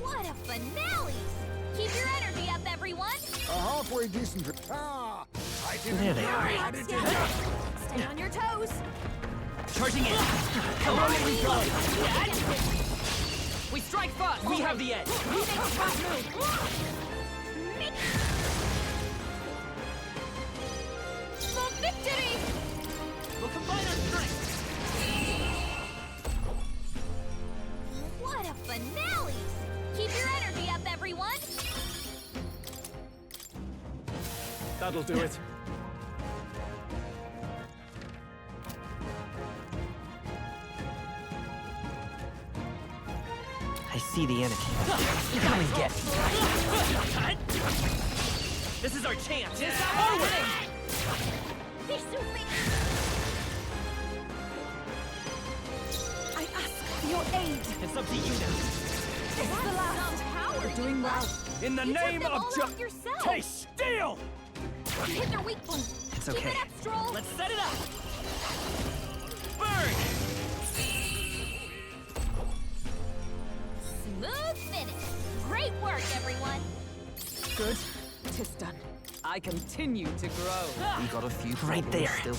[SPEAKER 12] What a finale! Keep your energy up, everyone!
[SPEAKER 8] A halfway decent... Ah! I
[SPEAKER 14] There they are.
[SPEAKER 12] Stay on your toes.
[SPEAKER 14] Charging in. Come on, we go.
[SPEAKER 15] We strike first!
[SPEAKER 14] We have the edge.
[SPEAKER 12] We make a smart move. For victory!
[SPEAKER 14] We'll combine our strength.
[SPEAKER 12] What a finale! Keep your energy up, everyone!
[SPEAKER 9] That'll do it.
[SPEAKER 14] I see the enemy. Come and get me. This is our chance. Forward!
[SPEAKER 11] I ask for your aid.
[SPEAKER 14] It's up to you now.
[SPEAKER 11] This is the last.
[SPEAKER 12] We're
[SPEAKER 11] doing well.
[SPEAKER 19] In the
[SPEAKER 12] You took
[SPEAKER 19] name
[SPEAKER 12] them
[SPEAKER 19] of
[SPEAKER 12] all out yourself.
[SPEAKER 19] Taste steel!
[SPEAKER 12] You hit their weak point.
[SPEAKER 14] It's
[SPEAKER 12] Keep
[SPEAKER 14] okay.
[SPEAKER 12] it up, Stroll.
[SPEAKER 14] Let's set it up. Burn!
[SPEAKER 12] Smooth finish. Great work, everyone.
[SPEAKER 15] Good. Tis done. I continue to grow.
[SPEAKER 14] We got a few right there. Still.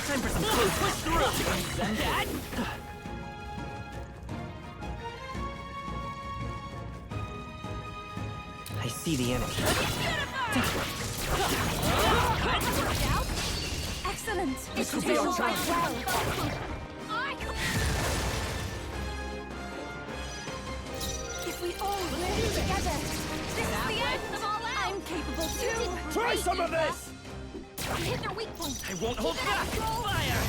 [SPEAKER 14] Time for some close push through. I see the enemy.
[SPEAKER 11] Excellent.
[SPEAKER 14] This will be our chance.
[SPEAKER 11] If we all work together, this is the end. I'm capable too.
[SPEAKER 19] Try some of this!
[SPEAKER 12] You hit their weak point.
[SPEAKER 14] I won't hold back. Fire!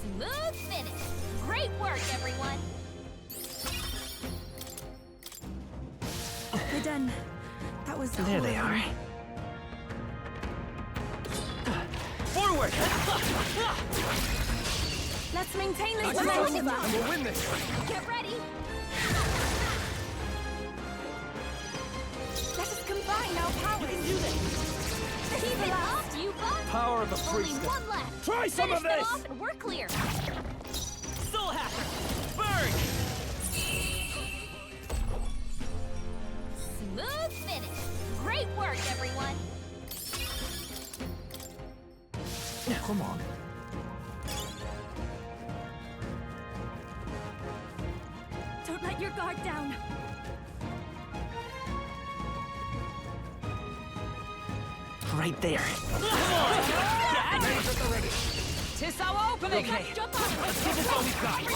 [SPEAKER 12] Smooth finish. Great work, everyone.
[SPEAKER 11] We're done. That was
[SPEAKER 14] There they are. Forward!
[SPEAKER 11] Let's maintain this
[SPEAKER 19] And
[SPEAKER 11] momentum.
[SPEAKER 19] we'll win this!
[SPEAKER 12] Get ready.
[SPEAKER 11] Let us combine our powers. You can do this.
[SPEAKER 12] Keep it up, you bugs.
[SPEAKER 19] Power of the
[SPEAKER 12] Only
[SPEAKER 19] priest.
[SPEAKER 12] one left.
[SPEAKER 19] Try some
[SPEAKER 12] Finish
[SPEAKER 19] of
[SPEAKER 12] them
[SPEAKER 19] this!
[SPEAKER 12] off and we're clear.
[SPEAKER 14] Soul Hacker! Burn!
[SPEAKER 12] Smooth finish. Great work, everyone.
[SPEAKER 14] Come on.
[SPEAKER 11] Don't let your guard down.
[SPEAKER 14] Right there.
[SPEAKER 15] Tis our opening!
[SPEAKER 14] Okay.
[SPEAKER 12] Jump on it.
[SPEAKER 14] Let's give this all we've got.
[SPEAKER 12] Go.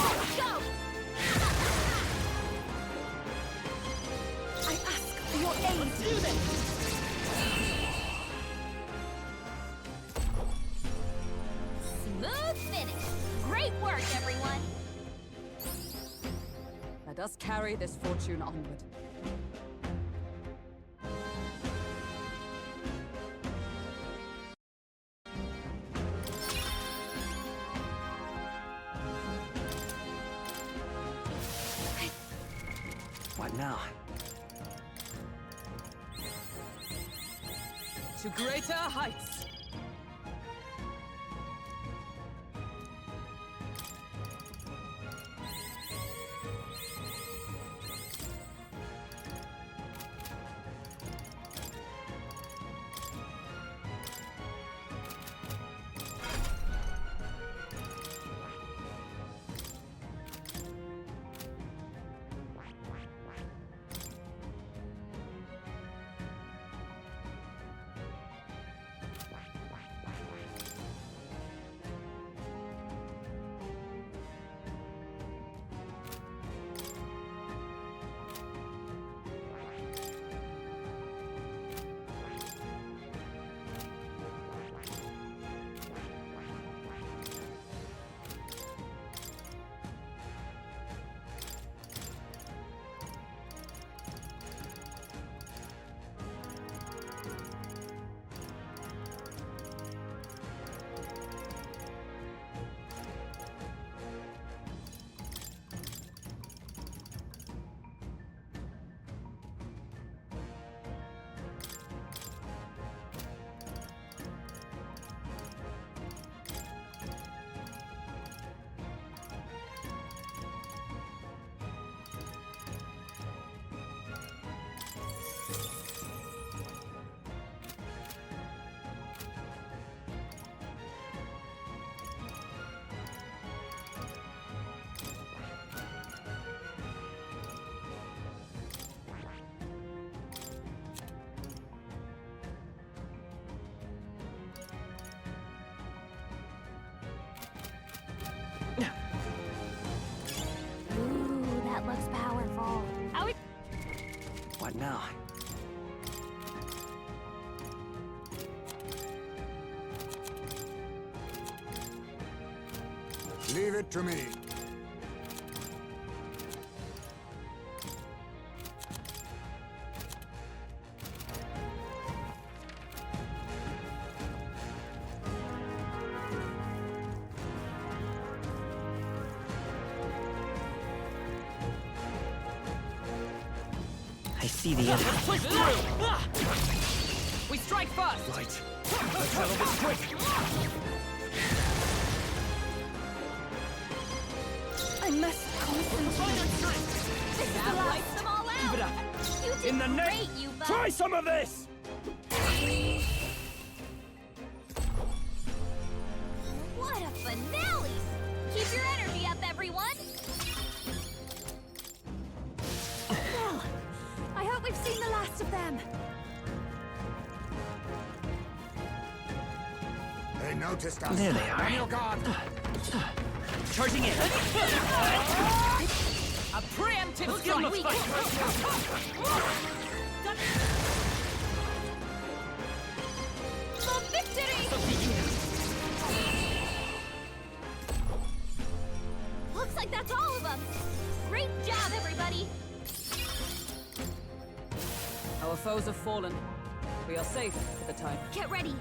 [SPEAKER 11] I ask for your aid.
[SPEAKER 14] Do this!
[SPEAKER 12] Smooth finish. Great work, everyone.
[SPEAKER 15] Let us carry this fortune onward.
[SPEAKER 14] What now?
[SPEAKER 15] To greater heights!
[SPEAKER 14] What now?
[SPEAKER 8] Leave it to me.
[SPEAKER 14] I see the end.
[SPEAKER 15] Push through! We strike first!
[SPEAKER 19] Right. Let's settle this quick.
[SPEAKER 11] I must concentrate. This is the last.
[SPEAKER 12] Wipe them all out.
[SPEAKER 19] Keep it up.
[SPEAKER 12] You did
[SPEAKER 19] In the neck.
[SPEAKER 12] great, you bug.
[SPEAKER 19] Try some of this.
[SPEAKER 12] What a finale! Keep your energy up, everyone.
[SPEAKER 10] Well, I hope we've seen the last of them.
[SPEAKER 8] They noticed us.
[SPEAKER 14] There they are.
[SPEAKER 8] On your guard.
[SPEAKER 14] Charging in.
[SPEAKER 15] A preemptive
[SPEAKER 14] Let's give them a
[SPEAKER 15] strike!
[SPEAKER 12] For victory! Looks like that's all of them. Great job, everybody.
[SPEAKER 15] Our foes have fallen. We are safe for the time.
[SPEAKER 12] Get ready.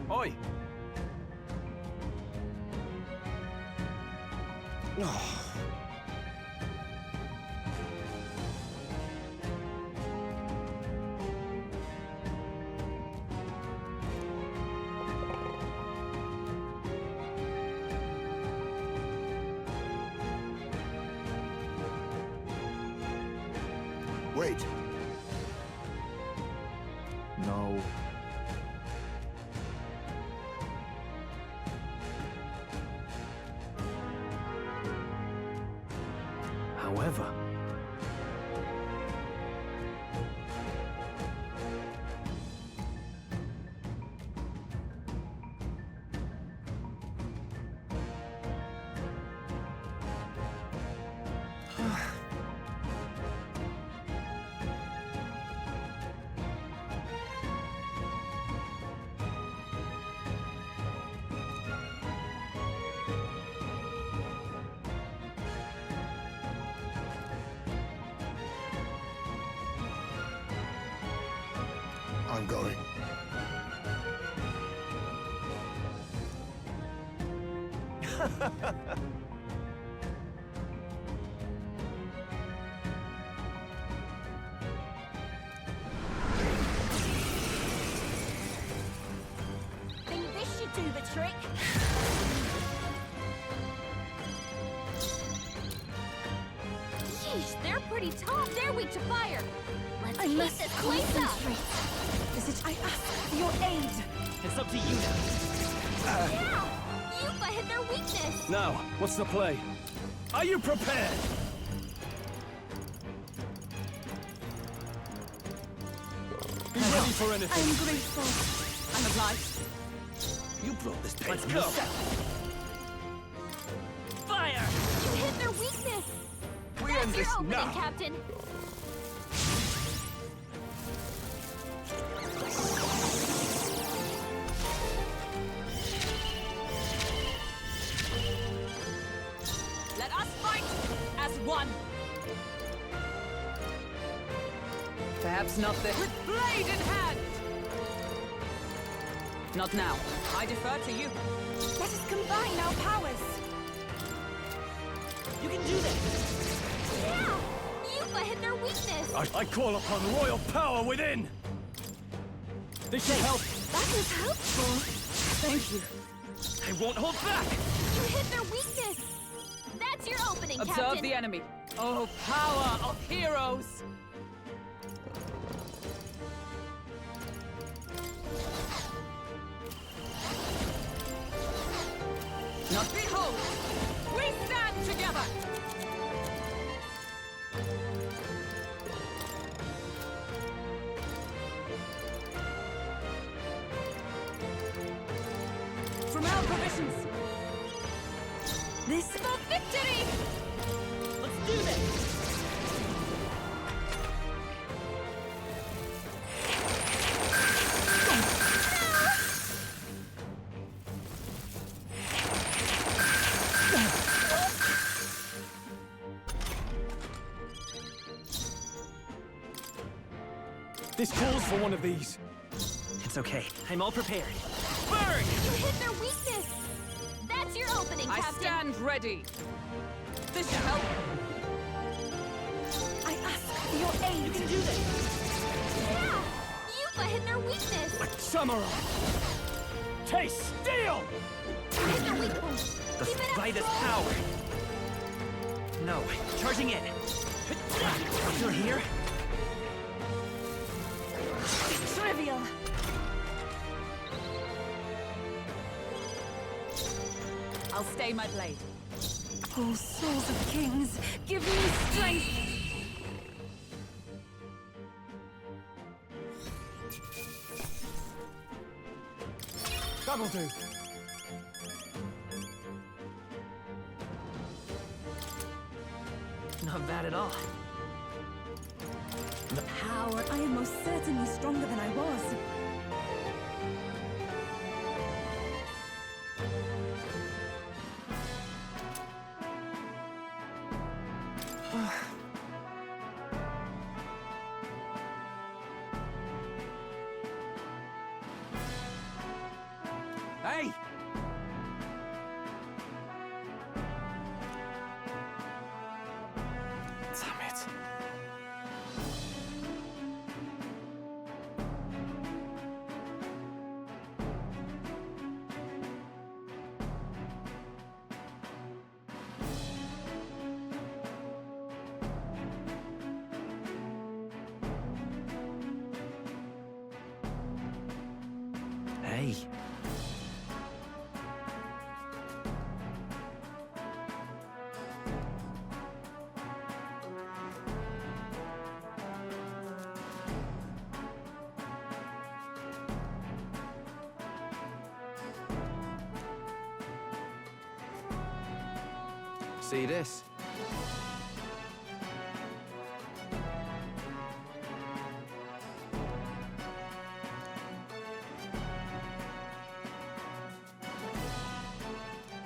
[SPEAKER 19] Oi.
[SPEAKER 8] Wait.
[SPEAKER 1] No.
[SPEAKER 19] However,
[SPEAKER 8] I'm going.
[SPEAKER 12] Think this should do the trick. Yeesh, they're pretty tough. They're weak to fire. Let's
[SPEAKER 11] I
[SPEAKER 12] keep
[SPEAKER 11] must
[SPEAKER 12] this place up.
[SPEAKER 11] concentrate. I ask for your aid.
[SPEAKER 14] It's up to you now.
[SPEAKER 12] Yeah! Yupa hit their weakness.
[SPEAKER 19] now, what's the play? Are you prepared? Be ready for anything.
[SPEAKER 11] I'm grateful.
[SPEAKER 15] I'm obliged.
[SPEAKER 19] You brought this pain.
[SPEAKER 14] Let's go. Fire!
[SPEAKER 12] You hit their weakness.
[SPEAKER 19] We
[SPEAKER 12] That's
[SPEAKER 19] end
[SPEAKER 12] your
[SPEAKER 19] this
[SPEAKER 12] opening,
[SPEAKER 19] now.
[SPEAKER 12] Captain.
[SPEAKER 15] Let us fight as one. Perhaps not the with blade in hand. Not now. I defer to you.
[SPEAKER 11] Let us combine our powers.
[SPEAKER 14] You can do that.
[SPEAKER 12] Yeah! Yupa hit their weakness.
[SPEAKER 19] I call upon royal power within. This should help.
[SPEAKER 11] That is helpful.
[SPEAKER 15] Thank you.
[SPEAKER 14] I won't hold back.
[SPEAKER 12] You hit their weakness. That's your opening,
[SPEAKER 15] Observe
[SPEAKER 12] Captain.
[SPEAKER 15] the enemy. Oh, power of heroes! do this!
[SPEAKER 9] This calls for one of these.
[SPEAKER 14] It's okay. I'm all prepared.
[SPEAKER 15] Burn!
[SPEAKER 12] You hit their weakness! That's your opening,
[SPEAKER 15] I
[SPEAKER 12] Captain!
[SPEAKER 15] stand ready. This should help.
[SPEAKER 12] I ask for your aid!
[SPEAKER 15] You can do this!
[SPEAKER 12] Yeah! Yupa hit their weakness!
[SPEAKER 9] Like samurai! Taste steel!
[SPEAKER 12] Hit their weak point!
[SPEAKER 14] The
[SPEAKER 12] Keep it up
[SPEAKER 14] slightest
[SPEAKER 12] strong.
[SPEAKER 14] power. No, charging in. Still here?
[SPEAKER 11] Trivial.
[SPEAKER 15] I'll stay my blade.
[SPEAKER 11] Oh, souls of kings, give me strength!
[SPEAKER 9] That'll do.
[SPEAKER 14] Not bad at all.
[SPEAKER 11] The power. I am most certainly stronger than I was.
[SPEAKER 9] Hey! Damn it.
[SPEAKER 14] Hey.
[SPEAKER 1] See this?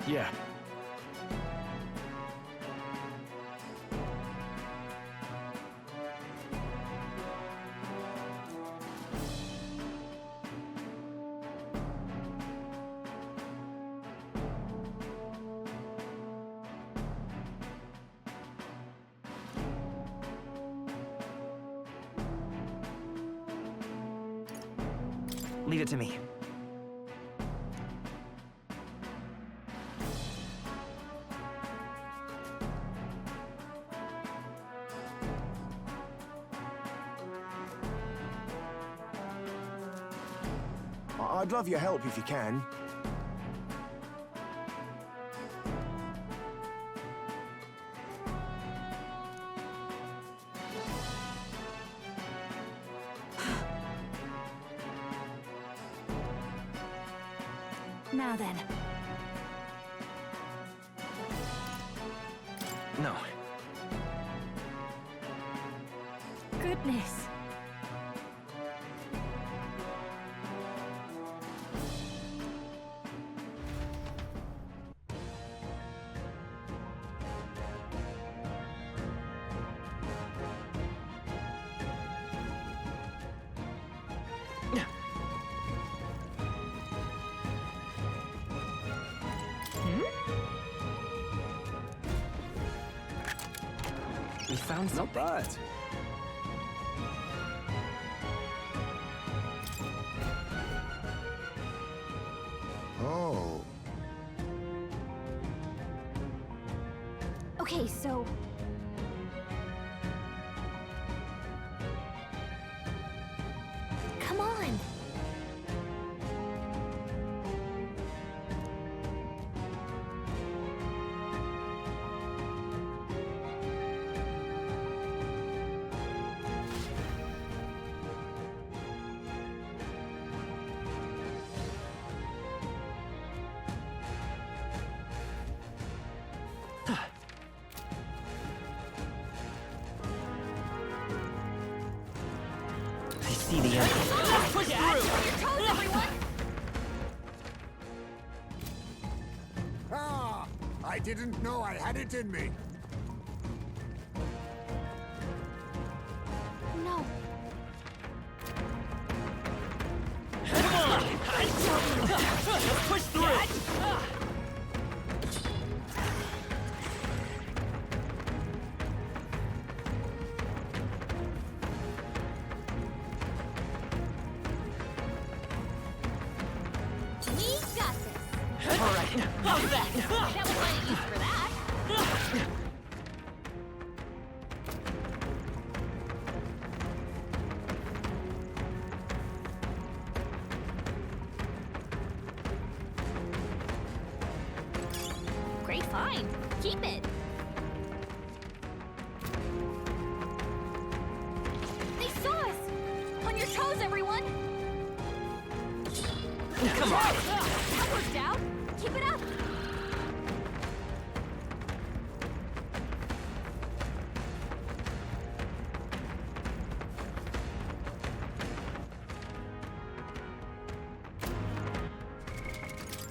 [SPEAKER 9] Yeah.
[SPEAKER 14] Leave it to me.
[SPEAKER 19] I'd love your help if you can.
[SPEAKER 10] Now then.
[SPEAKER 14] No.
[SPEAKER 10] Goodness.
[SPEAKER 14] We found
[SPEAKER 19] Not bad.
[SPEAKER 8] Oh.
[SPEAKER 7] Okay, so... Come on!
[SPEAKER 14] see the end.
[SPEAKER 12] Let's push through! Your toes, everyone!
[SPEAKER 8] Ah! I didn't know I had it in me.
[SPEAKER 7] No.
[SPEAKER 14] Come on! Let's push through!
[SPEAKER 12] We got this!
[SPEAKER 14] Alright, how's that?
[SPEAKER 12] That was plenty use for that! Great find! Keep it! They saw us! On your toes, everyone!
[SPEAKER 14] Come on!
[SPEAKER 12] That worked out! Keep it up!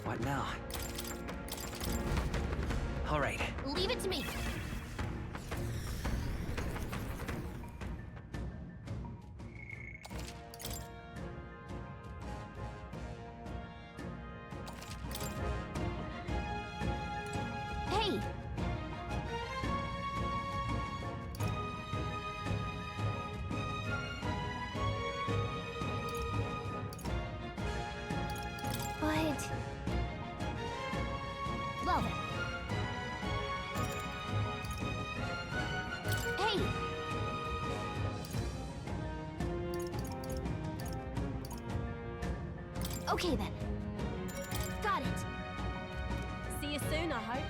[SPEAKER 14] What now? Alright.
[SPEAKER 12] Leave it to me! Hey! But... Well then. Hey! Okay then. Got it. See you soon, I hope.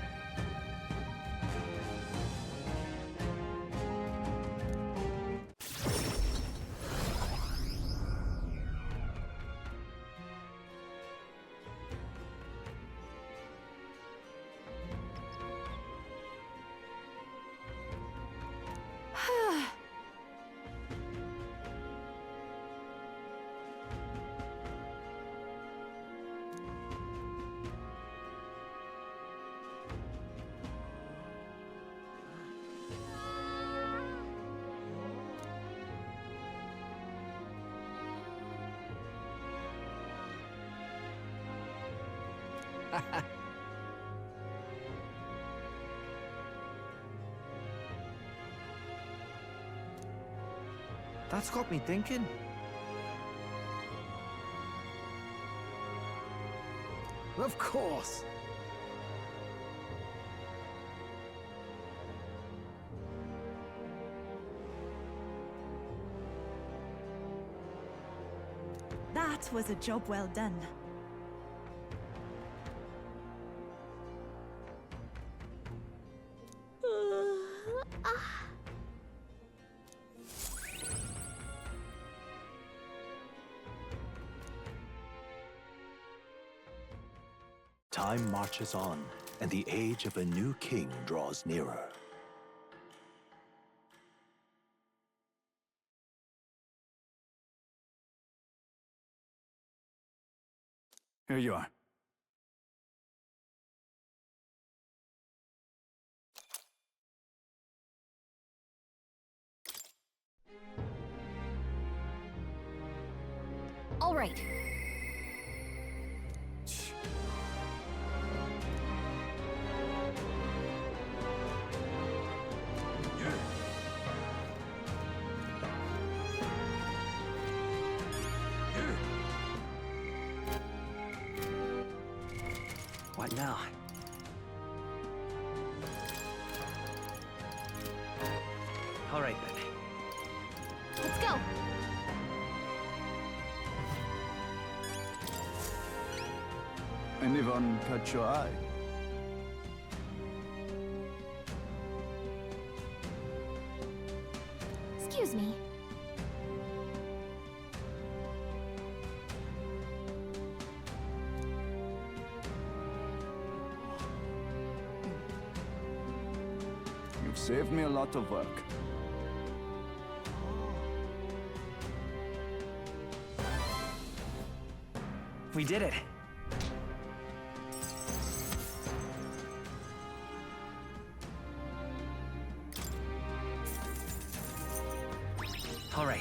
[SPEAKER 1] That's got me thinking.
[SPEAKER 25] Of course.
[SPEAKER 11] That was a job well done.
[SPEAKER 2] Time marches on, and the age of a new king draws nearer.
[SPEAKER 20] Here you are.
[SPEAKER 12] All right.
[SPEAKER 14] What now? Alright then.
[SPEAKER 12] Let's go.
[SPEAKER 20] Anyone catch your eye?
[SPEAKER 12] Excuse me.
[SPEAKER 20] You've saved me a lot of work.
[SPEAKER 14] We did it. All right.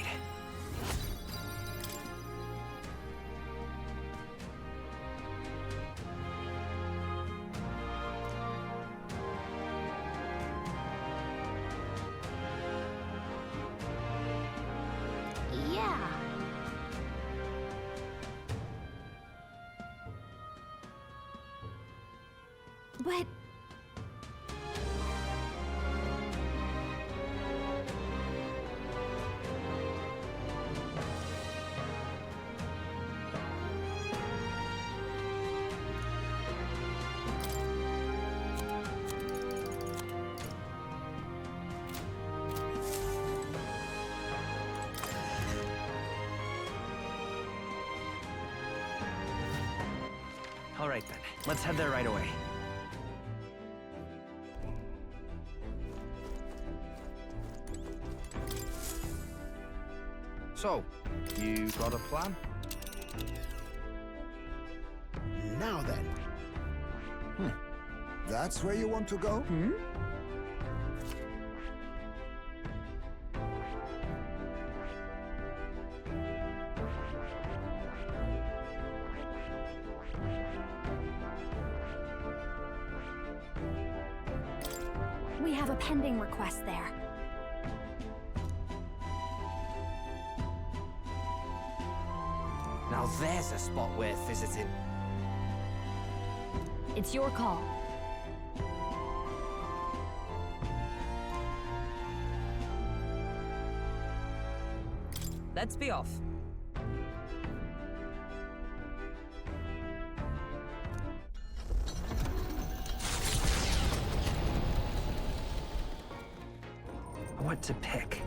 [SPEAKER 7] Yeah. But...
[SPEAKER 14] All right then, let's head there right away.
[SPEAKER 1] So, you got a plan?
[SPEAKER 25] Now then.
[SPEAKER 8] That's where you want to go?
[SPEAKER 10] We have a pending request there.
[SPEAKER 1] Now there's a spot worth visiting.
[SPEAKER 10] It's your call.
[SPEAKER 13] Let's be off.
[SPEAKER 14] What to pick?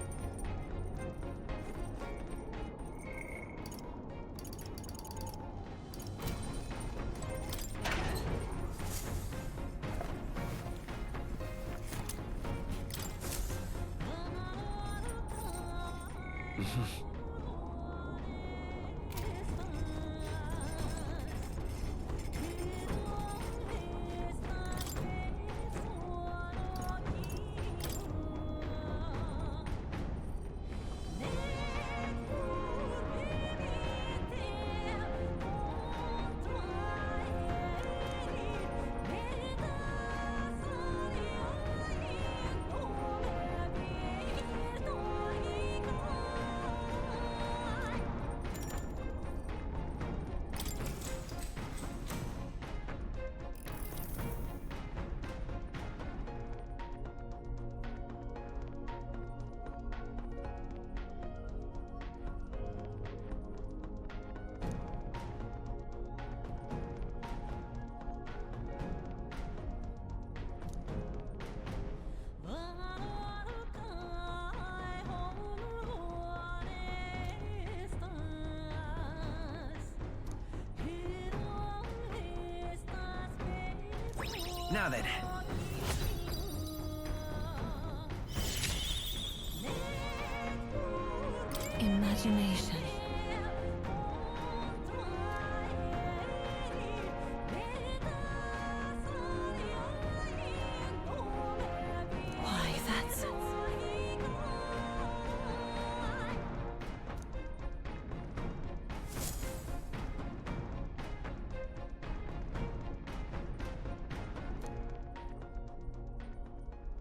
[SPEAKER 14] Now then.
[SPEAKER 4] Imagination. Why, that's...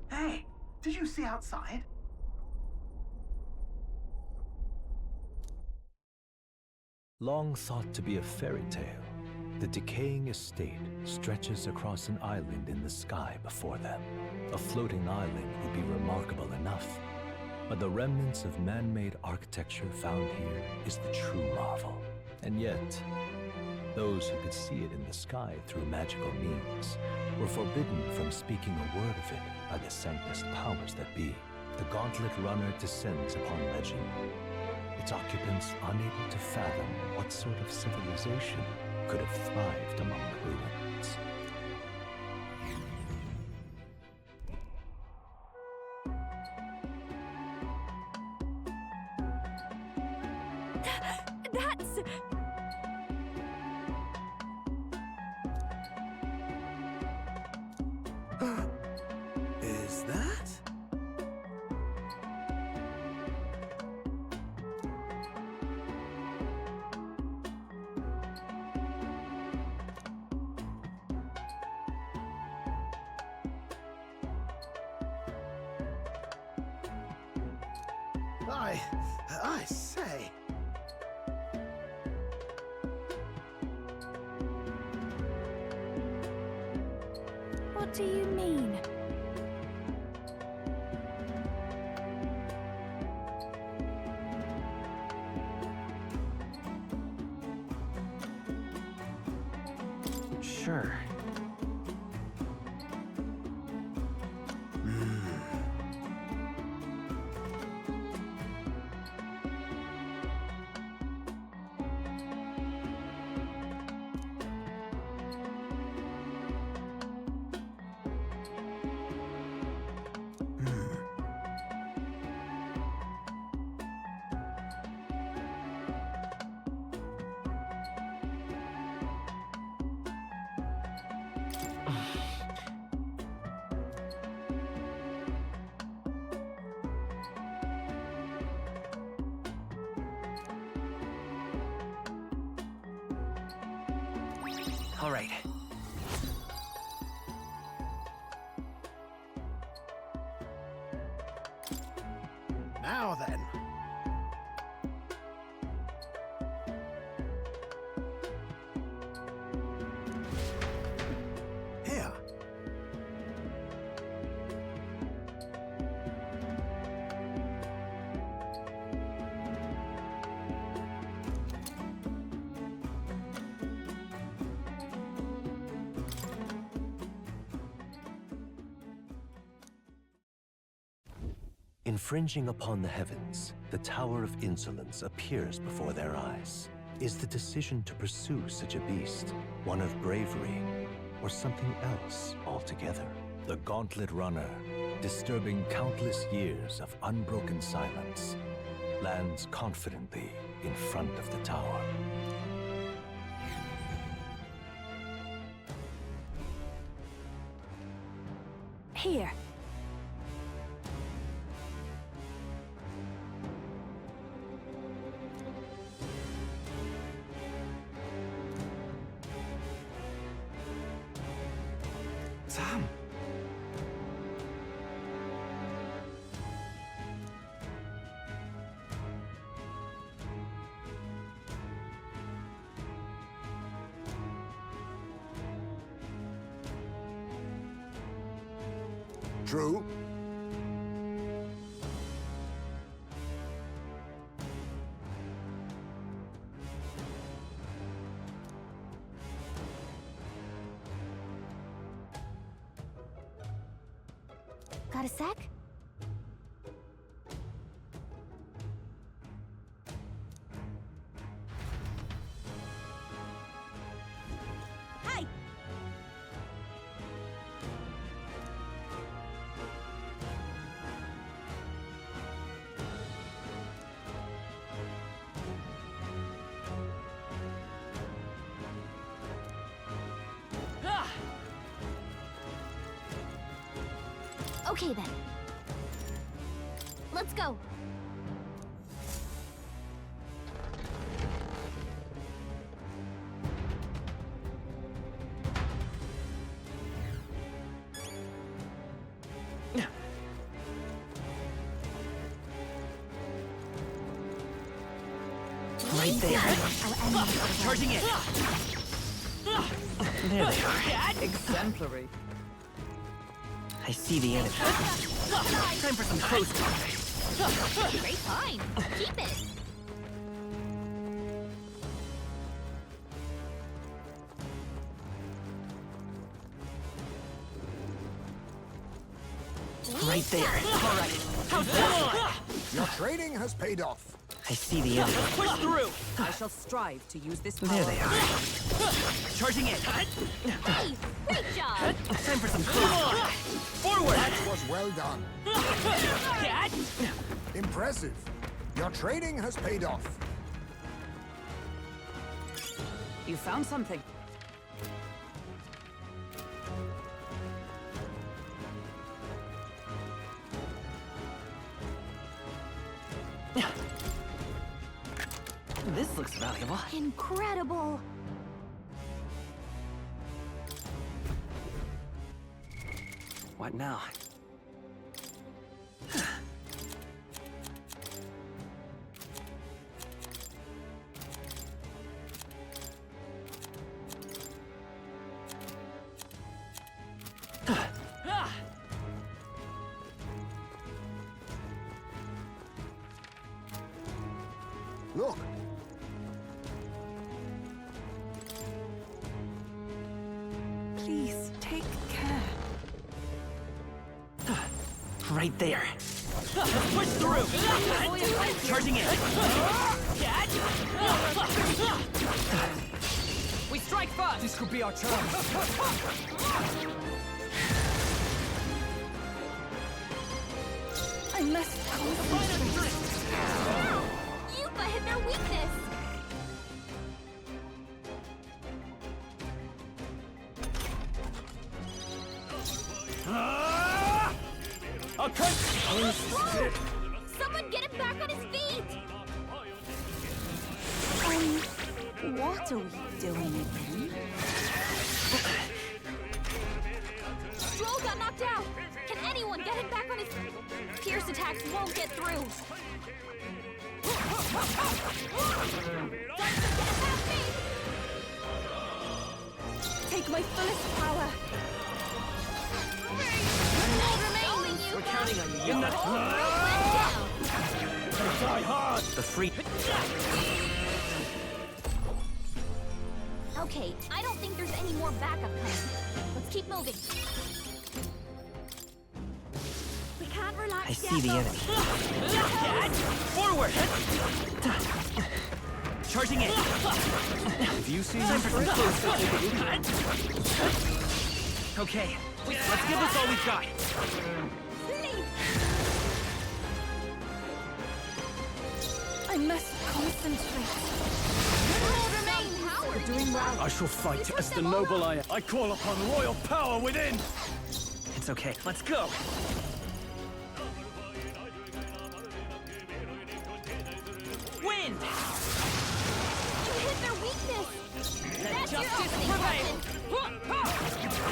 [SPEAKER 18] Hey, did you see outside?
[SPEAKER 2] Long thought to be a fairy tale, the decaying estate stretches across an island in the sky before them. A floating island would be remarkable enough, but the remnants of man-made architecture found here is the true marvel. And yet, those who could see it in the sky through magical means were forbidden from speaking a word of it by the sanctest powers that be. The Gauntlet Runner descends upon legend, its occupants unable to fathom what sort of civilization could have thrived among ruins.
[SPEAKER 10] That's...
[SPEAKER 25] I say.
[SPEAKER 10] What do you mean?
[SPEAKER 14] Sure. All right.
[SPEAKER 25] Now then. Here.
[SPEAKER 2] Infringing upon the heavens, the Tower of Insolence appears before their eyes. Is the decision to pursue such a beast one of bravery, or something else altogether? The Gauntlet Runner, disturbing countless years of unbroken silence, lands confidently in front of the tower.
[SPEAKER 10] Here.
[SPEAKER 14] Sam!
[SPEAKER 8] True.
[SPEAKER 7] Got a sec?
[SPEAKER 10] Hey!
[SPEAKER 7] Okay then. Let's go.
[SPEAKER 14] Right there. Charging it. There they are.
[SPEAKER 15] Exemplary.
[SPEAKER 14] I see the enemy. Time for some close combat.
[SPEAKER 7] Great time. Keep it.
[SPEAKER 14] Right there. All right. How's that?
[SPEAKER 8] Your training has paid off.
[SPEAKER 14] I see the enemy.
[SPEAKER 15] Push through! I shall strive to use this power.
[SPEAKER 14] There they are. Charging it.
[SPEAKER 7] Hey, great job.
[SPEAKER 14] Time for some close combat. Forward!
[SPEAKER 8] That was well done. Impressive. Your training has paid off.
[SPEAKER 13] You found something.
[SPEAKER 14] This looks valuable.
[SPEAKER 7] Incredible.
[SPEAKER 14] What now?
[SPEAKER 8] Look!
[SPEAKER 13] Please, take care.
[SPEAKER 14] Right there. Let's push through! Charging in!
[SPEAKER 15] We strike first!
[SPEAKER 3] This could be our chance.
[SPEAKER 11] I must concentrate.
[SPEAKER 12] Yupa hit their weakness!
[SPEAKER 3] Okay!
[SPEAKER 12] Someone get him back on his feet!
[SPEAKER 11] What are we doing again?
[SPEAKER 12] Stroll got knocked out! Can anyone get him back on his... Pierce attacks won't get through!
[SPEAKER 11] Take my fullest power!
[SPEAKER 14] We're counting on you.
[SPEAKER 12] Get that...
[SPEAKER 3] Die hard!
[SPEAKER 14] The free...
[SPEAKER 12] Okay, I don't think there's any more backup coming. Let's keep moving. We can't relax
[SPEAKER 14] I see the enemy. Forward! Charging in!
[SPEAKER 3] Have you seen
[SPEAKER 14] Time
[SPEAKER 3] this
[SPEAKER 14] for some
[SPEAKER 3] friend?
[SPEAKER 14] close. Okay, let's give this all we've got.
[SPEAKER 11] I must concentrate.
[SPEAKER 13] You're doing well.
[SPEAKER 9] I shall fight as the noble I am. I call upon royal power within!
[SPEAKER 14] It's okay, let's go! Wind!
[SPEAKER 12] You hit their weakness! That's your opening weapon!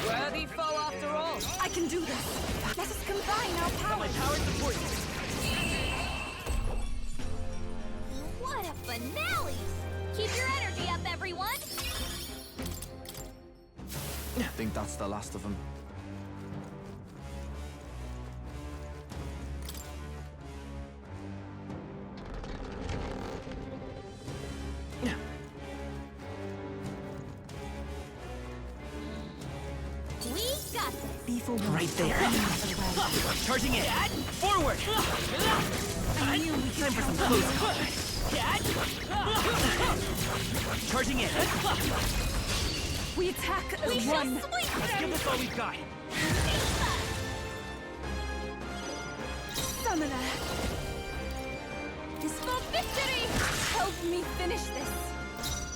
[SPEAKER 15] Worthy foe after all.
[SPEAKER 11] I can do this. Let us combine our powers.
[SPEAKER 14] My power supports you.
[SPEAKER 12] What a finale! Keep your energy up, everyone!
[SPEAKER 1] I think that's the last of them.
[SPEAKER 12] We got this!
[SPEAKER 14] Right there. Charging in. Forward! Time for some close combat. Charging in.
[SPEAKER 11] We attack as
[SPEAKER 12] We shall
[SPEAKER 11] one.
[SPEAKER 12] sweep
[SPEAKER 14] Let's give this all we've got.
[SPEAKER 11] Summoner.
[SPEAKER 12] This for victory!
[SPEAKER 11] Help me finish this.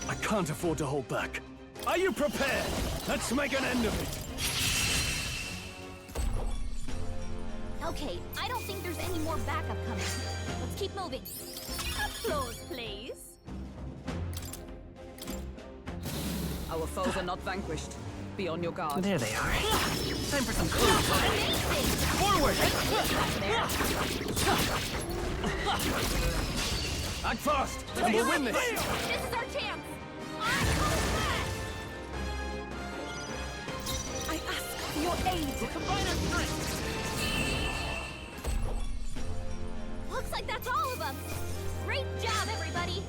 [SPEAKER 9] I can't afford to hold back. Are you prepared? Let's make an end of it.
[SPEAKER 12] Okay, I don't think there's any more backup coming. Let's keep moving. Applause, please.
[SPEAKER 15] Our foes are not vanquished. Be on your guard.
[SPEAKER 14] There they are. Time for some close combat. Forward!
[SPEAKER 9] Act fast, and we'll win this.
[SPEAKER 12] This is our chance! I call back!
[SPEAKER 11] I ask for your aid.
[SPEAKER 14] Combine our strength.
[SPEAKER 12] Looks like that's all of them! Great job, everybody!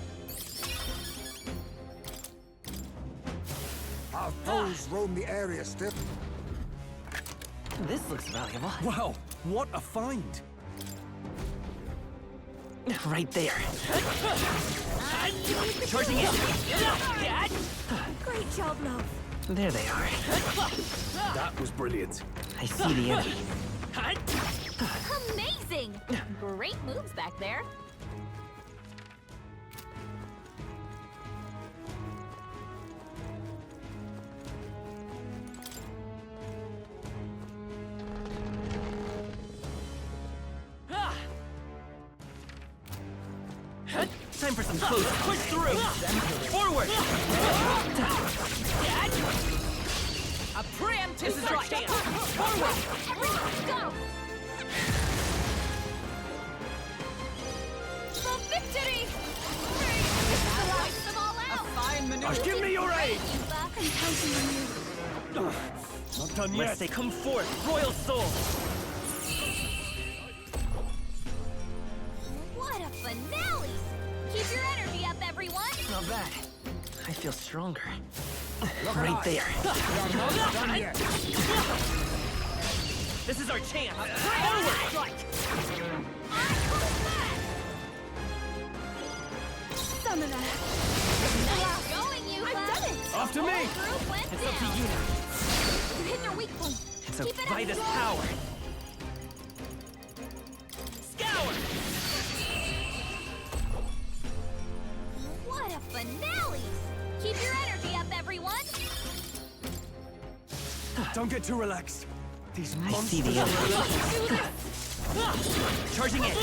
[SPEAKER 8] Our foes roam the area still.
[SPEAKER 14] This looks valuable.
[SPEAKER 9] Wow, what a find!
[SPEAKER 14] Right there. Charging in.
[SPEAKER 12] Great job, love.
[SPEAKER 14] There they are.
[SPEAKER 9] That was brilliant.
[SPEAKER 14] I see the enemy.
[SPEAKER 12] Amazing! Great moves back there.
[SPEAKER 14] Time for some close. Push through. Forward.
[SPEAKER 15] A preemptive
[SPEAKER 14] This is our
[SPEAKER 15] strike.
[SPEAKER 14] chance. Forward.
[SPEAKER 12] Everyone, go! For victory! That wipes them all out!
[SPEAKER 15] Fine maneuver.
[SPEAKER 9] Give me your aid!
[SPEAKER 12] I'm counting on you.
[SPEAKER 9] Not done
[SPEAKER 14] Let's
[SPEAKER 9] yet.
[SPEAKER 14] say, come forth, royal soul.
[SPEAKER 12] What a finale! Keep your energy
[SPEAKER 14] feel stronger.
[SPEAKER 3] Look
[SPEAKER 14] Right
[SPEAKER 3] alive.
[SPEAKER 14] there.
[SPEAKER 3] Not done yet.
[SPEAKER 14] This is our chance. Forward!
[SPEAKER 11] Summoner!
[SPEAKER 12] Nice going, you
[SPEAKER 11] I've done it!
[SPEAKER 14] After me!
[SPEAKER 12] Group went
[SPEAKER 14] It's
[SPEAKER 12] down.
[SPEAKER 14] up to you now.
[SPEAKER 12] You hit their weak point.
[SPEAKER 14] It's a
[SPEAKER 12] Keep it up.
[SPEAKER 14] Vitus power. Scour!
[SPEAKER 12] What a finale! Keep your energy up, everyone.
[SPEAKER 2] Don't get too relaxed. These
[SPEAKER 14] I
[SPEAKER 2] monsters
[SPEAKER 14] see the
[SPEAKER 2] are
[SPEAKER 14] end. Charging in.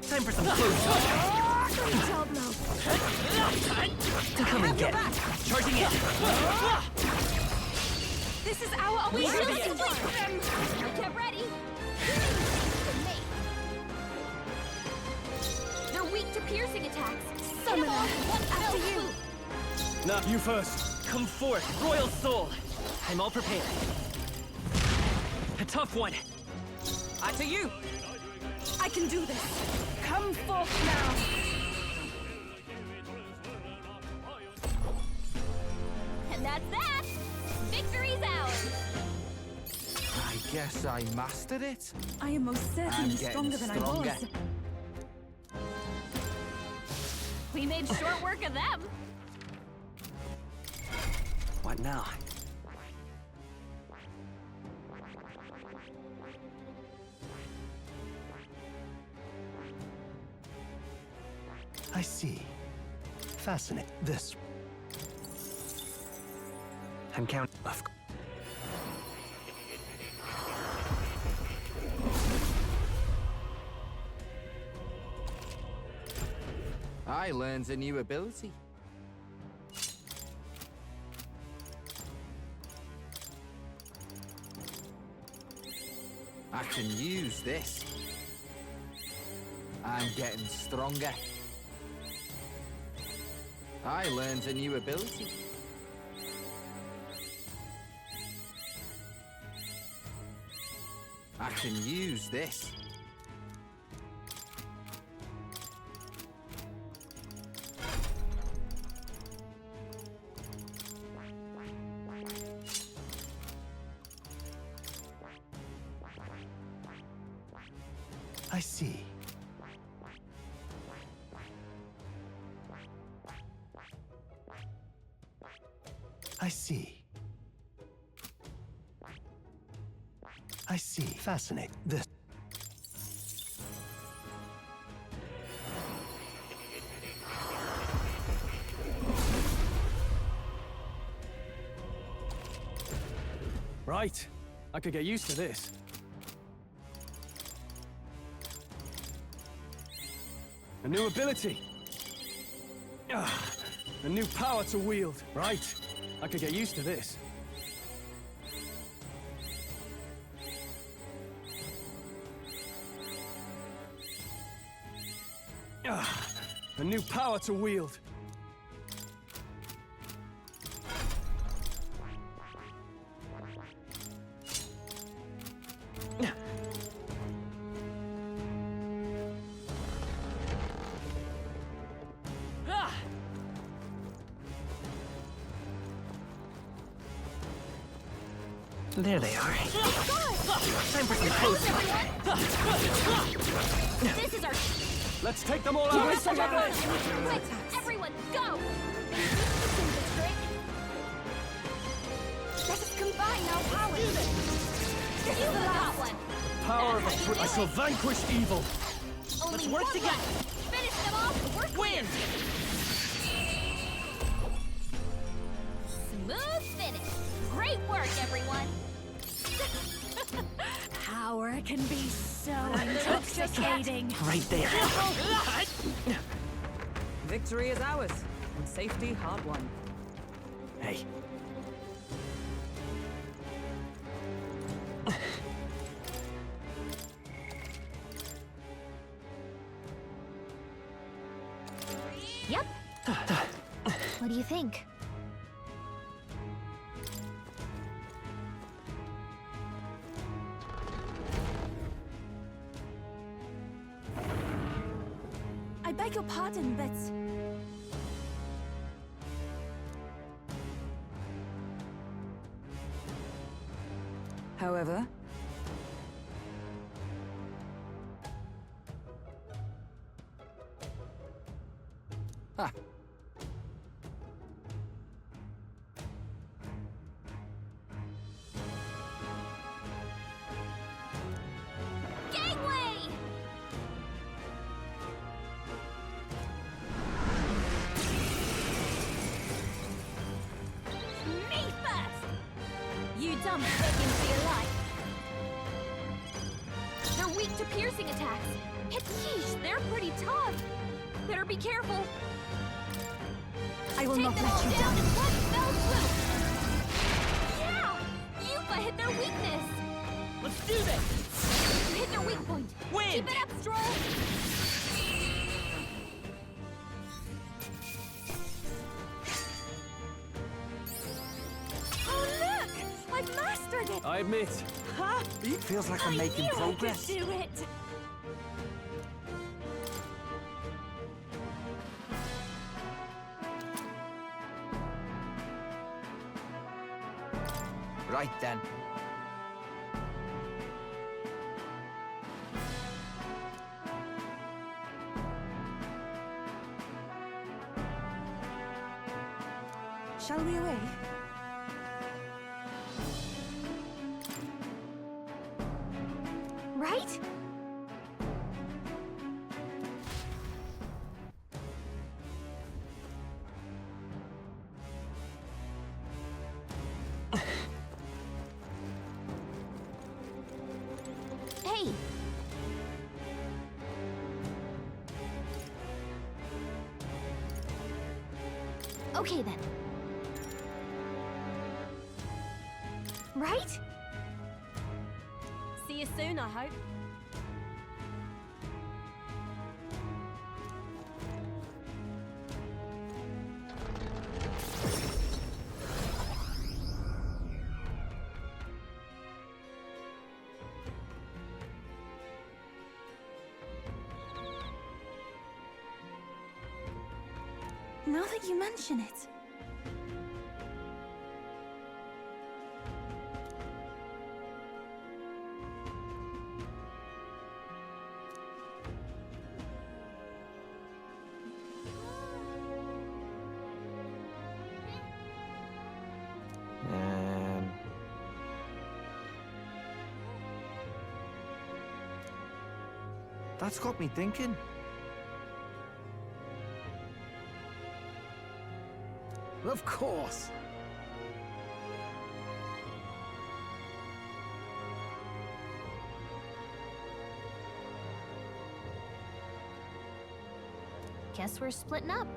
[SPEAKER 14] Time for some close. Come and get me. Charging in.
[SPEAKER 11] This is our
[SPEAKER 12] We
[SPEAKER 11] oasis!
[SPEAKER 12] will sleep them. Get ready. They're weak to piercing attacks.
[SPEAKER 11] Summoner,
[SPEAKER 12] After you.
[SPEAKER 14] No, you first. Come forth, Royal Soul. I'm all prepared. A tough one. To you.
[SPEAKER 11] I can do this. Come forth now.
[SPEAKER 12] And that's that. Victory's ours.
[SPEAKER 1] I guess I mastered it.
[SPEAKER 11] I am most certainly
[SPEAKER 1] getting
[SPEAKER 11] stronger than I
[SPEAKER 1] stronger.
[SPEAKER 11] was.
[SPEAKER 12] We made short work of them.
[SPEAKER 14] What now?
[SPEAKER 2] I see. Fascinating. This.
[SPEAKER 14] I'm counting.
[SPEAKER 1] I learned a new ability. I can use this. I'm getting stronger. I learned a new ability. I can use this.
[SPEAKER 2] I see. I see. I see. Fascinating. This.
[SPEAKER 9] Right. I could get used to this. A new ability. Ah, a new power to wield. Right. I could get used to this. Ah, a new power to wield.
[SPEAKER 14] There they are. Time for some close.
[SPEAKER 12] This is our.
[SPEAKER 9] Let's take them all out.
[SPEAKER 12] Quick, everyone, go!
[SPEAKER 11] Let us combine our powers.
[SPEAKER 12] You got one.
[SPEAKER 9] Power of a I shall vanquish evil.
[SPEAKER 12] Only
[SPEAKER 14] Let's work
[SPEAKER 12] one
[SPEAKER 14] together.
[SPEAKER 12] left. Finish them off. We're clear. Smooth finish. Great work, everyone.
[SPEAKER 10] Power can be so intoxicating.
[SPEAKER 14] Right there.
[SPEAKER 13] Victory is ours, and safety hard won.
[SPEAKER 14] Hey.
[SPEAKER 12] Yep. What do you think?
[SPEAKER 11] I beg your pardon, but
[SPEAKER 13] However,
[SPEAKER 1] Ha!
[SPEAKER 12] Gangway! Me first! You dumb begging for your life. They're weak to piercing attacks. Yeesh, they're pretty tough. Better be careful.
[SPEAKER 10] I will
[SPEAKER 12] Take
[SPEAKER 10] not
[SPEAKER 12] them
[SPEAKER 10] let
[SPEAKER 12] all
[SPEAKER 10] you
[SPEAKER 12] down
[SPEAKER 10] down.
[SPEAKER 12] in one fell swoop. Yeah! Yuffie hit their weakness.
[SPEAKER 14] Let's do this!
[SPEAKER 12] You hit their weak point.
[SPEAKER 14] Win!
[SPEAKER 12] Keep it up, Stroll.
[SPEAKER 10] Oh, look! I've mastered it!
[SPEAKER 14] I admit.
[SPEAKER 10] Huh?
[SPEAKER 5] Feels like I'm making
[SPEAKER 10] I
[SPEAKER 5] progress.
[SPEAKER 10] knew I could do it!
[SPEAKER 1] Right then.
[SPEAKER 11] Shall we away?
[SPEAKER 7] Right? Hey! Okay then. Right?
[SPEAKER 12] See you soon, I hope.
[SPEAKER 11] Now that you mention it.
[SPEAKER 1] That's got me thinking.
[SPEAKER 25] Of course.
[SPEAKER 7] Guess we're splitting up.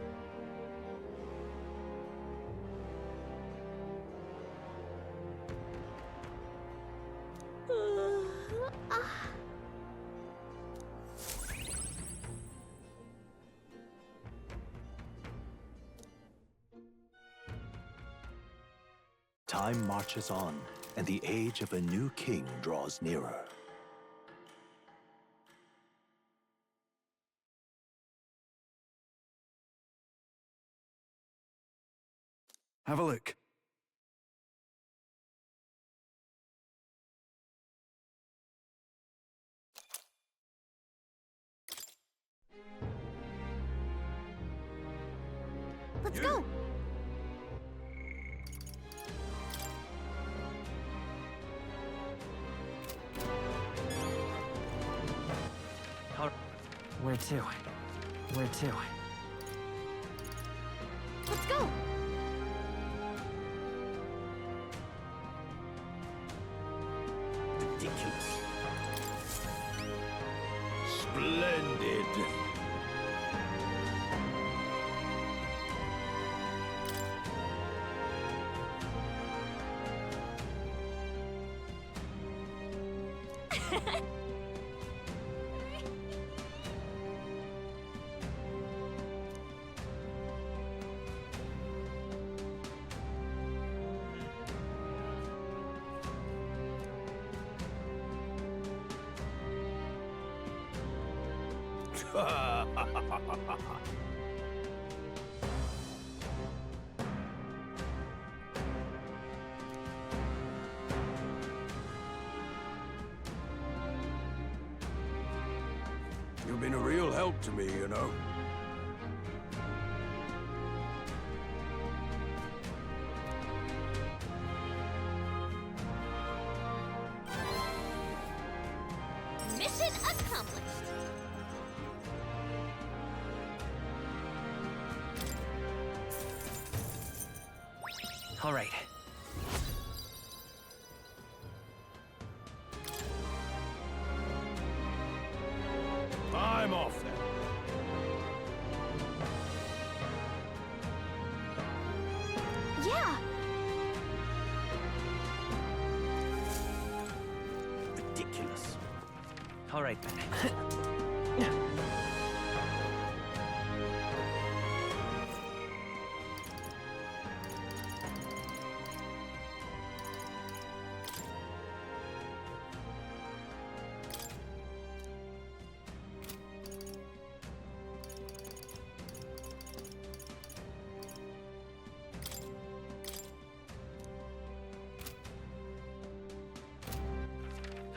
[SPEAKER 2] Time marches on, and the age of a new king draws nearer.
[SPEAKER 19] Have a look.
[SPEAKER 7] Let's go!
[SPEAKER 14] Where to? Where to?
[SPEAKER 7] Let's go!
[SPEAKER 16] Ridiculous. Splendid.
[SPEAKER 19] You've been a real help to me, you know.
[SPEAKER 12] Mission accomplished.
[SPEAKER 14] All right.
[SPEAKER 16] I'm off then.
[SPEAKER 7] Yeah.
[SPEAKER 14] Ridiculous. All right, then.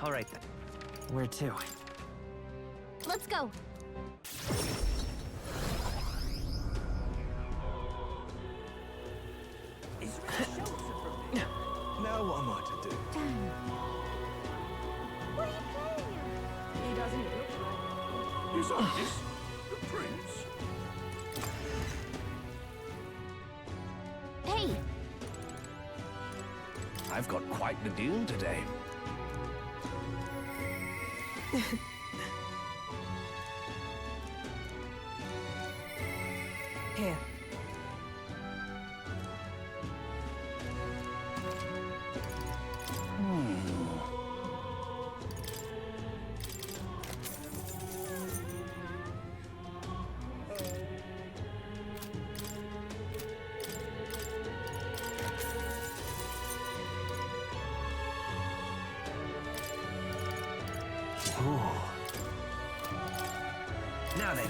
[SPEAKER 14] All right, then. Where to?
[SPEAKER 12] Let's go.
[SPEAKER 19] Now what am I to do?
[SPEAKER 12] What are you playing at?
[SPEAKER 16] He doesn't look like... Is that this? The prince?
[SPEAKER 12] Hey,
[SPEAKER 5] I've got quite the deal today.
[SPEAKER 13] Here.
[SPEAKER 14] Now then.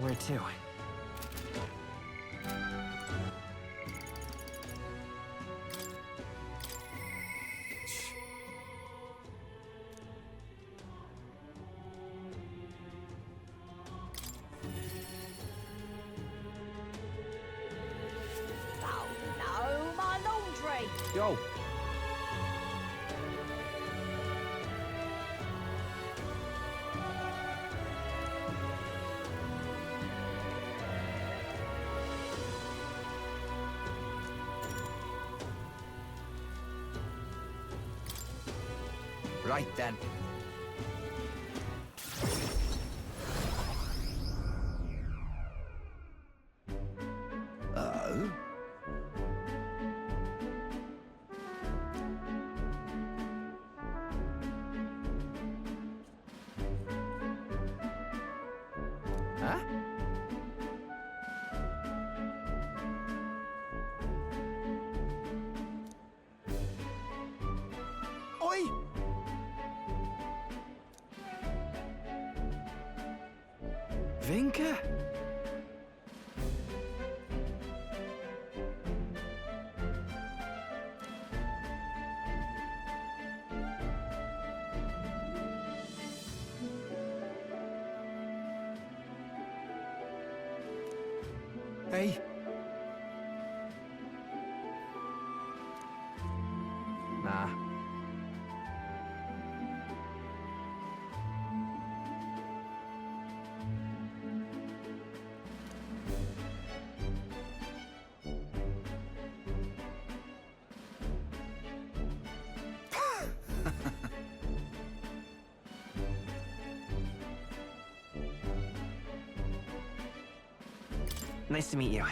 [SPEAKER 14] Where to?
[SPEAKER 12] no, my laundry.
[SPEAKER 9] Yo!
[SPEAKER 1] Right then.
[SPEAKER 5] Oh?
[SPEAKER 1] Huh?
[SPEAKER 3] Oi!
[SPEAKER 1] Vinka? Hey. Nah.
[SPEAKER 14] Nice to meet you.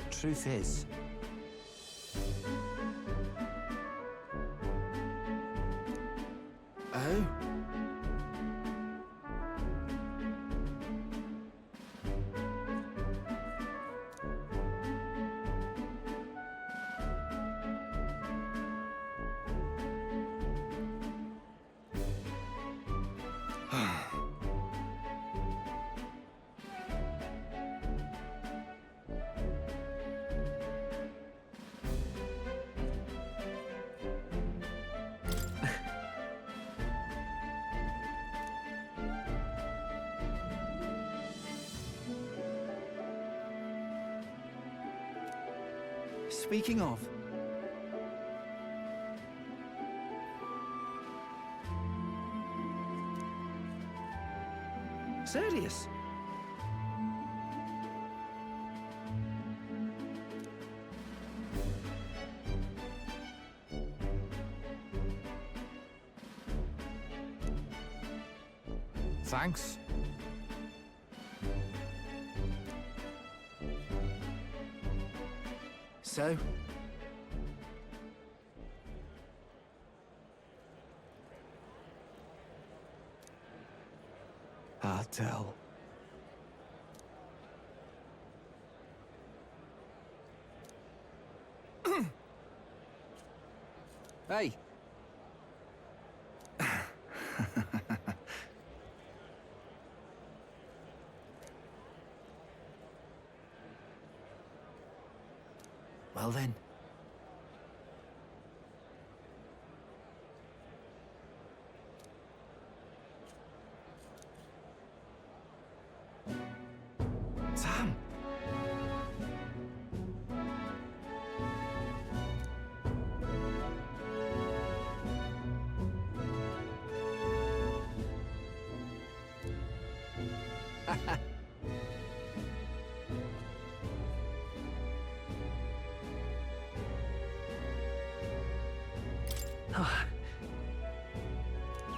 [SPEAKER 1] Truth is,
[SPEAKER 3] Oh?
[SPEAKER 1] Speaking of... Serious? Thanks. So?
[SPEAKER 2] Hard tell.
[SPEAKER 1] Hey. Well then. Sam.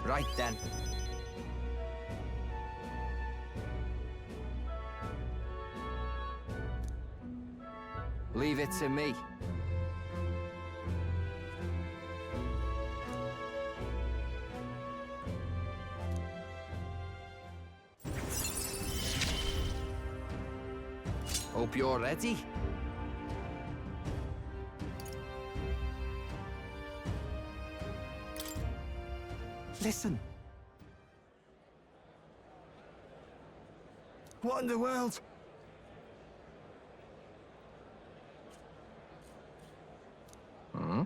[SPEAKER 1] Right then. Leave it to me. Hope you're ready.
[SPEAKER 2] Listen. What in the world?
[SPEAKER 1] Hmm?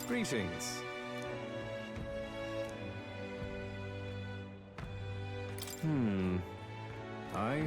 [SPEAKER 5] Greetings. I...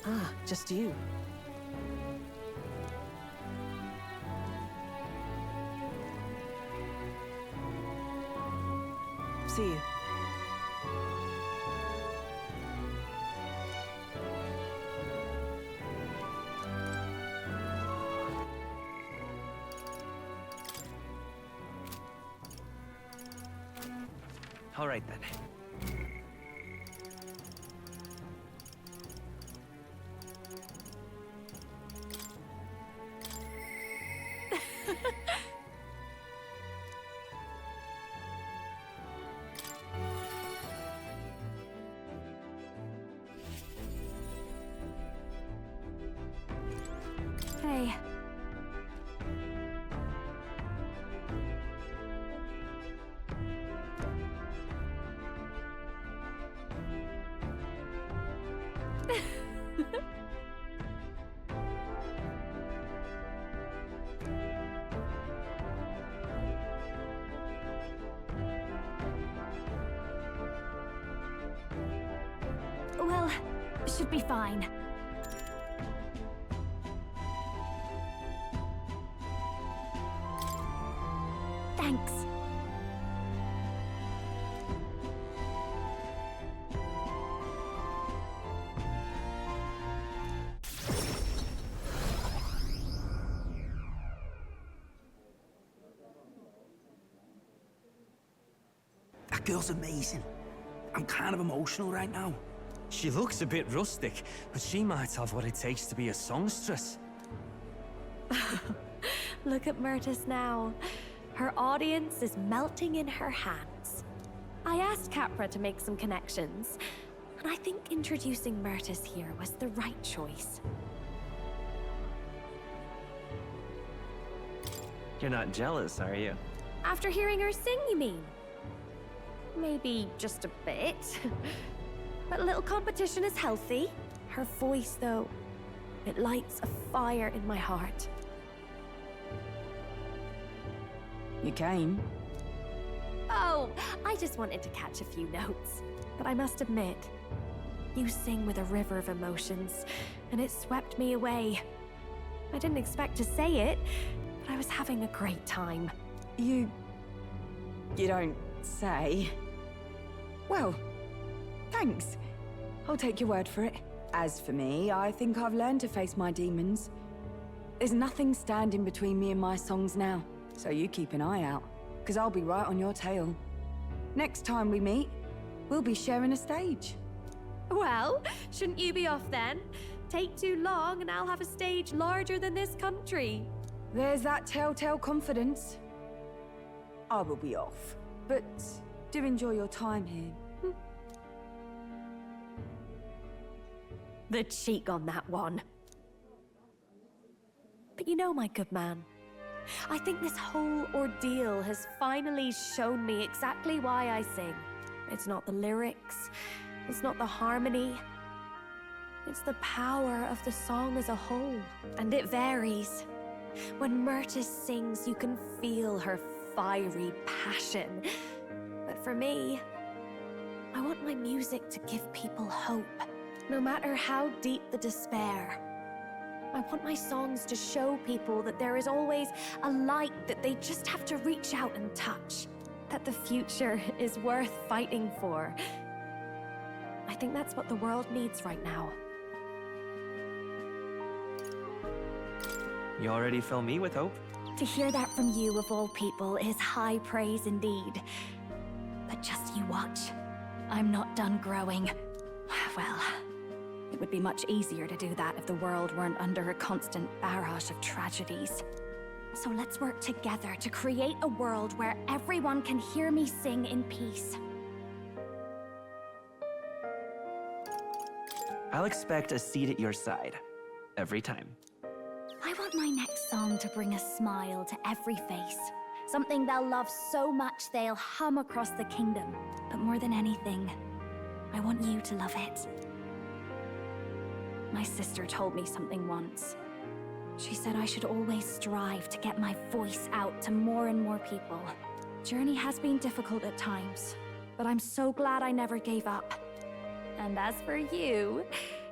[SPEAKER 13] Ah, just you. See you.
[SPEAKER 14] All right then.
[SPEAKER 10] I... Well, should be fine. Thanks.
[SPEAKER 19] That girl's amazing. I'm kind of emotional right now.
[SPEAKER 14] She looks a bit rustic, but she might have what it takes to be a songstress.
[SPEAKER 10] Look at Myrtis now. Her audience is melting in her hands. I asked Capra to make some connections, and I think introducing Myrtis here was the right choice.
[SPEAKER 14] You're not jealous, are you?
[SPEAKER 10] After hearing her sing, you mean? Maybe just a bit. But a little competition is healthy. Her voice, though, it lights a fire in my heart.
[SPEAKER 13] You came?
[SPEAKER 10] Oh, I just wanted to catch a few notes. But I must admit, you sing with a river of emotions, and it swept me away. I didn't expect to say it, but I was having a great time.
[SPEAKER 13] You don't say. Well, thanks. I'll take your word for it. As for me, I think I've learned to face my demons. There's nothing standing between me and my songs now, so you keep an eye out, because I'll be right on your tail. Next time we meet, we'll be sharing a stage.
[SPEAKER 10] Well, shouldn't you be off then? Take too long and I'll have a stage larger than this country.
[SPEAKER 13] There's that telltale confidence. I will be off, but do enjoy your time here.
[SPEAKER 10] The cheek on that one. But you know, my good man, I think this whole ordeal has finally shown me exactly why I sing. It's not the lyrics, it's not the harmony, it's the power of the song as a whole. And it varies. When Myrtis sings, you can feel her fiery passion. But for me, I want my music to give people hope, no matter how deep the despair. I want my songs to show people that there is always a light that they just have to reach out and touch. That the future is worth fighting for. I think that's what the world needs right now.
[SPEAKER 14] You already fill me with hope.
[SPEAKER 10] To hear that from you, of all people, is high praise indeed. But just you watch. I'm not done growing. Well, it would be much easier to do that if the world weren't under a constant barrage of tragedies. So let's work together to create a world where everyone can hear me sing in peace.
[SPEAKER 14] I'll expect a seat at your side. Every time.
[SPEAKER 10] I want my next song to bring a smile to every face. Something they'll love so much they'll hum across the kingdom. But more than anything, I want you to love it. My sister told me something once. She said I should always strive to get my voice out to more and more people. Journey has been difficult at times, but I'm so glad I never gave up. And as for you,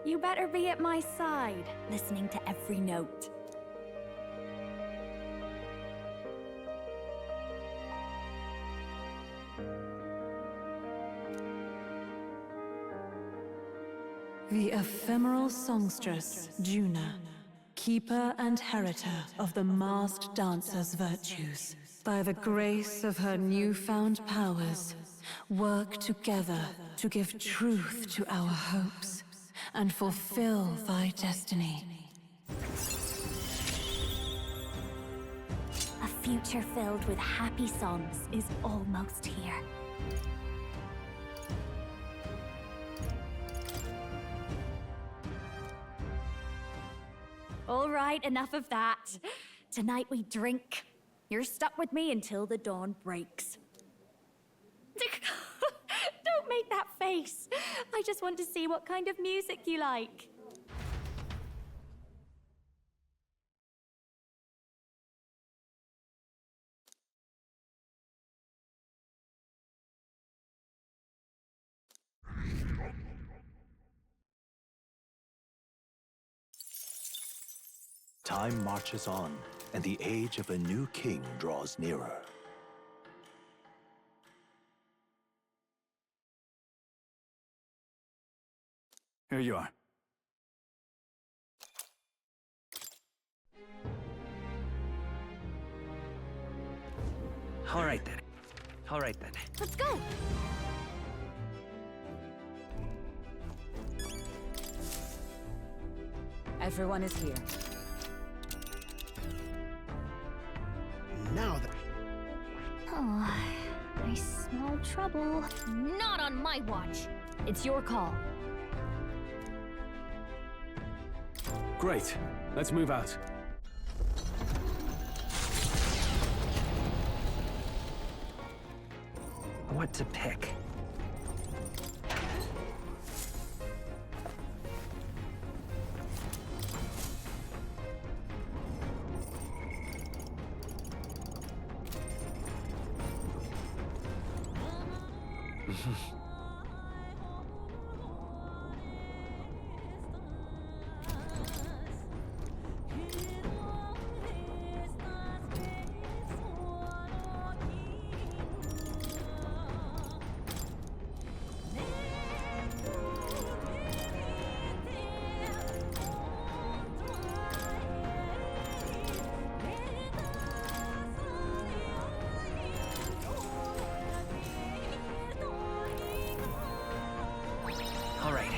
[SPEAKER 10] you better be at my side, listening to every note.
[SPEAKER 4] The ephemeral songstress, Juna, keeper and heritor of the masked dancer's virtues, by the grace of her newfound powers, work together to give truth to our hopes and fulfill thy destiny.
[SPEAKER 10] A future filled with happy songs is almost here. All right, enough of that. Tonight we drink. You're stuck with me until the dawn breaks. Don't make that face. I just want to see what kind of music you like.
[SPEAKER 2] Time marches on, and the age of a new king draws nearer.
[SPEAKER 20] Here you are.
[SPEAKER 14] All right then. All right then.
[SPEAKER 10] Let's go.
[SPEAKER 13] Everyone is here.
[SPEAKER 25] Now that...
[SPEAKER 10] Oh, I smell trouble. Not on my watch. It's your call.
[SPEAKER 9] Great. Let's move out.
[SPEAKER 14] What to pick? All right.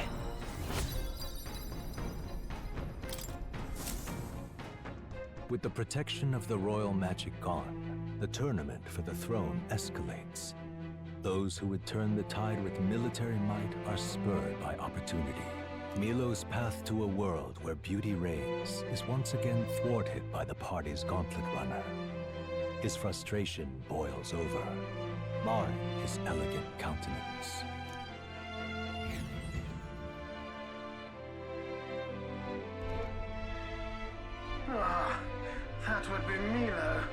[SPEAKER 2] With the protection of the royal magic gone, the tournament for the throne escalates. Those who would turn the tide with military might are spurred by opportunity. Milo's path to a world where beauty reigns is once again thwarted by the party's gauntlet runner. His frustration boils over, marring his elegant countenance.
[SPEAKER 18] Ah, that would be Milo.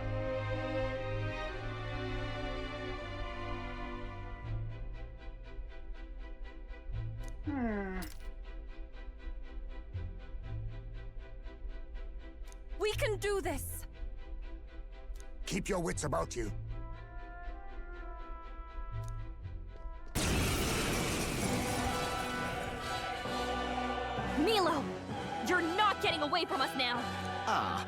[SPEAKER 11] We can do this!
[SPEAKER 8] Keep your wits about you.
[SPEAKER 12] Milo! You're not getting away from us now!
[SPEAKER 3] Ah,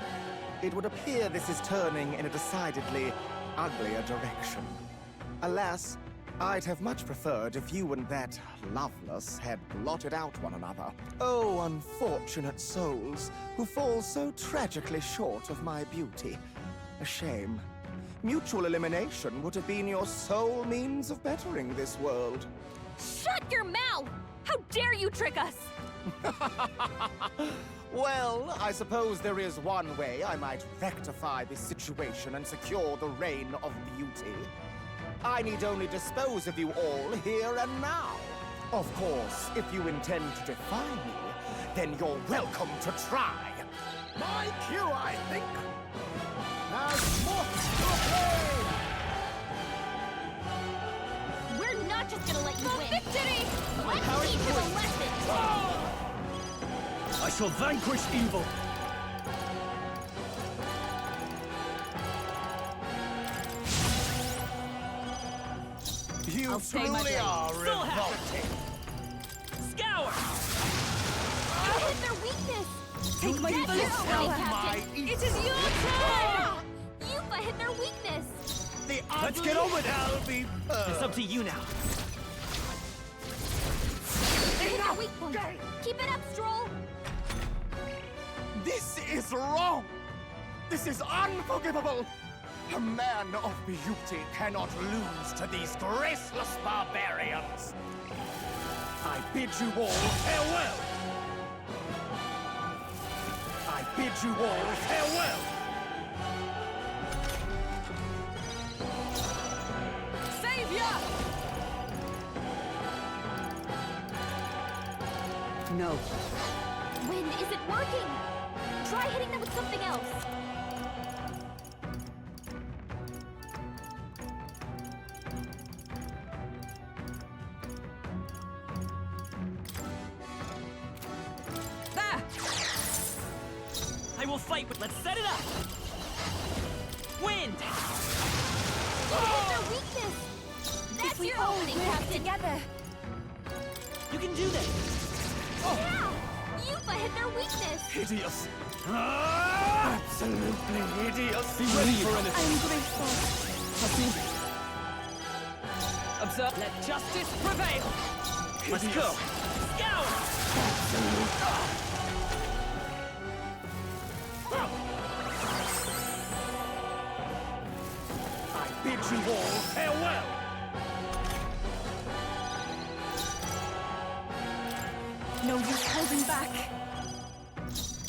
[SPEAKER 3] it would appear this is turning in a decidedly uglier direction. Alas, I'd have much preferred if you and that Loveless had blotted out one another. Oh, unfortunate souls, who fall so tragically short of my beauty. A shame. Mutual elimination would have been your sole means of bettering this world.
[SPEAKER 12] Shut your mouth! How dare you trick us!
[SPEAKER 3] Well, I suppose there is one way I might rectify this situation and secure the reign of beauty. I need only dispose of you all here and now. Of course, if you intend to defy me, then you're welcome to try.
[SPEAKER 16] My cue, I think. As moth to a flame!
[SPEAKER 12] We're not just gonna let you win!
[SPEAKER 14] Victory!
[SPEAKER 12] Let's teach him a lesson!
[SPEAKER 14] I shall vanquish evil!
[SPEAKER 3] You truly are revolting.
[SPEAKER 14] Scour!
[SPEAKER 12] You hit their weakness!
[SPEAKER 11] Take my
[SPEAKER 12] That's
[SPEAKER 11] full
[SPEAKER 12] your
[SPEAKER 11] power!
[SPEAKER 12] way, Captain! It is your turn! Yupa hit their weakness!
[SPEAKER 14] Let's get on with it, Albie! It's up to you now.
[SPEAKER 12] They hit their weak point! Keep it up, Stroll!
[SPEAKER 3] This is wrong! This is unforgivable! A man of beauty cannot lose to these graceless barbarians! I bid you all farewell! I
[SPEAKER 19] bid you all farewell!
[SPEAKER 15] Savior!
[SPEAKER 13] No.
[SPEAKER 12] Win isn't working! Try hitting them with something else!
[SPEAKER 14] There! I will fight, but let's set it up! Wind!
[SPEAKER 12] Hit their weakness! That's your opening, Captain! Together!
[SPEAKER 14] You can do this!
[SPEAKER 12] Yeah! Yupa hit their weakness!
[SPEAKER 19] Hideous! Absolutely hideous!
[SPEAKER 14] Be ready for anything!
[SPEAKER 12] I'm grateful.
[SPEAKER 14] Observe. Let justice prevail! Let's
[SPEAKER 19] Hideous.
[SPEAKER 14] go! Scout!
[SPEAKER 19] I bid you all farewell!
[SPEAKER 11] No use holding back.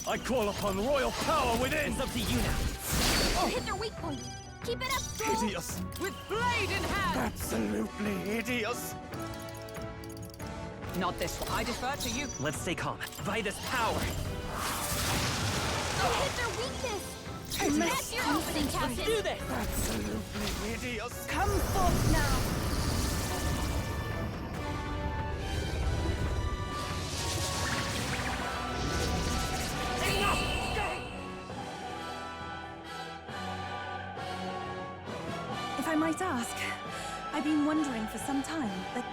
[SPEAKER 19] I call upon royal power within!
[SPEAKER 14] It's up to you now.
[SPEAKER 12] Hit their weak point! Keep it up, Stroll!
[SPEAKER 19] Hideous!
[SPEAKER 15] With blade in hand!
[SPEAKER 19] Absolutely hideous!
[SPEAKER 15] Not this one. I defer to you.
[SPEAKER 14] Let's stay calm. By this power!
[SPEAKER 12] Hit their weakness! That's your opening, Captain!
[SPEAKER 14] Do this!
[SPEAKER 19] Absolutely hideous!
[SPEAKER 11] Come forth now. If I might ask, I've been wondering for some time, but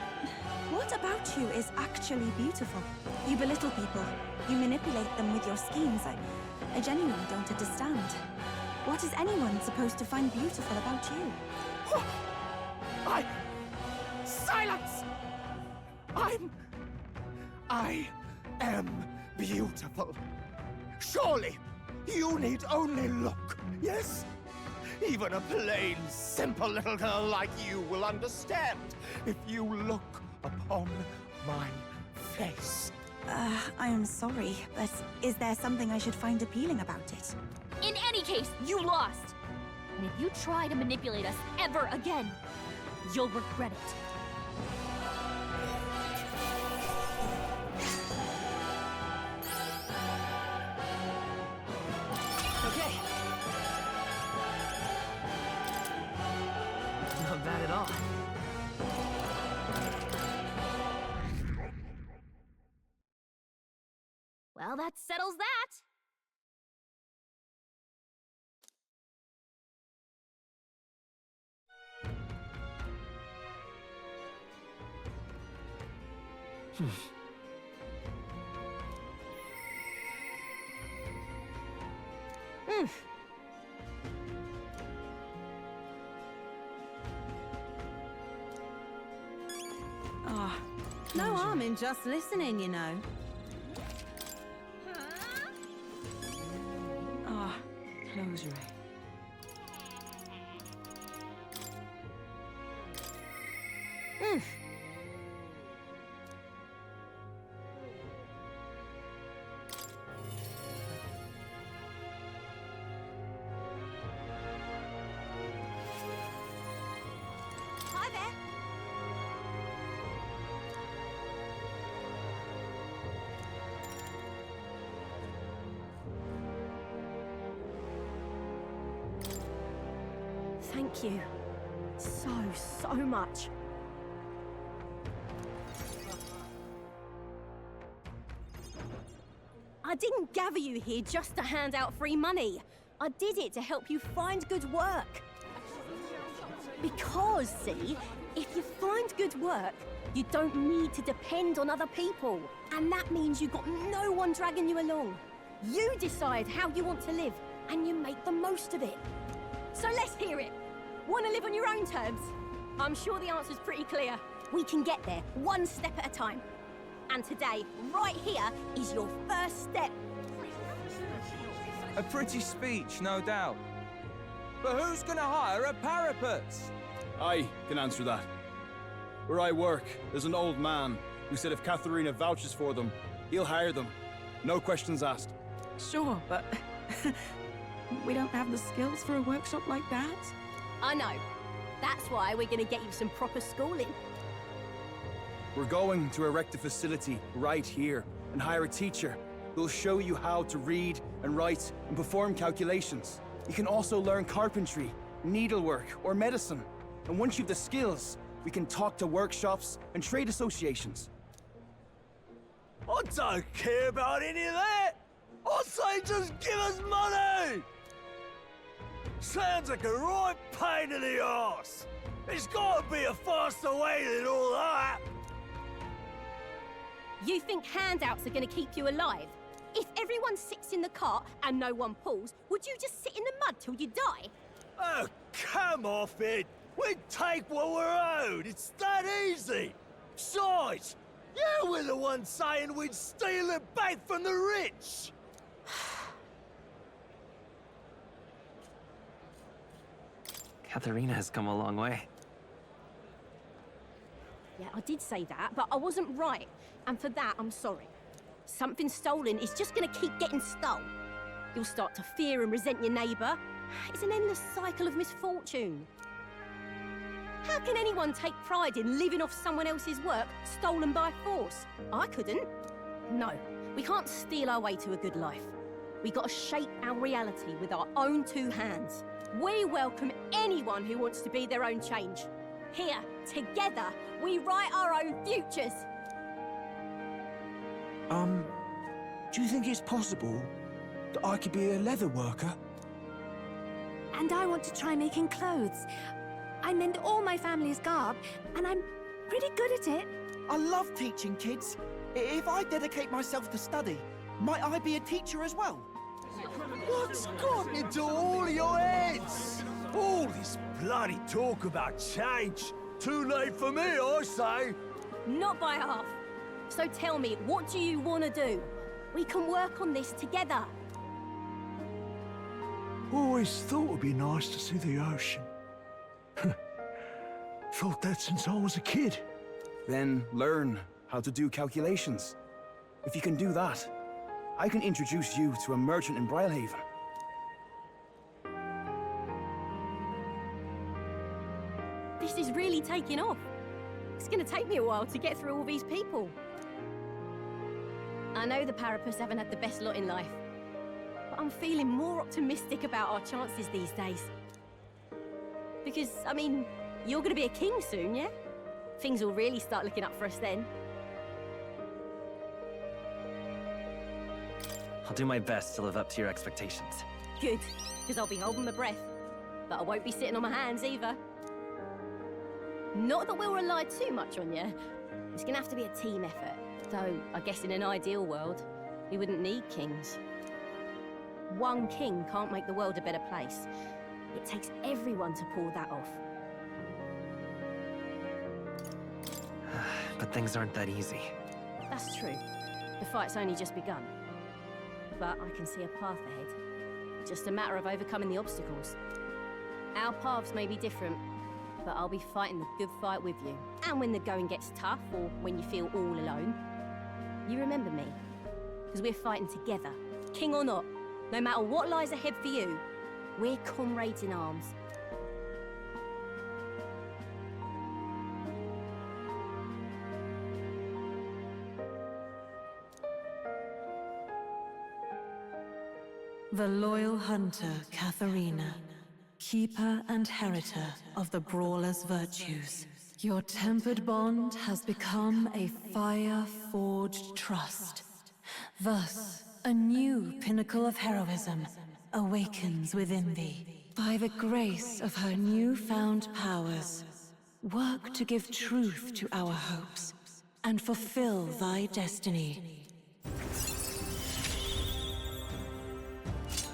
[SPEAKER 11] what about you is actually beautiful? You belittle people. You manipulate them with your schemes. I genuinely don't understand. What is anyone supposed to find beautiful about you?
[SPEAKER 19] Silence! I am beautiful. Surely, you need only look, yes? Even a plain, simple little girl like you will understand if you look upon my face.
[SPEAKER 11] I am sorry, but is there something I should find appealing about it?
[SPEAKER 12] In any case, you lost! And if you try to manipulate us ever again, you'll regret it.
[SPEAKER 14] Okay. Not bad at all.
[SPEAKER 12] Well, that settles that!
[SPEAKER 4] Ah, no harm in just listening, you know. Ah, closure.
[SPEAKER 12] Hi there!
[SPEAKER 17] Thank you. So much. I didn't gather you here just to hand out free money. I did it to help you find good work. Because, see, if you find good work, you don't need to depend on other people. And that means you've got no one dragging you along. You decide how you want to live, and you make the most of it. So let's hear it. Want to live on your own terms? I'm sure the answer's pretty clear. We can get there, one step at a time. And today, right here, is your first step.
[SPEAKER 6] A pretty speech, no doubt. But who's gonna hire a parapets?
[SPEAKER 21] I can answer that. Where I work, there's an old man who said if Katharina vouches for them, he'll hire them. No questions asked.
[SPEAKER 13] Sure, but we don't have the skills for a workshop like that.
[SPEAKER 12] I know. That's why we're gonna get you some proper schooling.
[SPEAKER 21] We're going to erect a facility right here and hire a teacher who'll show you how to read and write and perform calculations. You can also learn carpentry, needlework, or medicine. And once you've the skills, we can talk to workshops and trade associations.
[SPEAKER 1] I don't care about any of that! I say just give us money! Sounds like a right pain in the arse! There's gotta be a faster way than all that!
[SPEAKER 12] You think handouts are gonna keep you alive? If everyone sits in the cart and no one pulls, would you just sit in the mud till you die?
[SPEAKER 1] Oh, come off it! We take what we're owed! It's that easy! Besides, you were the one saying we'd steal it back from the rich!
[SPEAKER 14] Katharina has come a long way.
[SPEAKER 12] Yeah, I did say that, but I wasn't right. And for that, I'm sorry. Something stolen is just gonna keep getting stolen. You'll start to fear and resent your neighbour. It's an endless cycle of misfortune. How can anyone take pride in living off someone else's work stolen by force? I couldn't. No, we can't steal our way to a good life. We gotta shape our reality with our own two hands. We welcome anyone who wants to be their own change. Here, together, we write our own futures.
[SPEAKER 7] Do you think it's possible that I could be a leather worker?
[SPEAKER 11] And I want to try making clothes. I mend all my family's garb, and I'm pretty good at it.
[SPEAKER 7] I love teaching kids. If I dedicate myself to study, might I be a teacher as well?
[SPEAKER 1] What's got into all your heads? All this bloody talk about change. Too late for me, I say.
[SPEAKER 12] Not by half. So tell me, what do you want to do? We can work on this together.
[SPEAKER 7] Always thought it'd be nice to see the ocean. Thought that since I was a kid.
[SPEAKER 21] Then learn how to do calculations. If you can do that, I can introduce you to a merchant in Brylehaven.
[SPEAKER 12] This is really taking off. It's gonna take me a while to get through all these people. I know the Parapus haven't had the best lot in life, but I'm feeling more optimistic about our chances these days. Because, I mean, you're gonna be a king soon, yeah? Things will really start looking up for us then.
[SPEAKER 14] I'll do my best to live up to your expectations.
[SPEAKER 12] Good, because I'll be holding my breath. But I won't be sitting on my hands either. Not that we'll rely too much on you. It's gonna have to be a team effort. Though, I guess in an ideal world, we wouldn't need kings. One king can't make the world a better place. It takes everyone to pull that off.
[SPEAKER 14] But things aren't that easy.
[SPEAKER 12] That's true. The fight's only just begun. But I can see a path ahead. Just a matter of overcoming the obstacles. Our paths may be different, but I'll be fighting the good fight with you. And when the going gets tough, or when you feel all alone, you remember me. Because we're fighting together, king or not. No matter what lies ahead for you, we're comrades in arms.
[SPEAKER 4] The loyal hunter, Katharina, keeper and heritor of the brawler's virtues. Your tempered bond has become a fire-forged trust. Thus, a new pinnacle of heroism awakens within thee. By the grace of her newfound powers, work to give truth to our hopes and fulfill thy destiny.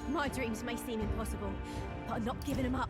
[SPEAKER 12] My dreams may seem impossible, but I'm not giving them up.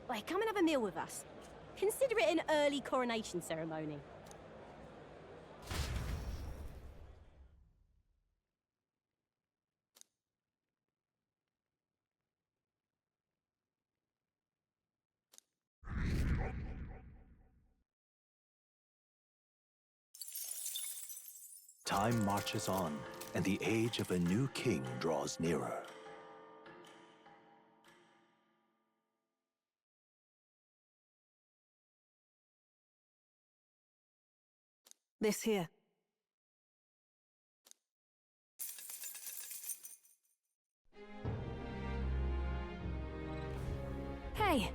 [SPEAKER 5] Wait, come and have a meal with us. Consider it an early coronation ceremony.
[SPEAKER 2] Time marches on, and the age of a new king draws nearer.
[SPEAKER 4] This here.
[SPEAKER 10] Hey!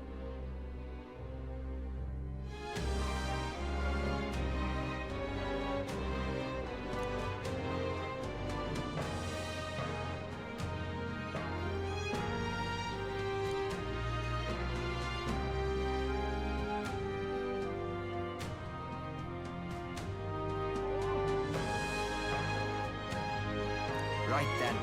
[SPEAKER 3] Right then.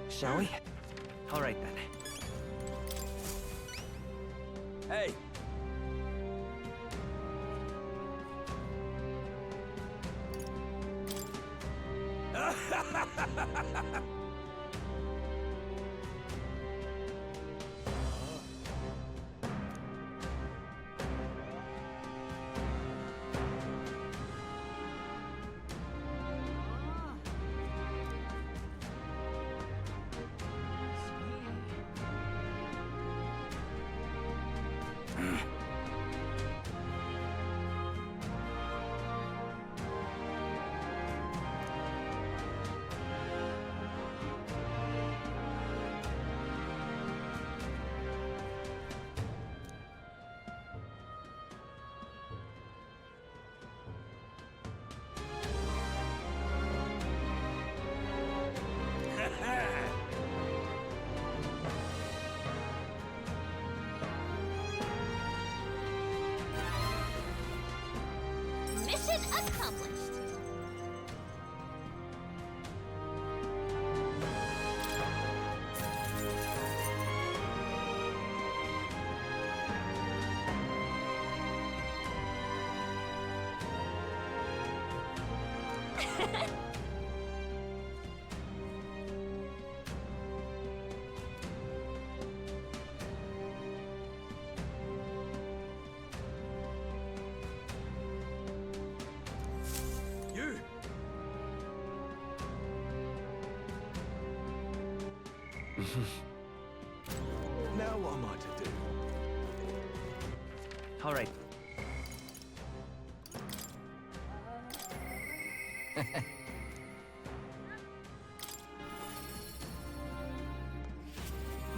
[SPEAKER 2] Shall we?
[SPEAKER 3] All right then.
[SPEAKER 1] Hey!
[SPEAKER 12] Mission accomplished.
[SPEAKER 1] You! Now what am I to do?
[SPEAKER 3] All right.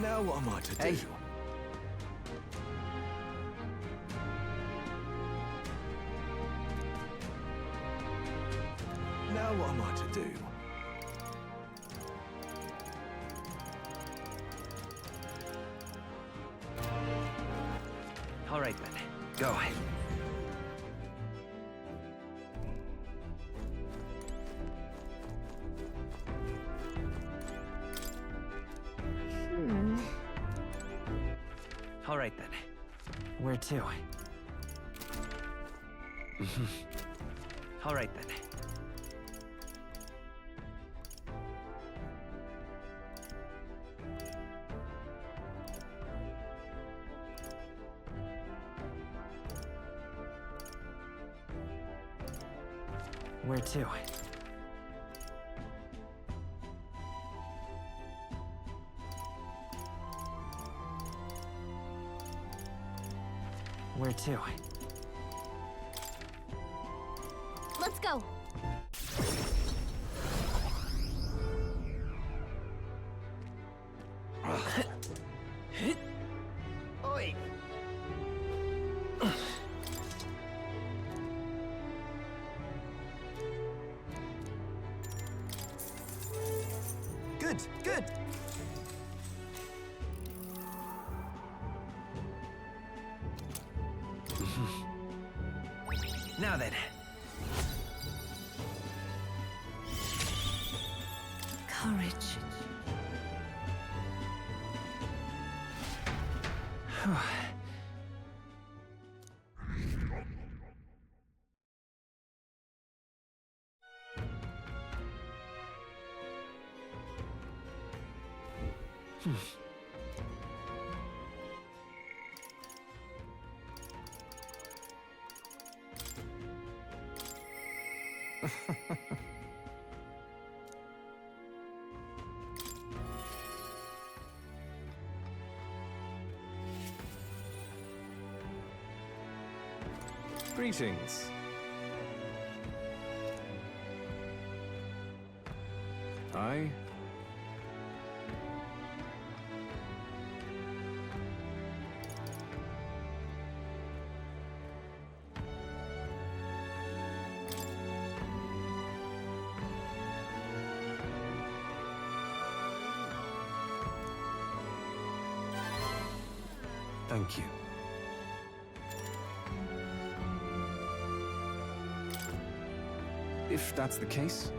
[SPEAKER 1] Now what am I to do?
[SPEAKER 3] Hey.
[SPEAKER 1] Now what am I to do?
[SPEAKER 3] All right then. Go. All right then. Where to? All right then. Where to? Where to?
[SPEAKER 12] Let's go.
[SPEAKER 3] Oi!
[SPEAKER 2] Good, good.
[SPEAKER 3] Now then.
[SPEAKER 4] Courage.
[SPEAKER 20] Greetings. I... Thank you. If that's the case...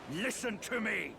[SPEAKER 1] Listen to me!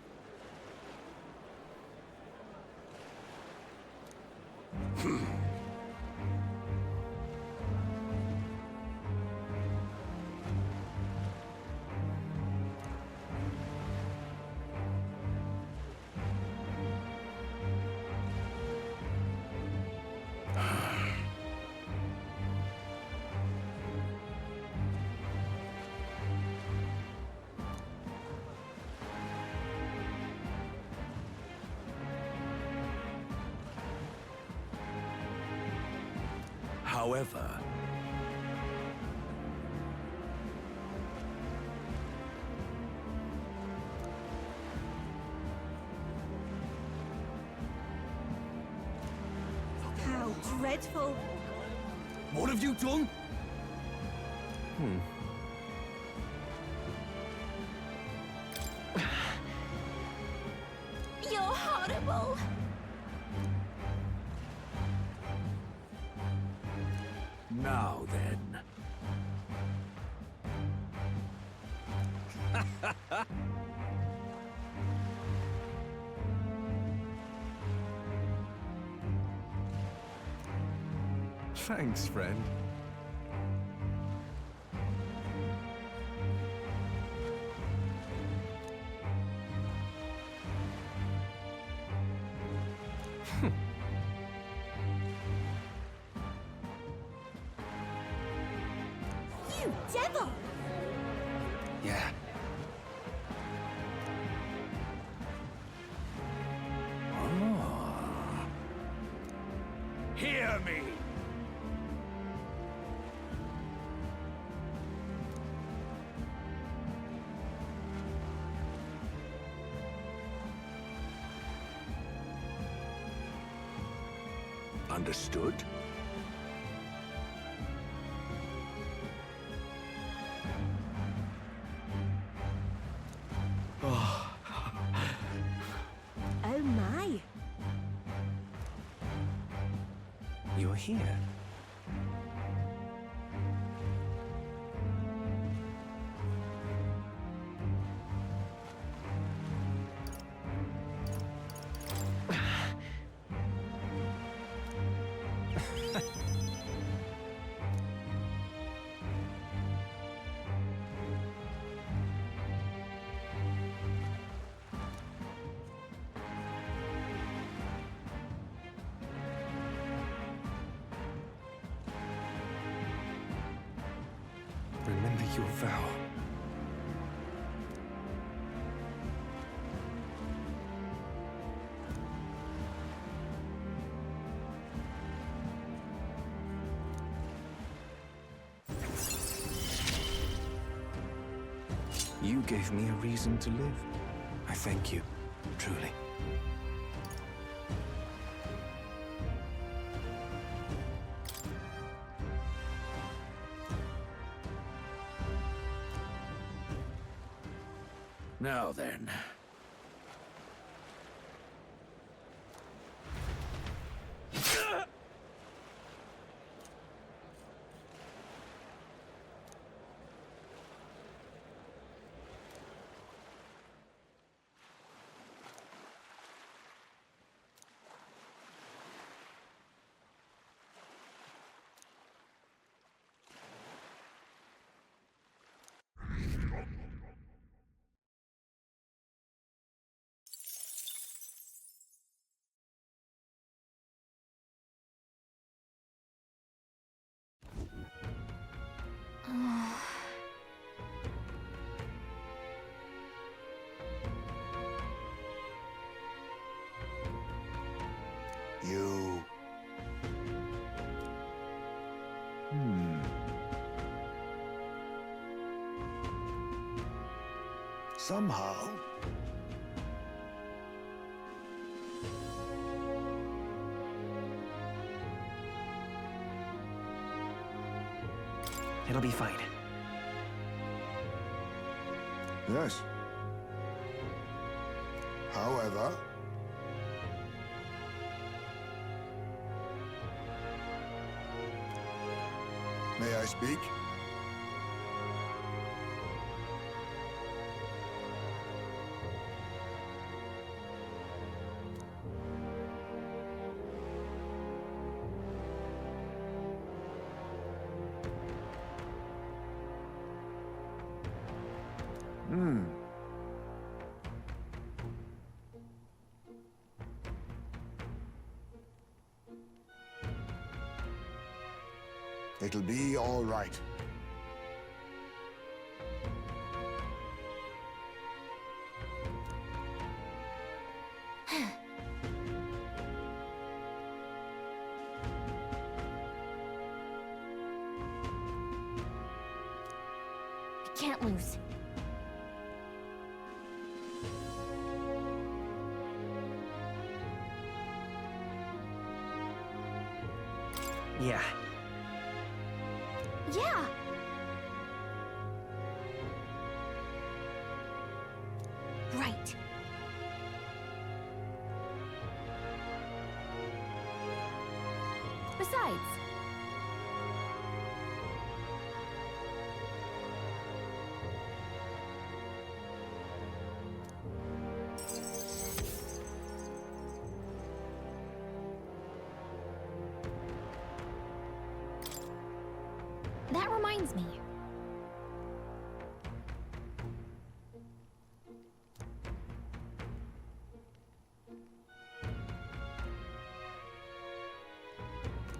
[SPEAKER 20] However...
[SPEAKER 5] How dreadful.
[SPEAKER 21] What have you done?
[SPEAKER 5] You're horrible.
[SPEAKER 20] Now then. Thanks, friend.
[SPEAKER 5] You devil!
[SPEAKER 21] Yeah.
[SPEAKER 1] Hear me!
[SPEAKER 20] Understood?
[SPEAKER 5] Oh my.
[SPEAKER 20] You're here. Remember your vow. gave me a reason to live. I thank you, truly.
[SPEAKER 19] Now then.
[SPEAKER 8] You... Somehow...
[SPEAKER 2] It'll be fine.
[SPEAKER 8] Yes. However... May I speak? It'll be all right.
[SPEAKER 10] We can't lose.
[SPEAKER 2] Yeah.
[SPEAKER 10] Yeah! Right. Besides... That reminds me.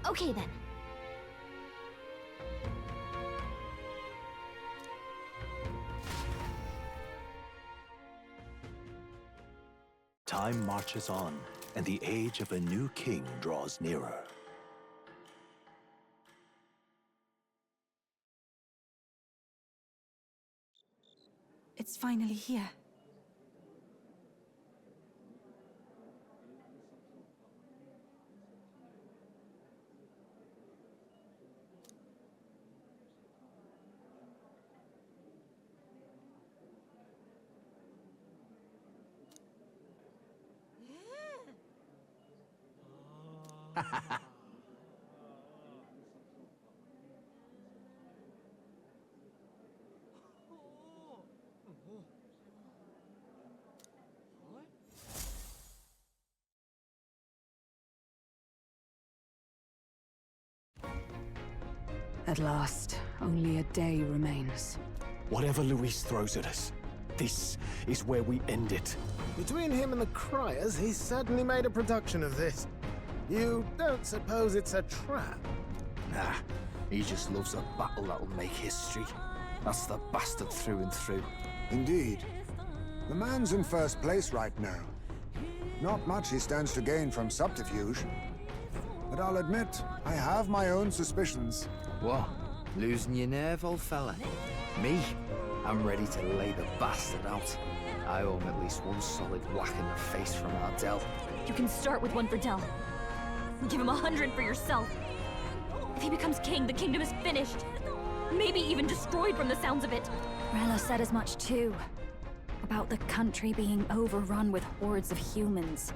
[SPEAKER 10] Okay then.
[SPEAKER 2] Time marches on, and the age of a new king draws nearer.
[SPEAKER 11] It's finally here.
[SPEAKER 13] At last, only a day remains.
[SPEAKER 19] Whatever Luis throws at us, this is where we end it.
[SPEAKER 16] Between him and the Criers, he's certainly made a production of this. You don't suppose it's a trap?
[SPEAKER 9] Nah, he just loves a battle that'll make history. That's the bastard through and through.
[SPEAKER 8] Indeed. The man's in first place right now. Not much he stands to gain from subterfuge. But I'll admit, I have my own suspicions.
[SPEAKER 9] What? Losing your nerve, old fella? Me? I'm ready to lay the bastard out. I owe him at least one solid whack in the face from Ardell.
[SPEAKER 10] You can start with one for Dell. Give him 100 for yourself. If he becomes king, the kingdom is finished. Maybe even destroyed from the sounds of it. Rella said as much too. About the country being overrun with hordes of humans.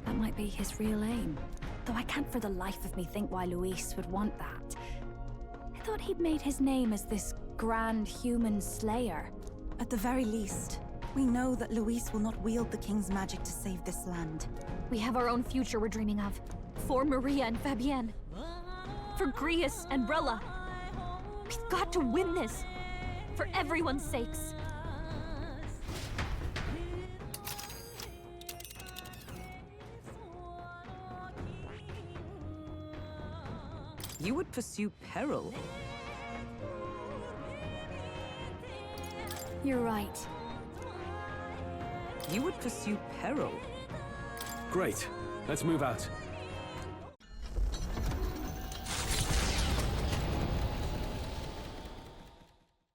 [SPEAKER 10] That might be his real aim. Though I can't for the life of me think why Luis would want that. I thought he'd made his name as this grand human slayer.
[SPEAKER 11] At the very least, we know that Luis will not wield the king's magic to save this land.
[SPEAKER 10] We have our own future we're dreaming of. For Maria and Fabienne. For Grius and Rella. We've got to win this. For everyone's sakes.
[SPEAKER 13] You would pursue peril?
[SPEAKER 10] You're right.
[SPEAKER 13] You would pursue peril?
[SPEAKER 20] Great. Let's move out.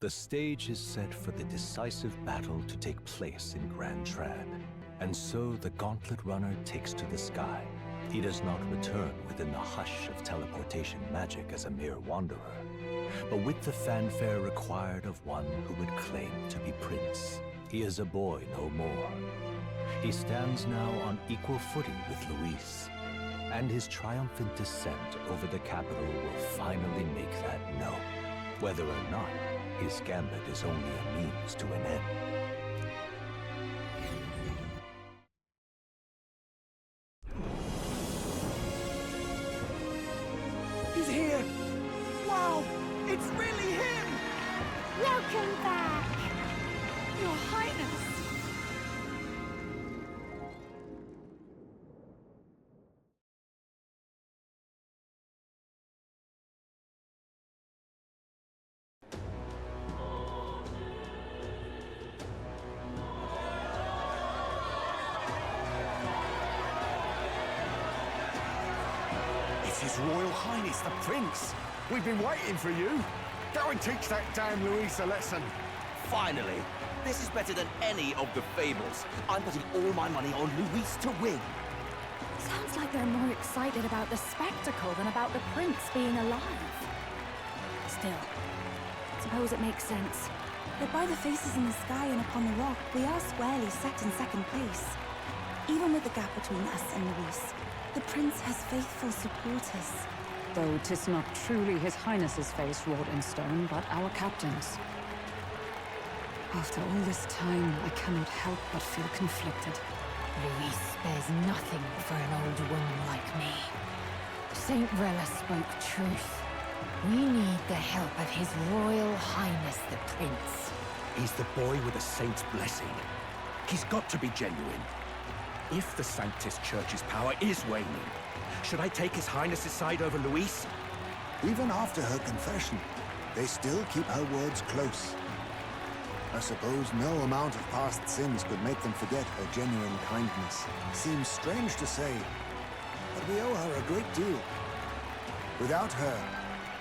[SPEAKER 2] The stage is set for the decisive battle to take place in Grand Trad. And so the Gauntlet Runner takes to the sky. He does not return within the hush of teleportation magic as a mere wanderer, but with the fanfare required of one who would claim to be prince. He is a boy no more. He stands now on equal footing with Luis, and his triumphant descent over the capital will finally make that known, whether or not his gambit is only a means to an end.
[SPEAKER 7] He's here! Wow! It's really him!
[SPEAKER 12] Welcome back! Your Highness!
[SPEAKER 18] His Royal Highness the Prince! We've been waiting for you! Go and teach that damn Luis a lesson!
[SPEAKER 22] Finally! This is better than any of the fables. I'm putting all my money on Luis to win.
[SPEAKER 10] Sounds like they're more excited about the spectacle than about the prince being alive. Still, suppose it makes sense.
[SPEAKER 11] But by the faces in the sky and upon the rock, we are squarely set in second place. Even with the gap between us and Luis, the prince has faithful supporters.
[SPEAKER 13] Though 'tis not truly His Highness's face wrought in stone, but our captain's. After all this time, I cannot help but feel conflicted.
[SPEAKER 23] Luis spares nothing for an old woman like me. Saint Rella spoke truth. We need the help of His Royal Highness the Prince.
[SPEAKER 19] He's the boy with a saint's blessing. He's got to be genuine. If the Sanctus Church's power is waning, should I take His Highness's side over Luis?
[SPEAKER 8] Even after her confession, they still keep her words close. I suppose no amount of past sins could make them forget her genuine kindness. Seems strange to say, but we owe her a great deal. Without her,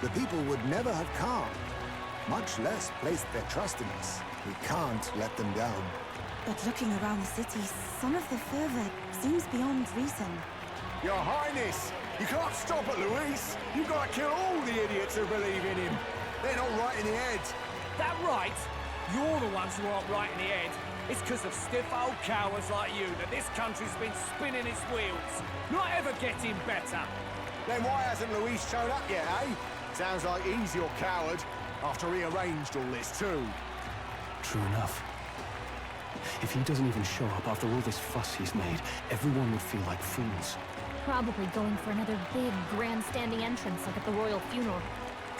[SPEAKER 8] the people would never have calmed, much less placed their trust in us. We can't let them down.
[SPEAKER 11] But looking around the city, some of the fervor seems beyond reason.
[SPEAKER 18] Your Highness! You can't stop at Luis! You've got to kill all the idiots who believe in him! They're not right in the head!
[SPEAKER 1] That right? You're the ones who aren't right in the head. It's because of stiff old cowards like you that this country's been spinning its wheels. Not ever getting better.
[SPEAKER 18] Then why hasn't Luis shown up yet, eh? Sounds like he's your coward, after he arranged all this too.
[SPEAKER 20] True enough. If he doesn't even show up after all this fuss he's made, everyone would feel like fools.
[SPEAKER 10] Probably going for another big, grandstanding entrance like at the royal funeral.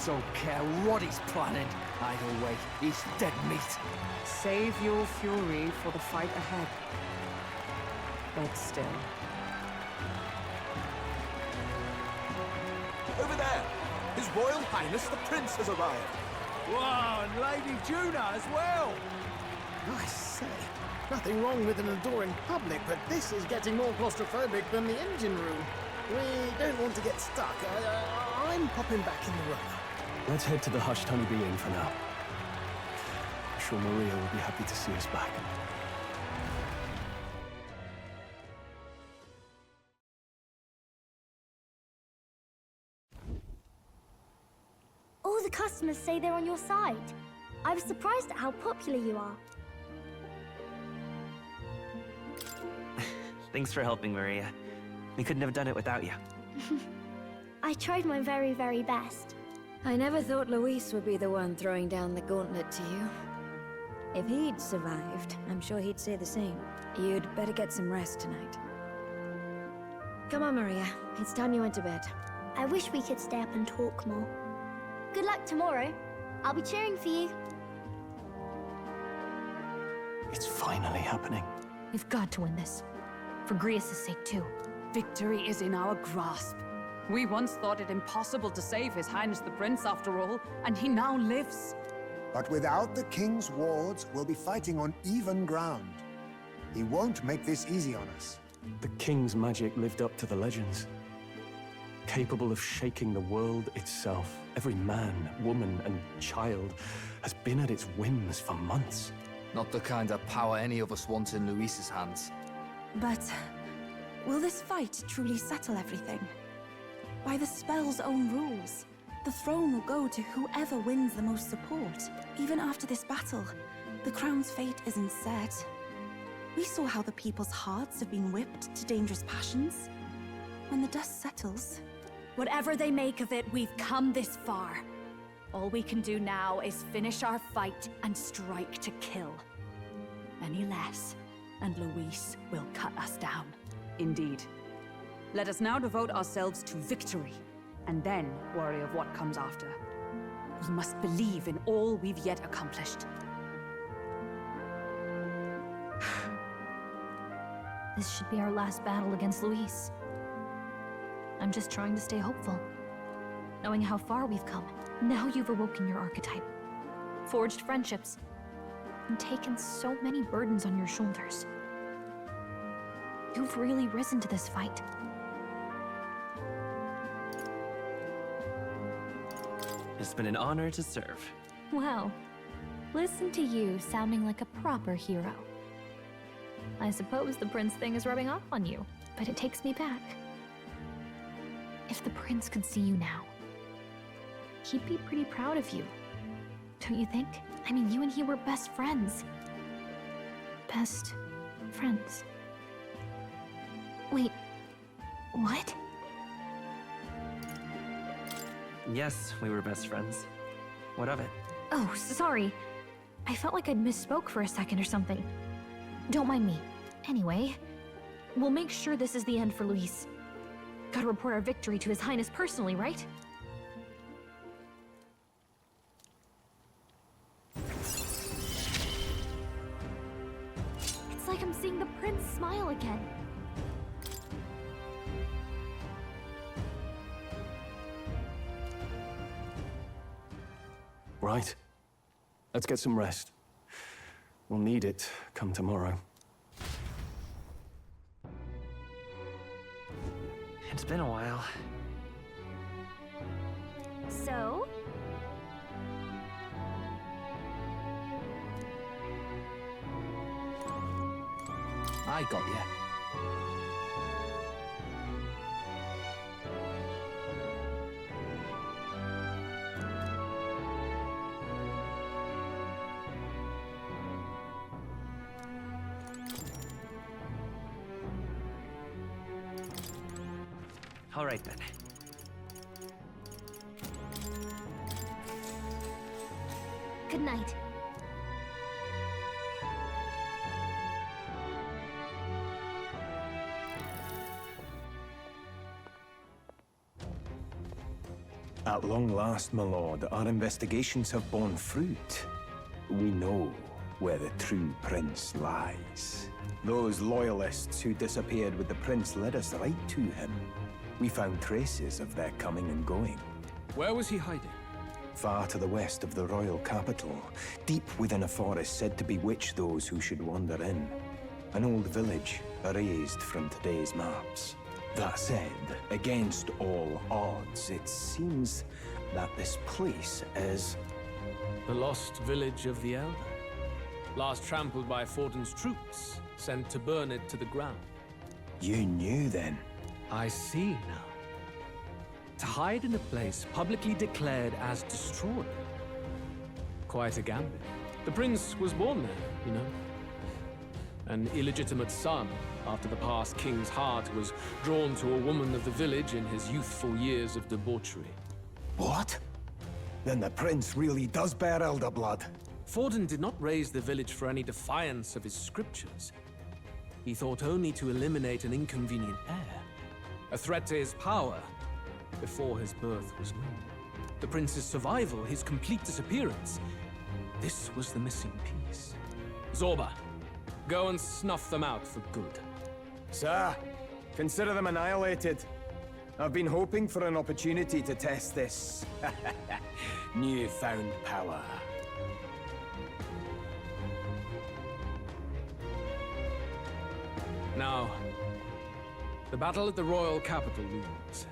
[SPEAKER 9] Don't care what he's planning. Either way, he's dead meat.
[SPEAKER 13] Save your fury for the fight ahead. But still.
[SPEAKER 18] Over there! His Royal Highness the Prince has arrived!
[SPEAKER 1] Wow, and Lady Juna as well!
[SPEAKER 16] I say, nothing wrong with an adoring public, but this is getting more claustrophobic than the engine room. We don't want to get stuck. I'm popping back in the room.
[SPEAKER 20] Let's head to the Hushed Honeybee Inn for now. sure Maria will be happy to see us back.
[SPEAKER 6] All the customers say they're on your side. I was surprised at how popular you are.
[SPEAKER 14] Thanks for helping, Maria. We couldn't have done it without you.
[SPEAKER 6] I tried my very, very best.
[SPEAKER 15] I never thought Luis would be the one throwing down the gauntlet to you. If he'd survived, I'm sure he'd say the same. You'd better get some rest tonight. Come on, Maria. It's time you went to bed.
[SPEAKER 6] I wish we could stay up and talk more. Good luck tomorrow. I'll be cheering for you.
[SPEAKER 20] It's finally happening.
[SPEAKER 10] We've got to win this. For Grius' sake, too.
[SPEAKER 13] Victory is in our grasp. We once thought it impossible to save His Highness the Prince, after all, and he now lives.
[SPEAKER 8] But without the king's wards, we'll be fighting on even ground. He won't make this easy on us.
[SPEAKER 20] The king's magic lived up to the legends. Capable of shaking the world itself. Every man, woman, and child has been at its whims for months.
[SPEAKER 9] Not the kind of power any of us want in Luis's hands.
[SPEAKER 11] But will this fight truly settle everything? By the spell's own rules, the throne will go to whoever wins the most support. Even after this battle, the crown's fate isn't set. We saw how the people's hearts have been whipped to dangerous passions. When the dust settles...
[SPEAKER 10] Whatever they make of it, we've come this far. All we can do now is finish our fight and strike to kill. Any less, and Luis will cut us down.
[SPEAKER 13] Indeed. Let us now devote ourselves to victory, and then worry of what comes after. We must believe in all we've yet accomplished.
[SPEAKER 10] This should be our last battle against Luis. I'm just trying to stay hopeful. Knowing how far we've come. Now you've awoken your archetype. Forged friendships. And taken so many burdens on your shoulders. You've really risen to this fight.
[SPEAKER 14] It's been an honor to serve.
[SPEAKER 10] Wow. Listen to you sounding like a proper hero. I suppose the prince thing is rubbing off on you, but it takes me back. If the prince could see you now, he'd be pretty proud of you. Don't you think? I mean, you and he were best friends. Best friends. Wait, what?
[SPEAKER 14] Yes, we were best friends. What of it?
[SPEAKER 10] Oh, sorry. I felt like I'd misspoke for a second or something. Don't mind me. Anyway, we'll make sure this is the end for Luis. Gotta report our victory to His Highness personally, right? It's like I'm seeing the prince smile again.
[SPEAKER 20] Right. Let's get some rest. We'll need it come tomorrow.
[SPEAKER 14] It's been a while.
[SPEAKER 6] So?
[SPEAKER 9] I got you.
[SPEAKER 14] All right then.
[SPEAKER 6] Good night.
[SPEAKER 18] At long last, my lord, our investigations have borne fruit. We know where the true prince lies. Those loyalists who disappeared with the prince led us right to him. We found traces of their coming and going.
[SPEAKER 19] Where was he hiding?
[SPEAKER 18] Far to the west of the royal capital, deep within a forest said to bewitch those who should wander in. An old village, erased from today's maps. That said, against all odds, it seems that this place is...
[SPEAKER 19] The lost village of the Elder?
[SPEAKER 3] last trampled by Fortin's troops, sent to burn it to the ground.
[SPEAKER 18] You knew then?
[SPEAKER 3] I see now. To hide in a place publicly declared as destroyed. Quite a gambit. The prince was born there, you know. An illegitimate son, after the past king's heart was drawn to a woman of the village in his youthful years of debauchery.
[SPEAKER 18] What? Then the prince really does bear elder blood.
[SPEAKER 3] Fortin did not raise the village for any defiance of his scriptures. He thought only to eliminate an inconvenient heir, a threat to his power, before his birth was known. The prince's survival, his complete disappearance, this was the missing piece. Zorba, go and snuff them out for good.
[SPEAKER 18] Sir, consider them annihilated. I've been hoping for an opportunity to test this newfound power.
[SPEAKER 3] Now, the battle at the royal capital looms.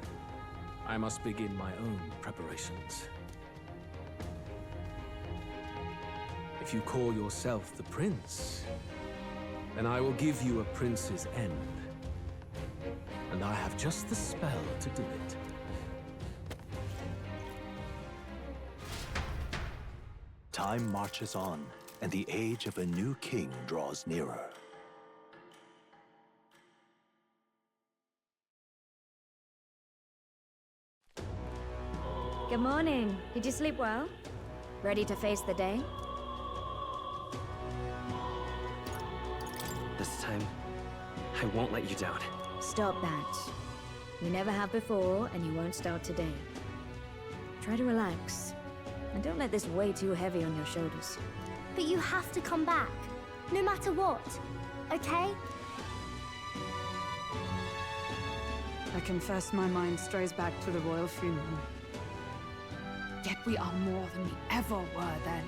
[SPEAKER 3] I must begin my own preparations. If you call yourself the prince, then I will give you a prince's end. And I have just the spell to do it.
[SPEAKER 2] Time marches on, and the age of a new king draws nearer.
[SPEAKER 15] Good morning. Did you sleep well? Ready to face the day?
[SPEAKER 14] This time, I won't let you down.
[SPEAKER 15] Stop that. You never have before, and you won't start today. Try to relax, and don't let this weigh too heavy on your shoulders.
[SPEAKER 6] But you have to come back, no matter what, okay?
[SPEAKER 13] I confess my mind strays back to the royal funeral. Yet we are more than we ever were then.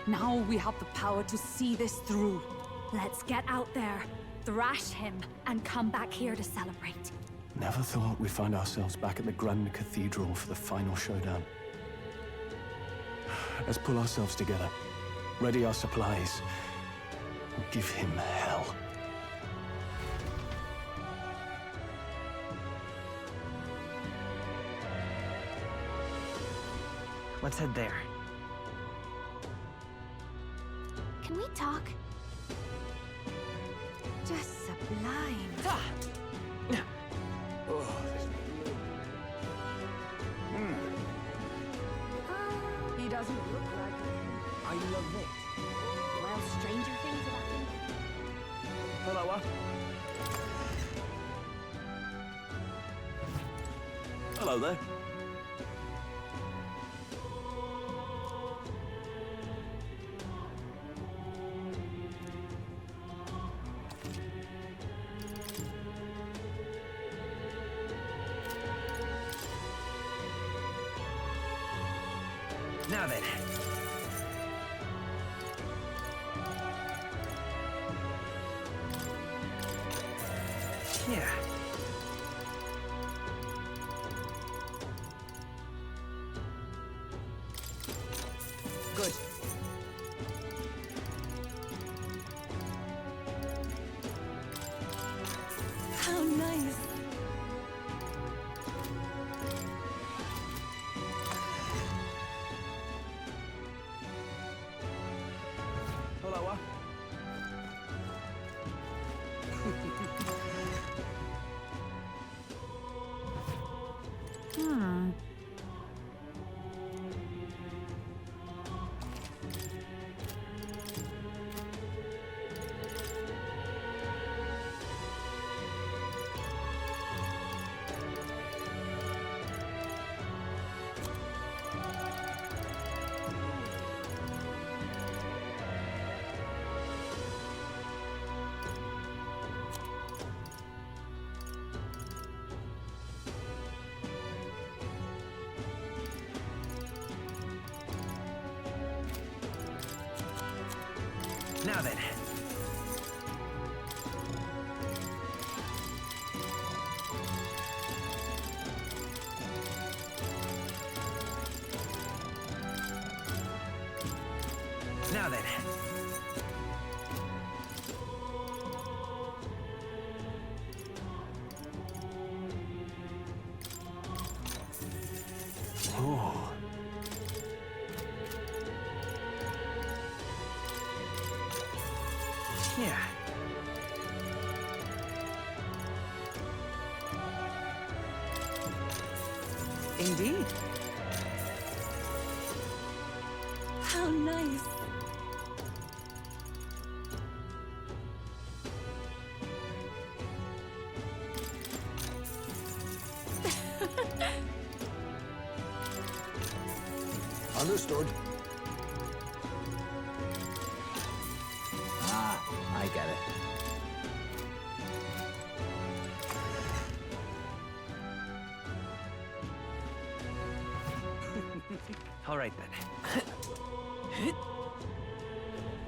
[SPEAKER 13] Now we have the power to see this through.
[SPEAKER 10] Let's get out there, thrash him, and come back here to celebrate.
[SPEAKER 20] Never thought we'd find ourselves back at the Grand Cathedral for the final showdown. Let's pull ourselves together, ready our supplies, and give him hell.
[SPEAKER 14] Let's head there.
[SPEAKER 6] Can we talk?
[SPEAKER 11] Just sublime.
[SPEAKER 13] He doesn't look like it.
[SPEAKER 19] I love it.
[SPEAKER 5] Well, stranger things have happened.
[SPEAKER 19] Hello, Hello there.
[SPEAKER 14] Now then. Yeah. Good.
[SPEAKER 11] How nice.
[SPEAKER 19] Hello,
[SPEAKER 14] Now then. Now then.
[SPEAKER 20] Oh.
[SPEAKER 19] Yeah. Indeed.
[SPEAKER 11] How nice.
[SPEAKER 8] Understood.
[SPEAKER 22] Ah, I get it.
[SPEAKER 14] All right then.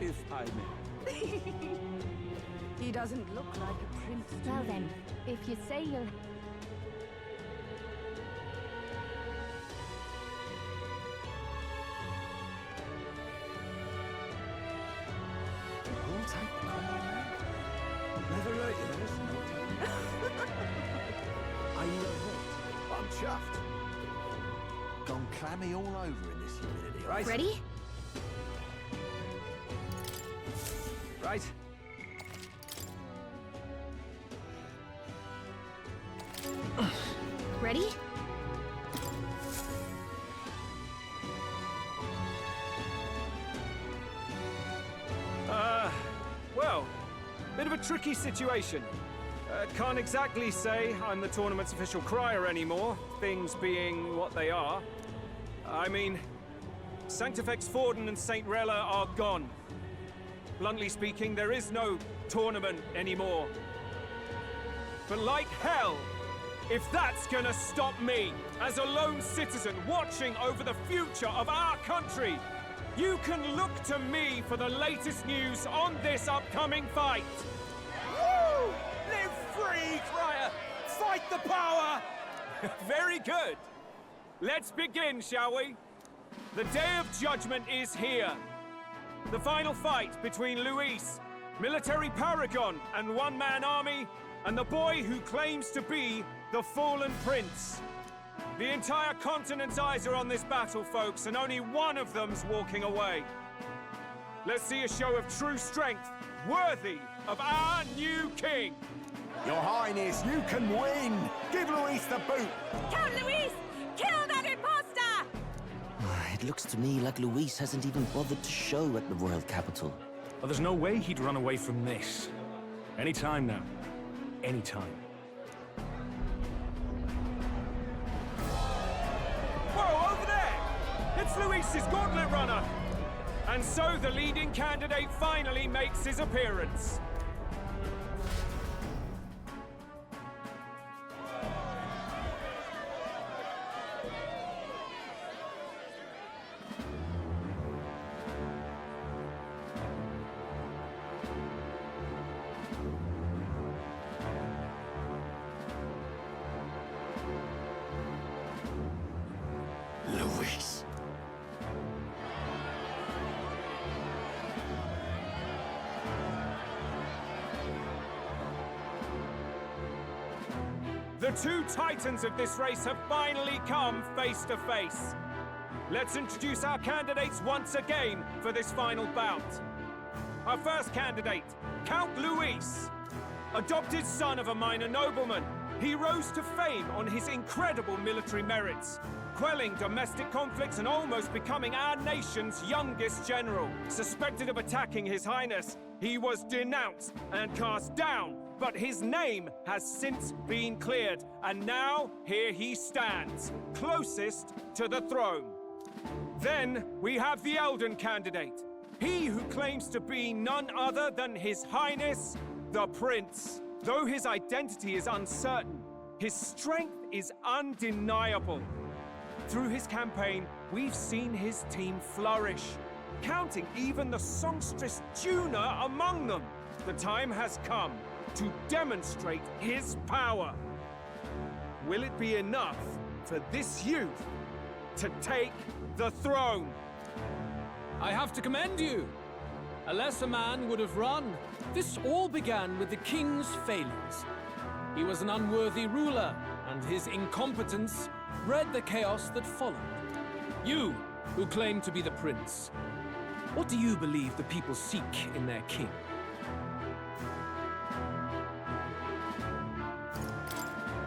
[SPEAKER 1] If I may.
[SPEAKER 13] He doesn't look like a prince.
[SPEAKER 12] Well then, if you say you'll...
[SPEAKER 1] Hold tight, never let you miss. I love it. I'm chuffed. Gone clammy all over in this humidity, right?
[SPEAKER 12] Ready?
[SPEAKER 1] Right.
[SPEAKER 12] Ready?
[SPEAKER 14] Well, bit of a tricky situation. Can't exactly say I'm the tournament's official crier anymore, things being what they are. I mean, Sanctifex Forden and St. Rella are gone. Bluntly speaking, there is no tournament anymore. But like hell, if that's gonna stop me, as a lone citizen watching over the future of our country, you can look to me for the latest news on this upcoming fight.
[SPEAKER 1] Woo! Live free, crier! Fight the power!
[SPEAKER 14] Very good. Let's begin, shall we? The Day of Judgment is here. The final fight between Luis, military paragon and one-man army, and the boy who claims to be the fallen prince. The entire continent's eyes are on this battle, folks, and only one of them's walking away. Let's see a show of true strength, worthy of our new king.
[SPEAKER 1] Your Highness, you can win! Give Luis the boot!
[SPEAKER 5] Count Luis! Kill that imposter!
[SPEAKER 22] It looks to me like Luis hasn't even bothered to show at the royal capital.
[SPEAKER 20] Well, there's no way he'd run away from this. Anytime now. Anytime.
[SPEAKER 14] Whoa, over there! It's Luis's gauntlet runner! And so the leading candidate finally makes his appearance.
[SPEAKER 22] Luis.
[SPEAKER 14] The two titans of this race have finally come face to face. Let's introduce our candidates once again for this final bout. Our first candidate, Count Luis. Adopted son of a minor nobleman, he rose to fame on his incredible military merits, quelling domestic conflicts and almost becoming our nation's youngest general. Suspected of attacking His Highness, he was denounced and cast down, but his name has since been cleared, and now here he stands, closest to the throne. Then we have the Elden candidate, he who claims to be none other than His Highness, the Prince. Though his identity is uncertain, his strength is undeniable. Through his campaign, we've seen his team flourish, counting even the songstress Juna among them. The time has come to demonstrate his power. Will it be enough for this youth to take the throne?
[SPEAKER 3] I have to commend you. A lesser man would have run. This all began with the king's failures. He was an unworthy ruler, and his incompetence bred the chaos that followed. You, who claim to be the prince, what do you believe the people seek in their king?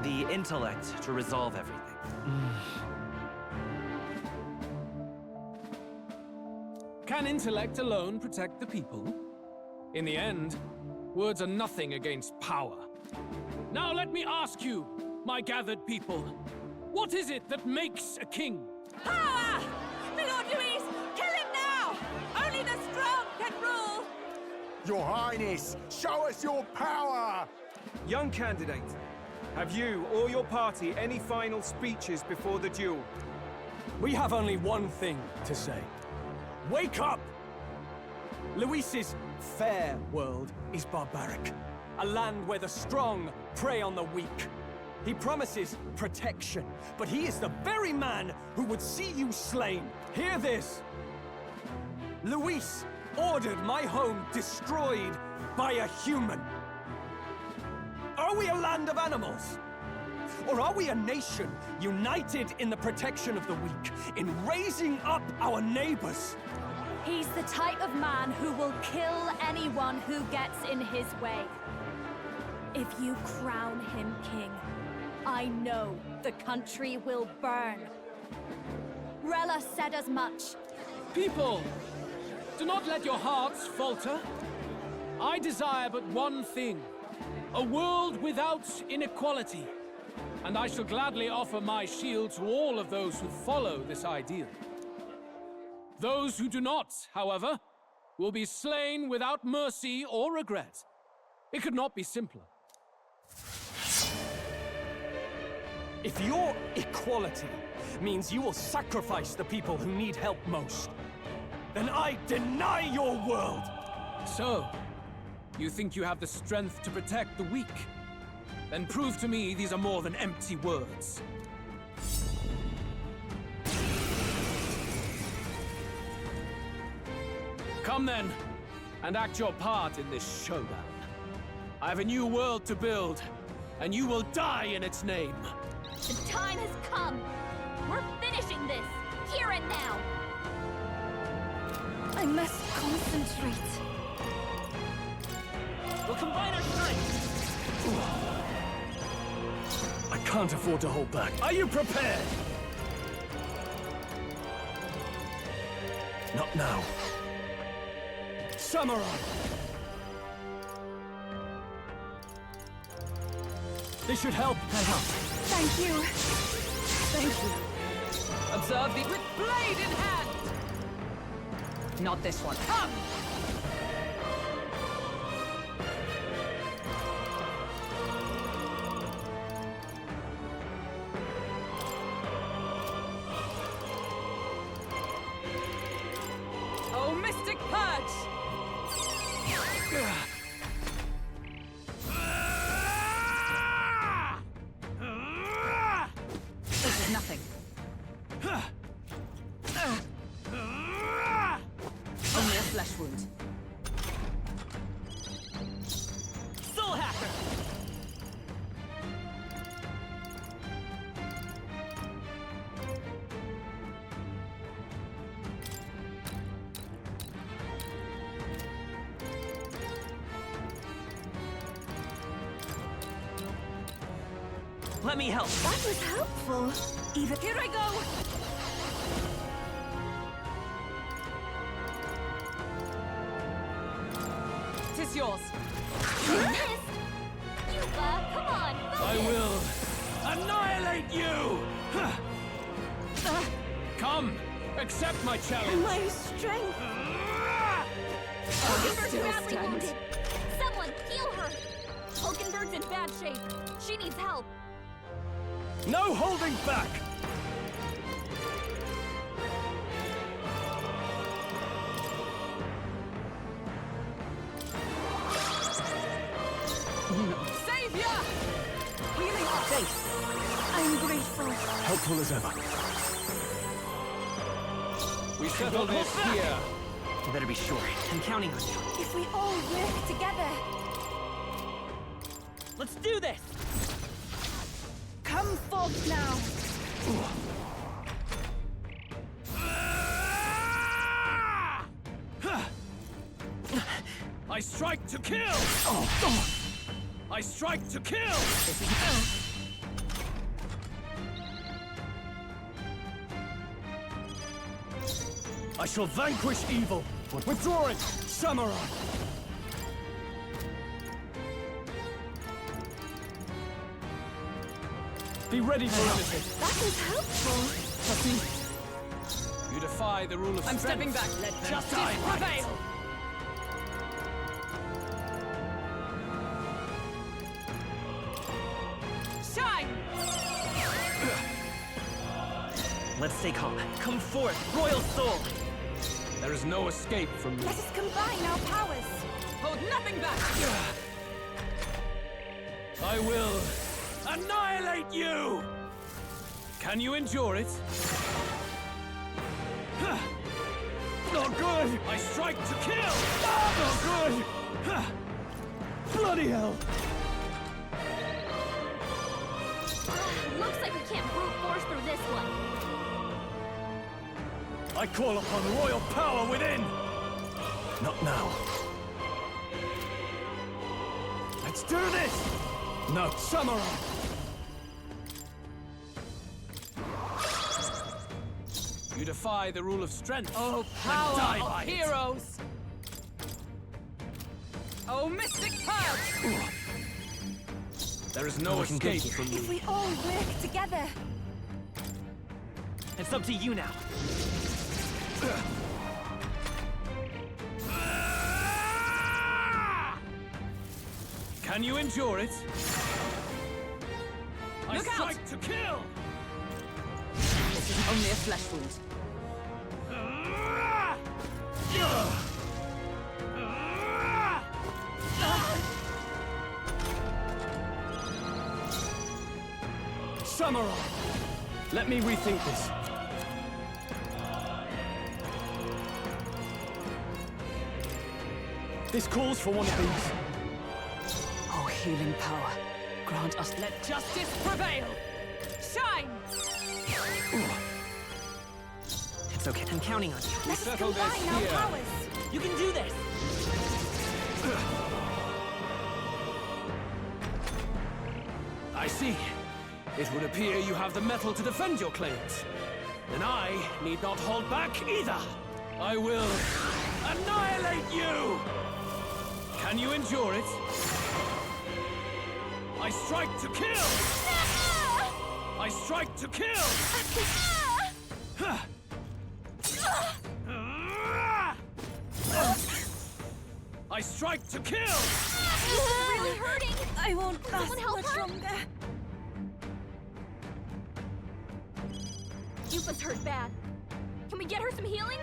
[SPEAKER 2] The intellect to resolve everything.
[SPEAKER 3] Can intellect alone protect the people? In the end, words are nothing against power. Now let me ask you, my gathered people, what is it that makes a king?
[SPEAKER 12] Power! Milord Louise, kill him now! Only the strong can rule!
[SPEAKER 4] Your Highness, show us your power!
[SPEAKER 14] Young candidate, have you or your party any final speeches before the duel?
[SPEAKER 20] We have only one thing to say. Wake up! Luis's fair world is barbaric. A land where the strong prey on the weak. He promises protection, but he is the very man who would see you slain. Hear this. Luis ordered my home destroyed by a human. Are we a land of animals? Or are we a nation united in the protection of the weak, in raising up our neighbors?
[SPEAKER 5] He's the type of man who will kill anyone who gets in his way. If you crown him king, I know the country will burn. Rella said as much.
[SPEAKER 3] People, do not let your hearts falter. I desire but one thing, a world without inequality. And I shall gladly offer my shield to all of those who follow this ideal. Those who do not, however, will be slain without mercy or regret. It could not be simpler.
[SPEAKER 20] If your equality means you will sacrifice the people who need help most, then I deny your world!
[SPEAKER 3] So, you think you have the strength to protect the weak? Then prove to me these are more than empty words. Come then, and act your part in this showdown. I have a new world to build, and you will die in its name.
[SPEAKER 12] The time has come. We're finishing this, here and now.
[SPEAKER 11] I must concentrate.
[SPEAKER 20] We'll combine our strength. I can't afford to hold back. Are you prepared? Not now. Samurai! This should help. That helps.
[SPEAKER 11] Thank you.
[SPEAKER 13] Thank you.
[SPEAKER 3] Observe the...
[SPEAKER 12] With blade in hand!
[SPEAKER 13] Not this one.
[SPEAKER 12] Come! Oh, Mystic Purge!
[SPEAKER 13] This is nothing. Only a flesh wound.
[SPEAKER 12] Soul Hacker!
[SPEAKER 2] Let me help.
[SPEAKER 11] That was helpful. Even
[SPEAKER 12] here I go! Tis yours. You missed! Yuba, come on!
[SPEAKER 3] I will annihilate you! Come, accept my challenge.
[SPEAKER 11] my strength.
[SPEAKER 12] Hulkenberg's
[SPEAKER 13] still
[SPEAKER 12] badly
[SPEAKER 13] stand.
[SPEAKER 12] wounded. Someone heal her! Hulkenberg's in bad shape. She needs help.
[SPEAKER 20] No holding back!
[SPEAKER 12] Savior!
[SPEAKER 11] Healing our face. I'm grateful.
[SPEAKER 20] Helpful as ever.
[SPEAKER 3] We settle this here.
[SPEAKER 2] You better be sure. I'm counting on you.
[SPEAKER 11] If we all work together.
[SPEAKER 2] Let's do this!
[SPEAKER 11] Come Come forth now!
[SPEAKER 3] I strike to kill! I strike to kill!
[SPEAKER 20] I shall vanquish evil. Withdrawing! Samurai! Be ready for anything.
[SPEAKER 11] That was helpful.
[SPEAKER 3] You defy the rule of
[SPEAKER 12] I'm
[SPEAKER 3] strength.
[SPEAKER 12] stepping back. Let justice prevail. Shine!
[SPEAKER 7] Let's stay calm. Come forth, royal soul!
[SPEAKER 3] There is no escape from me.
[SPEAKER 11] Let us combine our powers.
[SPEAKER 12] Hold nothing back!
[SPEAKER 3] I will annihilate you! Can you endure it? Not good! I strike to kill! Not good! Bloody hell!
[SPEAKER 5] Looks like we can't brute force through this one.
[SPEAKER 3] I call upon royal power within!
[SPEAKER 2] Not now.
[SPEAKER 3] Let's do this! No, samurai! You defy the rule of strength.
[SPEAKER 12] Oh, power of heroes! Oh, mystic power!
[SPEAKER 3] There is no escape from me.
[SPEAKER 11] If we all work together.
[SPEAKER 7] It's up to you now.
[SPEAKER 3] Can you endure it? I
[SPEAKER 12] Look
[SPEAKER 3] strike
[SPEAKER 12] out!
[SPEAKER 3] to kill!
[SPEAKER 12] This is only a flesh wound.
[SPEAKER 20] Samurai! Let me rethink this. This calls for one of these.
[SPEAKER 13] Oh, healing power. Grant us.
[SPEAKER 12] Let justice prevail! Shine!
[SPEAKER 7] It's okay, I'm counting on you.
[SPEAKER 3] We
[SPEAKER 11] Let us
[SPEAKER 3] settle this
[SPEAKER 11] combine our
[SPEAKER 3] here.
[SPEAKER 11] powers.
[SPEAKER 7] You can do this!
[SPEAKER 3] I see. It would appear you have the metal to defend your claims. And I need not hold back either. I will annihilate you! Can you endure it? I strike to kill! I strike to kill! I strike to kill!
[SPEAKER 5] This is really hurting!
[SPEAKER 11] I won't last
[SPEAKER 5] Someone help
[SPEAKER 11] much
[SPEAKER 5] her?
[SPEAKER 11] longer.
[SPEAKER 5] Yupa's hurt bad. Can we get her some healing?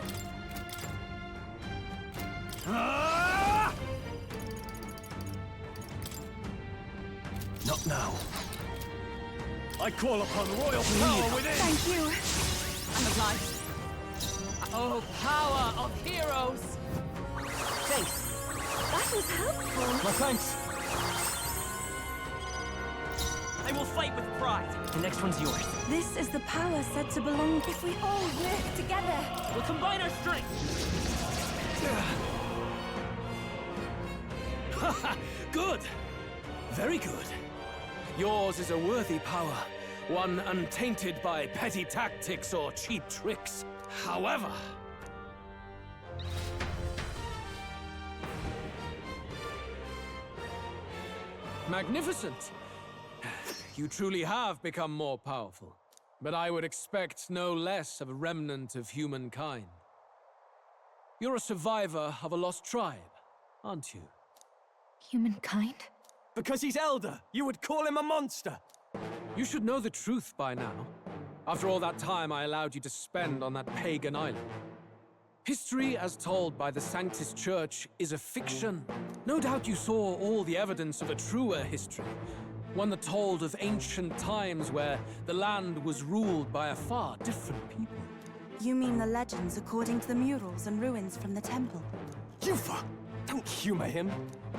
[SPEAKER 2] Not now.
[SPEAKER 3] I call upon royal power within!
[SPEAKER 11] Thank you.
[SPEAKER 12] I'm alive. Oh, power of heroes!
[SPEAKER 7] Thanks.
[SPEAKER 11] That was helpful.
[SPEAKER 20] My thanks.
[SPEAKER 7] I will fight with pride. The next one's yours.
[SPEAKER 11] This is the power said to belong if we all work together.
[SPEAKER 7] We'll combine our strength.
[SPEAKER 3] Good! Very good. Yours is a worthy power, one untainted by petty tactics or cheap tricks. However... Magnificent! You truly have become more powerful. But I would expect no less of a remnant of humankind. You're a survivor of a lost tribe, aren't you?
[SPEAKER 10] Humankind?
[SPEAKER 20] Because he's elder, you would call him a monster.
[SPEAKER 3] You should know the truth by now. After all that time I allowed you to spend on that pagan island. History, as told by the Sanctus Church, is a fiction. No doubt you saw all the evidence of a truer history. One that told of ancient times where the land was ruled by a far different people.
[SPEAKER 11] You mean the legends according to the murals and ruins from the temple?
[SPEAKER 20] Yufa! Don't humor him.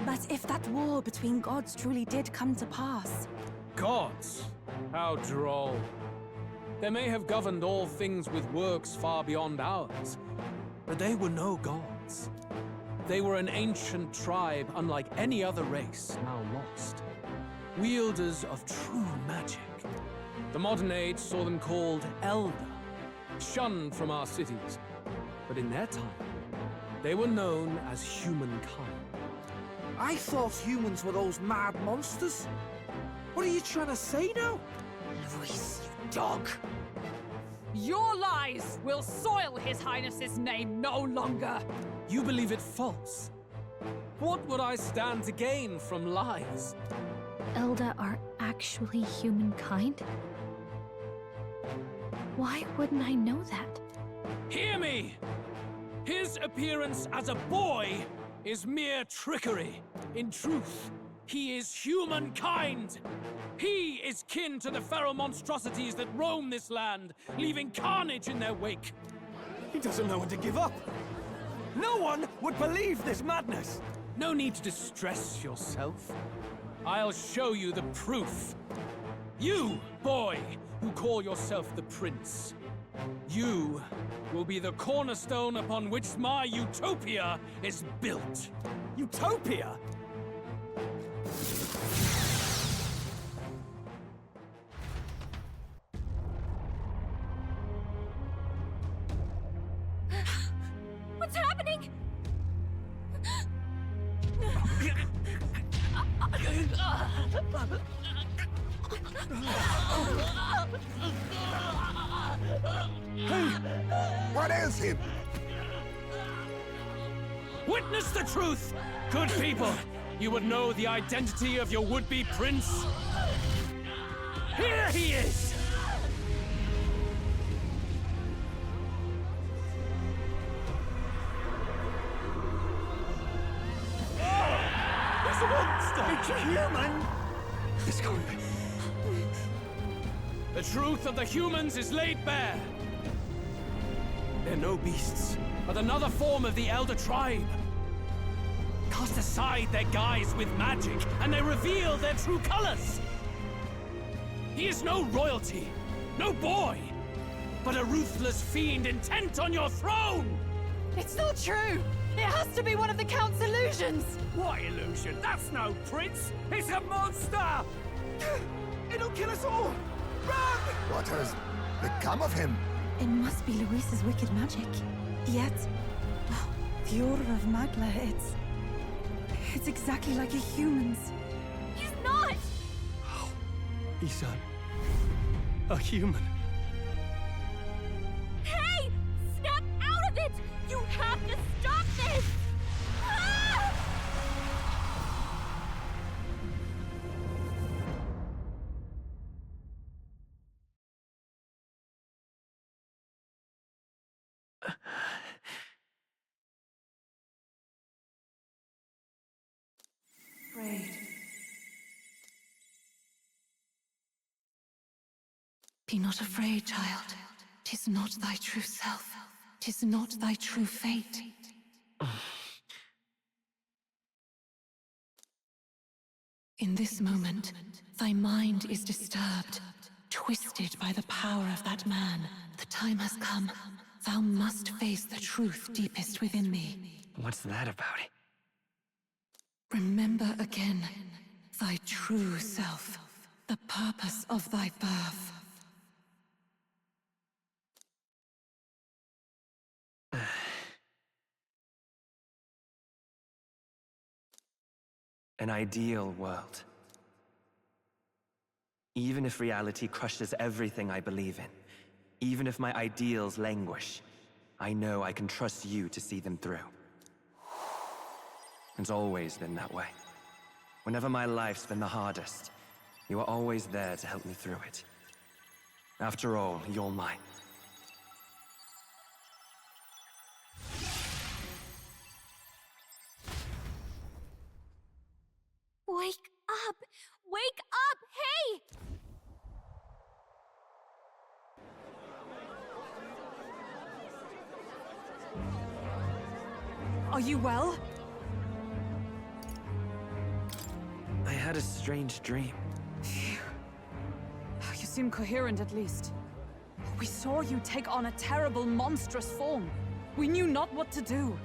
[SPEAKER 11] But if that war between gods truly did come to pass,
[SPEAKER 3] Gods? How droll. They may have governed all things with works far beyond ours, but they were no gods. They were an ancient tribe unlike any other race, now lost. Wielders of true magic. The modern age saw them called Elder, shunned from our cities. But in their time, they were known as humankind.
[SPEAKER 19] I thought humans were those mad monsters. What are you trying to say now? Luis, you dog.
[SPEAKER 12] Your lies will soil His Highness's name no longer.
[SPEAKER 3] You believe it false. What would I stand to gain from lies?
[SPEAKER 10] Elder are actually humankind? Why wouldn't I know that?
[SPEAKER 3] Hear me! His appearance as a boy is mere trickery. In truth, he is humankind. He is kin to the feral monstrosities that roam this land, leaving carnage in their wake.
[SPEAKER 20] He doesn't know when to give up. No one would believe this madness.
[SPEAKER 3] No need to distress yourself. I'll show you the proof. You, boy, who call yourself the prince. You will be the cornerstone upon which my utopia is built.
[SPEAKER 20] Utopia?
[SPEAKER 12] What's happening?
[SPEAKER 8] What is him?
[SPEAKER 3] Witness the truth! Good people, you would know the identity of your would-be prince. Here he is!
[SPEAKER 20] He's a monster! It's a human!
[SPEAKER 3] It's gone. The truth of the humans is laid bare. They're no beasts, but another form of the Elder Tribe. Cast aside their guise with magic, and they reveal their true colors. He is no royalty, no boy, but a ruthless fiend intent on your throne!
[SPEAKER 12] It's not true! It has to be one of the Count's illusions!
[SPEAKER 14] What illusion? That's no prince! It's a monster!
[SPEAKER 20] It'll kill us all! Run!
[SPEAKER 8] What has become of him?
[SPEAKER 11] It must be Luis's wicked magic. Yet, the aura of Magla, it's exactly like a human's.
[SPEAKER 12] He's not!
[SPEAKER 20] He's a human.
[SPEAKER 12] Hey! Snap out of it! You have to stop this! Ah!
[SPEAKER 13] Afraid. Be not afraid, child. 'Tis not thy true self. 'Tis not thy true fate. In this moment, thy mind is disturbed, twisted by the power of that man. The time has come. Thou must face the truth deepest within thee.
[SPEAKER 7] What's that about?
[SPEAKER 13] Remember again thy true self, the purpose of thy birth.
[SPEAKER 7] An ideal world. Even if reality crushes everything I believe in, even if my ideals languish, I know I can trust you to see them through. It's always been that way. Whenever my life's been the hardest, you are always there to help me through it. After all, you're mine.
[SPEAKER 12] Wake up! Wake up! Hey!
[SPEAKER 11] Are you well?
[SPEAKER 7] I had a strange dream.
[SPEAKER 13] seem coherent at least. We saw you take on a terrible, monstrous form. We knew not what to do.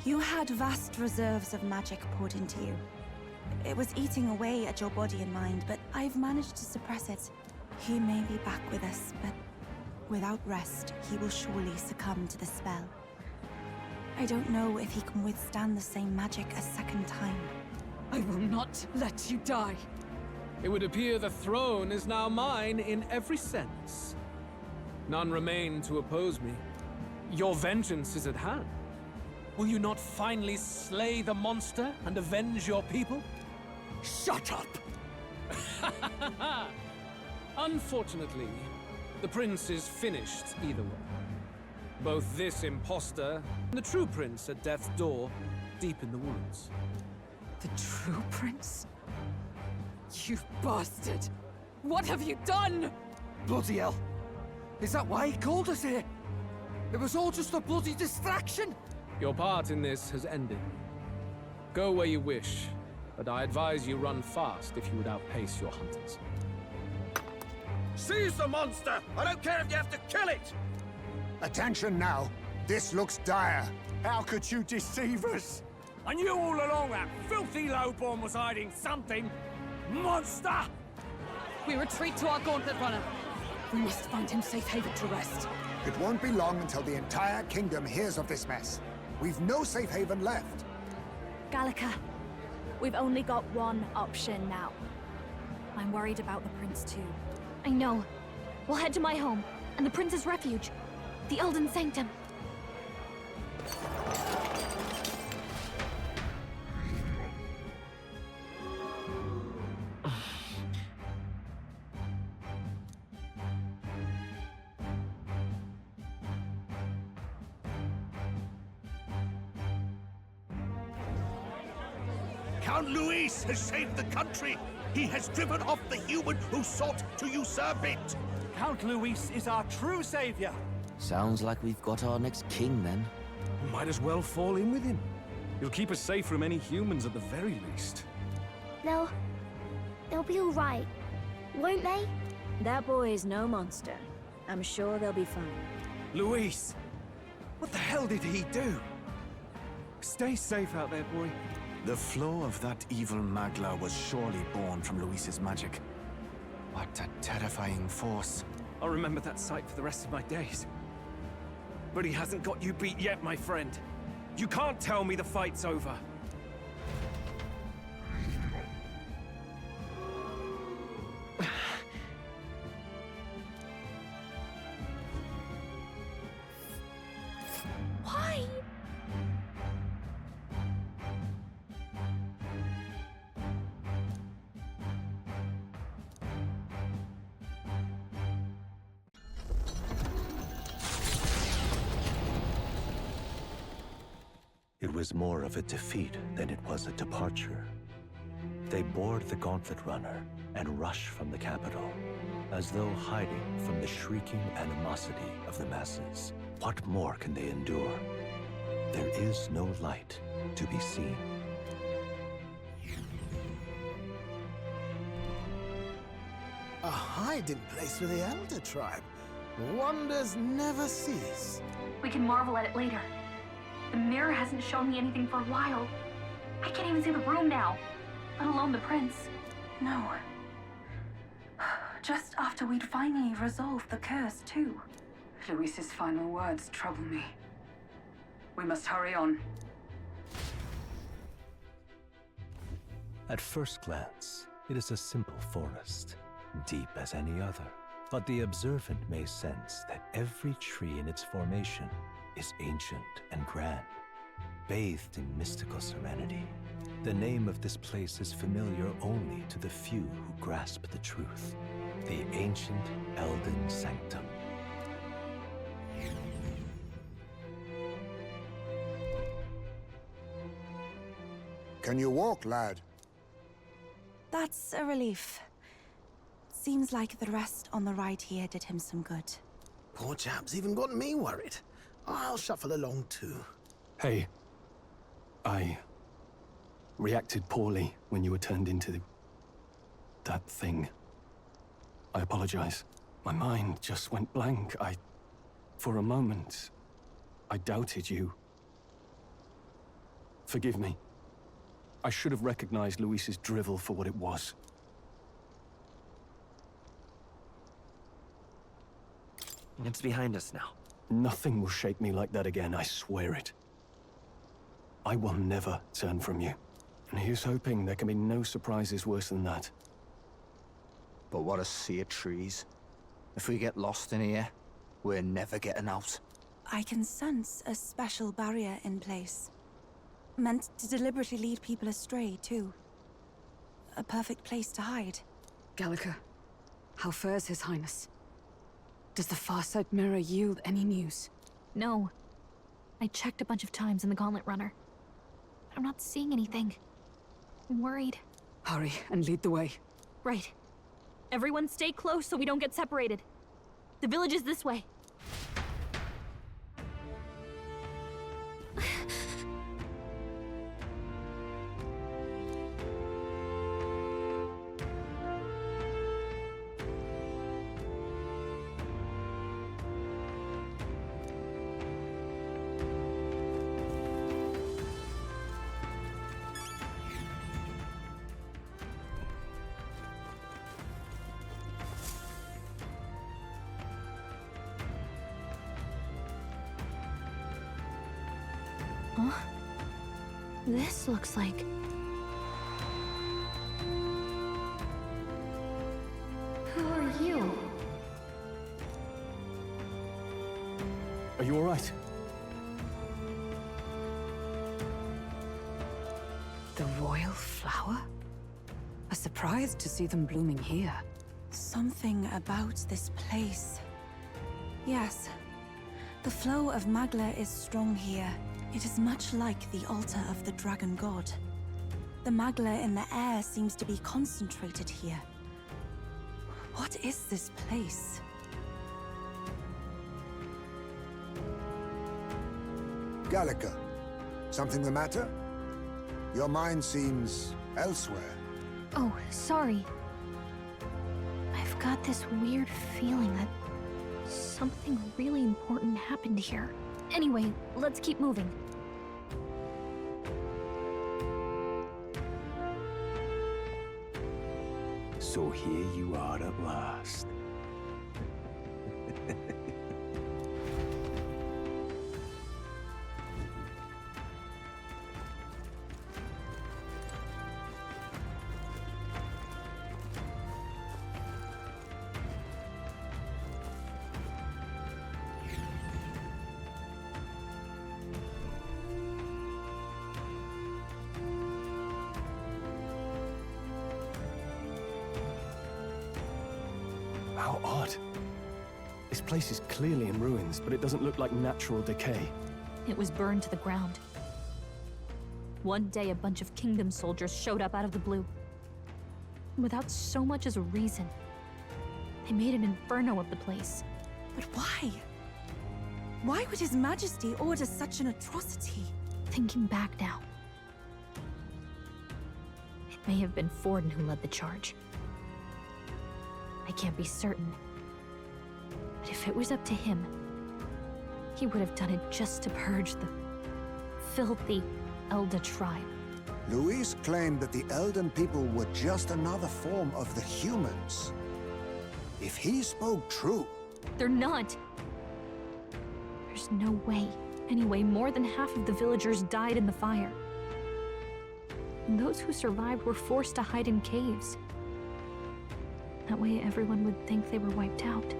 [SPEAKER 11] You had vast reserves of magic poured into you. It was eating away at your body and mind, but I've managed to suppress it. He may be back with us, but without rest, he will surely succumb to the spell. I don't know if he can withstand the same magic a second time.
[SPEAKER 13] I will not let you die.
[SPEAKER 3] It would appear the throne is now mine in every sense. None remain to oppose me. Your vengeance is at hand. Will you not finally slay the monster and avenge your people?
[SPEAKER 19] Shut up!
[SPEAKER 3] Unfortunately, the prince is finished either way. Both this imposter and the true prince at death's door, deep in the woods.
[SPEAKER 13] The true prince? You bastard! What have you done?
[SPEAKER 19] Bloody hell! Is that why he called us here? It was all just a bloody distraction!
[SPEAKER 3] Your part in this has ended. Go where you wish, but I advise you run fast if you would outpace your hunters.
[SPEAKER 19] Seize the monster! I don't care if you have to kill it!
[SPEAKER 8] Attention now. This looks dire.
[SPEAKER 19] How could you deceive us?
[SPEAKER 14] I knew all along that filthy lowborn was hiding something! Monster!
[SPEAKER 13] We retreat to our gauntlet runner. We must find him safe haven to rest.
[SPEAKER 8] It won't be long until the entire kingdom hears of this mess. We've no safe haven left.
[SPEAKER 5] Gallica, we've only got one option now. I'm worried about the prince too.
[SPEAKER 6] I know. We'll head to my home, and the prince's refuge. The Elden Sanctum.
[SPEAKER 17] Count Luis has saved the country! He has driven off the human who sought to usurp it!
[SPEAKER 1] Count Luis is our true savior!
[SPEAKER 21] Sounds like we've got our next king, then.
[SPEAKER 23] Might as well fall in with him. He'll keep us safe from any humans at the very least.
[SPEAKER 6] They'll be all right, won't they?
[SPEAKER 15] That boy is no monster. I'm sure they'll be fine.
[SPEAKER 19] Luis! What the hell did he do? Stay safe out there, boy.
[SPEAKER 9] The flow of that evil Magla was surely born from Luis's magic. What a terrifying force.
[SPEAKER 14] I'll remember that sight for the rest of my days. But he hasn't got you beat yet, my friend. You can't tell me the fight's over.
[SPEAKER 5] Why?
[SPEAKER 2] It was more of a defeat than it was a departure. They board the gauntlet runner and rush from the capital, as though hiding from the shrieking animosity of the masses. What more can they endure? There is no light to be seen.
[SPEAKER 16] A hiding place for the Elder Tribe. Wonders never cease.
[SPEAKER 12] We can marvel at it later. The mirror hasn't shown me anything for a while. I can't even see the room now, let alone the prince.
[SPEAKER 11] No. Just after we'd finally resolved the curse, too.
[SPEAKER 13] Luis's final words trouble me. We must hurry on.
[SPEAKER 2] At first glance, it is a simple forest, deep as any other. But the observant may sense that every tree in its formation is ancient and grand, bathed in mystical serenity. The name of this place is familiar only to the few who grasp the truth. The ancient Elden Sanctum.
[SPEAKER 8] Can you walk, lad?
[SPEAKER 11] That's a relief. Seems like the rest on the ride here did him some good.
[SPEAKER 16] Poor chap's even got me worried. I'll shuffle along too.
[SPEAKER 18] Hey, I reacted poorly when you were turned into that thing. I apologize.
[SPEAKER 9] My mind just went blank. For a moment, I doubted you. Forgive me. I should have recognized Luis's drivel for what it was.
[SPEAKER 7] It's behind us now.
[SPEAKER 9] Nothing will shake me like that again, I swear it. I will never turn from you. And here's hoping there can be no surprises worse than that.
[SPEAKER 4] But what a sea of trees. If we get lost in here, we're never getting out.
[SPEAKER 11] I can sense a special barrier in place. Meant to deliberately lead people astray, too. A perfect place to hide.
[SPEAKER 13] Gallica, how fares His Highness? Does the Farsight Mirror yield any news?
[SPEAKER 12] No. I checked a bunch of times in the Gauntlet Runner. I'm not seeing anything. I'm worried.
[SPEAKER 13] Hurry and lead the way.
[SPEAKER 12] Right. Everyone stay close so we don't get separated. The village is this way. Huh? This looks like... Who are you?
[SPEAKER 9] Are you all right?
[SPEAKER 13] The royal flower? A surprise to see them blooming here.
[SPEAKER 11] Something about this place. Yes. The flow of Magla is strong here. It is much like the altar of the dragon god. The Magla in the air seems to be concentrated here. What is this place?
[SPEAKER 8] Gallica, something the matter? Your mind seems elsewhere.
[SPEAKER 12] Oh, sorry. I've got this weird feeling that something really important happened here. Anyway, let's keep moving.
[SPEAKER 18] So here you are at last.
[SPEAKER 9] How odd. This place is clearly in ruins, but it doesn't look like natural decay.
[SPEAKER 12] It was burned to the ground. One day, a bunch of kingdom soldiers showed up out of the blue. Without so much as a reason. They made an inferno of the place.
[SPEAKER 11] But why? Why would His Majesty order such an atrocity?
[SPEAKER 12] Thinking back now, it may have been Forden who led the charge. I can't be certain. But if it was up to him, he would have done it just to purge the filthy Elda tribe.
[SPEAKER 8] Luis claimed that the Elden people were just another form of the humans. If he spoke true...
[SPEAKER 12] They're not. There's no way. Anyway, more than half of the villagers died in the fire. And those who survived were forced to hide in caves. That way everyone would think they were wiped out.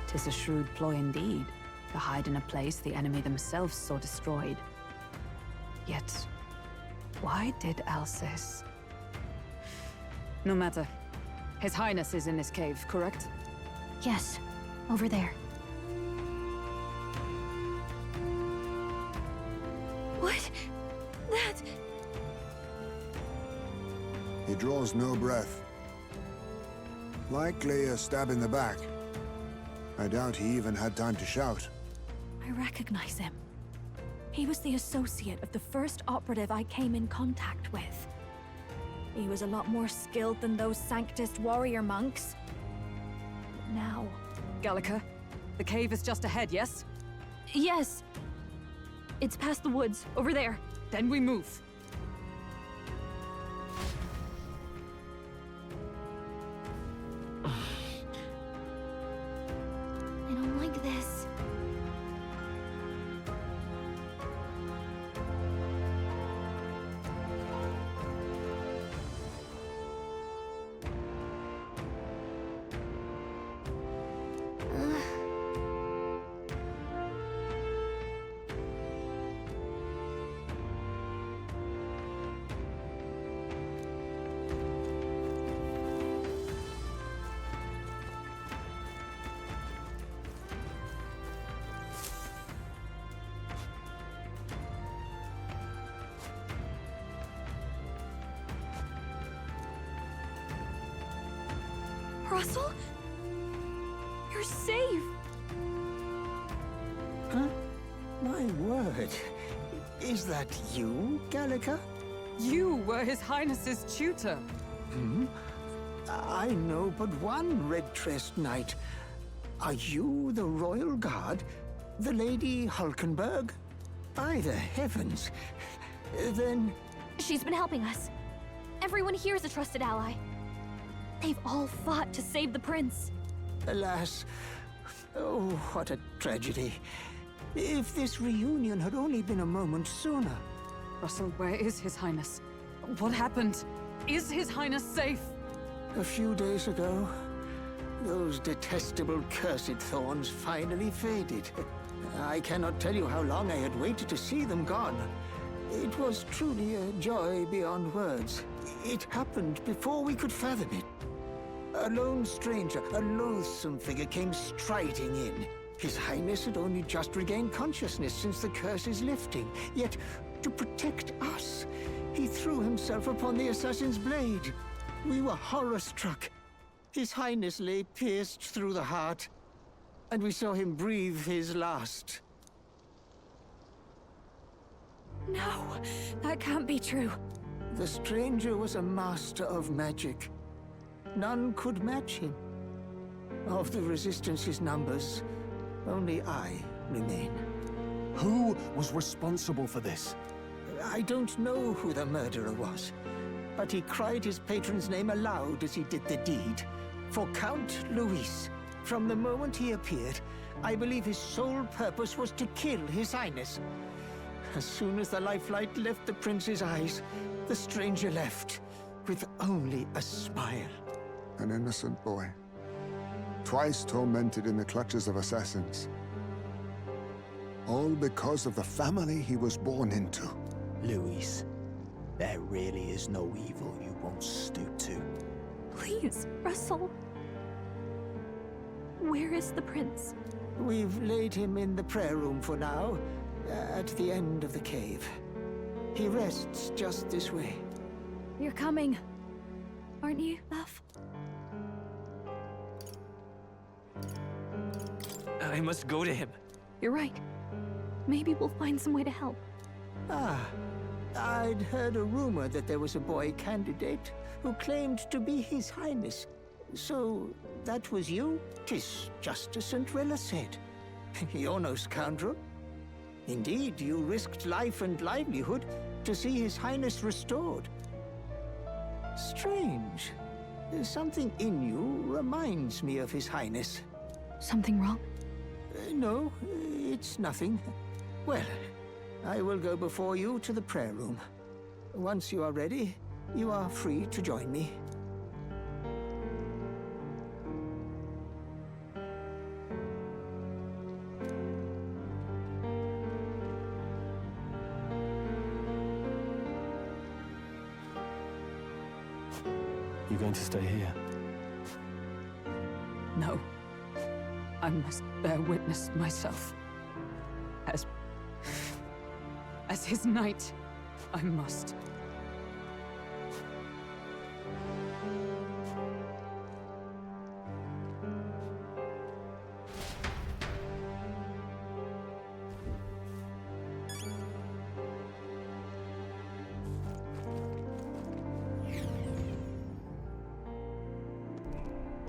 [SPEAKER 13] 'Tis a shrewd ploy indeed, to hide in a place the enemy themselves saw destroyed. Yet, why did Alcest? No matter. His Highness is in this cave, correct?
[SPEAKER 12] Yes, over there. What? That...
[SPEAKER 8] He draws no breath. Likely a stab in the back. I doubt he even had time to shout.
[SPEAKER 5] I recognize him. He was the associate of the first operative I came in contact with. He was a lot more skilled than those Sanctist warrior monks.
[SPEAKER 13] Gallica, the cave is just ahead, yes?
[SPEAKER 12] Yes. It's past the woods, over there.
[SPEAKER 13] Then we move.
[SPEAKER 6] I don't like this.
[SPEAKER 12] Russell? You're safe!
[SPEAKER 16] Huh? My word. Is that you, Gallica?
[SPEAKER 13] You were His Highness's tutor.
[SPEAKER 16] Hmm? I know but one red-tressed knight. Are you the royal guard? The Lady Hulkenberg? By the heavens. Then...
[SPEAKER 12] She's been helping us. Everyone here is a trusted ally. They've all fought to save the prince.
[SPEAKER 16] Alas. Oh, what a tragedy. If this reunion had only been a moment sooner.
[SPEAKER 13] Russell, where is His Highness? What happened? Is His Highness safe?
[SPEAKER 16] A few days ago, those detestable cursed thorns finally faded. I cannot tell you how long I had waited to see them gone. It was truly a joy beyond words. It happened before we could fathom it. A lone stranger, a loathsome figure, came striding in. His Highness had only just regained consciousness since the curse's lifting. Yet, to protect us, he threw himself upon the assassin's blade. We were horror-struck. His Highness lay pierced through the heart, and we saw him breathe his last.
[SPEAKER 12] No, that can't be true.
[SPEAKER 16] The stranger was a master of magic. None could match him. Of the Resistance's numbers, only I remain.
[SPEAKER 9] Who was responsible for this?
[SPEAKER 16] I don't know who the murderer was, but he cried his patron's name aloud as he did the deed. For Count Luis, from the moment he appeared, I believe his sole purpose was to kill His Highness. As soon as the lifelight left the prince's eyes, the stranger left, with only a smile.
[SPEAKER 8] An innocent boy. Twice tormented in the clutches of assassins. All because of the family he was born into.
[SPEAKER 4] Luis, there really is no evil you won't stoop to.
[SPEAKER 12] Please, Russell. Where is the prince?
[SPEAKER 16] We've laid him in the prayer room for now, at the end of the cave. He rests just this way.
[SPEAKER 12] You're coming, aren't you, love?
[SPEAKER 7] I must go to him.
[SPEAKER 12] You're right. Maybe we'll find some way to help.
[SPEAKER 16] Ah, I'd heard a rumor that there was a boy candidate who claimed to be His Highness. So, that was you? 'Tis just as St. Rilla said. You're no scoundrel. Indeed, you risked life and livelihood to see His Highness restored. Strange. Something in you reminds me of His Highness.
[SPEAKER 12] Something wrong?
[SPEAKER 16] No, it's nothing. Well, I will go before you to the prayer room. Once you are ready, you are free to join me.
[SPEAKER 9] You going to stay here?
[SPEAKER 13] No. I must bear witness myself. As his knight, I must.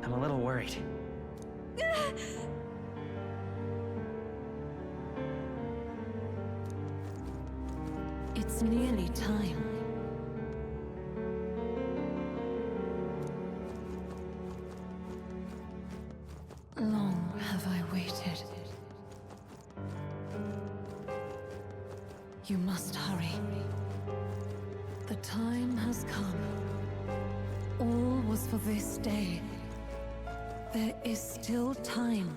[SPEAKER 7] I'm a little worried.
[SPEAKER 13] It's nearly time. Long have I waited. You must hurry. The time has come. All was for this day. There is still time.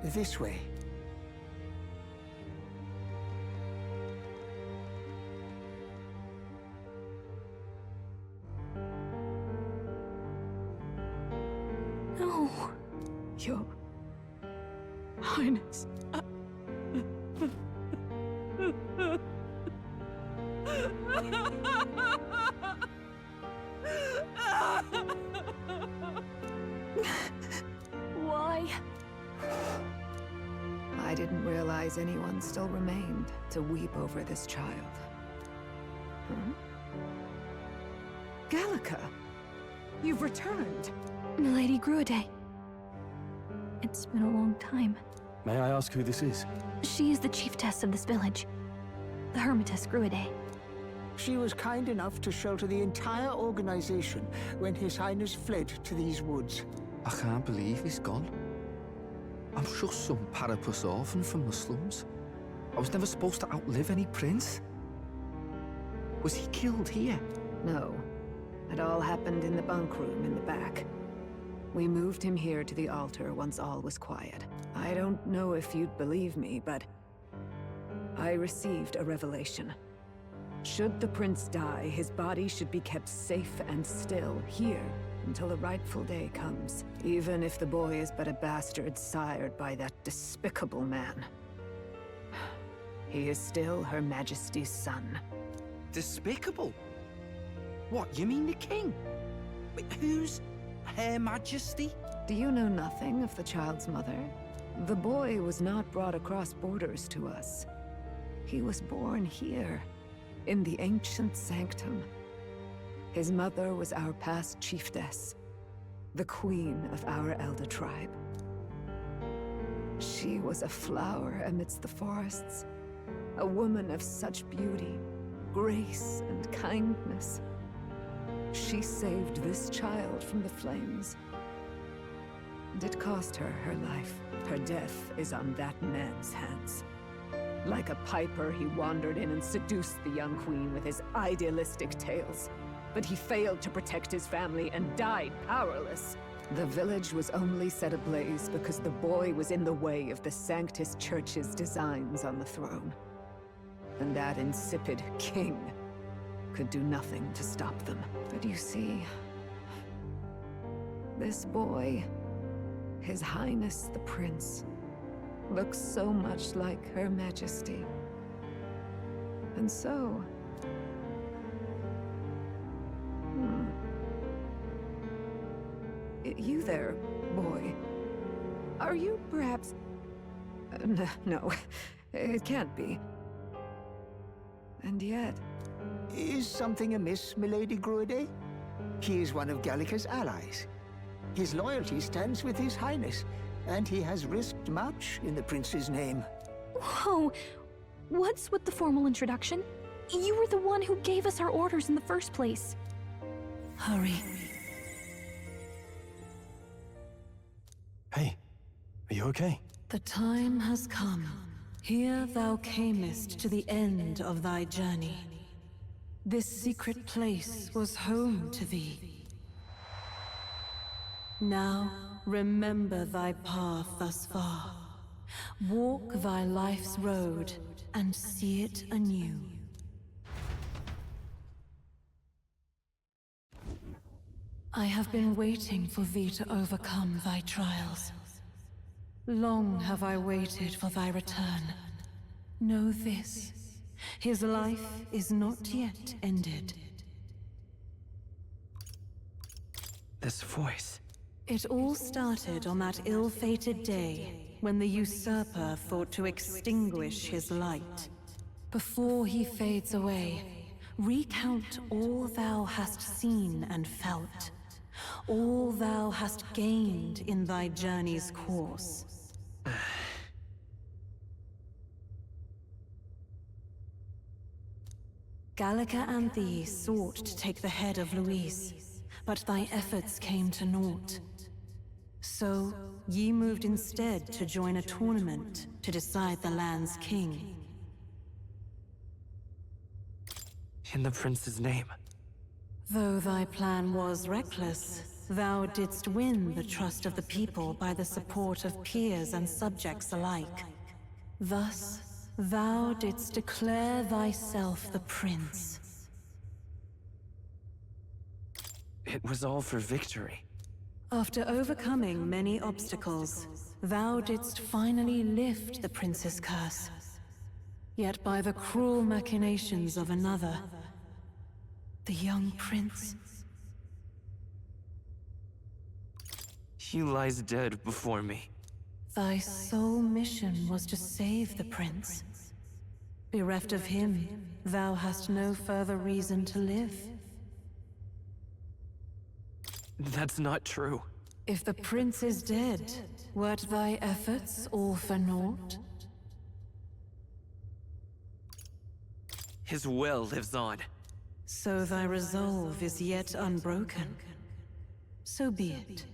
[SPEAKER 16] This way.
[SPEAKER 11] No, Your Highness.
[SPEAKER 5] Why?
[SPEAKER 10] I didn't realize anyone still remained to weep over this child. Huh? Gallica! You've returned!
[SPEAKER 20] Milady Gruide. It's been a long time.
[SPEAKER 9] May I ask who this is?
[SPEAKER 20] She is the chiefess of this village. The Hermitess Gruide.
[SPEAKER 16] She was kind enough to shelter the entire organization when His Highness fled to these woods.
[SPEAKER 4] I can't believe he's gone. I'm just some parapus orphan from the slums. I was never supposed to outlive any prince. Was he killed here?
[SPEAKER 10] No. It all happened in the bunk room in the back. We moved him here to the altar once all was quiet. I don't know if you'd believe me, but I received a revelation. Should the prince die, his body should be kept safe and still here until the rightful day comes, even if the boy is but a bastard sired by that despicable man. He is still Her Majesty's son.
[SPEAKER 19] Despicable? What, you mean the king? Wait, who's Her Majesty?
[SPEAKER 10] Do you know nothing of the child's mother? The boy was not brought across borders to us. He was born here, in the ancient sanctum. His mother was our past chiefess, the queen of our elder tribe. She was a flower amidst the forests, a woman of such beauty, grace, and kindness. She saved this child from the flames. And it cost her her life. Her death is on that man's hands. Like a piper, he wandered in and seduced the young queen with his idealistic tales. But he failed to protect his family and died powerless. The village was only set ablaze because the boy was in the way of the Sanctus Church's designs on the throne. And that insipid king could do nothing to stop them. But you see, this boy, His Highness the Prince, looks so much like Her Majesty. And so... You there, boy. Are you perhaps... No, it can't be. And yet...
[SPEAKER 16] Is something amiss, Milady Gruide? He is one of Gallica's allies. His loyalty stands with His Highness, and he has risked much in the prince's name.
[SPEAKER 20] Whoa! What's with the formal introduction? You were the one who gave us our orders in the first place.
[SPEAKER 13] Hurry.
[SPEAKER 9] Hey, are you okay?
[SPEAKER 13] The time has come. Here thou camest to the end of thy journey. This secret place was home to thee. Now, remember thy path thus far. Walk thy life's road and see it anew. I have been waiting for thee to overcome thy trials. Long have I waited for thy return. Know this, his life is not yet ended.
[SPEAKER 7] This voice.
[SPEAKER 13] It all started on that ill-fated day when the usurper thought to extinguish his light. Before he fades away, recount all thou hast seen and felt, all thou hast gained in thy journey's course. Gallica and thee sought to take the head of Luis, but thy efforts came to naught. So, ye moved instead to join a tournament to decide the land's king.
[SPEAKER 7] In the prince's name.
[SPEAKER 13] Though thy plan was reckless, thou didst win the trust of the people by the support of peers and subjects alike. Thus, thou didst declare thyself the prince.
[SPEAKER 7] It was all for victory.
[SPEAKER 13] After overcoming many obstacles, thou didst finally lift the prince's curse. Yet by the cruel machinations of another, the young prince...
[SPEAKER 7] He lies dead before me.
[SPEAKER 13] Thy sole mission was to save the prince. Bereft of him, thou hast no further reason to live.
[SPEAKER 7] That's not true.
[SPEAKER 13] If the prince is dead, wert thy efforts all for naught?
[SPEAKER 7] His will lives on.
[SPEAKER 13] So thy resolve is yet unbroken. So be it.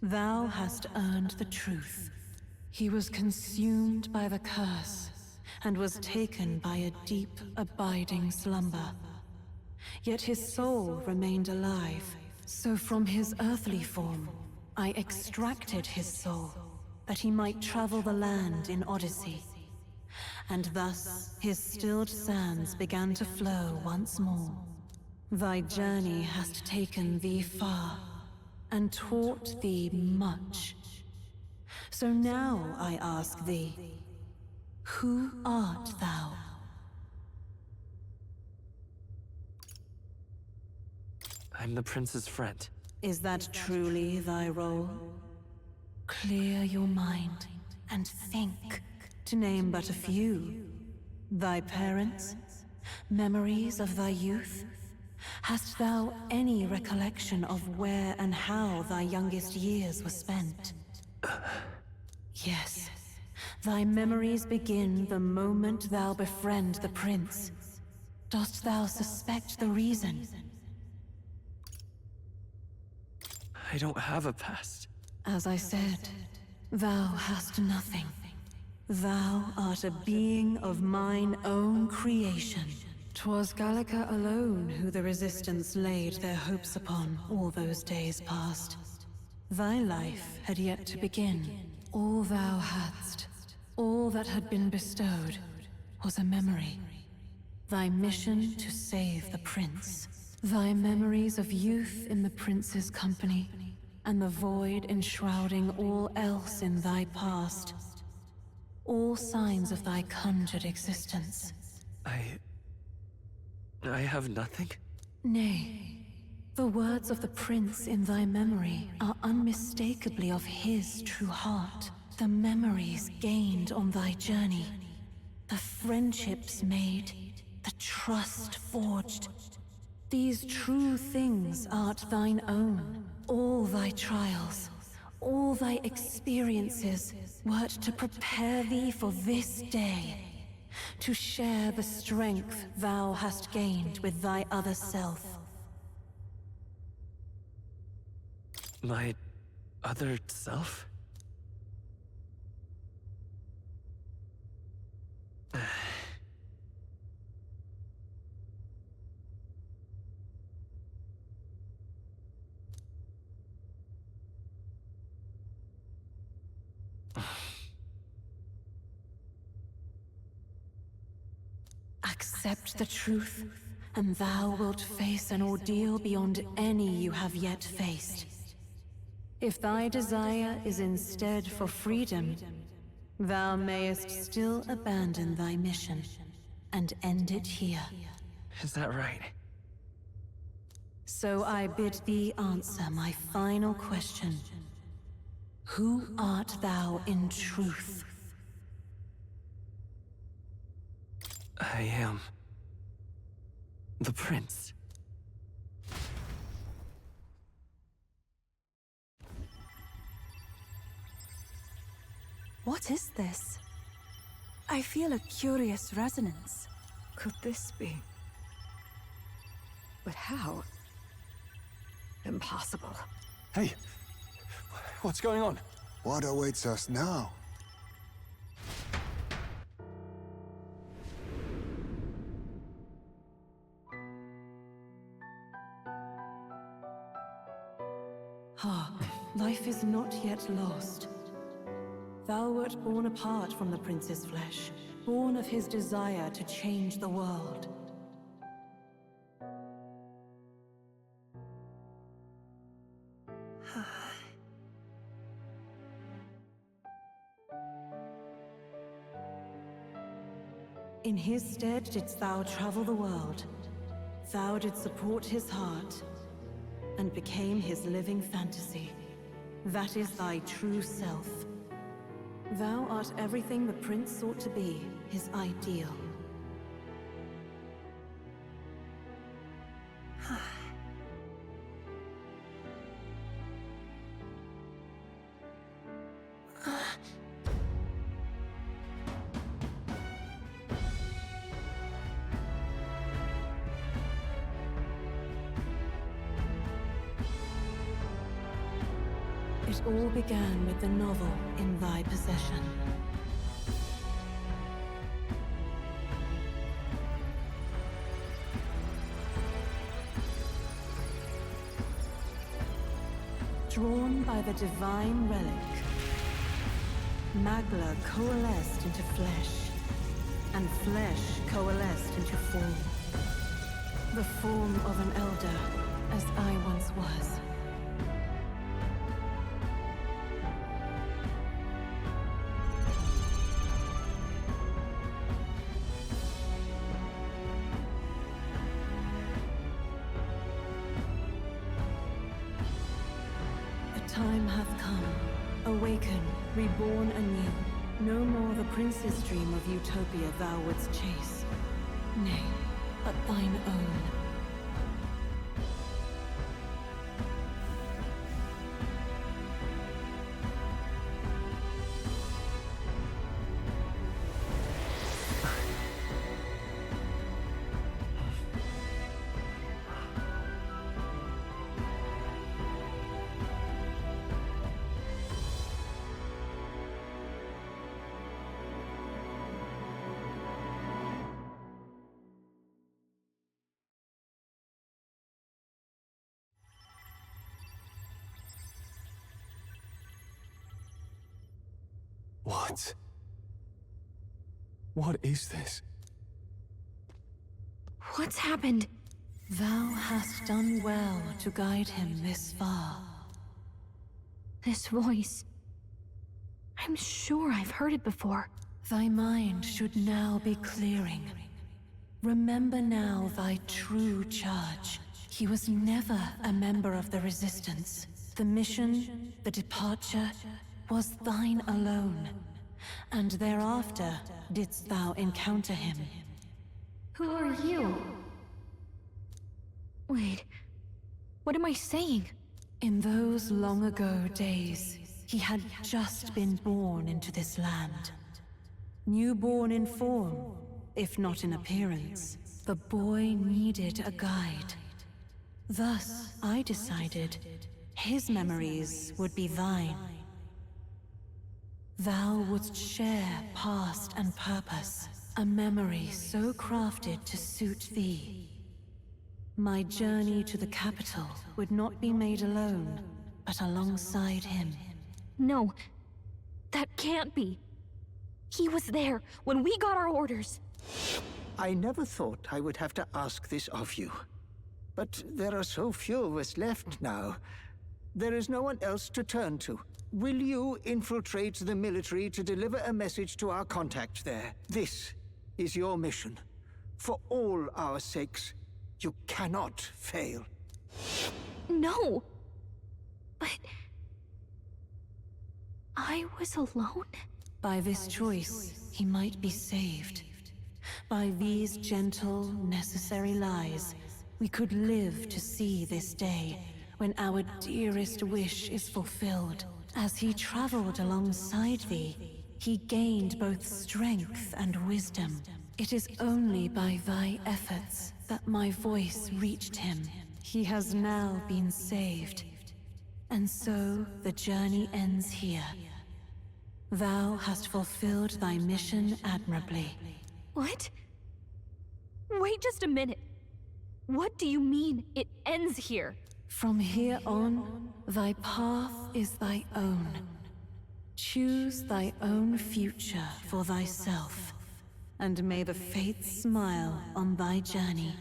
[SPEAKER 13] Thou hast earned the truth. He was consumed by the curse, and was taken by a deep, abiding slumber. Yet his soul remained alive. So from his earthly form, I extracted his soul, that he might travel the land in Odyssey. And thus, his stilled sands began to flow once more. Thy journey hast taken thee far, and taught thee much. So now I ask thee, who art thou?
[SPEAKER 7] I'm the prince's friend.
[SPEAKER 13] Is that truly thy role? Clear your mind and think, to name but a few. Thy parents? Memories of thy youth? Hast thou any recollection of where and how thy youngest years were spent? Yes, thy memories begin the moment thou befriend the prince. Dost thou suspect the reason?
[SPEAKER 7] I don't have a past.
[SPEAKER 13] As I said, thou hast nothing. Thou art a being of mine own creation. 'Twas Gallica alone who the Resistance laid their hopes upon all those days past. Thy life had yet to begin. All thou hadst, all that had been bestowed, was a memory. Thy mission to save the prince. Thy memories of youth in the prince's company, and the void enshrouding all else in thy past. All signs of thy conjured existence.
[SPEAKER 7] I have nothing?
[SPEAKER 13] Nay, the words of the prince in thy memory are unmistakably of his true heart. The memories gained on thy journey, the friendships made, the trust forged. These true things art thine own. All thy trials, all thy experiences, wert to prepare thee for this day. To share the strength thou hast gained with thy other self.
[SPEAKER 7] My other self?
[SPEAKER 13] Accept the truth, and thou wilt face an ordeal beyond any you have yet faced. If thy desire is instead for freedom, thou mayest still abandon thy mission, and end it here.
[SPEAKER 7] Is that right?
[SPEAKER 13] So I bid thee answer my final question.
[SPEAKER 3] Who art thou in truth?
[SPEAKER 7] I am... the prince.
[SPEAKER 11] What is this? I feel a curious resonance.
[SPEAKER 10] Could this be? But how? Impossible.
[SPEAKER 9] Hey! What's going on?
[SPEAKER 8] What awaits us now?
[SPEAKER 3] Hark, life is not yet lost. Thou wert born apart from the prince's flesh, born of his desire to change the world. In his stead didst thou travel the world. Thou didst support his heart, and became his living fantasy. That is thy true self. Thou art everything the prince sought to be, his ideal. It all began with the novel in thy possession. Drawn by the divine relic, Magla coalesced into flesh, and flesh coalesced into form. The form of an elder, as I once was. Time hath come. Awaken, reborn anew. No more the prince's dream of utopia thou wouldst chase. Nay, but thine own.
[SPEAKER 9] What? What is this?
[SPEAKER 20] What's happened?
[SPEAKER 3] Thou hast done well to guide him this far.
[SPEAKER 20] This voice. I'm sure I've heard it before.
[SPEAKER 3] Thy mind should now be clearing. Remember now thy true charge. He was never a member of the Resistance. The mission, the departure, was thine alone. And thereafter didst thou encounter him.
[SPEAKER 20] Who are you? Wait, what am I saying?
[SPEAKER 3] In those long ago days, he had just been born into this land. Newborn in form, if not in appearance, the boy needed a guide. Thus, I decided his memories would be thine. Thou wouldst share past and purpose, a memory so crafted to suit thee. My journey to the capital would not be made alone, but alongside him.
[SPEAKER 20] No, that can't be. He was there when we got our orders.
[SPEAKER 16] I never thought I would have to ask this of you. But there are so few of us left now. There is no one else to turn to. Will you infiltrate the military to deliver a message to our contact there? This is your mission. For all our sakes, you cannot fail.
[SPEAKER 20] No! But... I was alone?
[SPEAKER 3] By this choice, he might be saved. By these gentle, necessary lies, we could live to see this day when our dearest wish is fulfilled. As he traveled alongside thee, he gained both strength and wisdom. It is only by thy efforts that my voice reached him. He has now been saved. And so the journey ends here. Thou hast fulfilled thy mission admirably.
[SPEAKER 20] What? Wait just a minute. What do you mean, it ends here?
[SPEAKER 3] From here on, thy path is thy own. Choose thy own future for thyself, and may the fates smile on thy journey.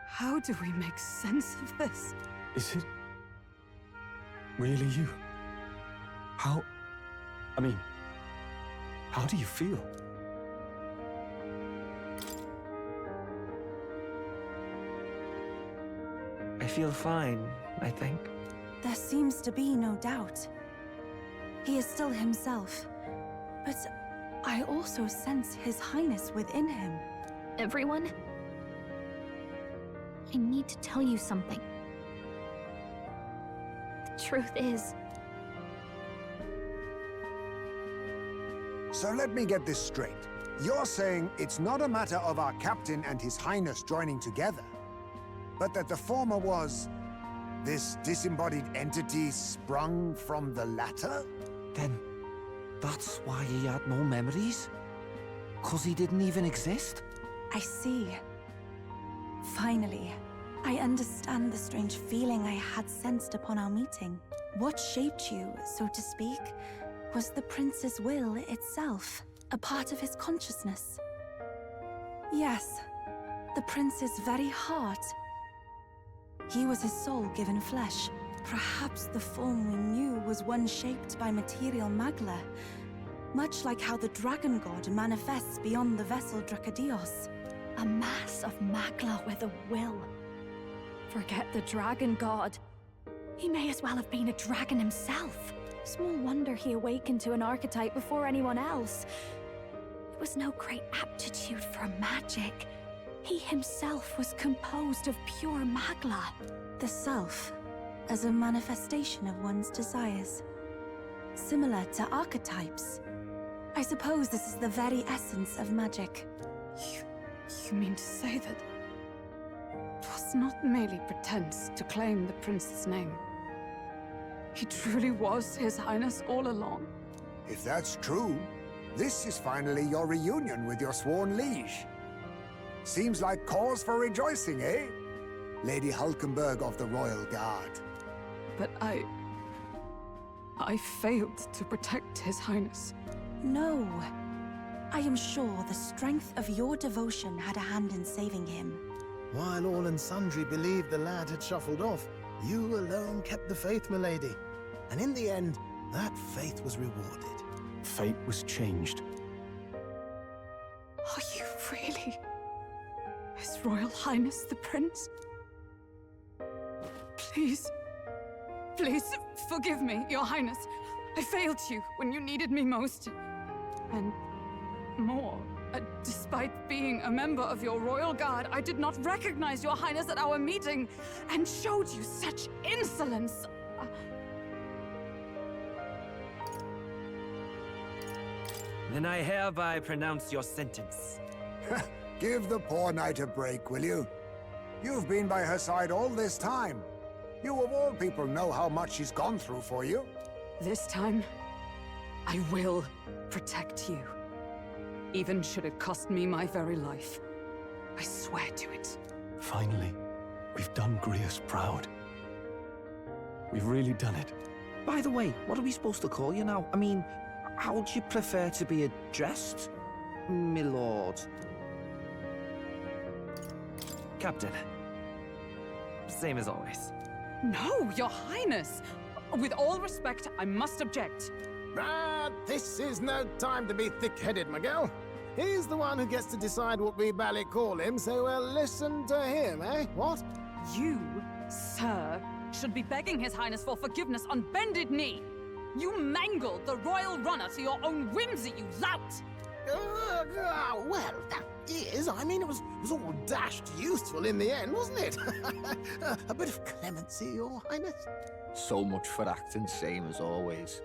[SPEAKER 13] How do we make sense of this?
[SPEAKER 9] Is it really you? How do you feel?
[SPEAKER 7] I feel fine, I think.
[SPEAKER 11] There seems to be no doubt. He is still himself, but I also sense His Highness within him.
[SPEAKER 20] Everyone? I need to tell you something. The truth is...
[SPEAKER 8] So let me get this straight. You're saying it's not a matter of our captain and His Highness joining together, but that the former was this disembodied entity sprung from the latter?
[SPEAKER 21] Then that's why he had no memories? 'Cause he didn't even exist?
[SPEAKER 11] I see. Finally, I understand the strange feeling I had sensed upon our meeting. What shaped you, so to speak, was the prince's will itself, a part of his consciousness. Yes, the prince's very heart. He was his soul given flesh. Perhaps the form we knew was one shaped by material magla, much like how the dragon god manifests beyond the vessel Drakadios.
[SPEAKER 20] A mass of magla with a will. Forget the dragon god. He may as well have been a dragon himself. Small wonder he awakened to an archetype before anyone else. It was no great aptitude for magic. He himself was composed of pure magla.
[SPEAKER 11] The self, as a manifestation of one's desires. Similar to archetypes. I suppose this is the very essence of magic.
[SPEAKER 13] You mean to say that it was not merely pretense to claim the prince's name? He truly was His Highness all along?
[SPEAKER 8] If that's true, this is finally your reunion with your sworn liege. Seems like cause for rejoicing, eh? Lady Hulkenberg of the Royal Guard.
[SPEAKER 13] But I failed to protect His Highness.
[SPEAKER 11] No. I am sure the strength of your devotion had a hand in saving him.
[SPEAKER 1] While all and sundry believed the lad had shuffled off, you alone kept the faith, milady. And in the end, that faith was rewarded.
[SPEAKER 9] Fate was changed.
[SPEAKER 13] Are you really His Royal Highness the Prince? Please, please forgive me, Your Highness. I failed you when you needed me most. And more, despite being a member of your Royal Guard, I did not recognize Your Highness at our meeting and showed you such insolence.
[SPEAKER 7] Then I hereby pronounce your sentence.
[SPEAKER 8] Give the poor knight a break, will you? You've been by her side all this time. You of all people know how much she's gone through for you.
[SPEAKER 13] This time, I will protect you. Even should it cost me my very life. I swear to it.
[SPEAKER 9] Finally, we've done Grius proud. We've really done it.
[SPEAKER 21] By the way, what are we supposed to call you now? I mean, how would you prefer to be addressed, my lord?
[SPEAKER 7] Captain. Same as always.
[SPEAKER 13] No, Your Highness! With all respect, I must object.
[SPEAKER 1] This is no time to be thick-headed, Miguel. He's the one who gets to decide what we bally call him, so we'll listen to him, eh? What?
[SPEAKER 13] You, sir, should be begging His Highness for forgiveness on bended knee. You mangled the royal runner to your own whimsy, you lout!
[SPEAKER 1] Well, that is. I mean, it was all dashed useful in the end, wasn't it? A bit of clemency, Your Highness.
[SPEAKER 4] So much for acting same as always.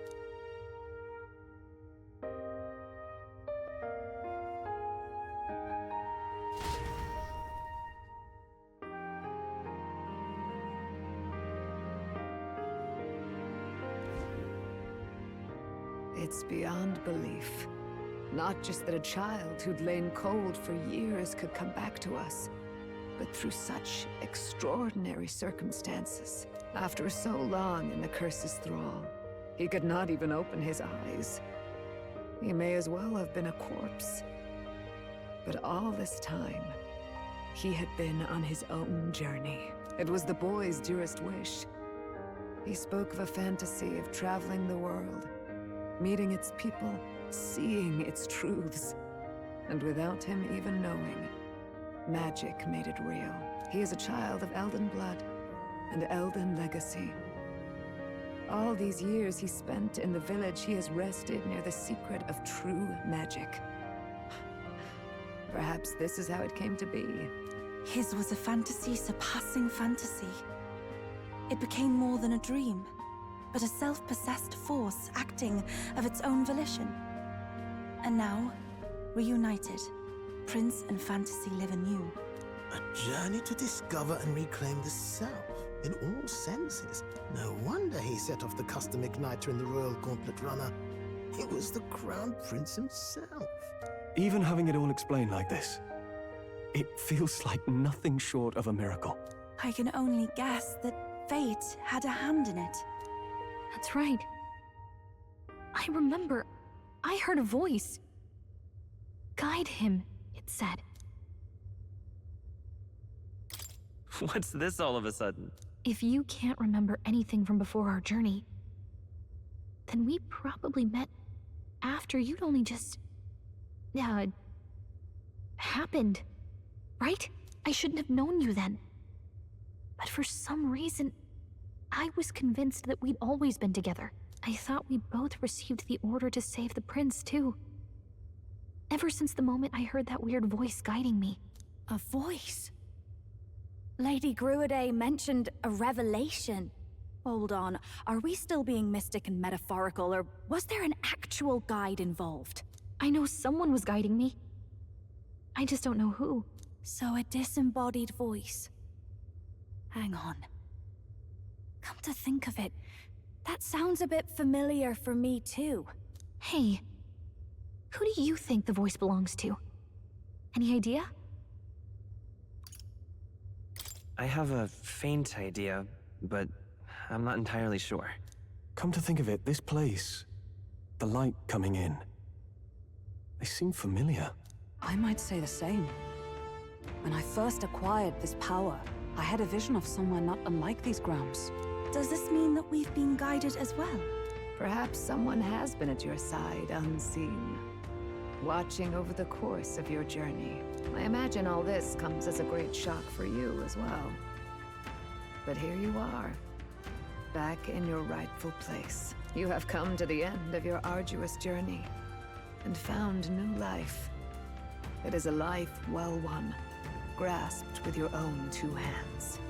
[SPEAKER 10] It's beyond belief. Not just that a child who'd lain cold for years could come back to us, but through such extraordinary circumstances. After so long in the curse's thrall, he could not even open his eyes. He may as well have been a corpse. But all this time, he had been on his own journey. It was the boy's dearest wish. He spoke of a fantasy of traveling the world, meeting its people, seeing its truths. And without him even knowing, magic made it real. He is a child of Elden blood and Elden legacy. All these years he spent in the village, he has rested near the secret of true magic. Perhaps this is how it came to be.
[SPEAKER 11] His was a fantasy surpassing fantasy. It became more than a dream, but a self-possessed force acting of its own volition. And now, reunited, Prince and fantasy live anew.
[SPEAKER 1] A journey to discover and reclaim the self, in all senses. No wonder he set off the custom igniter in the Royal Gauntlet Runner. It was the Crown Prince himself.
[SPEAKER 9] Even having it all explained like this, it feels like nothing short of a miracle.
[SPEAKER 11] I can only guess that fate had a hand in it.
[SPEAKER 20] That's right. I remember, I heard a voice. Guide him, it said.
[SPEAKER 7] What's this all of a sudden?
[SPEAKER 20] If you can't remember anything from before our journey, then we probably met after you'd only just... happened. Right? I shouldn't have known you then. But for some reason, I was convinced that we'd always been together. I thought we both received the order to save the prince, too. Ever since the moment I heard that weird voice guiding me.
[SPEAKER 5] A voice? Lady Gruidae mentioned a revelation. Hold on, are we still being mystic and metaphorical, or was there an actual guide involved?
[SPEAKER 20] I know someone was guiding me. I just don't know who.
[SPEAKER 5] So a disembodied voice. Hang on. Come to think of it, that sounds a bit familiar for me too.
[SPEAKER 20] Hey, who do you think the voice belongs to? Any idea?
[SPEAKER 7] I have a faint idea, but I'm not entirely sure.
[SPEAKER 9] Come to think of it, this place, the light coming in, they seem familiar.
[SPEAKER 13] I might say the same. When I first acquired this power, I had a vision of somewhere not unlike these grounds.
[SPEAKER 11] Does this mean that we've been guided as well?
[SPEAKER 10] Perhaps someone has been at your side unseen, watching over the course of your journey. I imagine all this comes as a great shock for you as well. But here you are, back in your rightful place. You have come to the end of your arduous journey and found new life. It is a life well won, grasped with your own two hands.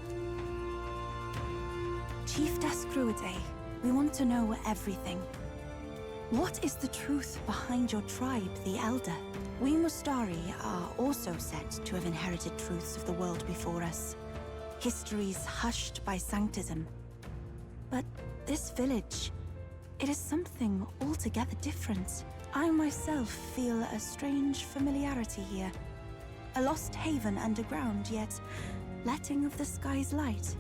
[SPEAKER 11] Chiefess Gruidae, we want to know everything. What is the truth behind your tribe, the Elder? We Mustari are also said to have inherited truths of the world before us. Histories hushed by sanctism. But this village, it is something altogether different. I myself feel a strange familiarity here. A lost haven underground, yet letting of the sky's light.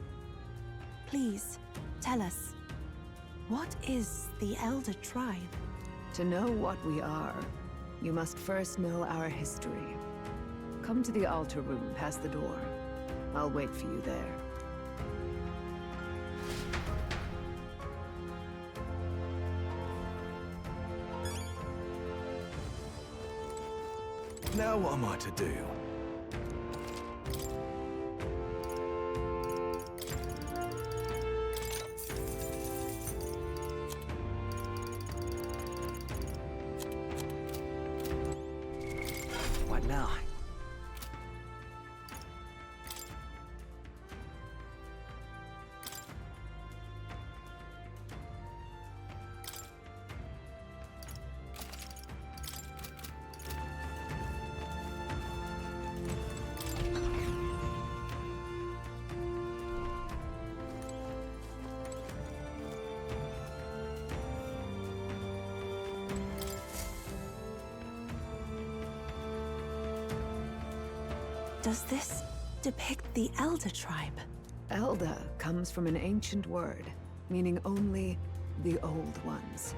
[SPEAKER 11] Please, tell us, what is the Elder tribe?
[SPEAKER 10] To know what we are, you must first know our history. Come to the altar room past the door. I'll wait for you there.
[SPEAKER 19] Now what am I to do?
[SPEAKER 7] What now?
[SPEAKER 11] Does this depict the Elder tribe?
[SPEAKER 10] Elder comes from an ancient word, meaning only the Old Ones.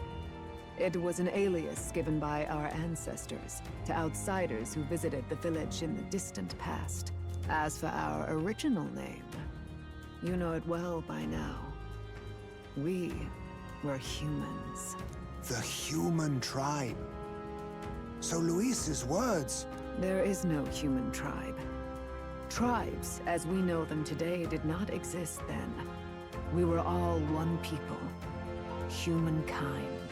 [SPEAKER 10] It was an alias given by our ancestors to outsiders who visited the village in the distant past. As for our original name, you know it well by now. We were humans.
[SPEAKER 8] The human tribe. So Luis's words...
[SPEAKER 10] There is no human tribe. Tribes, as we know them today, did not exist then. We were all one people. Humankind.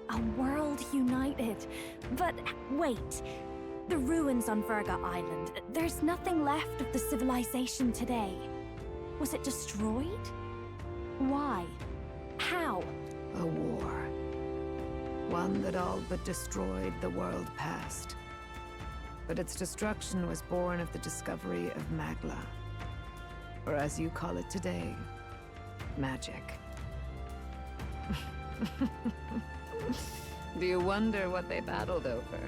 [SPEAKER 5] A world united. But wait. The ruins on Virga Island. There's nothing left of the civilization today. Was it destroyed? Why? How?
[SPEAKER 10] A war. One that all but destroyed the world past. But its destruction was born of the discovery of Magla. Or as you call it today, magic. Do you wonder what they battled over?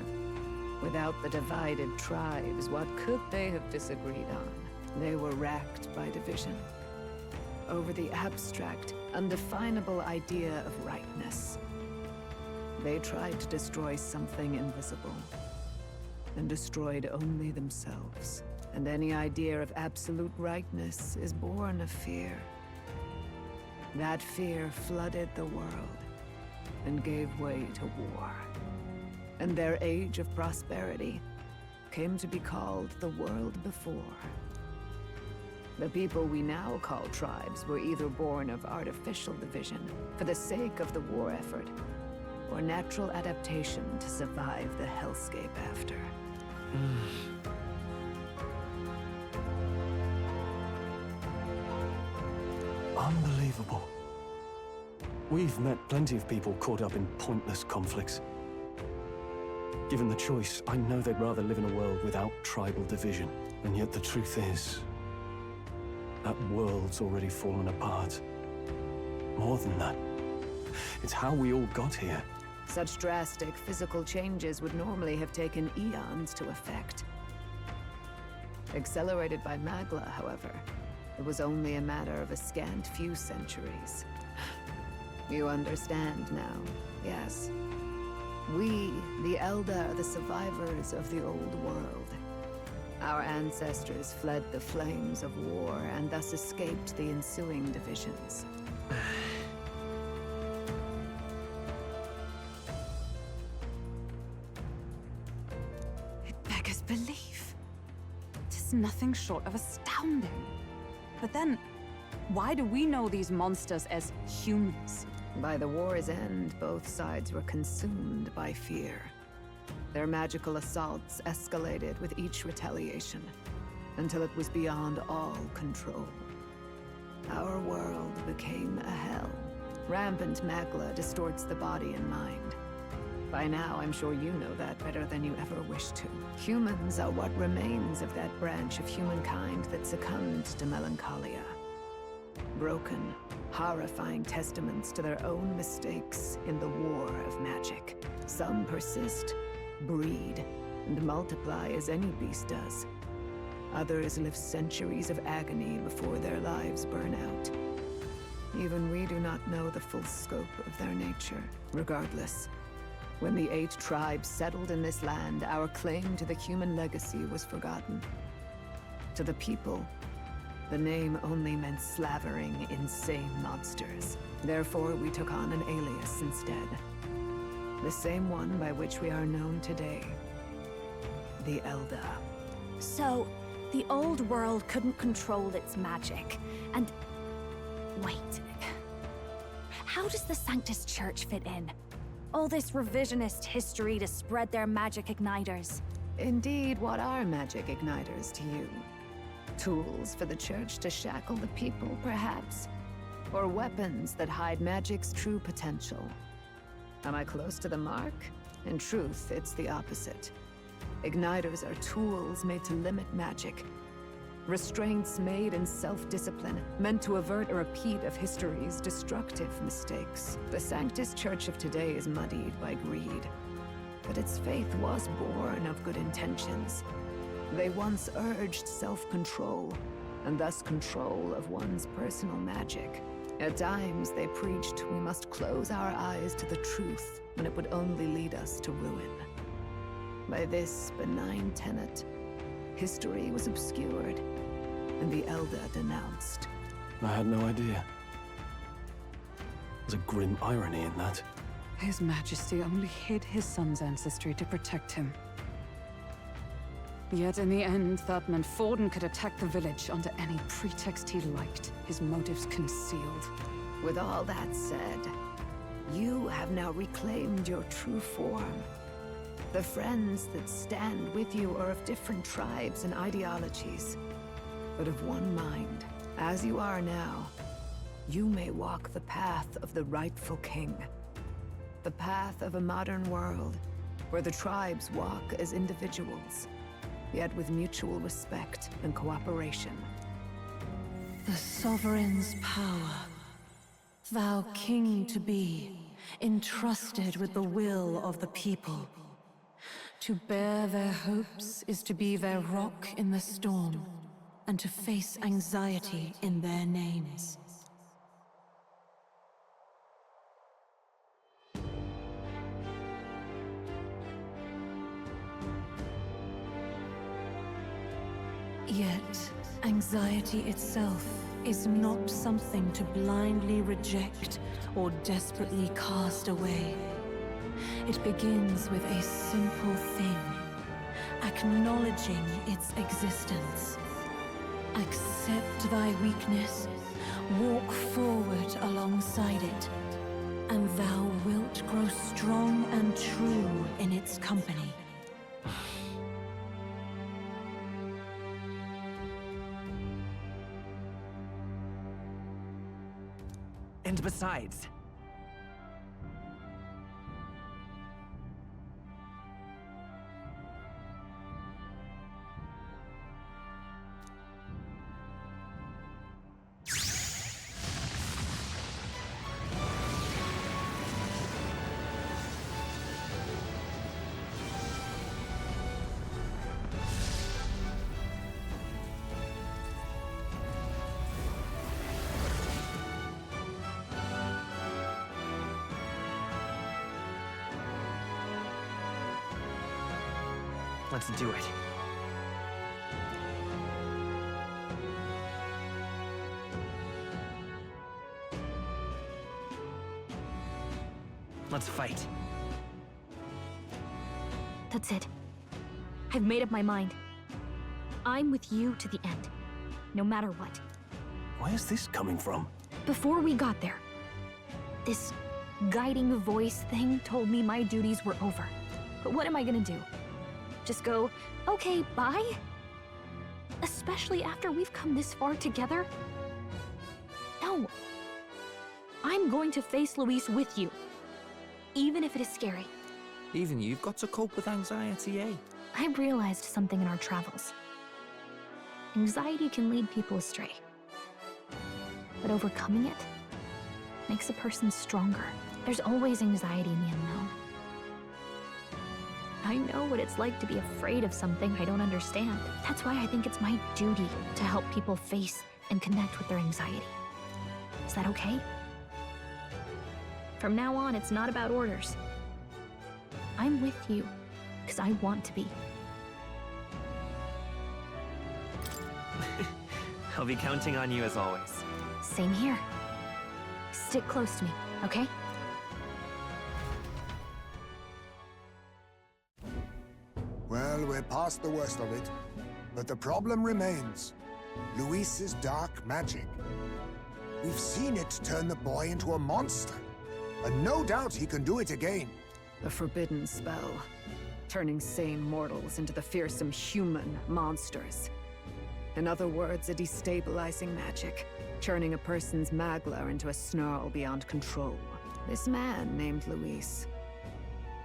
[SPEAKER 10] Without the divided tribes, what could they have disagreed on? They were racked by division. Over the abstract, undefinable idea of rightness. They tried to destroy something invisible, and destroyed only themselves. And any idea of absolute rightness is born of fear. That fear flooded the world, and gave way to war. And their age of prosperity came to be called the world before. The people we now call tribes were either born of artificial division for the sake of the war effort, or natural adaptation to survive the hellscape after.
[SPEAKER 9] Unbelievable. We've met plenty of people caught up in pointless conflicts. Given the choice, I know they'd rather live in a world without tribal division. And yet the truth is, that world's already fallen apart. More than that, it's how we all got here.
[SPEAKER 10] Such drastic physical changes would normally have taken eons to effect. Accelerated by Magla, however, it was only a matter of a scant few centuries. You understand now, yes? We, the Elder, are the survivors of the old world. Our ancestors fled the flames of war and thus escaped the ensuing divisions.
[SPEAKER 11] Beggars belief. Tis nothing short of astounding. But then, why do we know these monsters as humans?
[SPEAKER 10] By the war's end, both sides were consumed by fear. Their magical assaults escalated with each retaliation, until it was beyond all control. Our world became a hell. Rampant Magla distorts the body and mind. By now, I'm sure you know that better than you ever wished to. Humans are what remains of that branch of humankind that succumbed to melancholia. Broken, horrifying testaments to their own mistakes in the war of magic. Some persist, breed, and multiply as any beast does. Others live centuries of agony before their lives burn out. Even we do not know the full scope of their nature. Regardless, when the 8 tribes settled in this land, our claim to the human legacy was forgotten. To the people, the name only meant slavering, insane monsters. Therefore, we took on an alias instead. The same one by which we are known today. the Elder.
[SPEAKER 5] So, the old world couldn't control its magic, and... Wait. How does the Sanctus Church fit in? All this revisionist history to spread their magic igniters.
[SPEAKER 10] Indeed, what are magic igniters to you? Tools for the Church to shackle the people, perhaps? Or weapons that hide magic's true potential? Am I close to the mark? In truth, it's the opposite. Igniters are tools made to limit magic. Restraints made in self-discipline, meant to avert a repeat of history's destructive mistakes. The Sanctus Church of today is muddied by greed. But its faith was born of good intentions. They once urged self-control, and thus control of one's personal magic. At times, they preached we must close our eyes to the truth when it would only lead us to ruin. By this benign tenet, history was obscured, and the Elder denounced.
[SPEAKER 9] I had no idea. There's a grim irony in that.
[SPEAKER 13] His Majesty only hid his son's ancestry to protect him. Yet in the end, that meant Forden could attack the village under any pretext he liked, his motives concealed.
[SPEAKER 10] With all that said, you have now reclaimed your true form. The friends that stand with you are of different tribes and ideologies, but of one mind. As you are now, you may walk the path of the rightful king. The path of a modern world, where the tribes walk as individuals, yet with mutual respect and cooperation.
[SPEAKER 3] The sovereign's power. Thou king to be, entrusted with the will of the people. To bear their hopes is to be their rock in the storm, and to face anxiety in their names. Yet, anxiety itself is not something to blindly reject or desperately cast away. It begins with a simple thing, acknowledging its existence. Accept thy weakness, walk forward alongside it, and thou wilt grow strong and true in its company.
[SPEAKER 7] And besides... Let's do it. Let's fight.
[SPEAKER 12] That's it. I've made up my mind. I'm with you to the end, no matter what.
[SPEAKER 9] Where's this coming from?
[SPEAKER 12] Before we got there, this guiding voice thing told me my duties were over. But what am I gonna do? Just go, okay, bye? Especially after we've come this far together? No. I'm going to face Luis with you. Even if it is scary.
[SPEAKER 21] Even you've got to cope with anxiety, eh?
[SPEAKER 12] I realized something in our travels. Anxiety can lead people astray. But overcoming it makes a person stronger. There's always anxiety in the unknown. I know what it's like to be afraid of something I don't understand. That's why I think it's my duty to help people face and connect with their anxiety. Is that okay? From now on, it's not about orders. I'm with you, because I want to be.
[SPEAKER 7] I'll be counting on you as always.
[SPEAKER 12] Same here. Stick close to me, okay?
[SPEAKER 8] Well, we're past past the worst of it. But the problem remains. Luis's dark magic. We've seen it turn the boy into a monster. And no doubt he can do it again.
[SPEAKER 10] A forbidden spell, turning sane mortals into the fearsome human monsters. In other words, a destabilizing magic, turning a person's magla into a snarl beyond control. This man named Luis,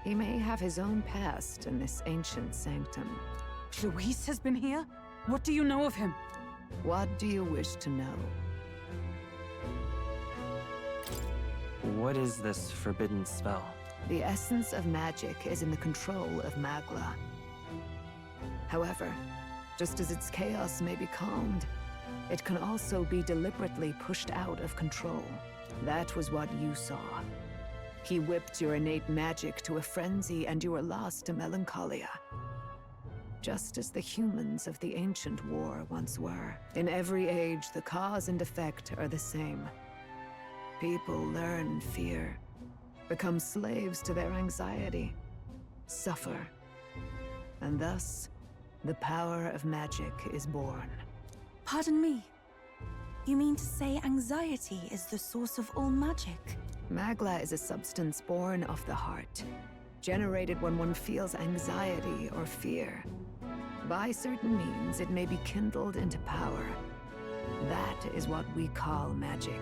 [SPEAKER 10] he may have his own past in this ancient sanctum.
[SPEAKER 13] Luis has been here? What do you know of him?
[SPEAKER 10] What do you wish to know?
[SPEAKER 7] What is this forbidden spell?
[SPEAKER 10] The essence of magic is in the control of magla. However, just as its chaos may be calmed, it can also be deliberately pushed out of control. That was what you saw. He whipped your innate magic to a frenzy and you were lost to melancholia. Just as the humans of the ancient war once were. In every age, the cause and effect are the same. People learn fear, become slaves to their anxiety, suffer, and thus, the power of magic is born.
[SPEAKER 11] Pardon me. You mean to say anxiety is the source of all magic?
[SPEAKER 10] Magla is a substance born of the heart, generated when one feels anxiety or fear. By certain means, it may be kindled into power. That is what we call magic.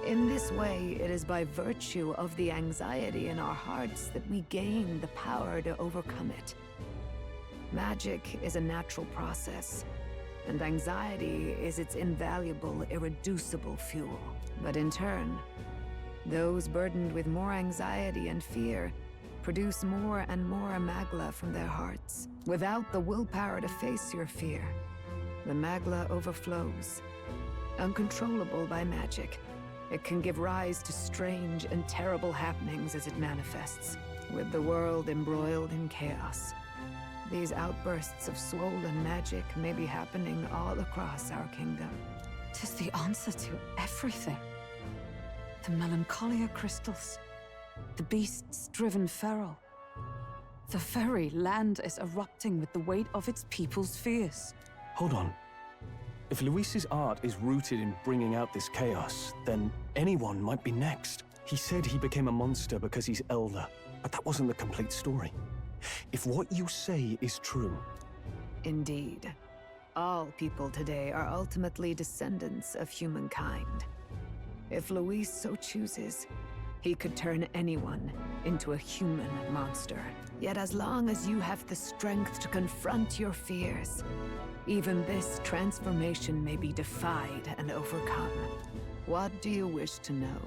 [SPEAKER 10] In this way, it is by virtue of the anxiety in our hearts that we gain the power to overcome it. Magic is a natural process, and anxiety is its invaluable, irreducible fuel. But in turn, those burdened with more anxiety and fear produce more and more magla from their hearts. Without the willpower to face your fear, the magla overflows. Uncontrollable by magic, it can give rise to strange and terrible happenings as it manifests, with the world embroiled in chaos. These outbursts of swollen magic may be happening all across our kingdom.
[SPEAKER 13] 'Tis the answer to everything. The melancholia crystals, the beasts driven feral. The very land is erupting with the weight of its people's fears.
[SPEAKER 9] Hold on. If Luis's art is rooted in bringing out this chaos, then anyone might be next. He said he became a monster because he's elder, but that wasn't the complete story. If what you say is true...
[SPEAKER 10] Indeed. All people today are ultimately descendants of humankind. If Luis so chooses, he could turn anyone into a human monster. Yet as long as you have the strength to confront your fears, even this transformation may be defied and overcome. What do you wish to know?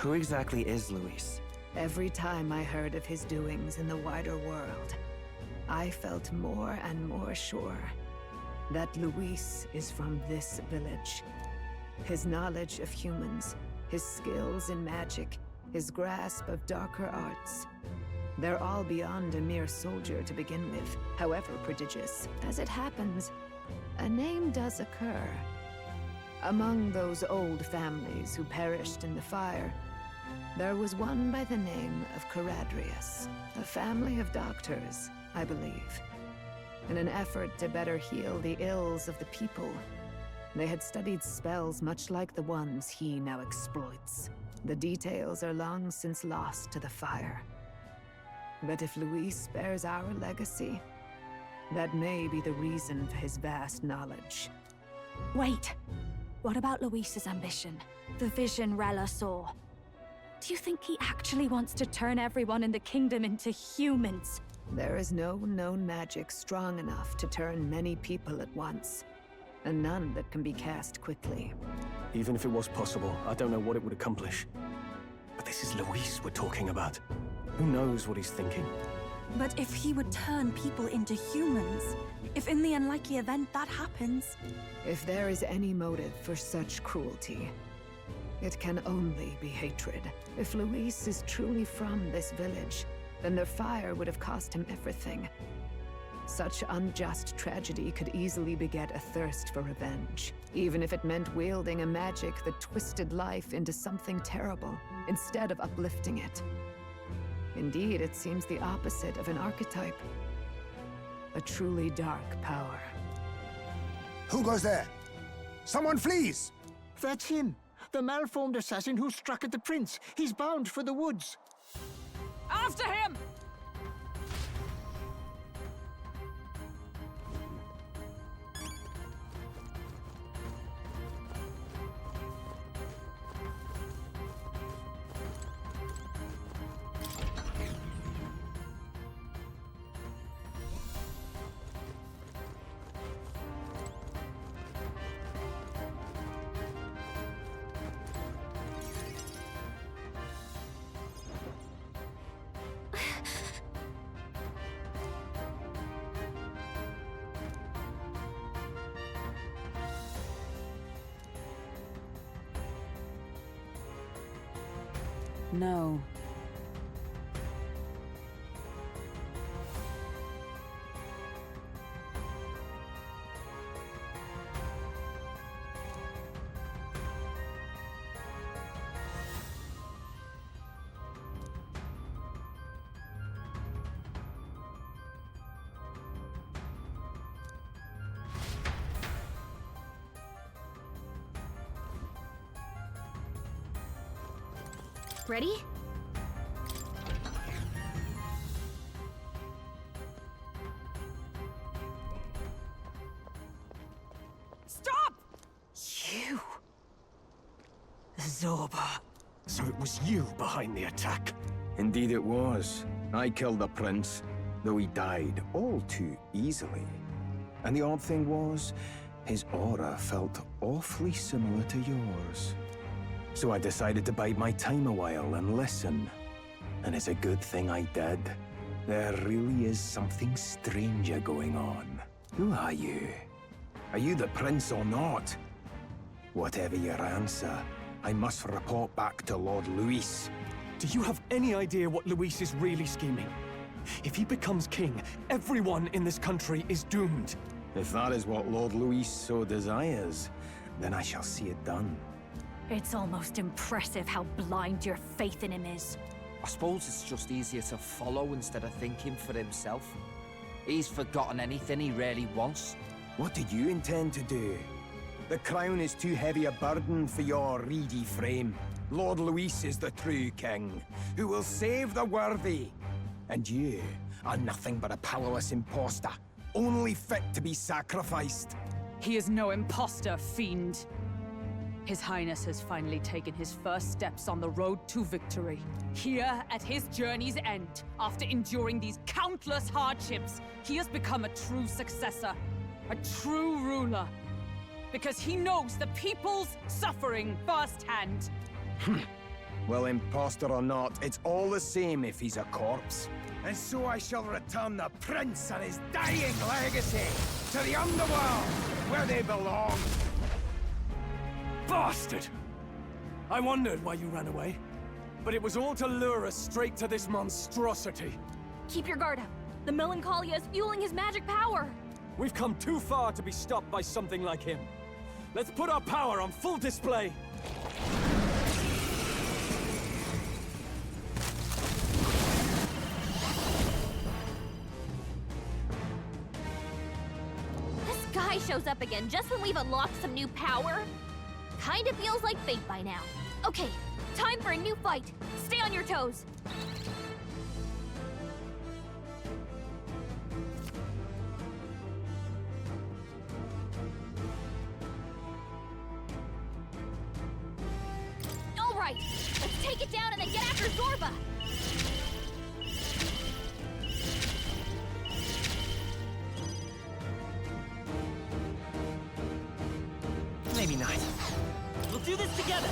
[SPEAKER 7] Who exactly is Luis?
[SPEAKER 10] Every time I heard of his doings in the wider world, I felt more and more sure that Luis is from this village. His knowledge of humans, his skills in magic, his grasp of darker arts, they're all beyond a mere soldier to begin with, however prodigious. As it happens, a name does occur. Among those old families who perished in the fire, there was one by the name of Caradrius, a family of doctors, I believe. In an effort to better heal the ills of the people, they had studied spells much like the ones he now exploits. The details are long since lost to the fire. But if Luis bears our legacy, that may be the reason for his vast knowledge.
[SPEAKER 5] Wait! What about Luis's ambition? The vision Rella saw? Do you think he actually wants to turn everyone in the kingdom into humans?
[SPEAKER 10] There is no known magic strong enough to turn many people at once, and none that can be cast quickly.
[SPEAKER 9] Even if it was possible, I don't know what it would accomplish. But this is Luis we're talking about. Who knows what he's thinking?
[SPEAKER 11] But if he would turn people into humans, if in the unlikely event that happens...
[SPEAKER 10] If there is any motive for such cruelty, it can only be hatred. If Luis is truly from this village, then their fire would have cost him everything. Such unjust tragedy could easily beget a thirst for revenge, even if it meant wielding a magic that twisted life into something terrible, instead of uplifting it. Indeed, it seems the opposite of an archetype. A truly dark power.
[SPEAKER 8] Who goes there? Someone flees!
[SPEAKER 16] That's him. The malformed assassin who struck at the prince. He's bound for the woods.
[SPEAKER 13] After him! No.
[SPEAKER 12] Ready?
[SPEAKER 13] Stop!
[SPEAKER 9] You! Zorba. So it was you behind the attack?
[SPEAKER 18] Indeed it was. I killed the prince, though he died all too easily. And the odd thing was, his aura felt awfully similar to yours. So I decided to bide my time a while and listen. And it's a good thing I did. There really is something stranger going on. Who are you? Are you the prince or not? Whatever your answer, I must report back to Lord Luis.
[SPEAKER 9] Do you have any idea what Luis is really scheming? If he becomes king, everyone in this country is doomed.
[SPEAKER 18] If that is what Lord Luis so desires, then I shall see it done.
[SPEAKER 5] It's almost impressive how blind your faith in him is.
[SPEAKER 21] I suppose it's just easier to follow instead of thinking for himself. He's forgotten anything he really wants.
[SPEAKER 18] What did you intend to do? The crown is too heavy a burden for your reedy frame. Lord Luis is the true king, who will save the worthy. And you are nothing but a powerless imposter, only fit to be sacrificed.
[SPEAKER 13] He is no imposter, fiend. His Highness has finally taken his first steps on the road to victory. Here, at his journey's end, after enduring these countless hardships, he has become a true successor, a true ruler. Because he knows the people's suffering firsthand.
[SPEAKER 18] Well, imposter or not, it's all the same if he's a corpse. And so I shall return the prince and his dying legacy to the underworld, where they belong.
[SPEAKER 9] Bastard! I wondered why you ran away, but it was all to lure us straight to this monstrosity.
[SPEAKER 12] Keep your guard up. The Melancholia is fueling his magic power.
[SPEAKER 9] We've come too far to be stopped by something like him. Let's put our power on full display.
[SPEAKER 12] This guy shows up again just when we've unlocked some new power. Kinda feels like fate by now. Okay, time for a new fight. Stay on your toes. All right, let's take it down and then get after Zorba.
[SPEAKER 19] Maybe not. We'll do this together!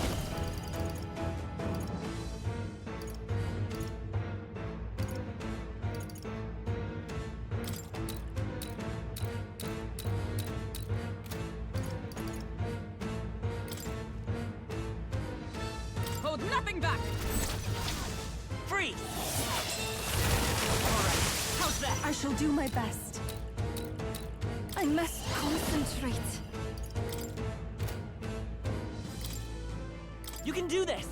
[SPEAKER 13] Hold nothing back!
[SPEAKER 19] Freeze!
[SPEAKER 13] Alright, how's that?
[SPEAKER 11] I shall do my best. I must concentrate.
[SPEAKER 19] You can do this!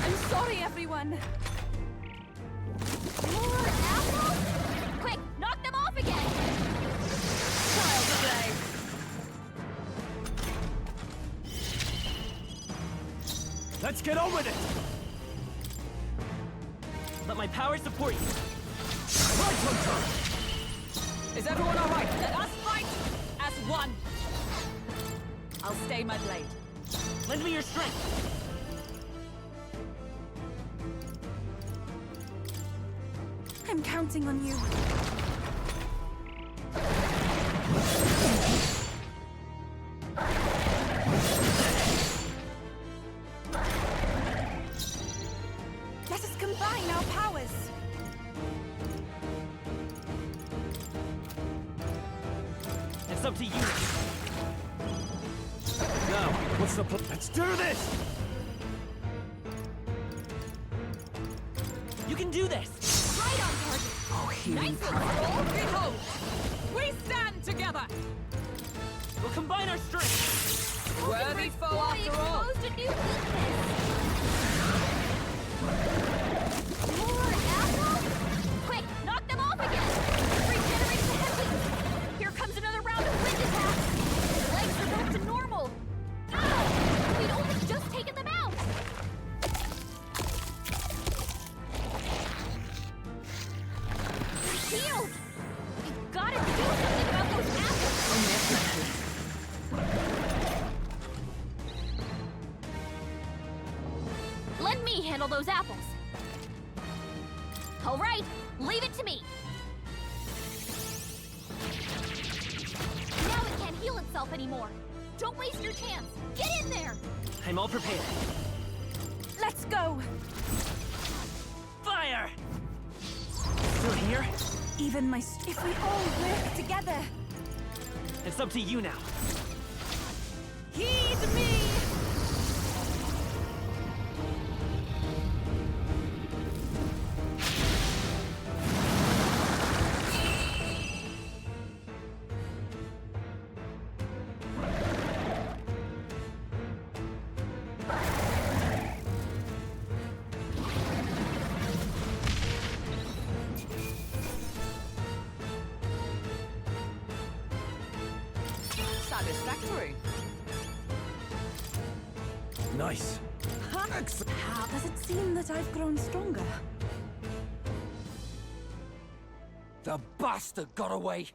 [SPEAKER 11] I'm sorry, everyone.
[SPEAKER 5] More apples? Quick, knock them off again! Child's play!
[SPEAKER 19] Let's get on with it!
[SPEAKER 17] Let my power support you.
[SPEAKER 19] Right on time!
[SPEAKER 17] Is everyone alright? Let us fight as one! I'll stay my blade. Lend me your strength!
[SPEAKER 11] I'm counting on you. Let us combine our powers.
[SPEAKER 17] It's up to you.
[SPEAKER 19] Now, what's the plan? Let's do this!
[SPEAKER 17] You can do this!
[SPEAKER 5] Right on target!
[SPEAKER 17] Oh,
[SPEAKER 5] Nice
[SPEAKER 17] power.
[SPEAKER 5] roll!
[SPEAKER 17] Behold! We stand together! We'll combine our strength! Worthy foe after all!
[SPEAKER 5] Exposed a new weakness! More apples? Quick, knock them off again! Regenerate the heavy! Here comes another round of wind attacks! Their legs are back to normal! Ow! We'd only just taken them out! They're healed! We've gotta do something about those apples! Let me handle those apples. All right, leave it to me. Now it can't heal itself anymore. Don't waste your chance. Get in there.
[SPEAKER 17] I'm all prepared.
[SPEAKER 11] Let's go.
[SPEAKER 17] Fire! Through here?
[SPEAKER 11] Even my if we all work together.
[SPEAKER 17] It's up to you now.
[SPEAKER 11] Heed me.
[SPEAKER 17] Satisfactory.
[SPEAKER 19] Nice.
[SPEAKER 11] How does it seem that I've grown stronger?
[SPEAKER 19] The bastard got away!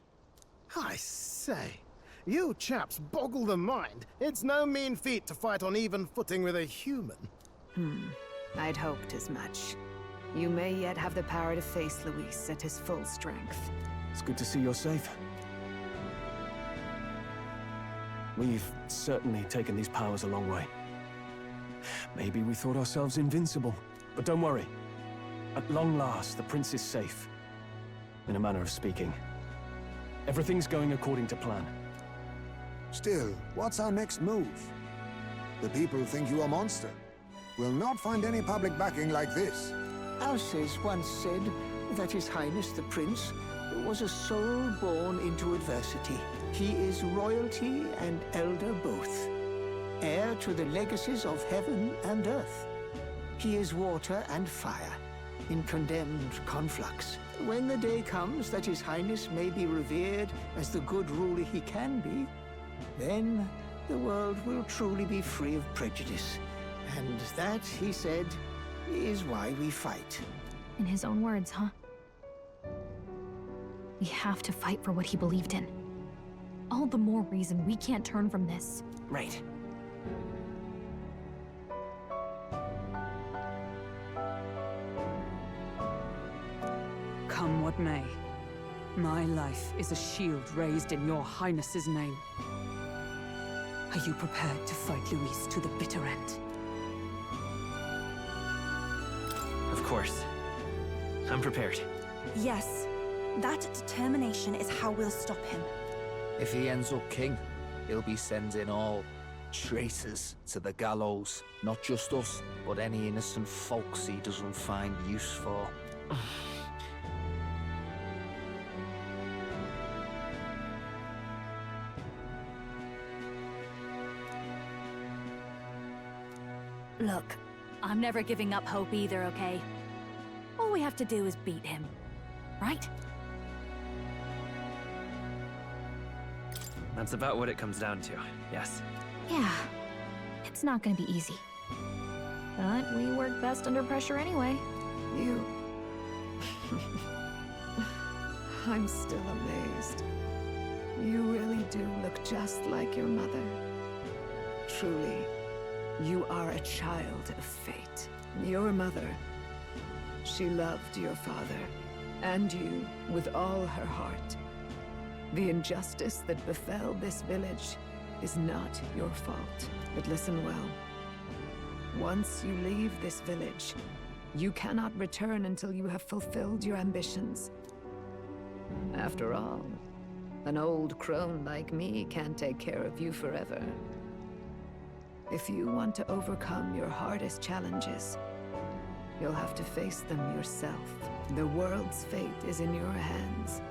[SPEAKER 1] I say, you chaps boggle the mind. It's no mean feat to fight on even footing with a human.
[SPEAKER 10] I'd hoped as much. You may yet have the power to face Luis at his full strength.
[SPEAKER 9] It's good to see you're safe. We've certainly taken these powers a long way. Maybe we thought ourselves invincible, but don't worry. At long last, the prince is safe. In a manner of speaking. Everything's going according to plan.
[SPEAKER 8] Still, what's our next move? The people think you a monster. We'll not find any public backing like this.
[SPEAKER 16] Alces once said that His Highness the Prince was a soul born into adversity. He is royalty and elder both, heir to the legacies of heaven and earth. He is water and fire, in condemned conflux. When the day comes that His Highness may be revered as the good ruler he can be, then the world will truly be free of prejudice. And that, he said, is why we fight.
[SPEAKER 5] In his own words, huh? We have to fight for what he believed in. All the more reason we can't turn from this.
[SPEAKER 17] Right.
[SPEAKER 13] Come what may, my life is a shield raised in your highness's name. Are you prepared to fight Luis to the bitter end?
[SPEAKER 17] Of course. I'm prepared.
[SPEAKER 11] Yes, that determination is how we'll stop him.
[SPEAKER 4] If he ends up king, he'll be sending all traitors to the gallows. Not just us, but any innocent folks he doesn't find use for.
[SPEAKER 5] Look, I'm never giving up hope either, okay? Always we have to do is beat him, right?
[SPEAKER 7] That's about what it comes down to, yes.
[SPEAKER 20] Yeah, it's not gonna be easy. But we work best under pressure anyway.
[SPEAKER 10] You... I'm still amazed. You really do look just like your mother. Truly, you are a child of fate. Your mother, she loved your father, and you with all her heart. The injustice that befell this village is not your fault. But listen well. Once you leave this village, you cannot return until you have fulfilled your ambitions. After all, an old crone like me can't take care of you forever. If you want to overcome your hardest challenges, you'll have to face them yourself. The world's fate is in your hands.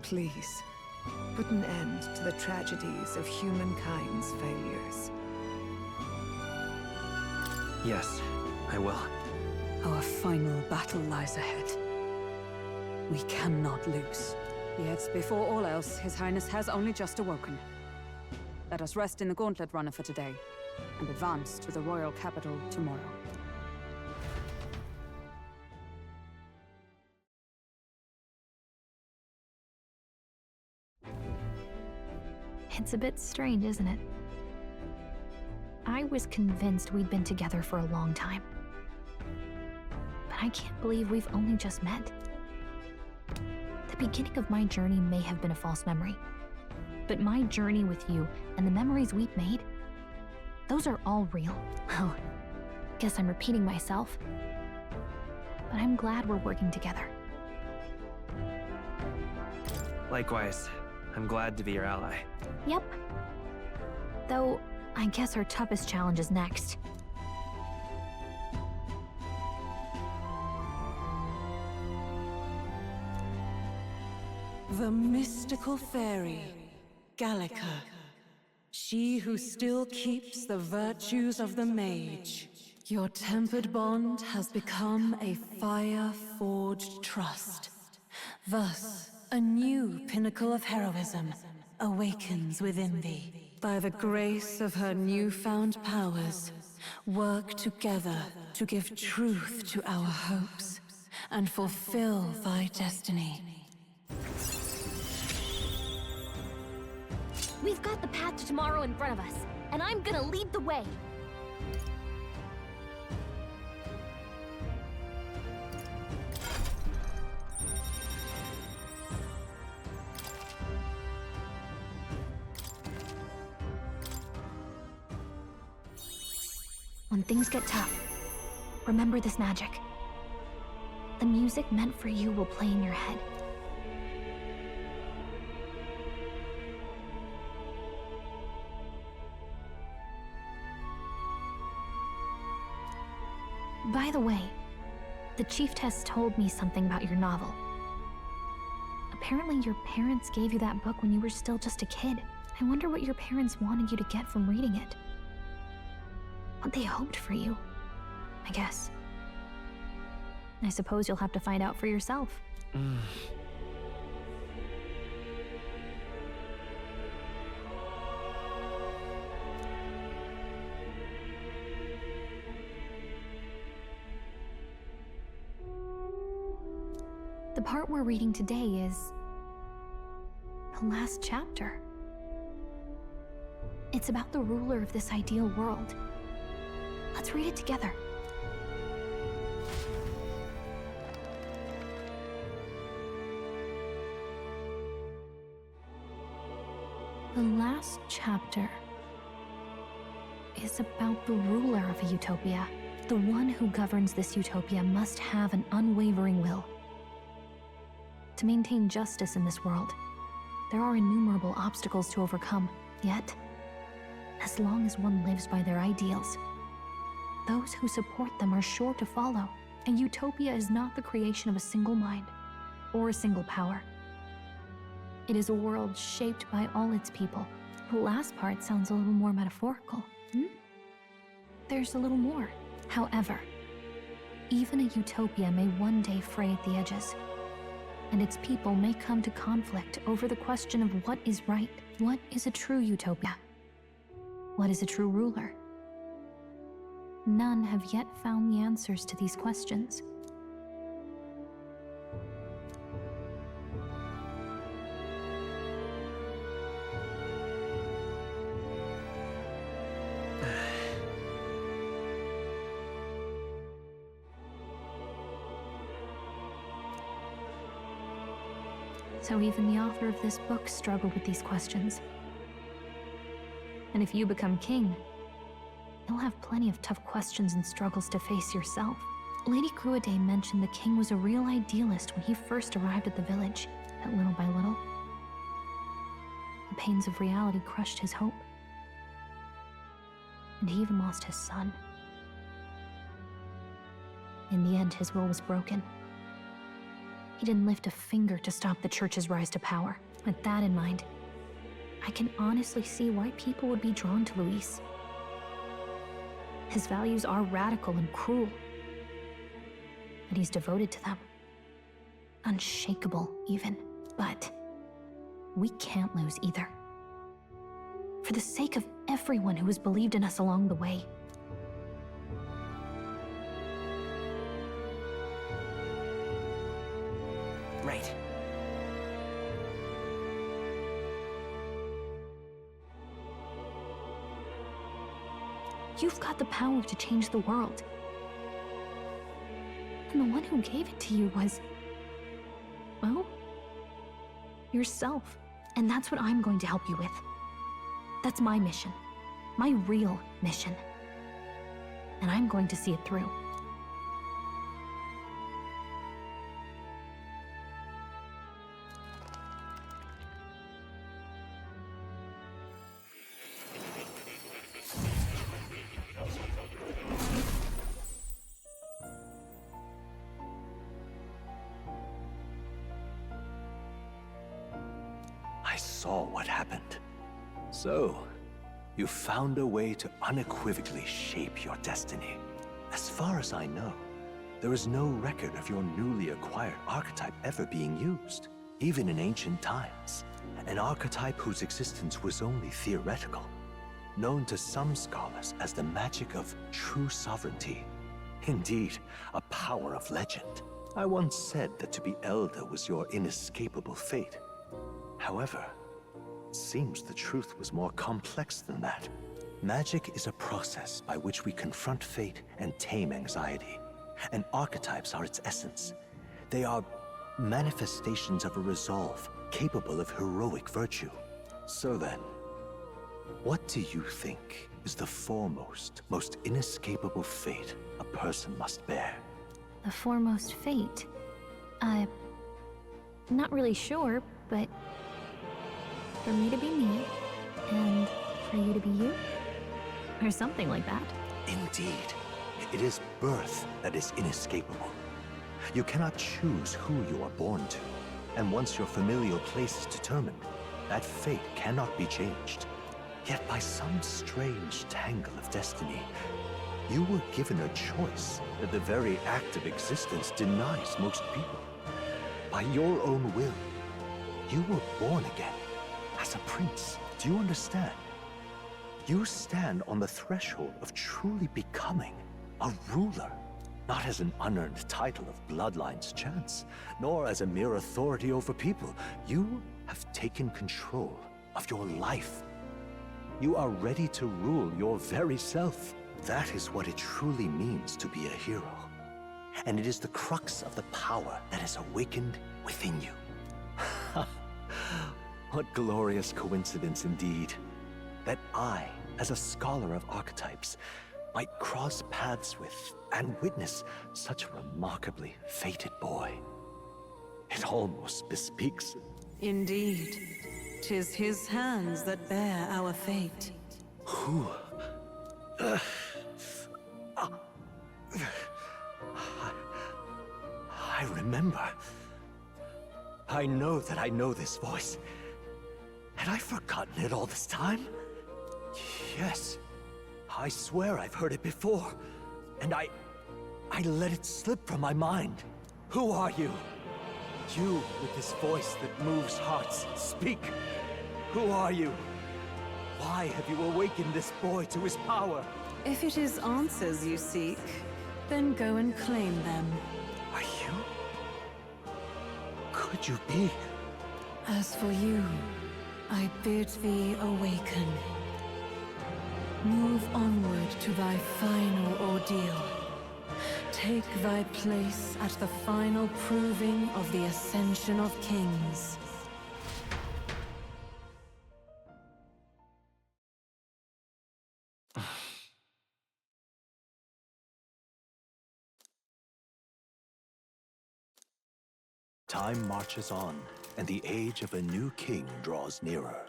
[SPEAKER 10] Please, put an end to the tragedies of humankind's failures.
[SPEAKER 7] Yes, I will.
[SPEAKER 13] Our final battle lies ahead. We cannot lose. Yet, before all else, His Highness has only just awoken. Let us rest in the Gauntlet Runner for today, and advance to the royal capital tomorrow.
[SPEAKER 20] It's a bit strange, isn't it? I was convinced we'd been together for a long time. But I can't believe we've only just met. The beginning of my journey may have been a false memory. But my journey with you and the memories we've made, those are all real. Well, guess I'm repeating myself. But I'm glad we're working together.
[SPEAKER 7] Likewise, I'm glad to be your ally.
[SPEAKER 20] Yep. Though, I guess our toughest challenge is next.
[SPEAKER 3] The mystical fairy, Gallica. She who still keeps the virtues of the mage. Your tempered bond has become a fire-forged trust. Thus, a new pinnacle of heroism awakens within thee. By the grace of her newfound powers, work together to give truth to our hopes and fulfill thy destiny.
[SPEAKER 6] We've got the path to tomorrow in front of us, and I'm gonna lead the way. When things get tough, remember this magic. The music meant for you will play in your head. By the way, the Chieftess told me something about your novel. Apparently your parents gave you that book when you were still just a kid. I wonder what your parents wanted you to get from reading it. What they hoped for you, I guess. I suppose you'll have to find out for yourself. The part we're reading today is the last chapter. It's about the ruler of this ideal world. Let's read it together. The last chapter is about the ruler of a utopia. The one who governs this utopia must have an unwavering will. To maintain justice in this world, there are innumerable obstacles to overcome. Yet, as long as one lives by their ideals, those who support them are sure to follow. A utopia is not the creation of a single mind or a single power. It is a world shaped by all its people. The last part sounds a little more metaphorical. There's a little more. However, Even a utopia may one day fray at the edges, and its people may come to conflict over the question of what is right. What is a true utopia? What is a true ruler? None have yet found the answers to these questions. So even the author of this book struggled with these questions. And if you become king, you'll have plenty of tough questions and struggles to face yourself. Lady Gruaday mentioned the king was a real idealist when he first arrived at the village, but little by little, the pains of reality crushed his hope. And he even lost his son. In the end, his will was broken. He didn't lift a finger to stop the church's rise to power. With that in mind, I can honestly see why people would be drawn to Luis. His values are radical and cruel, but he's devoted to them. Unshakable, even. But we can't lose either. For the sake of everyone who has believed in us along the way.
[SPEAKER 7] Right.
[SPEAKER 6] You've got the power to change the world. And the one who gave it to you was, well, yourself. And that's what I'm going to help you with. That's my mission. My real mission. And I'm going to see it through.
[SPEAKER 2] I saw what happened. So, you found a way to unequivocally shape your destiny. As far as I know, there is no record of your newly acquired archetype ever being used, even in ancient times. An archetype whose existence was only theoretical, known to some scholars as the magic of true sovereignty. Indeed, a power of legend. I once said that to be elder was your inescapable fate. However, it seems the truth was more complex than that. Magic is a process by which we confront fate and tame anxiety. And archetypes are its essence. They are manifestations of a resolve capable of heroic virtue. So then, what do you think is the foremost, most inescapable fate a person must bear?
[SPEAKER 6] The foremost fate? I'm not really sure, but for me to be me, and for you to be you? Or something like that.
[SPEAKER 2] Indeed. It is birth that is inescapable. You cannot choose who you are born to. And once your familial place is determined, that fate cannot be changed. Yet by some strange tangle of destiny, you were given a choice that the very act of existence denies most people. By your own will, you were born again as a prince. Do you understand? You stand on the threshold of truly becoming a ruler, not as an unearned title of bloodline's chance, nor as a mere authority over people. You have taken control of your life. You are ready to rule your very self. That is what it truly means to be a hero. And it is the crux of the power that is awakened within you. What glorious coincidence indeed, that I, as a scholar of archetypes, might cross paths with and witness such a remarkably fated boy. It almost bespeaks...
[SPEAKER 3] Indeed. 'Tis his hands that bear our fate.
[SPEAKER 2] Who? I remember. I know that I know this voice. Had I forgotten it all this time? Yes. I swear I've heard it before. And I let it slip from my mind. Who are you? You with this voice that moves hearts. Speak. Who are you? Why have you awakened this boy to his power?
[SPEAKER 3] If it is answers you seek, then go and claim them.
[SPEAKER 2] Are you? Could you be?
[SPEAKER 3] As for you, I bid thee awaken. Move onward to thy final ordeal. Take thy place at the final proving of the Ascension of Kings.
[SPEAKER 2] Time marches on, and the age of a new king draws nearer.